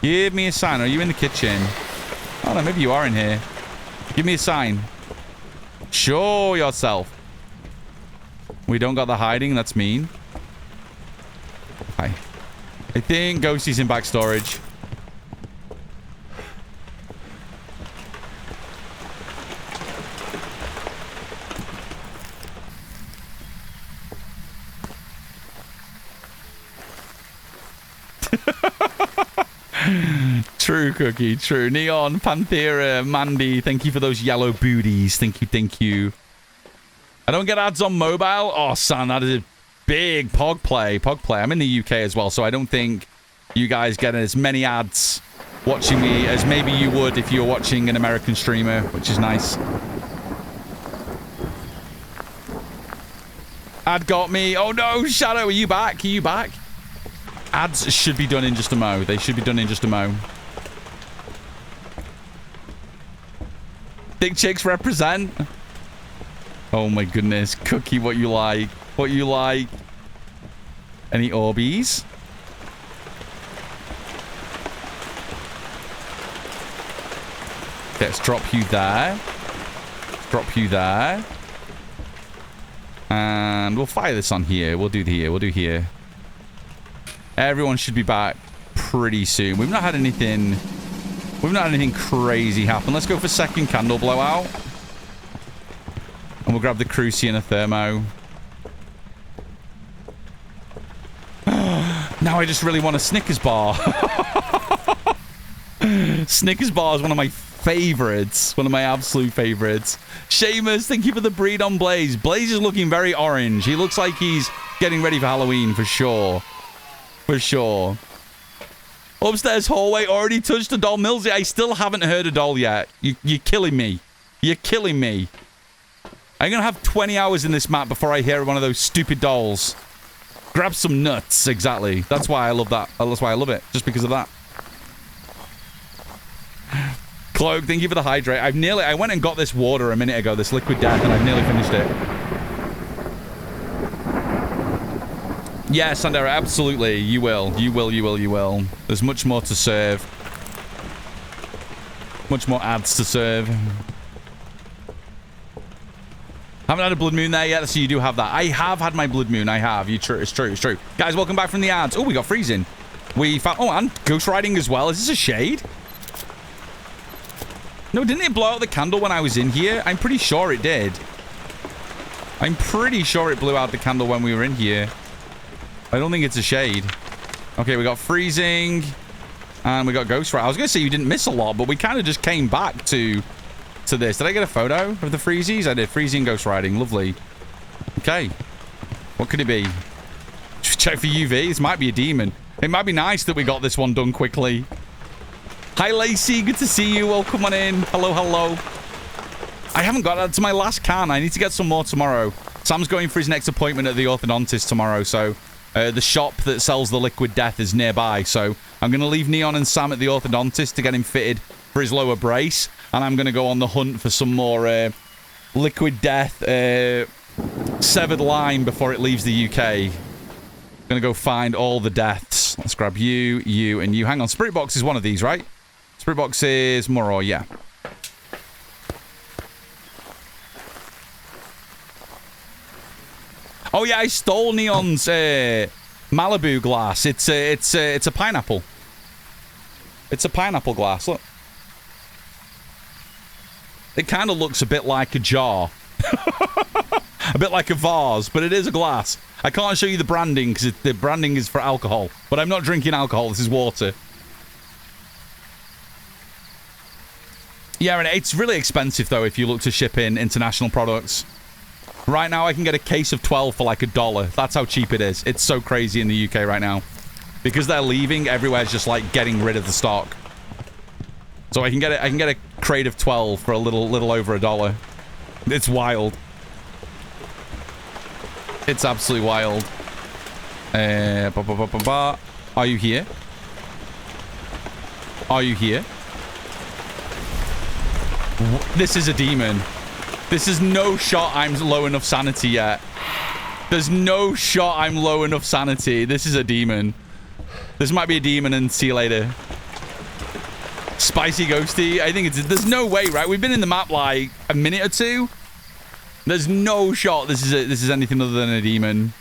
Give me a sign. Are you in the kitchen? Oh, no, maybe you are in here. Give me a sign. Show yourself. We don't got the hiding. That's mean. Hi. I think Ghosty's in back storage. True, Cookie. True. Neon, Panthera, Mandy, thank you for those yellow booties. Thank you, thank you. I don't get ads on mobile. Oh, son, that is a big pog play. Pog play. I'm in the UK as well, so I don't think you guys get as many ads watching me as maybe you would if you were watching an American streamer, which is nice. Ad got me. Oh, no, Shadow, are you back? Are you back? Ads should be done in just a mo. They should be done in just a mo. Thick chicks represent. Oh my goodness. Cookie, what you like. What you like. Any Orbeez? Let's drop you there. Drop you there. And we'll fire this on here. We'll do here. We'll do here. Everyone should be back pretty soon. We've not had anything crazy happen. Let's go for second candle blowout. And we'll grab the Cruci and a thermo. Now I just really want a Snickers bar. Snickers bar is one of my favorites. One of my absolute favorites. Seamus, thank you for the breed on Blaze. Blaze is looking very orange. He looks like he's getting ready for Halloween for sure. For sure. Upstairs hallway already touched a doll. Millsy, I still haven't heard a doll yet. You're killing me. You're killing me. I'm going to have 20 hours in this map before I hear one of those stupid dolls. Grab some nuts. Exactly. That's why I love that. That's why I love it. Just because of that. Cloak, thank you for the hydrate. I went and got this water a minute ago, this liquid death, and I've nearly finished it. Yeah, Sandera, absolutely. You will. You will, you will, you will. There's much more to serve. Much more ads to serve. Haven't had a blood moon there yet, so you do have that. I have had my blood moon. I have. It's true. It's true. Guys, welcome back from the ads. Oh, we got freezing. We found... Oh, and ghost riding as well. Is this a shade? No, didn't it blow out the candle when I was in here? I'm pretty sure it did. I'm pretty sure it blew out the candle when we were in here. I don't think it's a shade. Okay, we got freezing. And we got ghost riding. I was going to say you didn't miss a lot, but we kind of just came back to this. Did I get a photo of the freezies? I did. Freezing, ghost riding. Lovely. Okay. What could it be? Check for UV. This might be a demon. It might be nice that we got this one done quickly. Hi, Lacey. Good to see you. Welcome on in. Hello, hello. I haven't got that to my last can. I need to get some more tomorrow. Sam's going for his next appointment at the orthodontist tomorrow, so the shop that sells the liquid death is nearby. So I'm going to leave Neon and Sam at the orthodontist to get him fitted for his lower brace, and I'm going to go on the hunt for some more liquid death severed line before it leaves the UK. Going to go find all the deaths. Let's grab you, you, and you. Hang on. Spirit box is one of these, right? Spirit box is Moro, yeah. Oh yeah, I stole Neon's Malibu glass. It's a pineapple. It's a pineapple glass. Look. It kind of looks a bit like a jar. A bit like a vase, but it is a glass. I can't show you the branding because the branding is for alcohol. But I'm not drinking alcohol. This is water. Yeah, and it's really expensive, though, if you look to ship in international products. Right now, I can get a case of 12 for like $1. That's how cheap it is. It's so crazy in the UK right now. Because they're leaving, everywhere's just like getting rid of the stock. So I can get a crate of 12 for a little over $1. It's wild. It's absolutely wild. Are you here? Are you here? This is a demon. This is no shot I'm low enough sanity yet. There's no shot I'm low enough sanity. This is a demon. This might be a demon and see you later. Spicy ghosty. I think there's no way, right? We've been in the map like a minute or two. There's no shot this is anything other than a demon.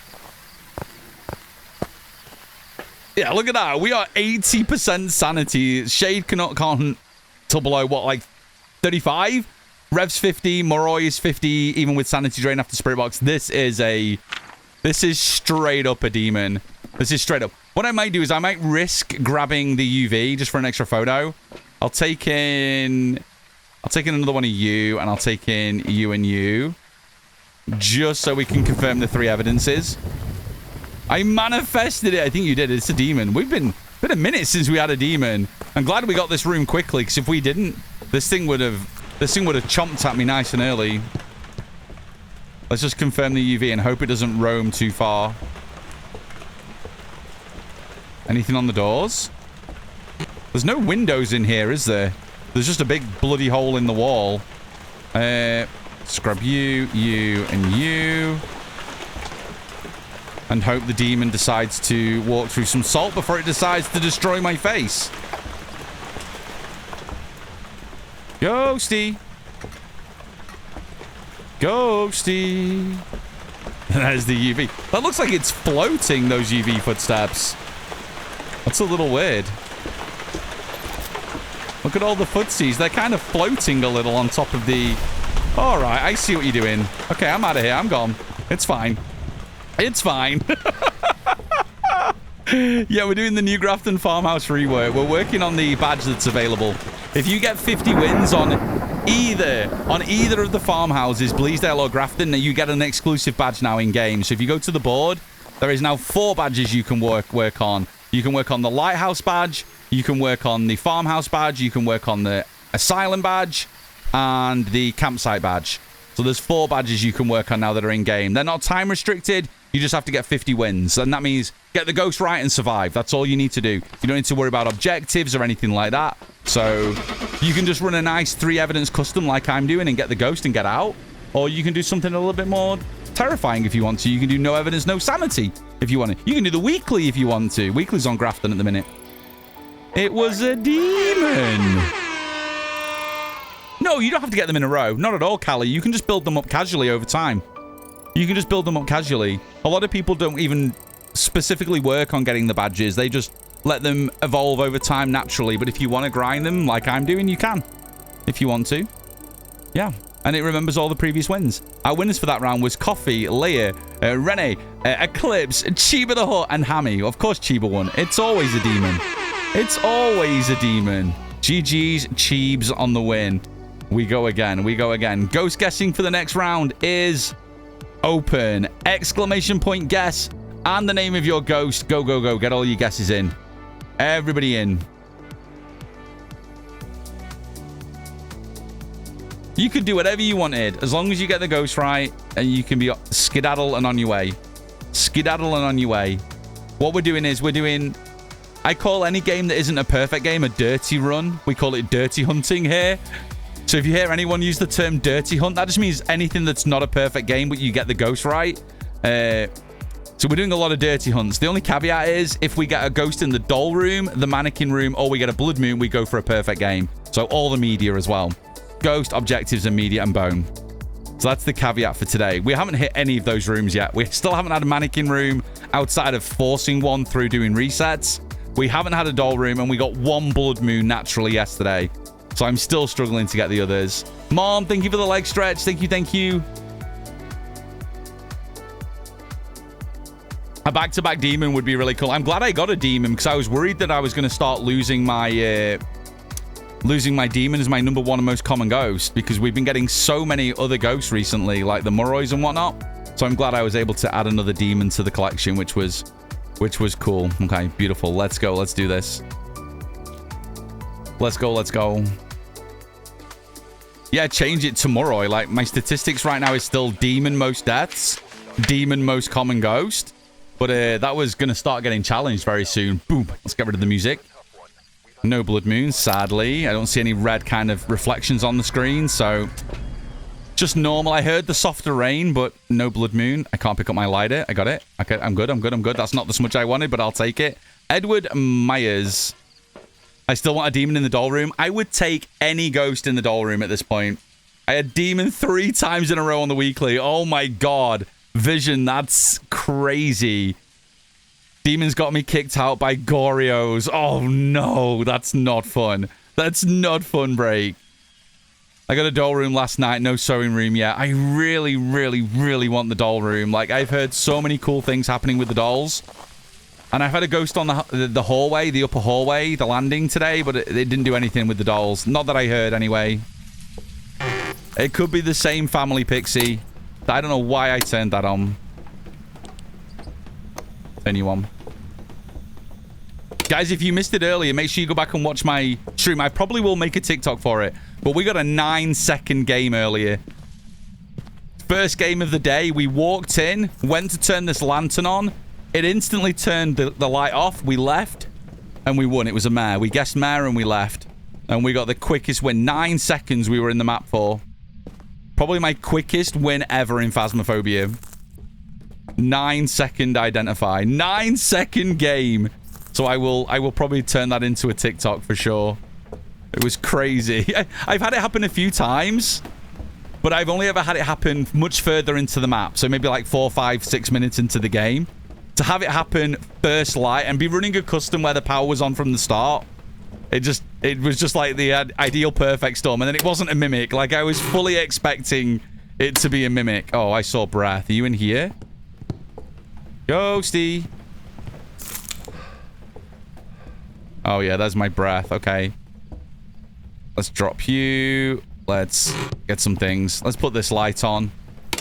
Yeah, look at that. We are 80% sanity. Shade can't till below what, like 35? Rev's 50, Moroi is 50, even with sanity drain after spirit box. This is straight up a demon. This is straight up. What I might do is I might risk grabbing the UV just for an extra photo. I'll take in another one of you, and I'll take in you and you. Just so we can confirm the 3 evidences. I manifested it. I think you did. It's a demon. We've been a minute since we had a demon. I'm glad we got this room quickly, because if we didn't, this thing would have chomped at me nice and early. Let's just confirm the UV and hope it doesn't roam too far. Anything on the doors? There's no windows in here, is there? There's just a big bloody hole in the wall. Scrub you, and you. And hope the demon decides to walk through some salt before it decides to destroy my face. Ghosty. Ghosty. There's the UV. That looks like it's floating, those UV footsteps. That's a little weird. Look at all the footsies. They're kind of floating a little on top of the... All right, I see what you're doing. Okay, I'm out of here. I'm gone. It's fine. It's fine. Yeah, we're doing the new Grafton farmhouse rework. We're working on the badge that's available. If you get 50 wins on either of the farmhouses, Bleasdale or Grafton, you get an exclusive badge now in game. So if you go to the board, there is now 4 badges you can work on. You can work on the lighthouse badge, you can work on the farmhouse badge, you can work on the asylum badge, and the campsite badge. So there's 4 badges you can work on now that are in game. They're not time restricted. You just have to get 50 wins. And that means get the ghost right and survive. That's all you need to do. You don't need to worry about objectives or anything like that. So you can just run a nice 3 evidence custom like I'm doing and get the ghost and get out. Or you can do something a little bit more terrifying if you want to. You can do no evidence, no sanity if you want to. You can do the weekly if you want to. Weekly's on Grafton at the minute. It was a demon. No, you don't have to get them in a row. Not at all, Callie. You can just build them up casually over time. You can just build them up casually. A lot of people don't even specifically work on getting the badges. They just let them evolve over time naturally. But if you want to grind them like I'm doing, you can. If you want to. Yeah. And it remembers all the previous wins. Our winners for that round was Coffee, Leia, Rene, Eclipse, Chiba the Hut, and Hammy. Of course, Chiba won. It's always a demon. It's always a demon. GG's Cheebs on the win. We go again. We go again. Ghost guessing for the next round is open. Exclamation point guess and the name of your ghost. Go, go, go. Get all your guesses in. Everybody in. You could do whatever you wanted as long as you get the ghost right and you can be skedaddle and on your way. Skedaddle and on your way. What we're doing is I call any game that isn't a perfect game a dirty run. We call it dirty hunting here. So if you hear anyone use the term dirty hunt, that just means anything that's not a perfect game, but you get the ghost right. So we're doing a lot of dirty hunts. The only caveat is if we get a ghost in the doll room, the mannequin room, or we get a blood moon, we go for a perfect game. So all the media as well. Ghost, objectives, and media and bone. So that's the caveat for today. We haven't hit any of those rooms yet. We still haven't had a mannequin room outside of forcing one through doing resets. We haven't had a doll room, and we got 1 blood moon naturally yesterday. So I'm still struggling to get the others. Mom, thank you for the leg stretch. Thank you, thank you. A back-to-back demon would be really cool. I'm glad I got a demon because I was worried that I was going to start losing my losing my demon is my number one most common ghost because we've been getting so many other ghosts recently, like the Murroys and whatnot. So I'm glad I was able to add another demon to the collection, which was cool. Okay, beautiful. Let's go. Let's do this. Let's go. Let's go. Yeah, change it to Murroy. Like, my statistics right now is still demon most deaths, demon most common ghost. But that was going to start getting challenged very soon. Boom. Let's get rid of the music. No blood moon, sadly. I don't see any red kind of reflections on the screen, so just normal. I heard the softer rain, but no blood moon. I can't pick up my lighter. I got it. Okay, I'm good. I'm good. I'm good. That's not the smudge I wanted, but I'll take it. Edward Myers. I still want a demon in the doll room. I would take any ghost in the doll room at this point. I had demon 3 times in a row on the weekly. Oh my god. Vision, that's crazy. Demons got me kicked out by Gorios. Oh no, that's not fun. That's not fun, Break. I got a doll room last night, no sewing room yet. I really, really, really want the doll room. Like, I've heard so many cool things happening with the dolls. And I've had a ghost on the hallway, the upper hallway, the landing today, but it didn't do anything with the dolls. Not that I heard, anyway. It could be the same family pixie. I don't know why I turned that on. Turn you on. Guys, if you missed it earlier, make sure you go back and watch my stream. I probably will make a TikTok for it. But we got a 9-second game earlier. First game of the day. We walked in, went to turn this lantern on. It instantly turned the light off. We left, and we won. It was a mare. We guessed mare, and we left. And we got the quickest win. 9 seconds we were in the map for. Probably my quickest win ever in Phasmophobia. 9-second identify. 9-second game. So I will probably turn that into a TikTok for sure. It was crazy. I've had it happen a few times, but I've only ever had it happen much further into the map. So maybe like 4, 5, 6 minutes into the game. To have it happen first light and be running a custom where the power was on from the start. It was just like the ideal perfect storm. And then it wasn't a mimic. Like, I was fully expecting it to be a mimic. Oh, I saw breath. Are you in here? Ghosty. Oh, yeah, that's my breath. Okay. Let's drop you. Let's get some things. Let's put this light on.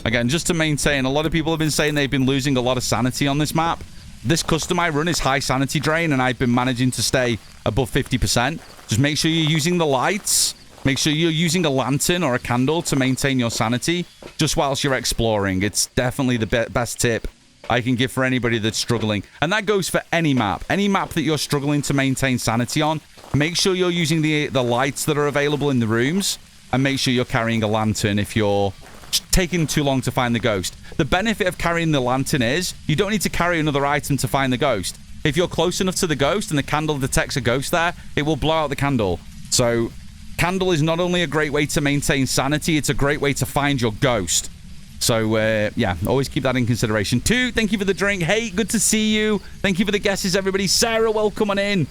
Again, just to maintain, a lot of people have been saying they've been losing a lot of sanity on this map. This custom I run is high sanity drain, and I've been managing to stay above 50%. Just make sure you're using the lights. Make sure you're using a lantern or a candle to maintain your sanity just whilst you're exploring. It's definitely the best tip I can give for anybody that's struggling. And that goes for any map. Any map that you're struggling to maintain sanity on, make sure you're using the lights that are available in the rooms, and make sure you're carrying a lantern if you're taking too long to find the ghost. The benefit of carrying the lantern is you don't need to carry another item to find the ghost. If you're close enough to the ghost and the candle detects a ghost there, it will blow out the candle. So candle is not only a great way to maintain sanity, it's a great way to find your ghost. So, yeah, always keep that in consideration. 2, thank you for the drink. Hey, good to see you. Thank you for the guesses, everybody. Sarah, welcome on in.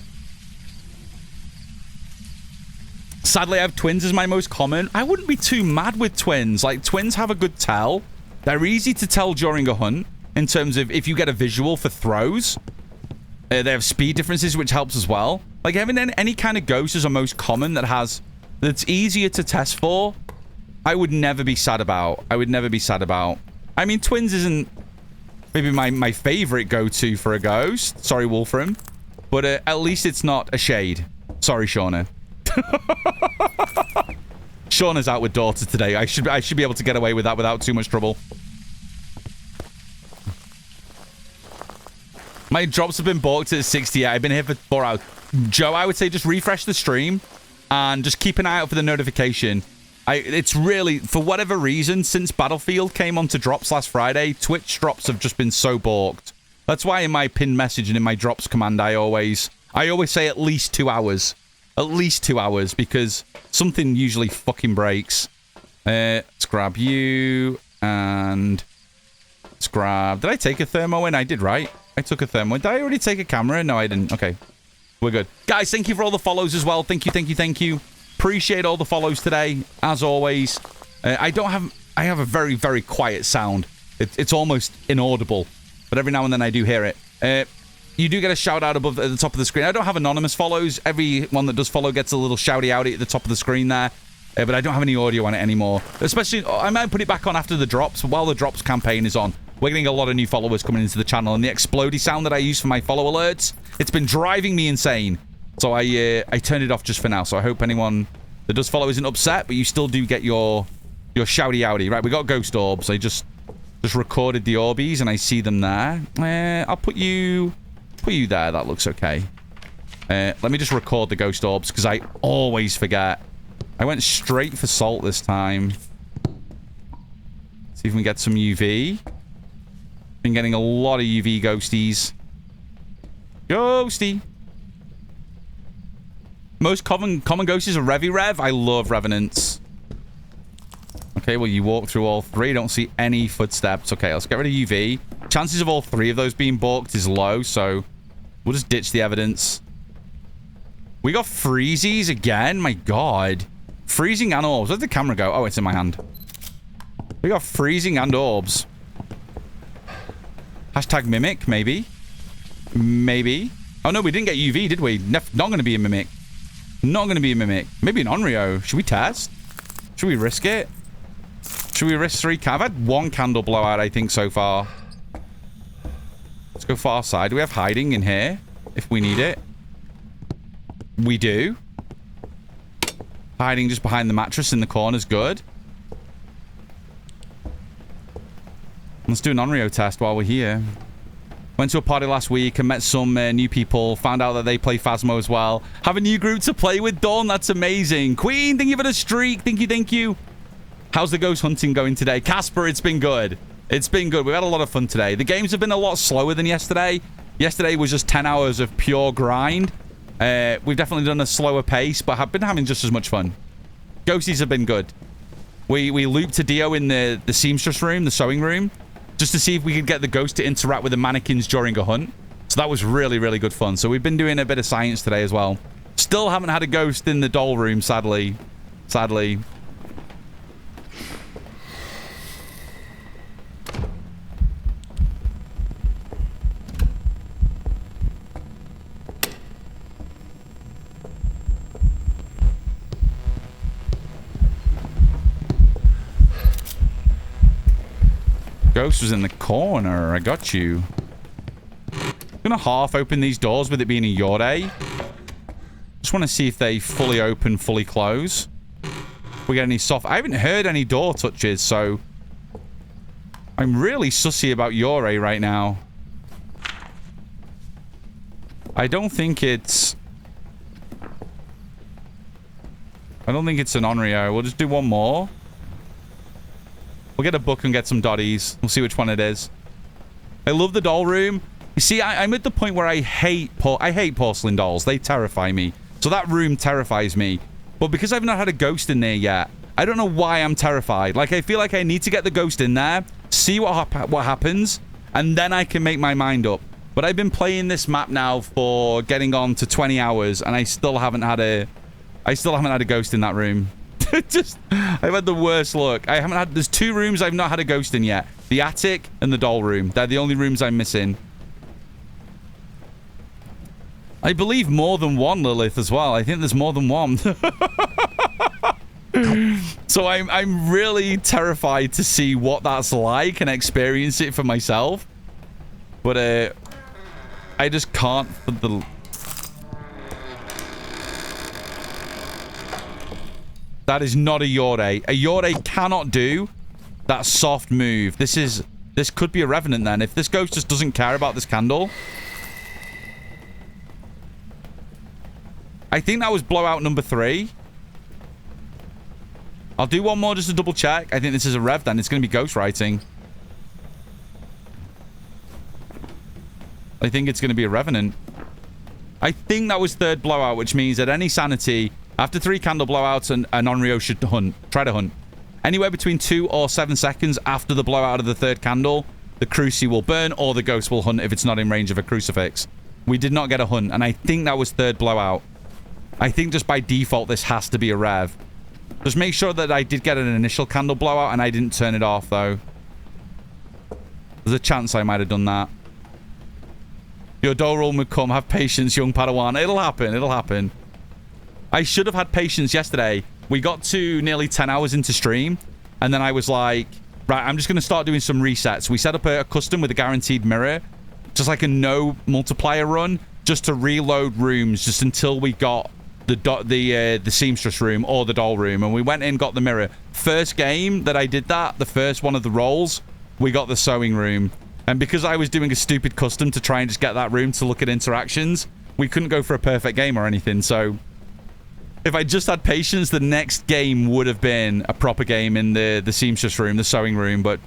Sadly, I have twins as my most common. I wouldn't be too mad with twins. Like, twins have a good tell. They're easy to tell during a hunt in terms of if you get a visual for throws. They have speed differences, which helps as well. Like, having any kind of ghost is a most common that's easier to test for. I would never be sad about. I would never be sad about. I mean, twins isn't maybe my favorite go-to for a ghost. Sorry, Wolfram. But at least it's not a shade. Sorry, Shauna. Shauna's out with daughter today. I should be able to get away with that without too much trouble. My drops have been balked at 68. I've been here for 4 hours. Joe, I would say just refresh the stream and just keep an eye out for the notification. It's really, for whatever reason, since Battlefield came onto drops last Friday, Twitch drops have just been so balked. That's why in my pinned message and in my drops command, I always say at least 2 hours. At least 2 hours, because something usually fucking breaks. Let's grab you, and let's grab... Did I take a thermo in? I did, right? I took a thermo. Did I already take a camera? No, I didn't. Okay. We're good. Guys, thank you for all the follows as well. Thank you, thank you, thank you. Appreciate all the follows today, as always. I have a very, very quiet sound. It's almost inaudible, but every now and then I do hear it. you do get a shout out above at the top of the screen. I don't have anonymous follows. Everyone that does follow gets a little shouty outy at the top of the screen there. But I don't have any audio on it anymore. Especially, I might put it back on after the drops. But while the drops campaign is on, we're getting a lot of new followers coming into the channel. And the explodey sound that I use for my follow alerts, it's been driving me insane. So I turned it off just for now. So I hope anyone that does follow isn't upset. But you still do get your shouty outy. Right, we got ghost orbs. I just recorded the orbies and I see them there. I'll put you there. That looks okay. Let me just record the ghost orbs because I always forget. I went straight for salt this time. See if we can get some UV. Been getting a lot of UV ghosties. Ghosty. Most common ghosties are Rev. I love Revenants. Okay, well, you walk through all three. Don't see any footsteps. Okay, let's get rid of UV. Chances of all three of those being balked is low, so we'll just ditch the evidence. We got freezies again. My God. Freezing and orbs. Where'd the camera go? Oh, it's in my hand. We got freezing and orbs. Hashtag mimic, maybe. Maybe. Oh, no, we didn't get UV, did we? Not going to be a mimic. Not going to be a mimic. Maybe an Onryo. Should we test? Should we risk it? Should we risk 3? I've had 1 candle blowout, I think, so far. Let's go far side. Do we have hiding in here? If we need it. We do. Hiding just behind the mattress in the corner is good. Let's do an Onryo test while we're here. Went to a party last week and met some new people. Found out that they play Phasmo as well. Have a new group to play with, Dawn. That's amazing. Queen, thank you for the streak. Thank you. How's the ghost hunting going today? Casper, it's been good. It's been good. We've had a lot of fun today. The games have been a lot slower than yesterday. Yesterday was just 10 hours of pure grind. We've definitely done a slower pace, but have been having just as much fun. Ghosties have been good. We looped to Dio in the seamstress room, the sewing room, just to see if we could get the ghost to interact with the mannequins during a hunt. So that was really, really good fun. So we've been doing a bit of science today as well. Still haven't had a ghost in the doll room, sadly. Sadly. Ghost was in the corner. I got you. I'm gonna half open these doors with it being a Yore. Just want to see if they fully open, fully close. If we get any soft... I haven't heard any door touches, so... I'm really sussy about Yore right now. I don't think it's... I don't think it's an Onryo. We'll just do one more. We'll get a book and get some dotties. We'll see which one it is. I love the doll room. You see, I'm at the point where I hate porcelain dolls. They terrify me. So that room terrifies me. But because I've not had a ghost in there yet, I don't know why I'm terrified. Like, I feel like I need to get the ghost in there, see what happens, and then I can make my mind up. But I've been playing this map now for getting on to 20 hours, and I still haven't had a ghost in that room. I've had the worst luck. There's 2 rooms I've not had a ghost in yet. The attic and the doll room. They're the only rooms I'm missing. I believe more than one, Lilith, as well. I think there's more than one. So I'm really terrified to see what that's like and experience it for myself. But I just can't for the... That is not a Yore. A Yore cannot do that soft move. This could be a Revenant then. If this ghost just doesn't care about this candle. I think that was blowout number 3. I'll do one more just to double check. I think this is a Rev then. It's going to be ghost writing. I think it's going to be a Revenant. I think that was 3rd blowout, which means at any sanity... After 3 candle blowouts, an Onryo should try to hunt. Anywhere between 2 or 7 seconds after the blowout of the 3rd candle, the cruci will burn or the ghost will hunt if it's not in range of a crucifix. We did not get a hunt, and I think that was 3rd blowout. I think just by default, this has to be a Rev. Just make sure that I did get an initial candle blowout and I didn't turn it off, though. There's a chance I might have done that. Your doll room will come. Have patience, young Padawan. It'll happen. It'll happen. I should have had patience yesterday. We got to nearly 10 hours into stream, and then I was like, right, I'm just going to start doing some resets. We set up a custom with a guaranteed mirror, just like a no multiplier run, just to reload rooms just until we got the seamstress room or the doll room. And we went in, got the mirror. First game that I did that, the first one of the rolls, we got the sewing room. And because I was doing a stupid custom to try and just get that room to look at interactions, we couldn't go for a perfect game or anything. So if I just had patience, the next game would have been a proper game in the seamstress room, the sewing room, but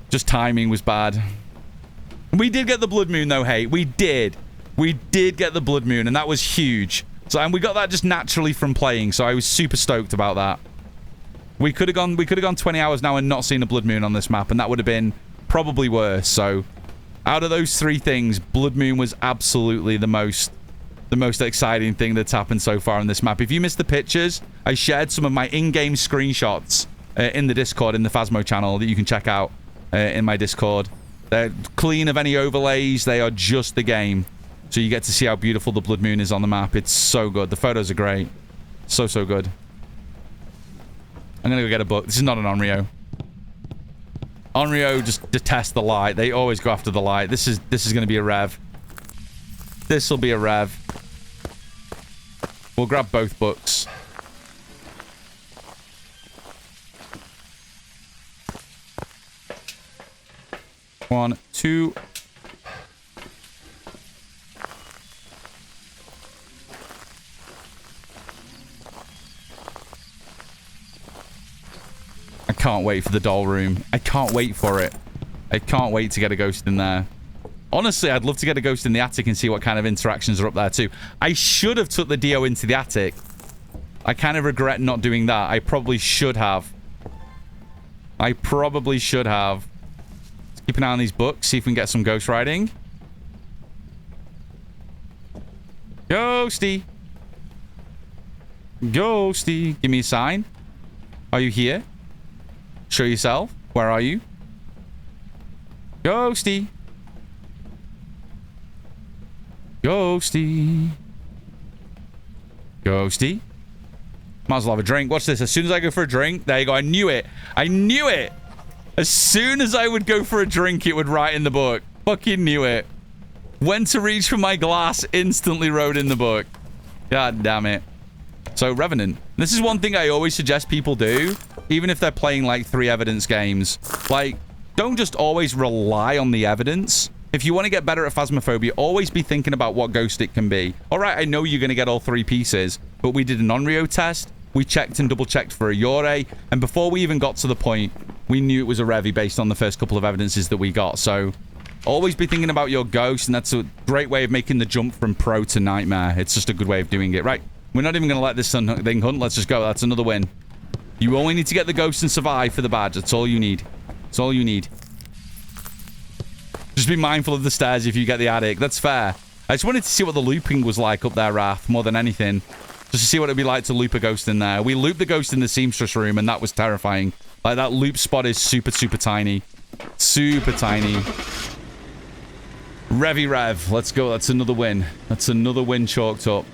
just timing was bad. We did get the blood moon though, hey. We did get the blood moon, and that was huge. So, and we got that just naturally from playing, so I was super stoked about that. We could have gone 20 hours now and not seen a blood moon on this map, and that would have been probably worse. So out of those three things, blood moon was absolutely the most exciting thing that's happened so far on this map. If you missed the pictures, I shared some of my in-game screenshots in the Discord, in the Phasmo channel, that you can check out in my Discord. They're clean of any overlays. They are just the game. So you get to see how beautiful the blood moon is on the map. It's so good. The photos are great. So good. I'm going to go get a book. This is not an Onryo. Onryo just detests the light. They always go after the light. This is going to be a rev. This will be a rev. We'll grab both books. One, two. I can't wait for the doll room. I can't wait for it. I can't wait to get a ghost in there. Honestly, I'd love to get a ghost in the attic and see what kind of interactions are up there too. I should have took the Dio into the attic. I kind of regret not doing that. I probably should have. Let's keep an eye on these books, see if we can get some ghost riding. Ghosty. Ghosty. Give me a sign. Are you here? Show yourself. Where are you? Ghosty. Ghosty. Ghosty. Might as well have a drink. Watch this. As soon as I go for a drink, there you go. I knew it. I knew it. As soon as I would go for a drink, it would write in the book. Fucking knew it. When to reach for my glass, instantly wrote in the book. God damn it. So, Revenant. This is one thing I always suggest people do, even if they're playing like 3 evidence games. Like, don't just always rely on the evidence. If you want to get better at Phasmophobia, always be thinking about what ghost it can be. All right, I know you're going to get all 3 pieces, but we did an Onryo test. We checked and double-checked for a Yore, and before we even got to the point, we knew it was a Revi based on the first couple of evidences that we got. So, always be thinking about your ghost, and that's a great way of making the jump from pro to nightmare. It's just a good way of doing it. Right, we're not even going to let this thing hunt. Let's just go. That's another win. You only need to get the ghost and survive for the badge. That's all you need. That's all you need. Just be mindful of the stairs if you get the attic. That's fair. I just wanted to see what the looping was like up there, Wrath, more than anything. Just to see what it'd be like to loop a ghost in there. We looped the ghost in the seamstress room, and that was terrifying. Like, that loop spot is super tiny. Super tiny. Revy Rev. Let's go. That's another win. That's another win chalked up.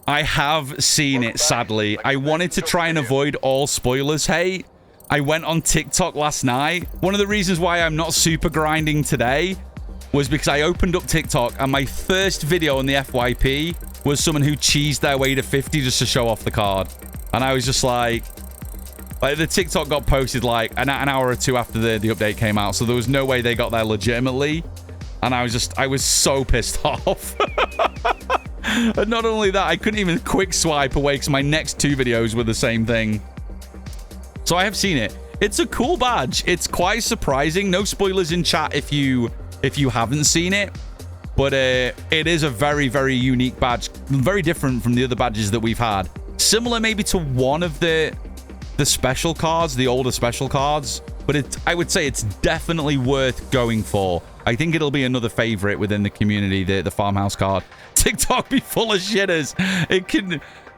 I have seen it, sadly. I wanted to try and avoid all spoilers hate. I went on TikTok last night. One of the reasons why I'm not super grinding today was because I opened up TikTok and my first video on the FYP was someone who cheesed their way to 50 just to show off the card. And I was just like the TikTok got posted like an hour or 2 after the update came out. So there was no way they got there legitimately. And I was so pissed off. And not only that, I couldn't even quick swipe away because my next 2 videos were the same thing. So I have seen it. It's a cool badge. It's quite surprising. No spoilers in chat if you haven't seen it. But it is a very unique badge. Very different from the other badges that we've had. Similar maybe to one of the special cards, the older special cards. But I would say it's definitely worth going for. I think it'll be another favorite within the community, the farmhouse card. TikTok be full of shitters.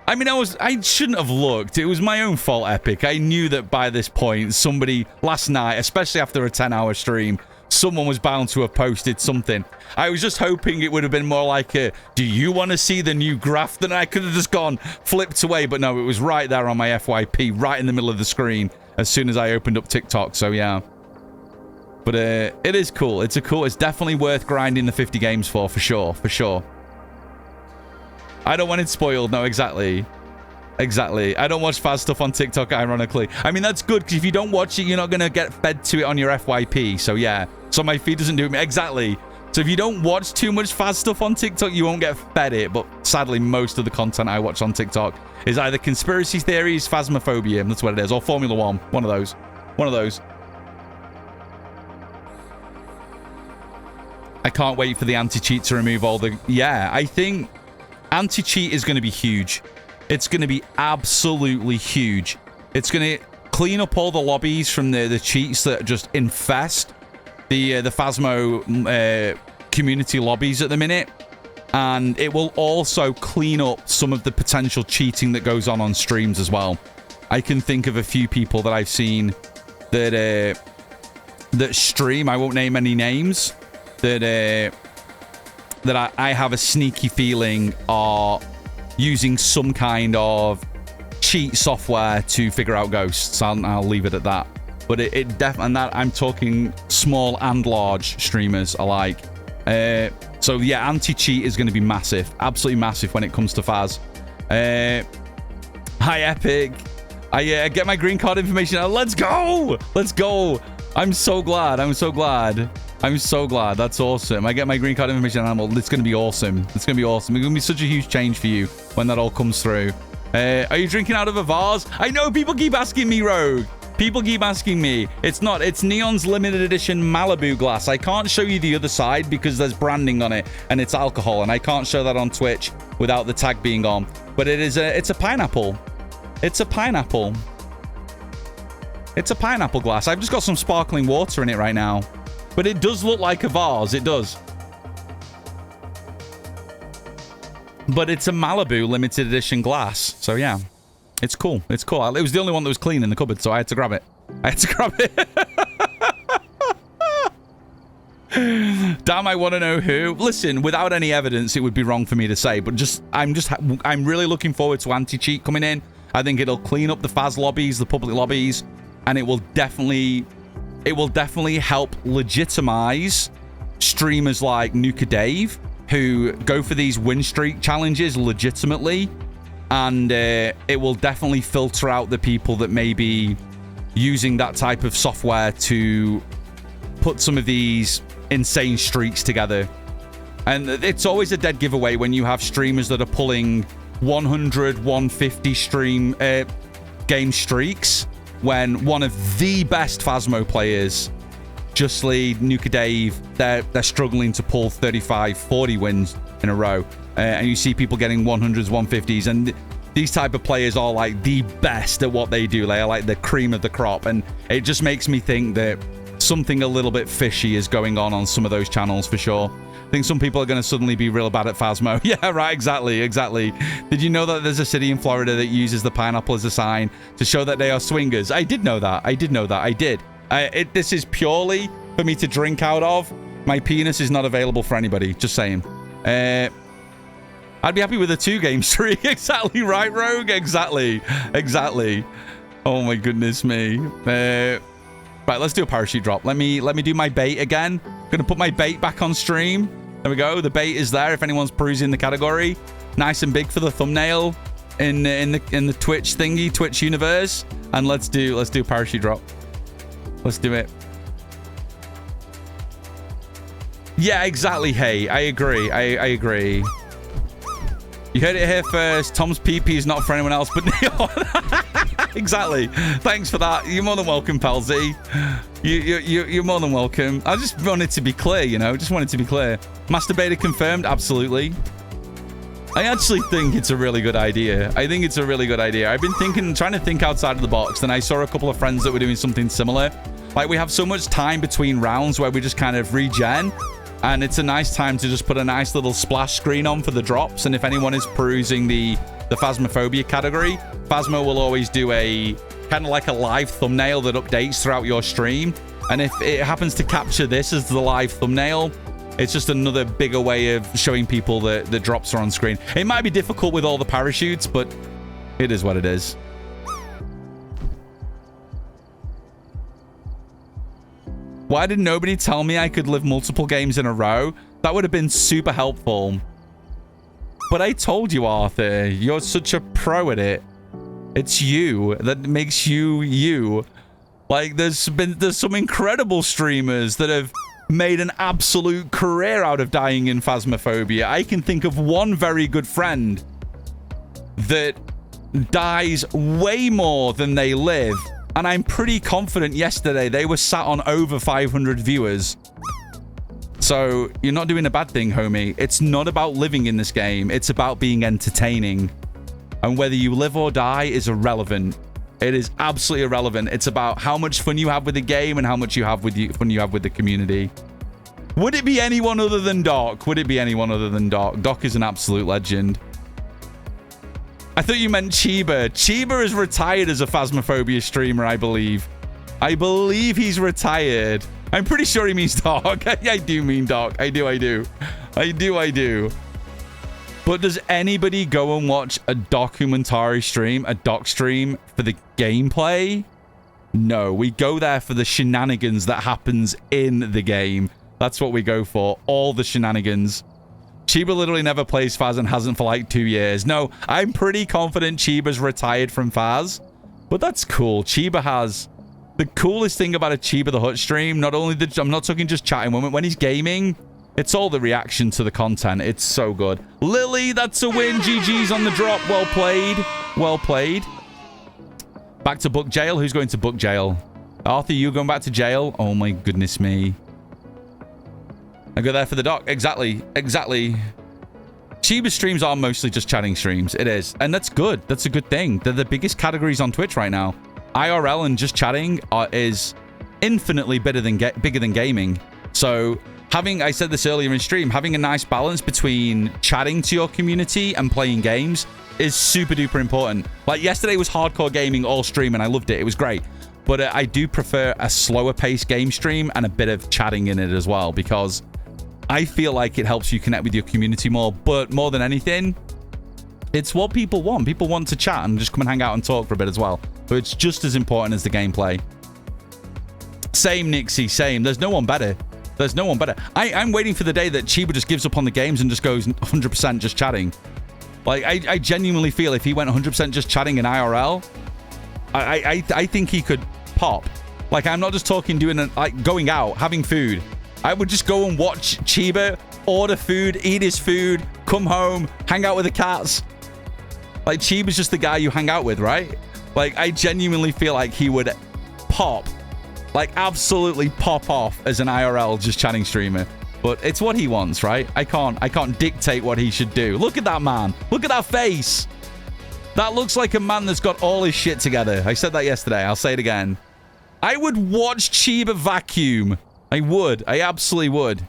I mean, I shouldn't have looked. It was my own fault, Epic. I knew that by this point, somebody last night, especially after a 10-hour stream, someone was bound to have posted something. I was just hoping it would have been more like a, do you want to see the new GRAFTON? I could have just gone, flipped away, but no, it was right there on my FYP, right in the middle of the screen, as soon as I opened up TikTok, so yeah. But it is cool. It's definitely worth grinding the 50 games for sure, for sure. I don't want it spoiled. No, exactly. Exactly. I don't watch Phas stuff on TikTok, ironically. I mean, that's good, because if you don't watch it, you're not going to get fed to it on your FYP. So, yeah. So, my feed doesn't do it. Exactly. So, if you don't watch too much Phas stuff on TikTok, you won't get fed it. But, sadly, most of the content I watch on TikTok is either conspiracy theories, Phasmophobia, that's what it is, or Formula 1. One of those. One of those. I can't wait for the anti-cheat to remove all the... Yeah, I think... Anti-cheat is going to be huge. It's going to be absolutely huge. It's going to clean up all the lobbies from the cheats that just infest the Phasmo community lobbies at the minute. And it will also clean up some of the potential cheating that goes on streams as well. I can think of a few people that I've seen that stream. I won't name any names. That I have a sneaky feeling are using some kind of cheat software to figure out ghosts. I'll leave it at that. But it definitely, and that I'm talking small and large streamers alike. So yeah, anti-cheat is going to be massive, absolutely massive when it comes to Phas. Hi Epic. I get my green card information. Let's go. Let's go. I'm so glad. I'm so glad. I'm so glad. That's awesome. I get my green card information and it's going to be awesome. It's going to be awesome. It's going to be such a huge change for you when that all comes through. Are you drinking out of a vase? I know people keep asking me, Rogue. People keep asking me. It's not. It's Neon's limited edition Malibu glass. I can't show you the other side because there's branding on it and it's alcohol, and I can't show that on Twitch without the tag being on. But it's a pineapple. It's a pineapple. It's a pineapple glass. I've just got some sparkling water in it right now. But it does look like a vase. It does. But it's a Malibu limited edition glass. So, yeah. It's cool. It's cool. It was the only one that was clean in the cupboard, so I had to grab it. I had to grab it. Damn, I want to know who. Listen, without any evidence, it would be wrong for me to say. But I'm really looking forward to anti-cheat coming in. I think it'll clean up the Phas lobbies, the public lobbies. And it will definitely help legitimize streamers like Nuka Dave, who go for these win streak challenges legitimately. And it will definitely filter out the people that may be using that type of software to put some of these insane streaks together. And it's always a dead giveaway when you have streamers that are pulling 100, 150 game streaks, when one of the best Phasmo players, Just Lead, Nuka Dave, they're struggling to pull 35, 40 wins in a row. And you see people getting 100s, 150s. And these type of players are like the best at what they do. They are like the cream of the crop. And it just makes me think that something a little bit fishy is going on some of those channels for sure. I think some people are going to suddenly be real bad at Phasmo. Yeah, right, exactly. Did you know that there's a city in Florida that uses the pineapple as a sign to show that they are swingers? I did know that. I did. This is purely for me to drink out of. My penis is not available for anybody. Just saying. I'd be happy with a 2-game streak. Exactly right, Rogue. Exactly. Oh my goodness me. Right, let's do a parachute drop. Let me do my bait again. I'm gonna put my bait back on stream. There we go. The bait is there if anyone's perusing the category. Nice and big for the thumbnail in the Twitch thingy, Twitch universe. And let's do a parachute drop. Let's do it. Yeah, exactly. Hey, I agree. I agree. You heard it here first. Tom's PP is not for anyone else but Neon. Exactly. Thanks for that. You're more than welcome, Palsy. You're more than welcome. I just wanted to be clear, you know. Just wanted to be clear. Masturbator confirmed. Absolutely. I actually think it's a really good idea. I've been trying to think outside of the box, and I saw a couple of friends that were doing something similar. Like, we have so much time between rounds where we just kind of regen. And it's a nice time to just put a nice little splash screen on for the drops. And if anyone is perusing the the Phasmophobia category, Phasmo will always do a kind of like a live thumbnail that updates throughout your stream. And if it happens to capture this as the live thumbnail, it's just another bigger way of showing people that the drops are on screen. It might be difficult with all the parachutes, but it is what it is. Why did nobody tell me I could live multiple games in a row? That would have been super helpful. But I told you, Arthur, you're such a pro at it. It's you that makes you you. Like, there's some incredible streamers that have made an absolute career out of dying in Phasmophobia. I can think of one very good friend that dies way more than they live. And I'm pretty confident yesterday they were sat on over 500 viewers. So you're not doing a bad thing, homie. It's not about living in this game. It's about being entertaining. And whether you live or die is irrelevant. It is absolutely irrelevant. It's about how much fun you have with the game and how much fun you have with the community. Would it be anyone other than Doc? Would it be anyone other than Doc? Doc is an absolute legend. I thought you meant Chiba. Chiba is retired as a Phasmophobia streamer, I believe. I believe he's retired. I'm pretty sure he means Doc. I do mean Doc. I do. But does anybody go and watch a documentary stream, a doc stream, for the gameplay? No, we go there for the shenanigans that happens in the game. That's what we go for. All the shenanigans. Chiba literally never plays Phaz and hasn't for like 2 years. No, I'm pretty confident Chiba's retired from Phaz. But that's cool. Chiba has... The coolest thing about a Chiba the Hut stream, not only the... I'm not talking just chatting moment. When he's gaming, it's all the reaction to the content. It's so good. Lily, that's a win. GG's on the drop. Well played. Well played. Back to book jail. Who's going to book jail? Arthur, you going back to jail? Oh my goodness me. I go there for the doc. Exactly. Chiba streams are mostly just chatting streams. It is. And that's good. That's a good thing. They're the biggest categories on Twitch right now. IRL and just chatting is infinitely bigger than gaming. So having, I said this earlier in stream, having a nice balance between chatting to your community and playing games is super duper important. Like yesterday was hardcore gaming all stream and I loved it. It was great. But I do prefer a slower paced game stream and a bit of chatting in it as well, because I feel like it helps you connect with your community more. But more than anything, it's what people want. People want to chat and just come and hang out and talk for a bit as well. So it's just as important as the gameplay. Same, Nixie, same. There's no one better. There's no one better. I'm waiting for the day that Chiba just gives up on the games and just goes 100% just chatting. Like, I genuinely feel if he went 100% just chatting in IRL, I think he could pop. Like, I'm not just talking doing like going out, having food. I would just go and watch Chiba, order food, eat his food, come home, hang out with the cats. Like, Chiba's just the guy you hang out with, right? Like, I genuinely feel like he would pop. Like, absolutely pop off as an IRL just chatting streamer. But it's what he wants, right? I can't dictate what he should do. Look at that man. Look at that face. That looks like a man that's got all his shit together. I said that yesterday. I'll say it again. I would watch Chiba vacuum. I would. I absolutely would.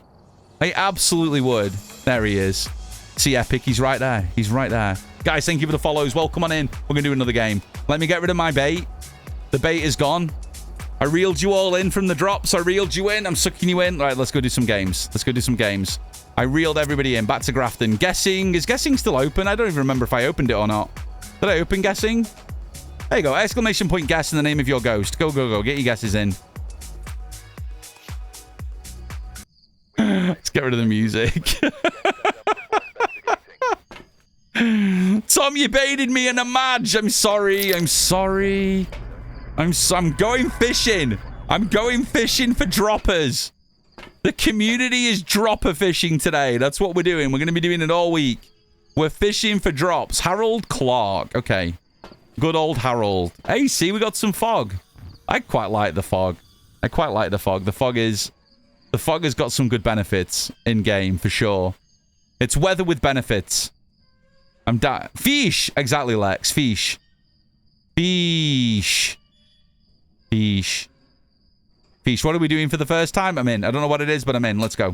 I absolutely would. There he is. See Epic? He's right there. He's right there. Guys, thank you for the follows. Welcome on in. We're going to do another game. Let me get rid of my bait. The bait is gone. I reeled you all in from the drops. I reeled you in. I'm sucking you in. All right, let's go do some games. Let's go do some games. I reeled everybody in. Back to Grafton. Guessing. Is guessing still open? I don't even remember if I opened it or not. Did I open guessing? There you go. Exclamation point guess in the name of your ghost. Go, go, go. Get your guesses in. Let's get rid of the music. Tom, you baited me in a match. I'm sorry. I'm sorry. I'm going fishing. I'm going fishing for droppers. The community is dropper fishing today. That's what we're doing. We're going to be doing it all week. We're fishing for drops. Harold Clark. Okay. Good old Harold. Hey, see, we got some fog. I quite like the fog. I quite like the fog. The fog has got some good benefits in game for sure. It's weather with benefits. Fish. Exactly, Lex. Fish. Fish. Fish. Fish. What are we doing for the first time? I'm in. I don't know what it is, but I'm in. Let's go.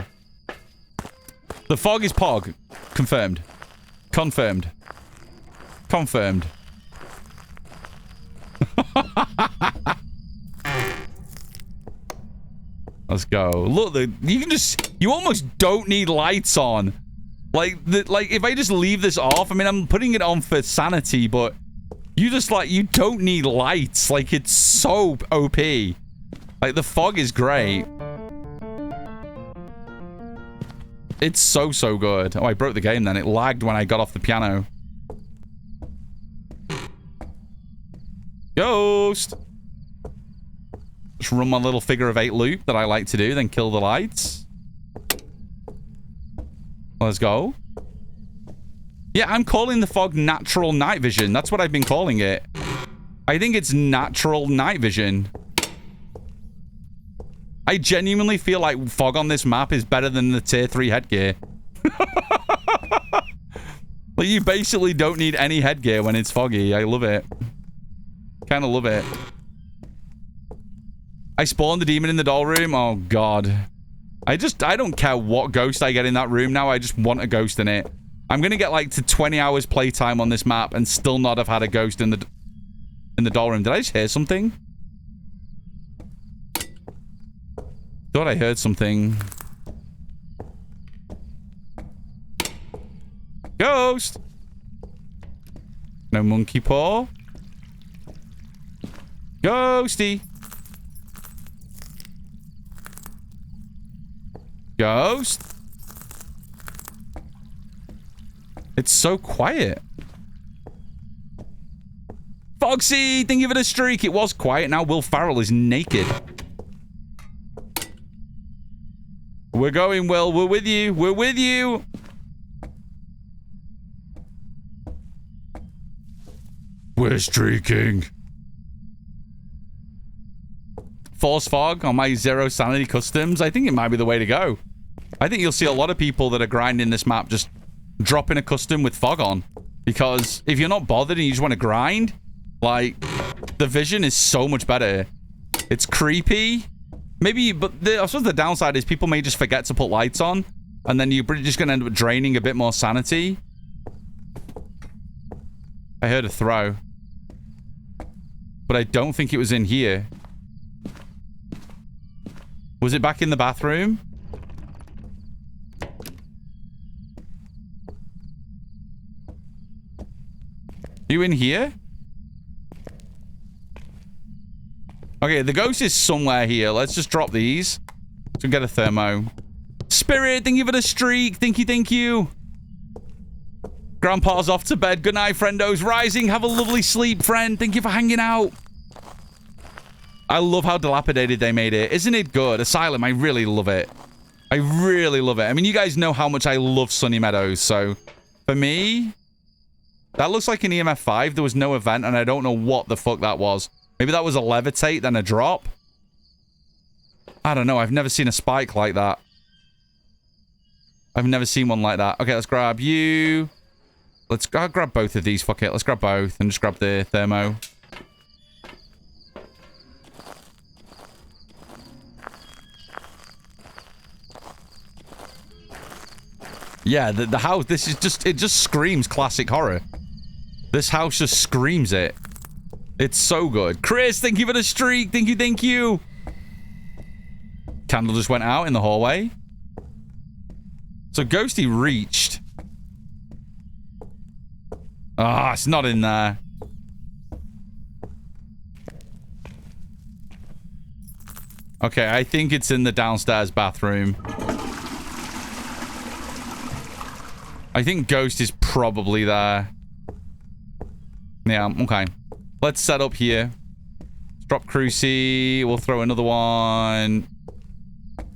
The fog is pog. Confirmed. Confirmed. Confirmed. Let's go. Look, you can just... You almost don't need lights on. Like, if I just leave this off... I mean, I'm putting it on for sanity, but... You just, like... You don't need lights. Like, it's so OP. Like, the fog is great. It's so, so good. Oh, I broke the game then. It lagged when I got off the piano. Ghost! Just run my little figure of 8 loop that I like to do, then kill the lights. Let's go. Yeah, I'm calling the fog natural night vision. That's what I've been calling it. I think it's natural night vision. I genuinely feel like fog on this map is better than the tier 3 headgear. Like, you basically don't need any headgear when it's foggy. I love it. Kind of love it. I spawned the demon in the doll room. Oh, God. I don't care what ghost I get in that room now. I just want a ghost in it. I'm going to get, like, to 20 hours playtime on this map and still not have had a ghost in the doll room. Did I just hear something? Thought I heard something. Ghost! No monkey paw. Ghosty! Ghost? It's so quiet. Foxy! Thank you for the streak. It was quiet. Now Will Farrell is naked. We're going, Will. We're with you. We're with you. We're streaking. Force fog on my 0 sanity customs. I think it might be the way to go. I think you'll see a lot of people that are grinding this map just dropping a custom with fog on. Because if you're not bothered and you just want to grind, like, the vision is so much better. It's creepy. Maybe, but I suppose the downside is people may just forget to put lights on, and then you're just going to end up draining a bit more sanity. I heard a throw. But I don't think it was in here. Was it back in the bathroom? You in here? Okay, the ghost is somewhere here. Let's just drop these. So get a thermo. Spirit, thank you for the streak. Thank you. Grandpa's off to bed. Good night, friendos. Rising, have a lovely sleep, friend. Thank you for hanging out. I love how dilapidated they made it. Isn't it good? Asylum, I really love it. I really love it. I mean, you guys know how much I love Sunny Meadows, so for me, that looks like an EMF 5. There was no event, and I don't know what the fuck that was. Maybe that was a levitate, then a drop? I don't know. I've never seen a spike like that. I've never seen one like that. Okay, let's grab you. I'll grab both of these. Fuck it. Let's grab both and just grab the thermo. Yeah, the house, this is just, it just screams classic horror. This house just screams it. It's so good. Chris, thank you for the streak. Thank you. Candle just went out in the hallway. So Ghosty reached. Ah, it's not in there. Okay, I think it's in the downstairs bathroom. I think Ghost is probably there. Yeah, okay. Let's set up here. Drop Cruci. We'll throw another one.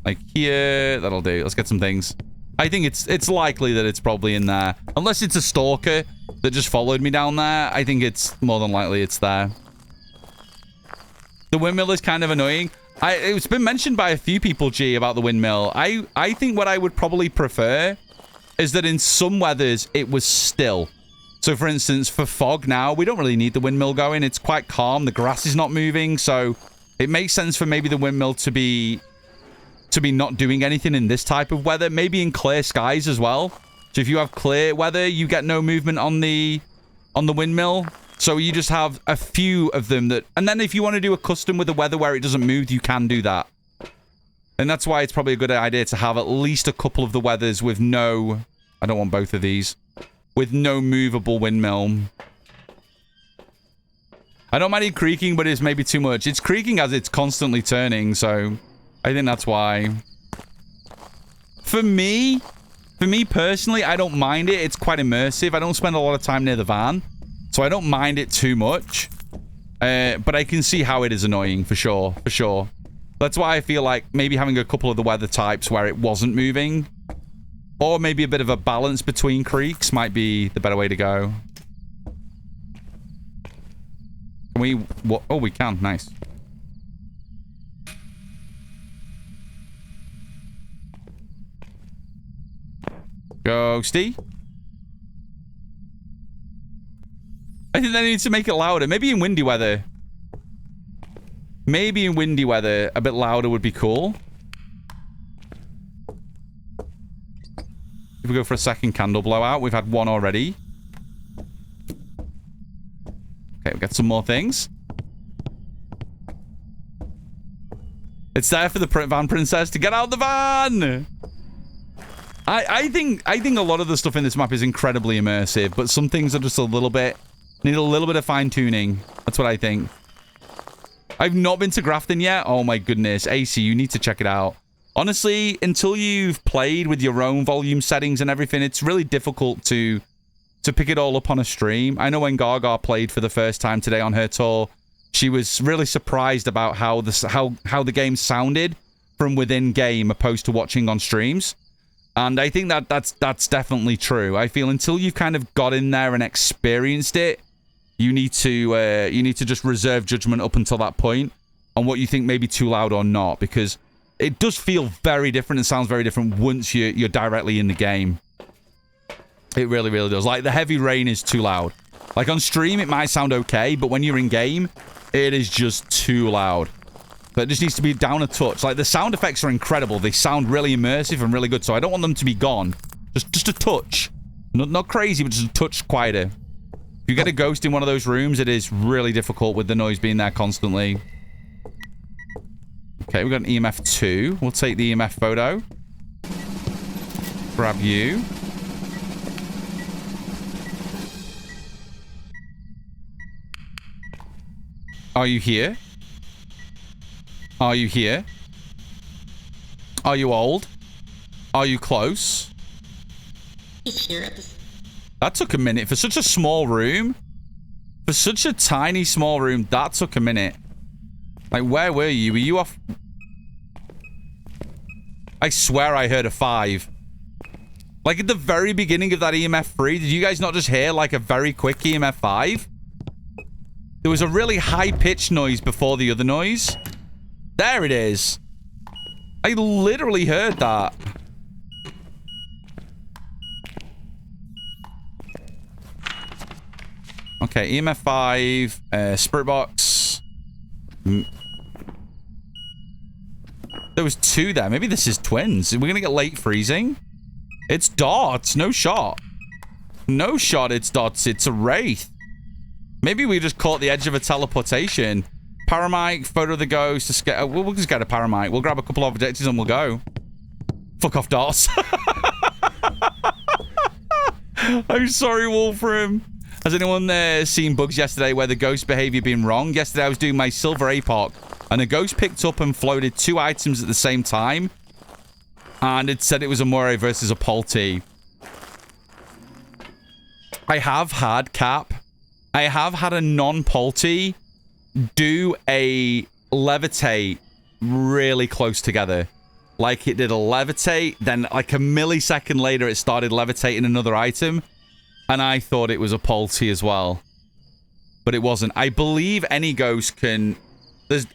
Like here. That'll do. Let's get some things. I think it's likely that it's probably in there. Unless it's a stalker that just followed me down there. I think it's more than likely it's there. The windmill is kind of annoying. It's been mentioned by a few people, G, about the windmill. I think what I would probably prefer is that in some weathers, it was still. So, for instance, for fog now, we don't really need the windmill going. It's quite calm. The grass is not moving. So, it makes sense for maybe the windmill to be not doing anything in this type of weather. Maybe in clear skies as well. So, if you have clear weather, you get no movement on the on the windmill. So you just have a few of them that... And then if you want to do a custom with the weather where it doesn't move, you can do that. And that's why it's probably a good idea to have at least a couple of the weathers with no... I don't want both of these. With no movable windmill. I don't mind it creaking, but it's maybe too much. It's creaking as it's constantly turning, so... I think that's why. For me personally, I don't mind it. It's quite immersive. I don't spend a lot of time near the van. So I don't mind it too much. But I can see how it is annoying, for sure. For sure. That's why I feel like maybe having a couple of the weather types where it wasn't moving. Or maybe a bit of a balance between creeks might be the better way to go. Can we... What? Oh, we can. Nice. Ghosty. I think they need to make it louder. Maybe in windy weather. Maybe in windy weather, a bit louder would be cool. If we go for a second candle blowout, we've had one already. Okay, we got some more things. It's there for the van princess to get out of the van! I think a lot of the stuff in this map is incredibly immersive, but some things are just a little bit... Need a little bit of fine-tuning. That's what I think. I've not been to Grafton yet. Oh my goodness. AC, you need to check it out. Honestly, until you've played with your own volume settings and everything, it's really difficult to pick it all up on a stream. I know when Gaga played for the first time today on her tour, she was really surprised about how the game sounded from within game opposed to watching on streams. And I think that's definitely true. I feel until you've kind of got in there and experienced it, you need to just reserve judgment up until that point on what you think may be too loud or not, because it does feel very different and sounds very different once you're directly in the game. It really, really does. Like, the heavy rain is too loud. Like, on stream, it might sound okay, but when you're in game, it is just too loud. So it just needs to be down a touch. Like, the sound effects are incredible. They sound really immersive and really good, so I don't want them to be gone. Just a touch. Not crazy, but just a touch quieter. If you get a ghost in one of those rooms, it is really difficult with the noise being there constantly. Okay, we've got an EMF 2. We'll take the EMF photo. Grab you. Are you here? Are you here? Are you old? Are you close? He's here at this. That took a minute. For such a small room, for such a tiny, small room, that took a minute. Like, where were you? Were you off? I swear I heard a 5. Like, at the very beginning of that EMF 3, did you guys not just hear, like, a very quick EMF 5? There was a really high-pitched noise before the other noise. There it is. I literally heard that. Okay, EMF 5, Spirit Box. There was 2 there. Maybe this is twins. We're gonna get late freezing. It's dots. No shot. No shot, it's dots. It's a wraith. Maybe we just caught the edge of a teleportation. Paramite, photo of the ghost. We'll just get a paramite. We'll grab a couple of objectives and we'll go. Fuck off, dots. I'm sorry, Wolfram. Has anyone seen bugs yesterday where the ghost behavior been wrong? Yesterday I was doing my silver APOC and a ghost picked up and floated 2 items at the same time. And it said it was a Moray versus a Polty. I have had, Cap. I have had a non-Polty do a levitate really close together. Like, it did a levitate, then like a millisecond later it started levitating another item. And I thought it was a Polty as well. But it wasn't. I believe any ghost can...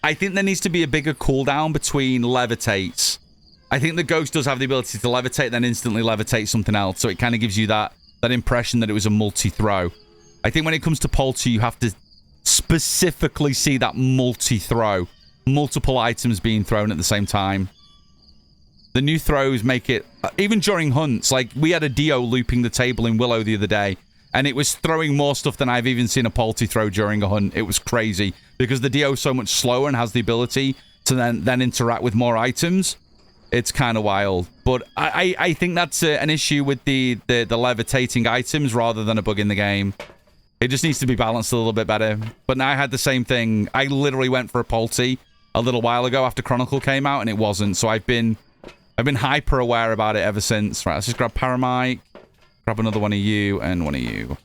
I think there needs to be a bigger cooldown between levitates. I think the ghost does have the ability to levitate, then instantly levitate something else. So it kind of gives you that impression that it was a multi-throw. I think when it comes to Polty, you have to specifically see that multi-throw. Multiple items being thrown at the same time. The new throws make it... even during hunts, like, we had a Dio looping the table in Willow the other day, And it was throwing more stuff than I've even seen a Polty throw during a hunt. It was crazy. Because the Dio is so much slower and has the ability to then interact with more items. It's kind of wild. But I think that's an issue with the levitating items rather than a bug in the game. It just needs to be balanced a little bit better. But now I had the same thing. I literally went for a Polty a little while ago after Chronicle came out, and it wasn't. So I've been hyper aware about it ever since. Right, let's just grab Paramite, grab another one of you, and one of you.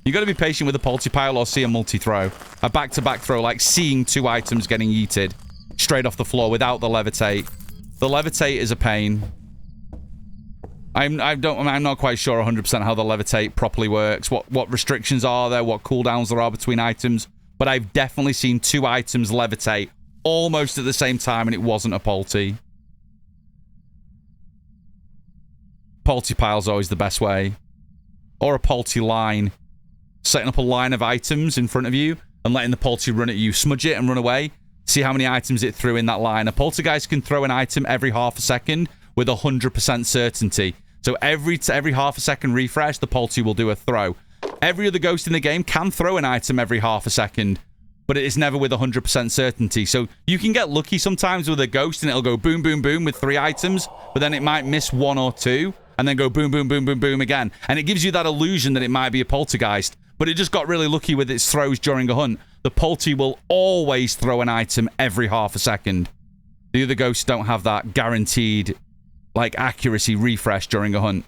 You got to be patient with a Polty pile or see a multi-throw. A back-to-back throw, like seeing 2 items getting yeeted straight off the floor without the levitate. The levitate is a pain. I'm not quite sure 100% how the levitate properly works. What restrictions are there? What cooldowns there are between items? But I've definitely seen 2 items levitate almost at the same time, and it wasn't a Polty. Polty pile's always the best way, or a Polty line. Setting up a line of items in front of you and letting the Polty run at you. Smudge it and run away. See how many items it threw in that line. A Poltergeist can throw an item every half a second with 100% certainty. So every half a second refresh, the Polty will do a throw. Every other ghost in the game can throw an item every half a second, but it is never with 100% certainty. So you can get lucky sometimes with a ghost and it'll go boom, boom, boom with 3 items, but then it might miss 1 or 2 and then go boom, boom, boom, boom, boom again. And it gives you that illusion that it might be a Poltergeist, but it just got really lucky with its throws during a hunt. The Polty will always throw an item every half a second. The other ghosts don't have that guaranteed, like, accuracy refresh during a hunt.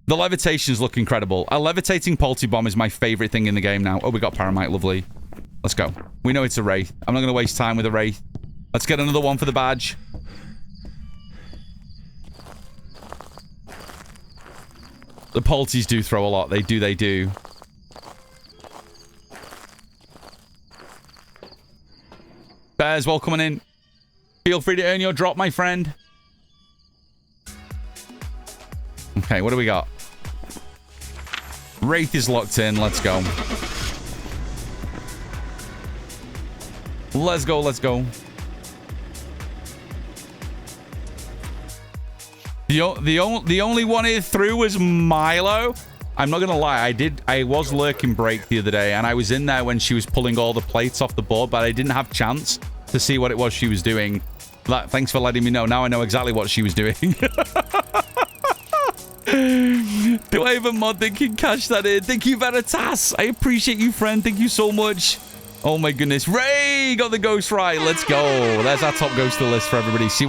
The levitations look incredible. A levitating Polty bomb is my favorite thing in the game now. Oh, we got Paramite. Lovely. Let's go. We know it's a Wraith. I'm not going to waste time with a Wraith. Let's get another one for the badge. The Polties do throw a lot. They do. Bears, welcome in. Feel free to earn your drop, my friend. Okay, what do we got? Wraith is locked in. Let's go. Let's go, let's go. The only one it threw was Milo. I'm not gonna lie, I was lurking break the other day, and I was in there when she was pulling all the plates off the board, but I didn't have chance to see what it was she was doing. Thanks for letting me know. Now I know exactly what she was doing. Do I have a mod that can catch that in? Thank you, Veritas. I appreciate you, friend. Thank you so much. Oh my goodness. Ray got the ghost right. Let's go. There's our top ghost of the list for everybody. See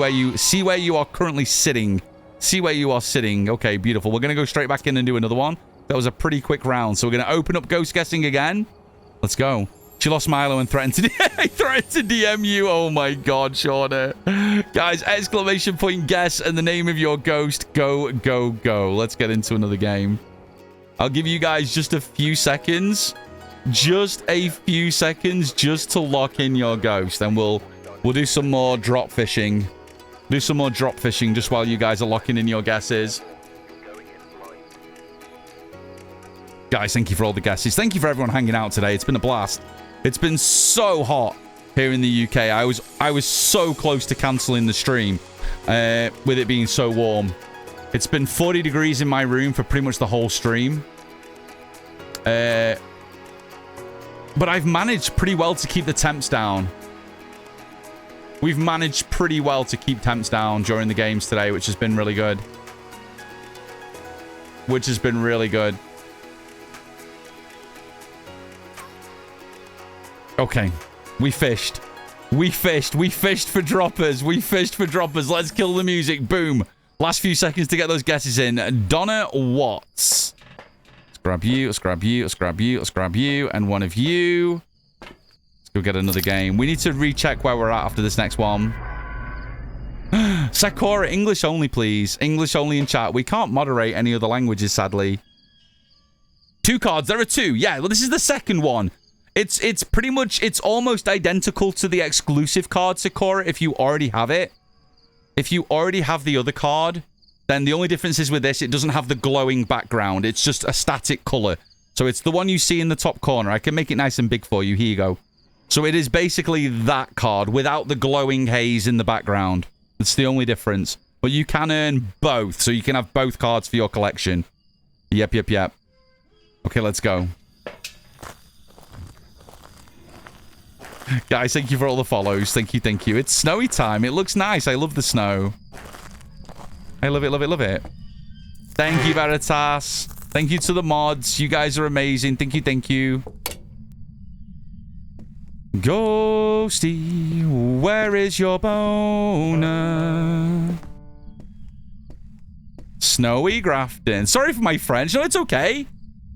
where you are currently sitting. See where you are sitting. Okay, beautiful. We're going to go straight back in and do another one. That was a pretty quick round. So we're going to open up ghost guessing again. Let's go. She lost Milo and threatened to DM you. Oh my god, Shauna. Guys, exclamation point guess and the name of your ghost. Go, go, go. Let's get into another game. I'll give you guys just a few seconds. Just a few seconds just to lock in your ghost. And we'll do some more drop fishing. Do some more drop fishing just while you guys are locking in your guesses. Guys, thank you for all the guesses. Thank you for everyone hanging out today. It's been a blast. It's been so hot here in the UK. I was so close to cancelling the stream with it being so warm. It's been 40 degrees in my room for pretty much the whole stream. But I've managed pretty well to keep the temps down. We've managed pretty well to keep temps down during the games today, which has been really good. Which has been really good. Okay. We fished. We fished. We fished for droppers. We fished for droppers. Let's kill the music. Boom. Last few seconds to get those guesses in. Donna Watts. Let's grab you. Let's grab you. Let's grab you. Let's grab you. And one of you. Let's go get another game. We need to recheck where we're at after this next one. Sakura, English only, please. English only in chat. We can't moderate any other languages, sadly. 2 cards. There are 2. Yeah, well, this is the second one. It's pretty much, it's almost identical to the exclusive card, Sakura, if you already have it. If you already have the other card, then the only difference is with this, it doesn't have the glowing background. It's just a static color. So it's the one you see in the top corner. I can make it nice and big for you. Here you go. So it is basically that card without the glowing haze in the background. It's the only difference. But But you can earn both, so you can have both cards for your collection. Yep. Okay, let's go. Guys, thank you for all the follows. Thank you. It's snowy time. It looks nice. I love the snow. I love it. Thank you, Veritas. Thank you to the mods. You guys are amazing. Thank you. Ghosty, where is your boner? Snowy Grafton. Sorry for my French. No, it's okay.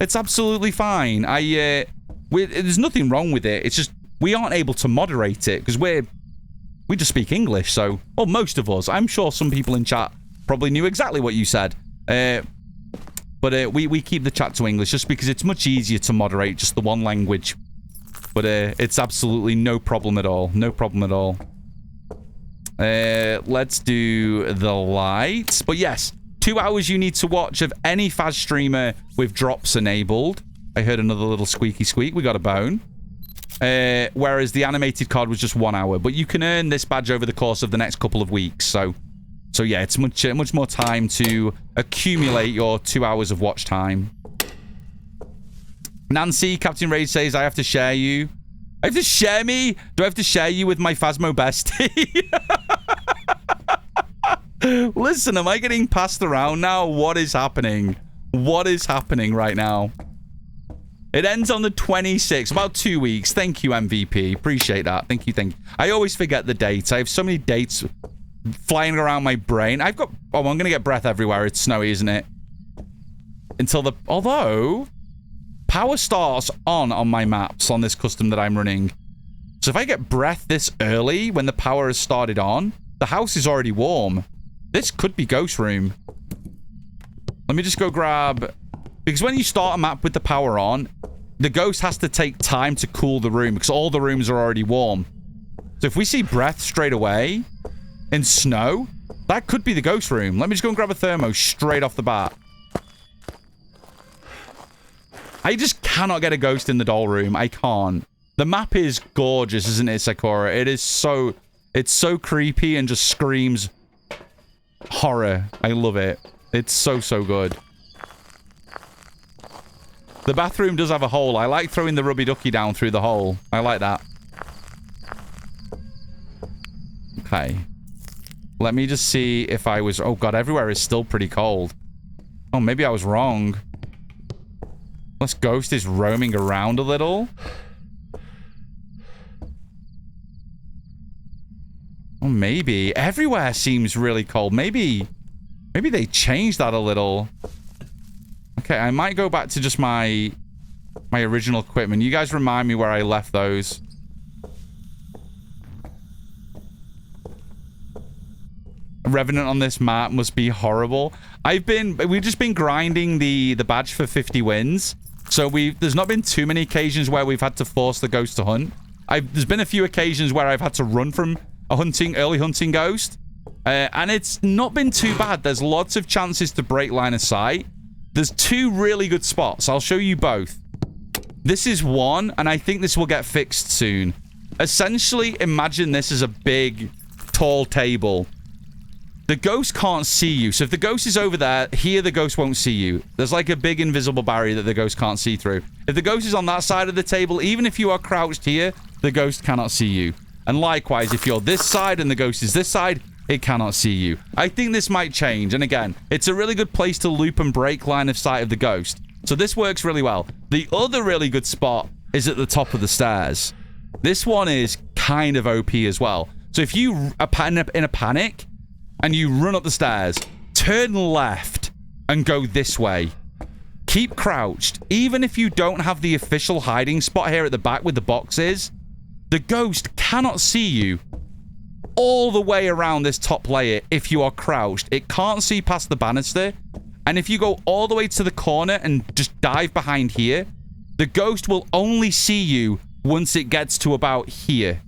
It's absolutely fine. There's nothing wrong with it. It's just we aren't able to moderate it because we just speak English. So, well, most of us. I'm sure some people in chat probably knew exactly what you said. But we keep the chat to English just because it's much easier to moderate just the one language. But it's absolutely no problem at all. No problem at all. Let's do the lights. But yes, 2 hours you need to watch of any Phas streamer with drops enabled. I heard another little squeaky squeak. We got a bone. Whereas the animated card was just 1 hour. But you can earn this badge over the course of the next couple of weeks. So yeah, it's much more time to accumulate your 2 hours of watch time. Nancy, Captain Rage says, I have to share you. I have to share me? Do I have to share you with my Phasmo bestie? Listen, am I getting passed around now? What is happening? What is happening right now? It ends on the 26th, about 2 weeks. Thank you, MVP. Appreciate that. Thank you. I always forget the dates. I have so many dates flying around my brain. I'm going to get breath everywhere. It's snowy, isn't it? Although, power starts on my maps on this custom that I'm running. So if I get breath this early when the power has started on, the house is already warm. This could be Ghost Room. Let me just go grab... Because when you start a map with the power on, the ghost has to take time to cool the room because all the rooms are already warm. So if we see breath straight away in snow, that could be the Ghost Room. Let me just go and grab a thermo straight off the bat. I just cannot get a ghost in the doll room. I can't. The map is gorgeous, isn't it, Sakura? It is so... It's so creepy and just screams horror. I love it. It's so good. The bathroom does have a hole. I like throwing the rubby ducky down through the hole. I like that. Okay. Let me just see if I was... Oh, God, everywhere is still pretty cold. Oh, maybe I was wrong. This ghost is roaming around a little. Oh, maybe. Everywhere seems really cold. Maybe they changed that a little. Okay, I might go back to just my original equipment. You guys remind me where I left those. Revenant on this map must be horrible. We've just been grinding the badge for 50 wins. So there's not been too many occasions where we've had to force the ghost to hunt. There's been a few occasions where I've had to run from a early hunting ghost. And it's not been too bad. There's lots of chances to break line of sight. There's two really good spots. I'll show you both. This is one, and I think this will get fixed soon. Essentially, imagine this as a big, tall table. The ghost can't see you. So if the ghost is over there, here the ghost won't see you. There's like a big invisible barrier that the ghost can't see through. If the ghost is on that side of the table, even if you are crouched here, the ghost cannot see you. And likewise, if you're this side and the ghost is this side, it cannot see you. I think this might change. And again, it's a really good place to loop and break line of sight of the ghost. So this works really well. The other really good spot is at the top of the stairs. This one is kind of OP as well. So if you are in a panic and you run up the stairs, turn left and go this way. Keep crouched. Even if you don't have the official hiding spot here at the back with the boxes, the ghost cannot see you all the way around this top layer if you are crouched. It can't see past the banister. And if you go all the way to the corner and just dive behind here, the ghost will only see you once it gets to about here.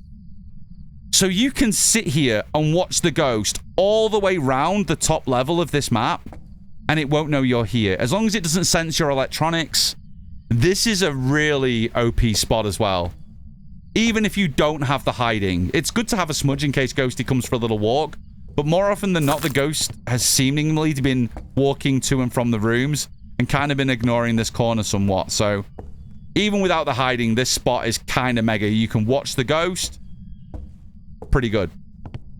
So you can sit here and watch the ghost all the way round the top level of this map, and it won't know you're here. As long as it doesn't sense your electronics, this is a really OP spot as well. Even if you don't have the hiding. It's good to have a smudge in case Ghosty comes for a little walk. But more often than not, the ghost has seemingly been walking to and from the rooms and kind of been ignoring this corner somewhat. So even without the hiding, this spot is kind of mega. You can watch the ghost. Pretty good.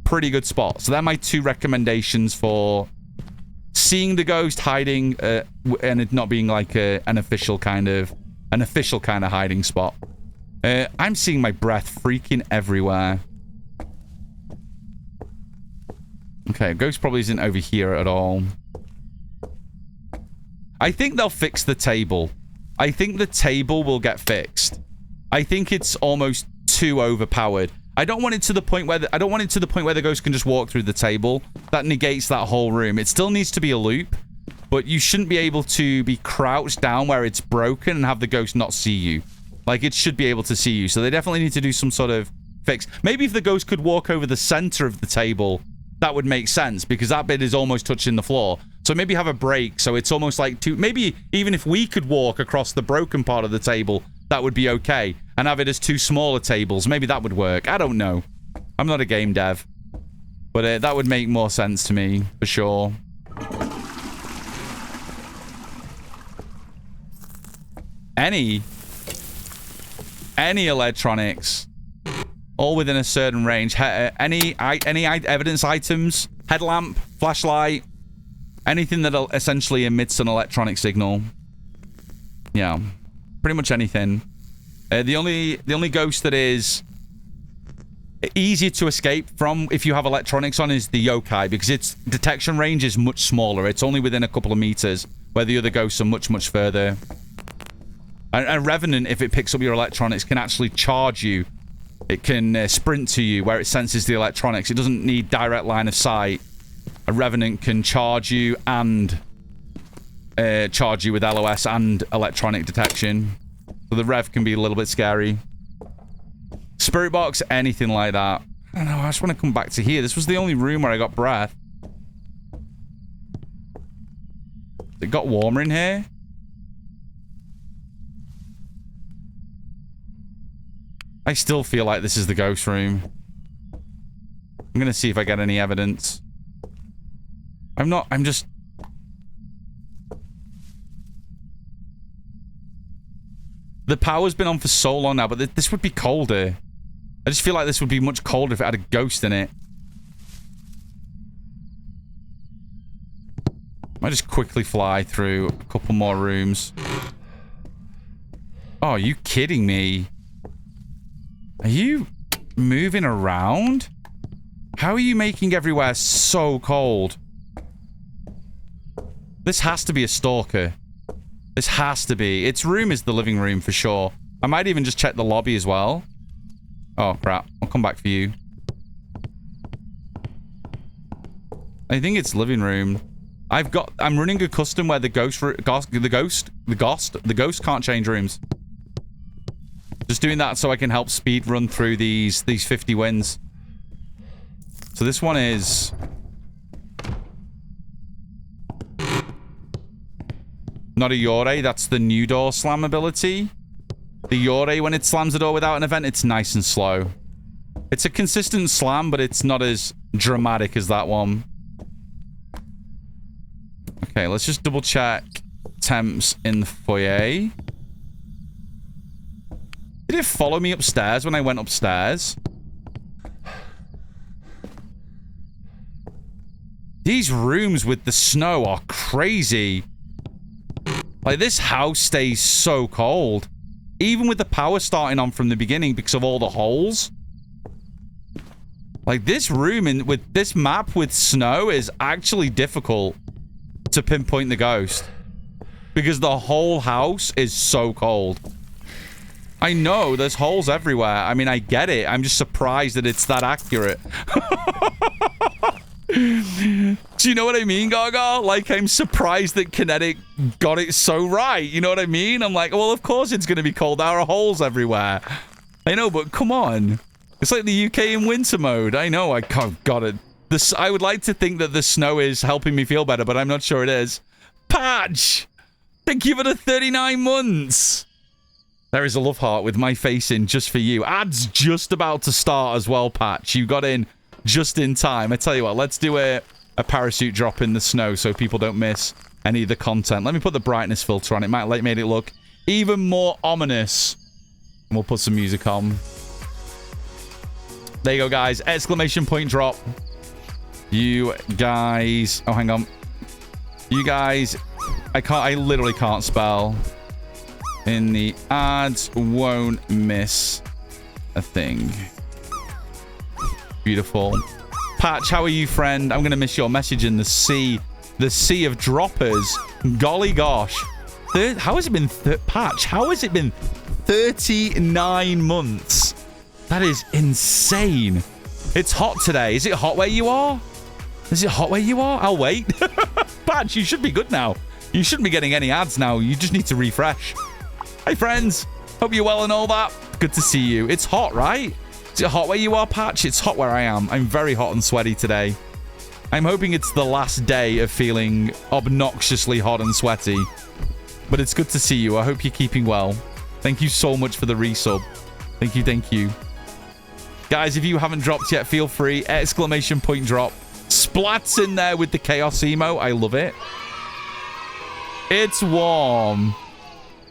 Pretty good spot. So they're my 2 recommendations for seeing the ghost, hiding, and it not being like an official kind of hiding spot. I'm seeing my breath freaking everywhere. Okay, ghost probably isn't over here at all. I think they'll fix the table. I think the table will get fixed. I think it's almost too overpowered. I don't want it to the point where the ghost can just walk through the table. That negates that whole room. It still needs to be a loop, but you shouldn't be able to be crouched down where it's broken and have the ghost not see you. Like, it should be able to see you. So they definitely need to do some sort of fix. Maybe if the ghost could walk over the center of the table, that would make sense, because that bit is almost touching the floor. So maybe have a break, so it's almost like maybe even if we could walk across the broken part of the table, that would be okay. And have it as 2 smaller tables. Maybe that would work. I don't know. I'm not a game dev. But that would make more sense to me, for sure. Any electronics, all within a certain range. Any evidence items, headlamp, flashlight, anything that essentially emits an electronic signal. Yeah, pretty much anything. The only ghost that is easier to escape from if you have electronics on is the yokai, because its detection range is much smaller. It's only within a couple of meters, where the other ghosts are much, much further. A Revenant, if it picks up your electronics, can actually charge you. It can sprint to you where it senses the electronics. It doesn't need direct line of sight. A Revenant can charge you and charge you with LOS and electronic detection. So the Rev can be a little bit scary. Spirit box, anything like that. I don't know, I just want to come back to here. This was the only room where I got breath. It got warmer in here. I still feel like this is the ghost room. I'm gonna see if I get any evidence. I'm just... The power's been on for so long now, but this would be colder. I just feel like this would be much colder if it had a ghost in it. Might just quickly fly through a couple more rooms. Oh, are you kidding me? Are you moving around? How are you making everywhere so cold? This has to be a stalker. This has to be. Its room is the living room for sure. I might even just check the lobby as well. Oh, crap. I'll come back for you. I think it's living room. I'm running a custom where the ghost can't change rooms. Just doing that so I can help speed run through these 50 wins. So this one is... Not a Yore, that's the new door slam ability. The Yore, when it slams the door without an event, it's nice and slow. It's a consistent slam, but it's not as dramatic as that one. Okay, let's just double check temps in the foyer. Did it follow me upstairs when I went upstairs? These rooms with the snow are crazy. Like, this house stays so cold. Even with the power starting on from the beginning because of all the holes. Like, this room with this map with snow is actually difficult to pinpoint the ghost. Because the whole house is so cold. I know, there's holes everywhere. I mean, I get it. I'm just surprised that it's that accurate. Do you know what I mean, Gaga? Like, I'm surprised that Kinetic got it so right. You know what I mean? I'm like, well, of course it's going to be cold. There are holes everywhere. I know, but come on. It's like the UK in winter mode. I know, I got it. I would like to think that the snow is helping me feel better, but I'm not sure it is. Patch! Thank you for the 39 months. There is a love heart with my face in just for you. Ad's just about to start as well, Patch. You got in just in time. I tell you what, let's do a parachute drop in the snow so people don't miss any of the content. Let me put the brightness filter on. It might make it look even more ominous. And we'll put some music on. There you go, guys. Exclamation point drop. You guys... Oh, hang on. You guys... I literally can't spell. In the ads won't miss a thing. Beautiful. Patch, how are you, friend? I'm going to miss your message in the sea. The sea of droppers. Golly gosh. How has it been... Patch, how has it been 39 months? That is insane. It's hot today. Is it hot where you are? Is it hot where you are? I'll wait. Patch, you should be good now. You shouldn't be getting any ads now. You just need to refresh. Hey, friends. Hope you're well and all that. Good to see you. It's hot, right? Is it hot where you are, Patch? It's hot where I am. I'm very hot and sweaty today. I'm hoping it's the last day of feeling obnoxiously hot and sweaty. But it's good to see you. I hope you're keeping well. Thank you so much for the resub. Thank you, thank you. Guys, if you haven't dropped yet, feel free. Exclamation point drop. Splats in there with the chaos emo. I love it. It's warm.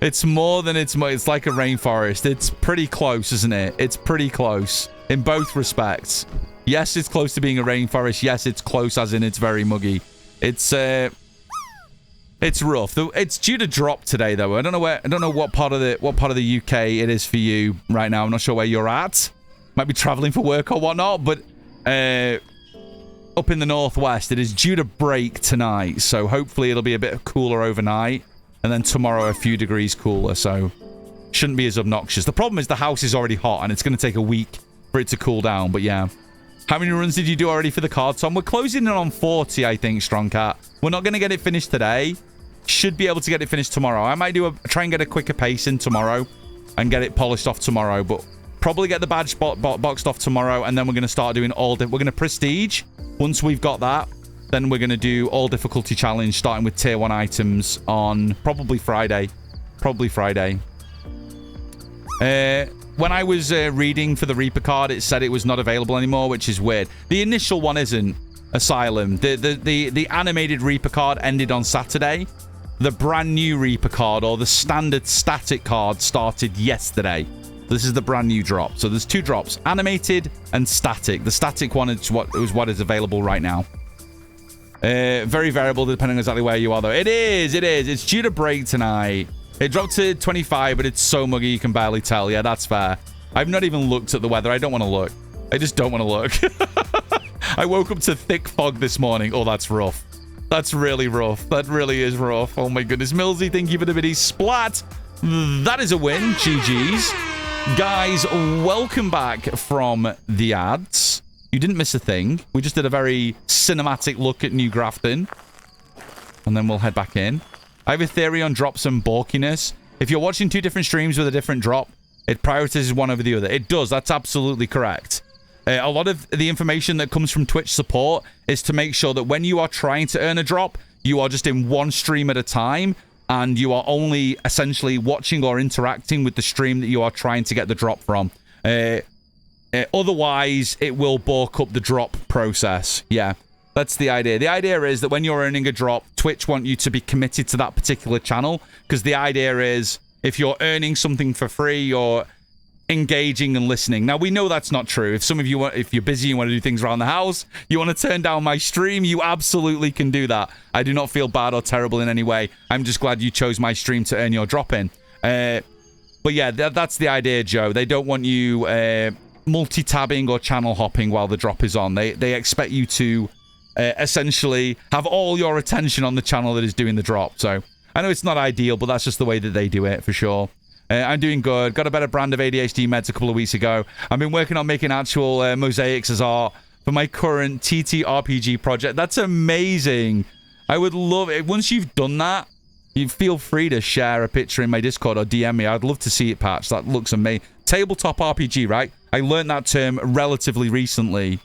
It's more than it's like a rainforest. It's pretty close, isn't it? It's pretty close in both respects. Yes, it's close to being a rainforest. Yes, it's close as in it's very muggy. It's rough. It's due to drop today though. I don't know what part of the UK it is for you right now. I'm not sure where you're at. Might be traveling for work or whatnot, but up in the northwest, it is due to break tonight. So hopefully it'll be a bit cooler overnight. And then tomorrow a few degrees cooler. So shouldn't be as obnoxious. The problem is the house is already hot and it's going to take a week for it to cool down. But yeah. How many runs did you do already for the card, Tom? We're closing in on 40, I think, Strongcat. We're not going to get it finished today. Should be able to get it finished tomorrow. I might try and get a quicker pace in tomorrow and get it polished off tomorrow. But probably get the badge boxed off tomorrow. And then we're going to start doing we're going to prestige. Once we've got that, then we're going to do all difficulty challenge, starting with tier 1 items on probably Friday. Probably Friday. When I was reading for the Reaper card, it said it was not available anymore, which is weird. The initial one isn't, Asylum. The animated Reaper card ended on Saturday. The brand new Reaper card, or the standard static card, started yesterday. This is the brand new drop. So there's 2 drops, animated and static. The static one is what is available right now. Very variable depending on exactly where you are, though. It is. It's due to break tonight. It dropped to 25, but it's so muggy you can barely tell. Yeah, that's fair. I've not even looked at the weather. I don't want to look. I just don't want to look. I woke up to thick fog this morning. Oh, that's rough. That's really rough. That really is rough. Oh, my goodness. Millsy, thank you for the bitty splat. That is a win. GG's. Guys, welcome back from the ads. You didn't miss a thing. We just did a very cinematic look at New Grafton. And then we'll head back in. I have a theory on drops and bulkiness. If you're watching 2 different streams with a different drop, it prioritizes one over the other. It does. That's absolutely correct. A lot of the information that comes from Twitch support is to make sure that when you are trying to earn a drop, you are just in one stream at a time, and you are only essentially watching or interacting with the stream that you are trying to get the drop from. Otherwise, it will bulk up the drop process. Yeah, that's the idea. The idea is that when you're earning a drop, Twitch want you to be committed to that particular channel, because the idea is if you're earning something for free, you're engaging and listening. Now, we know that's not true. If some of you if you're busy, you want to do things around the house, you want to turn down my stream, you absolutely can do that. I do not feel bad or terrible in any way. I'm just glad you chose my stream to earn your drop in. But yeah, that's the idea, Joe. They don't want you multi-tabbing or channel hopping while the drop is on. They expect you to essentially have all your attention on the channel that is doing the drop. So I know it's not ideal, but that's just the way that they do it for sure. I'm doing good. Got a better brand of ADHD meds a couple of weeks ago. I've been working on making actual mosaics as art for my current TTRPG project. That's amazing. I would love it. Once you've done that, you feel free to share a picture in my Discord or DM me. I'd love to see it, Patch. That looks amazing. Tabletop RPG, right? I learned that term relatively recently.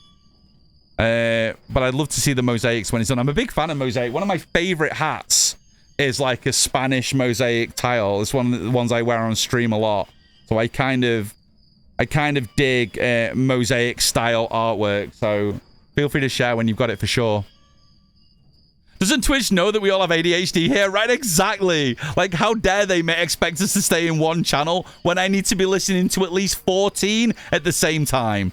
But I'd love to see the mosaics when it's done. I'm a big fan of mosaic. One of my favorite hats is like a Spanish mosaic tile. It's one of the ones I wear on stream a lot. So I kind of I kind of dig mosaic style artwork. So feel free to share when you've got it for sure. Doesn't Twitch know that we all have ADHD here? Right, exactly. Like, how dare they expect us to stay in one channel when I need to be listening to at least 14 at the same time?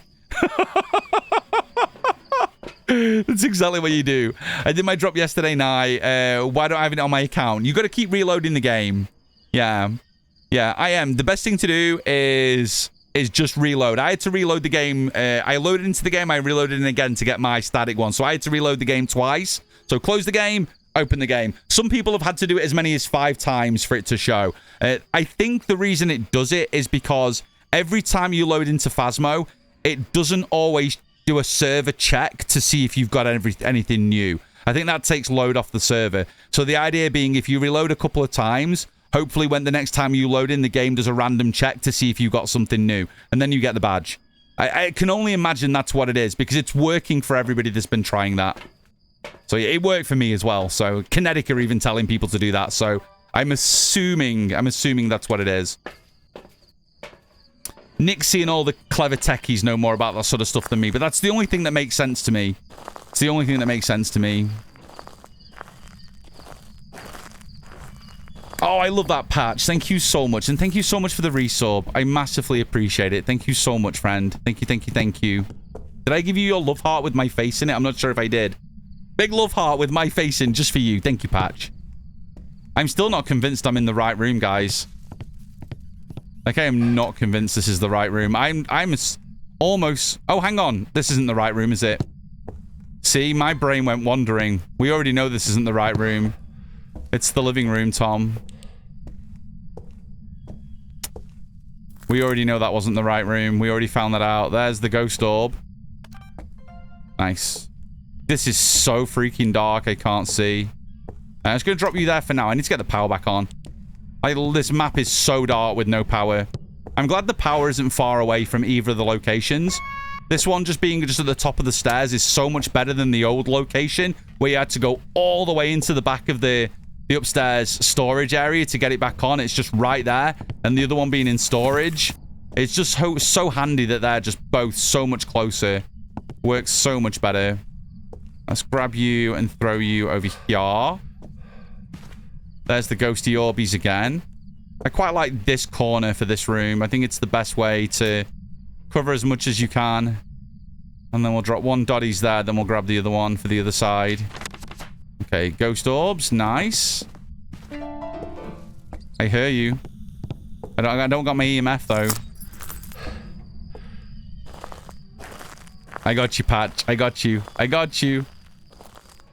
That's exactly what you do. I did my drop yesterday night. Why don't I have it on my account? You got to keep reloading the game. Yeah. Yeah, I am. The best thing to do is just reload. I had to reload the game. I loaded into the game. I reloaded it again to get my static one. So I had to reload the game twice. So close the game, open the game. Some people have had to do it as many as 5 times for it to show. I think the reason it does it is because every time you load into Phasmo, it doesn't always do a server check to see if you've got anything new. I think that takes load off the server. So the idea being if you reload a couple of times, hopefully when the next time you load in, the game does a random check to see if you've got something new. And then you get the badge. I can only imagine that's what it is because it's working for everybody that's been trying that. So it worked for me as well. So Kinetic are even telling people to do that. So I'm assuming that's what it is. Nixie and all the clever techies know more about that sort of stuff than me, but that's the only thing that makes sense to me. It's the only thing that makes sense to me. Oh, I love that patch. Thank you so much. And thank you so much for the resub. I massively appreciate it. Thank you so much, friend. Thank you, thank you, thank you. Did I give you your love heart with my face in it? I'm not sure if I did. Big love heart with my face in just for you. Thank you, Patch. I'm still not convinced I'm in the right room, guys. Like, I am not convinced this is the right room. I'm almost... Oh, hang on. This isn't the right room, is it? See, my brain went wandering. We already know this isn't the right room. It's the living room, Tom. We already know that wasn't the right room. We already found that out. There's the ghost orb. Nice. This is so freaking dark, I can't see. I'm just going to drop you there for now. I need to get the power back on. This map is so dark with no power. I'm glad the power isn't far away from either of the locations. This one just being just at the top of the stairs is so much better than the old location where you had to go all the way into the back of the upstairs storage area to get it back on. It's just right there. And the other one being in storage. It's just so handy that they're just both so much closer. Works so much better. Let's grab you and throw you over here. There's the ghosty orbies again. I quite like this corner for this room. I think it's the best way to cover as much as you can. And then we'll drop one doddies there. Then we'll grab the other one for the other side. Okay, ghost orbs. Nice. I hear you. I don't got my EMF, though. I got you, Patch. I got you. I got you.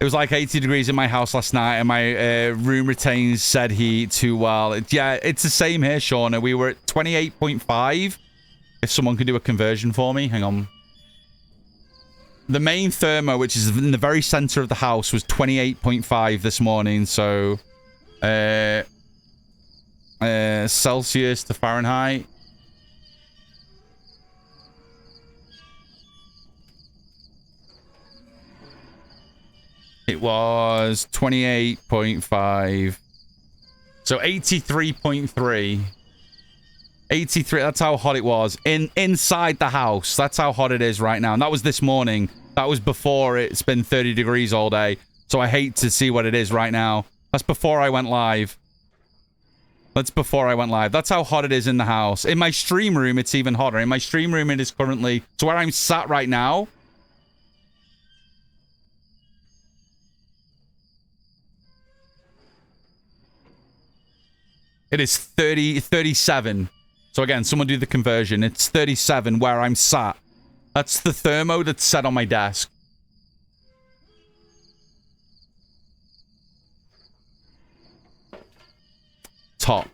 It was like 80 degrees in my house last night, and my room retains said heat too well. Yeah, it's the same here, Shauna. We were at 28.5. If someone can do a conversion for me. Hang on. The main thermo, which is in the very center of the house, was 28.5 this morning. So, Celsius to Fahrenheit. It was 28.5. So 83.3. 83, that's how hot it was. Inside the house. That's how hot it is right now. And that was this morning. That was before it's been 30 degrees all day. So I hate to see what it is right now. That's before I went live. That's before I went live. That's how hot it is in the house. In my stream room, it's even hotter. In my stream room, it is currently... So where I'm sat right now... It is 37. So again, someone do the conversion. It's 37 where I'm sat. That's the thermo that's set on my desk. It's hot.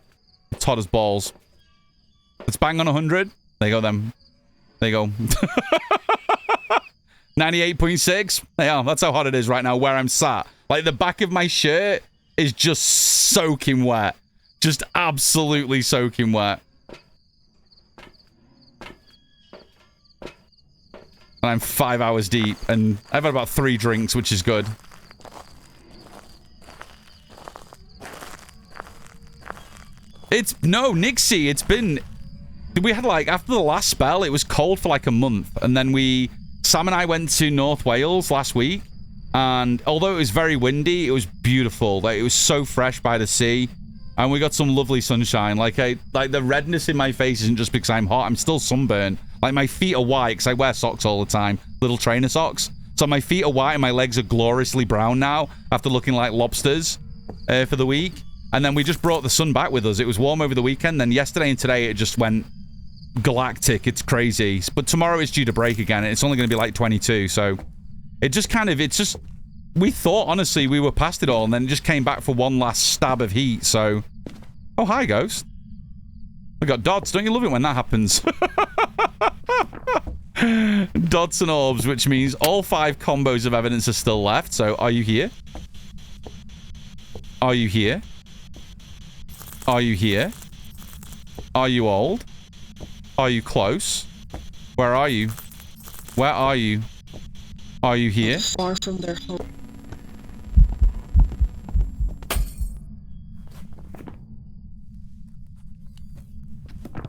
It's hot as balls. Let's bang on 100. There you go, then. There you go. 98.6. Yeah, that's how hot it is right now where I'm sat. Like, the back of my shirt is just soaking wet. Just absolutely soaking wet. And I'm 5 hours deep, and I've had about 3 drinks, which is good. No, Nixie, it's been We had like, after the last spell, it was cold for like a month. And then Sam and I went to North Wales last week. And although it was very windy, it was beautiful. Like, it was so fresh by the sea. And we got some lovely sunshine. Like the redness in my face isn't just because I'm hot. I'm still sunburned. Like, my feet are white because I wear socks all the time. Little trainer socks. So my feet are white and my legs are gloriously brown now after looking like lobsters for the week. And then we just brought the sun back with us. It was warm over the weekend. Then yesterday and today, it just went galactic. It's crazy. But tomorrow it's due to break again. It's only going to be like 22. So it just kind of, we thought, honestly, we were past it all. And then it just came back for one last stab of heat. So, oh, hi, Ghost. We got dots. Don't you love it when that happens? Dots and orbs, which means all 5 combos of evidence are still left. So, are you here? Are you here? Are you here? Are you old? Are you close? Where are you? Where are you? Are you here? Far from their home.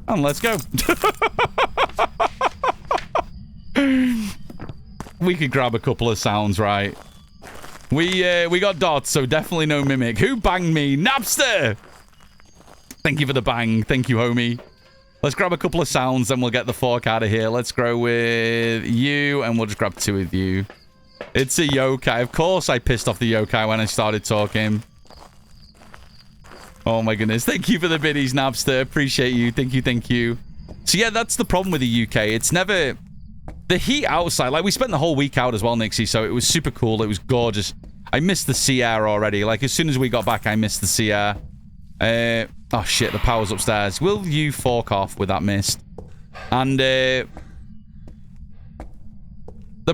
And let's go. We could grab a couple of sounds, right? We got dots, so definitely no mimic. Who banged me? Napster! Thank you for the bang. Thank you, homie. Let's grab a couple of sounds, then we'll get the fork out of here. Let's go with you, and we'll just grab 2 of you. It's a yokai. Of course I pissed off the yokai when I started talking. Oh my goodness. Thank you for the biddies, Napster. Appreciate you. Thank you, thank you. So yeah, that's the problem with the UK. It's never... The heat outside, like we spent the whole week out as well, Nixie, so it was super cool. It was gorgeous. I missed the sea air already. Like, as soon as we got back, I missed the sea air. Oh shit, the power's upstairs. Will you fork off with that mist? And the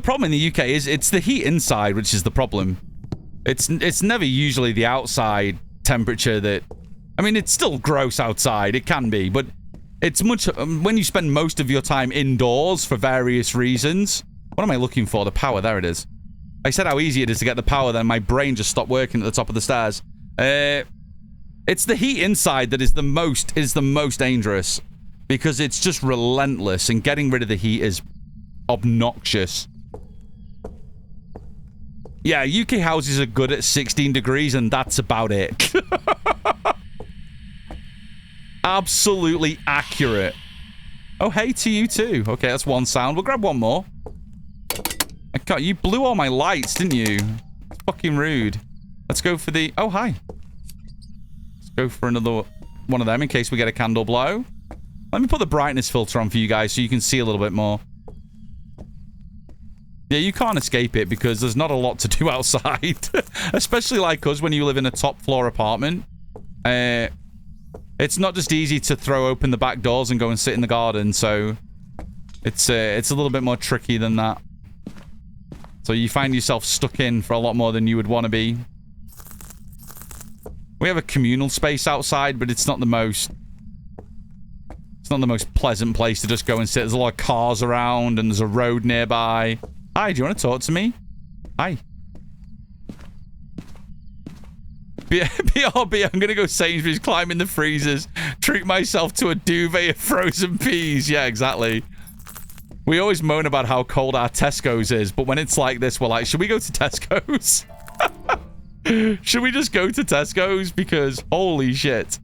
problem in the UK is it's the heat inside, which is the problem. It's never usually the outside temperature that... I mean, it's still gross outside. It can be, but it's much... when you spend most of your time indoors for various reasons... What am I looking for? The power. There it is. I said how easy it is to get the power, then my brain just stopped working at the top of the stairs. It's the heat inside that is the most dangerous. Because it's just relentless, and getting rid of the heat is obnoxious. Yeah, UK houses are good at 16 degrees, and that's about it. Absolutely accurate. Oh, hey to you too. Okay, that's one sound. We'll grab one more. I can't. You blew all my lights, didn't you? It's fucking rude. Let's go for the... Oh, hi. Let's go for another one of them in case we get a candle blow. Let me put the brightness filter on for you guys so you can see a little bit more. Yeah, you can't escape it because there's not a lot to do outside. Especially like us when you live in a top floor apartment. It's not just easy to throw open the back doors and go and sit in the garden, so it's a little bit more tricky than that. So you find yourself stuck in for a lot more than you would want to be. We have a communal space outside, but it's not the most... It's not the most pleasant place to just go and sit. There's a lot of cars around, and there's a road nearby. Hi, do you want to talk to me? Hi. BRB, I'm going to go Sainsbury's, climb in the freezers, treat myself to a duvet of frozen peas. Yeah, exactly. We always moan about how cold our Tesco's is, but when it's like this, we're like, should we go to Tesco's? Should we just go to Tesco's? Because, holy shit.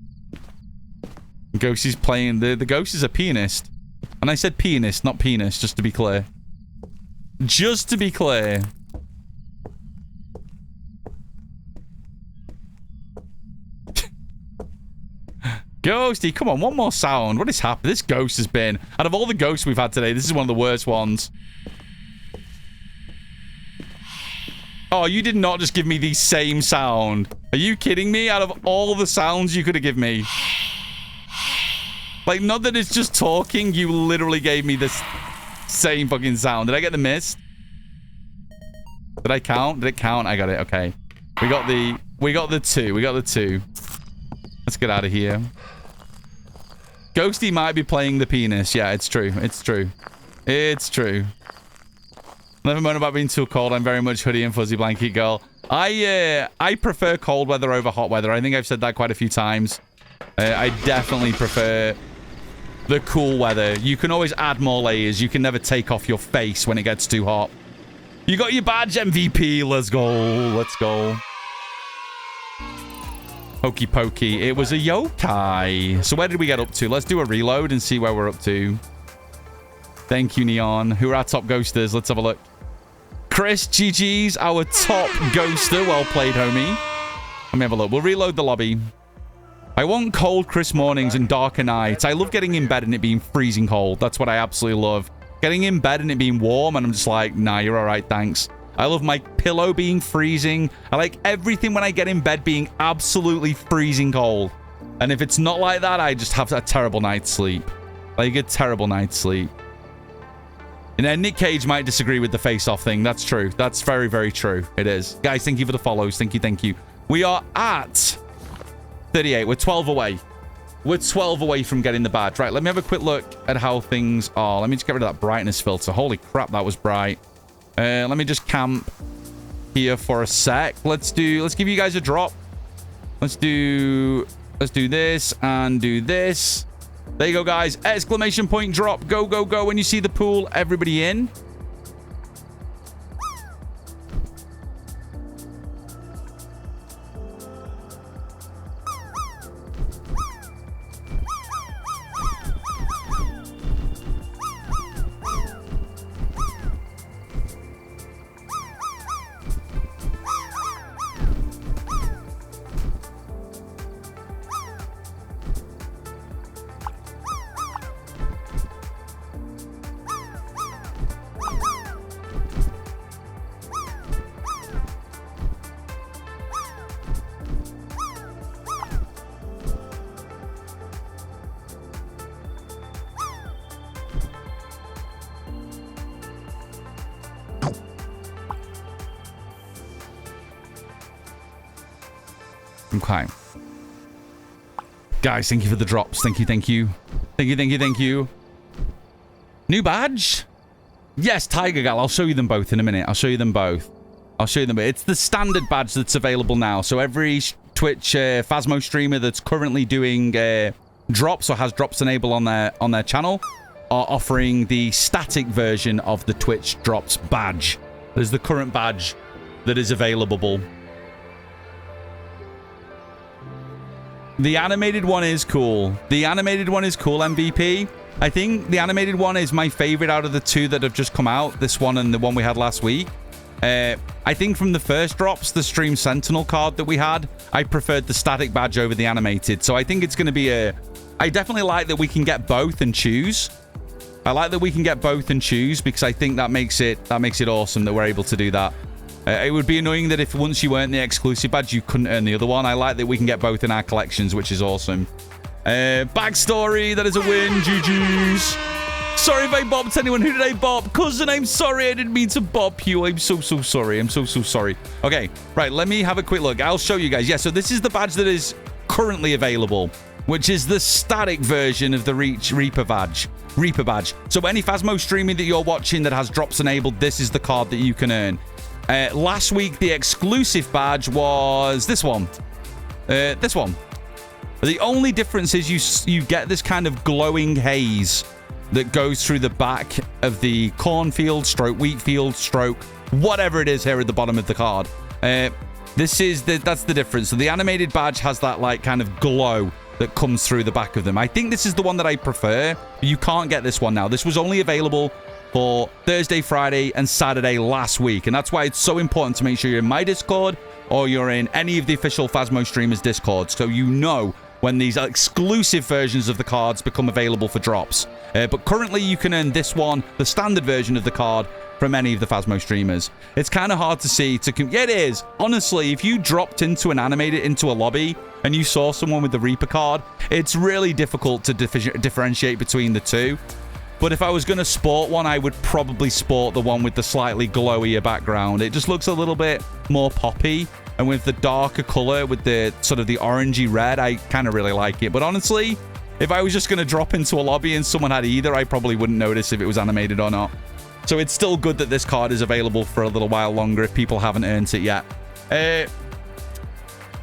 Ghost is playing... The Ghost is a pianist. And I said pianist, not penis, just to be clear. Just to be clear. Ghosty, come on, one more sound. What is happening? This ghost has been... Out of all the ghosts we've had today, this is one of the worst ones. Oh, you did not just give me the same sound. Are you kidding me? Out of all the sounds you could have given me. Like, not that it's just talking. You literally gave me this same fucking sound. Did I get the mist? Did I count? Did it count? I got it. Okay. We got the two. We got the two. Let's get out of here. Ghosty might be playing the penis. Yeah, it's true. It's true. It's true. Never mind about being too cold. I'm very much hoodie and fuzzy blanket girl. I prefer cold weather over hot weather. I think I've said that quite a few times. I definitely prefer the cool weather. You can always add more layers. You can never take off your face when it gets too hot. You got your badge, MVP. Let's go. Let's go. Hokey pokey. It was a yokai. So where did we get up to? Let's do a reload and see where we're up to. Thank you, Neon. Who are our top ghosters? Let's have a look. Chris, GG's our top ghoster. Well played, homie. Let me have a look. We'll reload the lobby. I want cold, crisp mornings and darker nights. I love getting in bed and it being freezing cold. That's what I absolutely love. Getting in bed and it being warm and I'm just like, nah, you're all right, thanks. I love my pillow being freezing. I like everything when I get in bed being absolutely freezing cold. And if it's not like that, I just have a terrible night's sleep. Like a terrible night's sleep. And then Nick Cage might disagree with the face-off thing. That's true. That's very, very true. It is. Guys, thank you for the follows. Thank you, thank you. We are at 38. We're 12 away. We're 12 away from getting the badge. Right, let me have a quick look at how things are. Let me just get rid of that brightness filter. Holy crap, that was bright. Let me just camp here for a sec. Let's give you guys a drop. Let's do this and do this. There you go, guys. Exclamation point drop. Go, go, go. When you see the pool, everybody in. Okay. Guys, thank you for the drops. Thank you, thank you. Thank you, thank you, thank you. New badge? Yes, Tiger Gal. I'll show you them both in a minute. I'll show you them both. I'll show you them. It's the standard badge that's available now. So every Twitch Phasmo streamer that's currently doing drops or has drops enabled on their channel are offering the static version of the Twitch drops badge. That is the current badge that is available. The animated one is cool. The animated one is cool, MVP. I think the animated one is my favorite out of the two that have just come out. This one and the one we had last week. I think from the first drops, the Stream Sentinel card that we had, I preferred the static badge over the animated. So I think it's going to be a... I definitely like that we can get both and choose. I like that we can get both and choose because I think that makes it awesome that we're able to do that. It would be annoying that if once you earned the exclusive badge, you couldn't earn the other one. I like that we can get both in our collections, which is awesome. Backstory, that is a win. GG's. Sorry if I bopped anyone. Who did I bop? Cousin, I'm sorry. I didn't mean to bop you. I'm so sorry. I'm so sorry. Okay, right. Let me have a quick look. I'll show you guys. Yeah, so this is the badge that is currently available, which is the static version of the Reaper badge. So any Phasmo streaming that you're watching that has drops enabled, this is the card that you can earn. Last week, the exclusive badge was this one. This one. The only difference is you get this kind of glowing haze that goes through the back of the cornfield, stroke wheat field, stroke whatever it is here at the bottom of the card. That's the difference. So the animated badge has that like kind of glow that comes through the back of them. I think this is the one that I prefer. You can't get this one now. This was only available for Thursday, Friday, and Saturday last week. And that's why it's so important to make sure you're in my Discord or you're in any of the official Phasmo streamers' Discord so you know when these exclusive versions of the cards become available for drops. But currently you can earn this one, the standard version of the card, from any of the Phasmo streamers. It's kind of hard to see. Yeah, it is. Honestly, if you dropped into a lobby and you saw someone with the Reaper card, it's really difficult to differentiate between the two. But if I was going to sport one, I would probably sport the one with the slightly glowier background. It just looks a little bit more poppy. And with the darker color, with the sort of the orangey red, I kind of really like it. But honestly, if I was just going to drop into a lobby and someone had either, I probably wouldn't notice if it was animated or not. So it's still good that this card is available for a little while longer if people haven't earned it yet.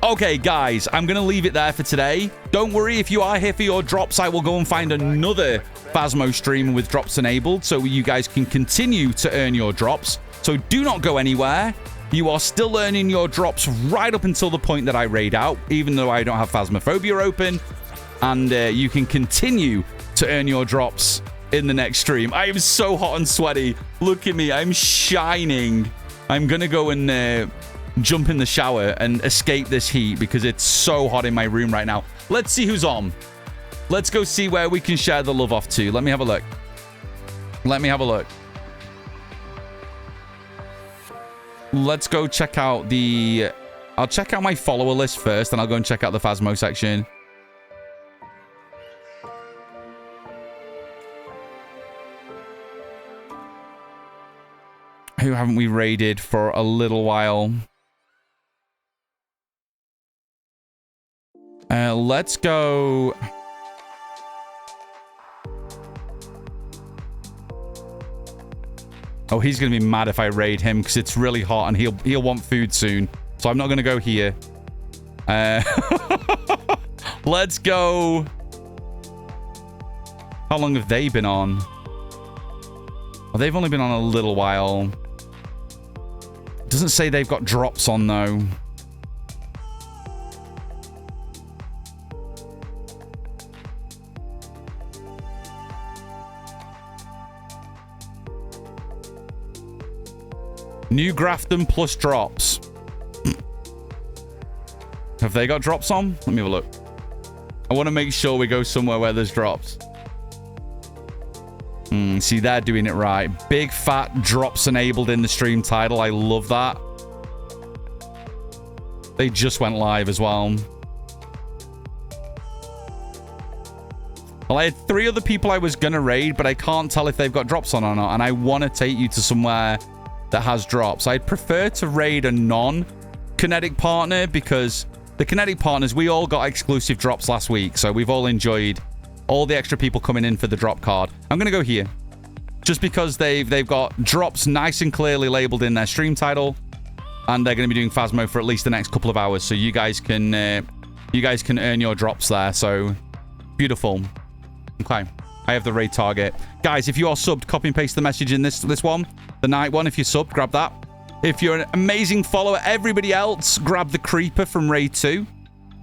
Okay, guys, I'm going to leave it there for today. Don't worry, if you are here for your drops, I will go and find another Phasmo stream with drops enabled so you guys can continue to earn your drops. So do not go anywhere. You are still earning your drops right up until the point that I raid out, even though I don't have Phasmophobia open. And you can continue to earn your drops in the next stream. I am so hot and sweaty. Look at me. I'm shining. I'm going to go and jump in the shower and escape this heat because it's so hot in my room right now. Let's see who's on. Let's go see where we can share the love off to. Let me have a look. Let me have a look. Let's go check out the... I'll check out my follower list first, and I'll go and check out the Phasmo section. Who haven't we raided for a little while? Let's go... Oh, he's going to be mad if I raid him because it's really hot and he'll want food soon. So I'm not going to go here. Let's go. How long have they been on? Oh, they've only been on a little while. It doesn't say they've got drops on, though. New Grafton plus drops. Have they got drops on? Let me have a look. I want to make sure we go somewhere where there's drops. See, they're doing it right. Big fat drops enabled in the stream title. I love that. They just went live as well. Well, I had 3 other people I was going to raid, but I can't tell if they've got drops on or not. And I want to take you to somewhere that has drops. I'd prefer to raid a non-kinetic partner because the kinetic partners, we all got exclusive drops last week. So we've all enjoyed all the extra people coming in for the drop card. I'm going to go here just because they've got drops nice and clearly labeled in their stream title. And they're going to be doing Phasmo for at least the next couple of hours. So you guys can earn your drops there. So beautiful. Okay. I have the raid target. Guys, if you are subbed, copy and paste the message in this one. The night one, if you're subbed, grab that. If you're an amazing follower, everybody else, grab the creeper from raid 2.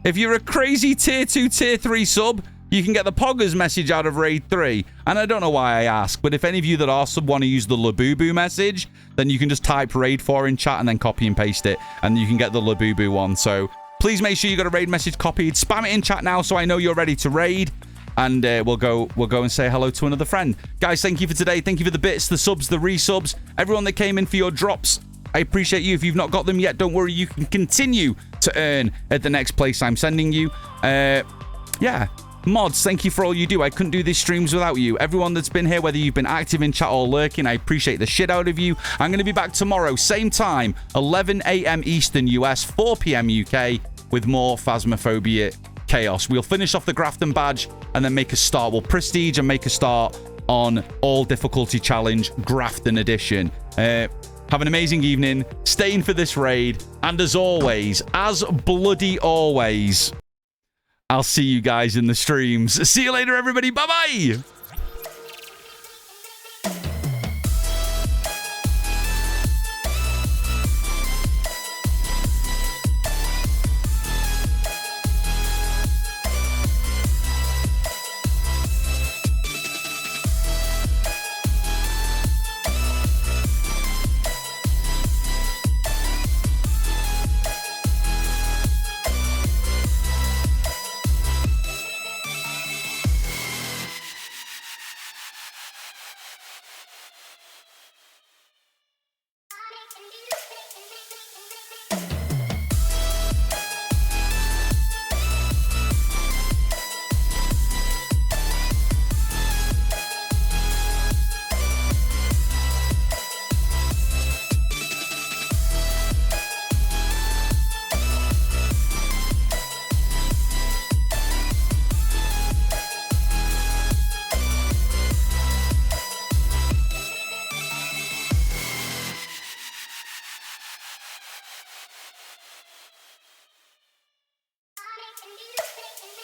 If you're a crazy tier 2, tier 3 sub, you can get the Poggers message out of raid 3. And I don't know why I ask, but if any of you that are sub want to use the Labubu message, then you can just type raid 4 in chat and then copy and paste it. And you can get the Labubu one. So please make sure you got a raid message copied. Spam it in chat now so I know you're ready to raid. And we'll go and say hello to another friend. Guys, thank you for today. Thank you for the bits, the subs, the resubs. Everyone that came in for your drops. I appreciate you. If you've not got them yet, don't worry. You can continue to earn at the next place I'm sending you. Yeah. Mods, thank you for all you do. I couldn't do these streams without you. Everyone that's been here, whether you've been active in chat or lurking, I appreciate the shit out of you. I'm going to be back tomorrow, same time, 11 a.m. Eastern US, 4 p.m. UK, with more Phasmophobia chaos. We'll finish off the Grafton badge and then make a start. We'll prestige and make a start on all difficulty challenge Grafton edition. Have an amazing evening. Stay in for this raid. And as always, as bloody always, I'll see you guys in the streams. See you later, everybody. Bye-bye. and you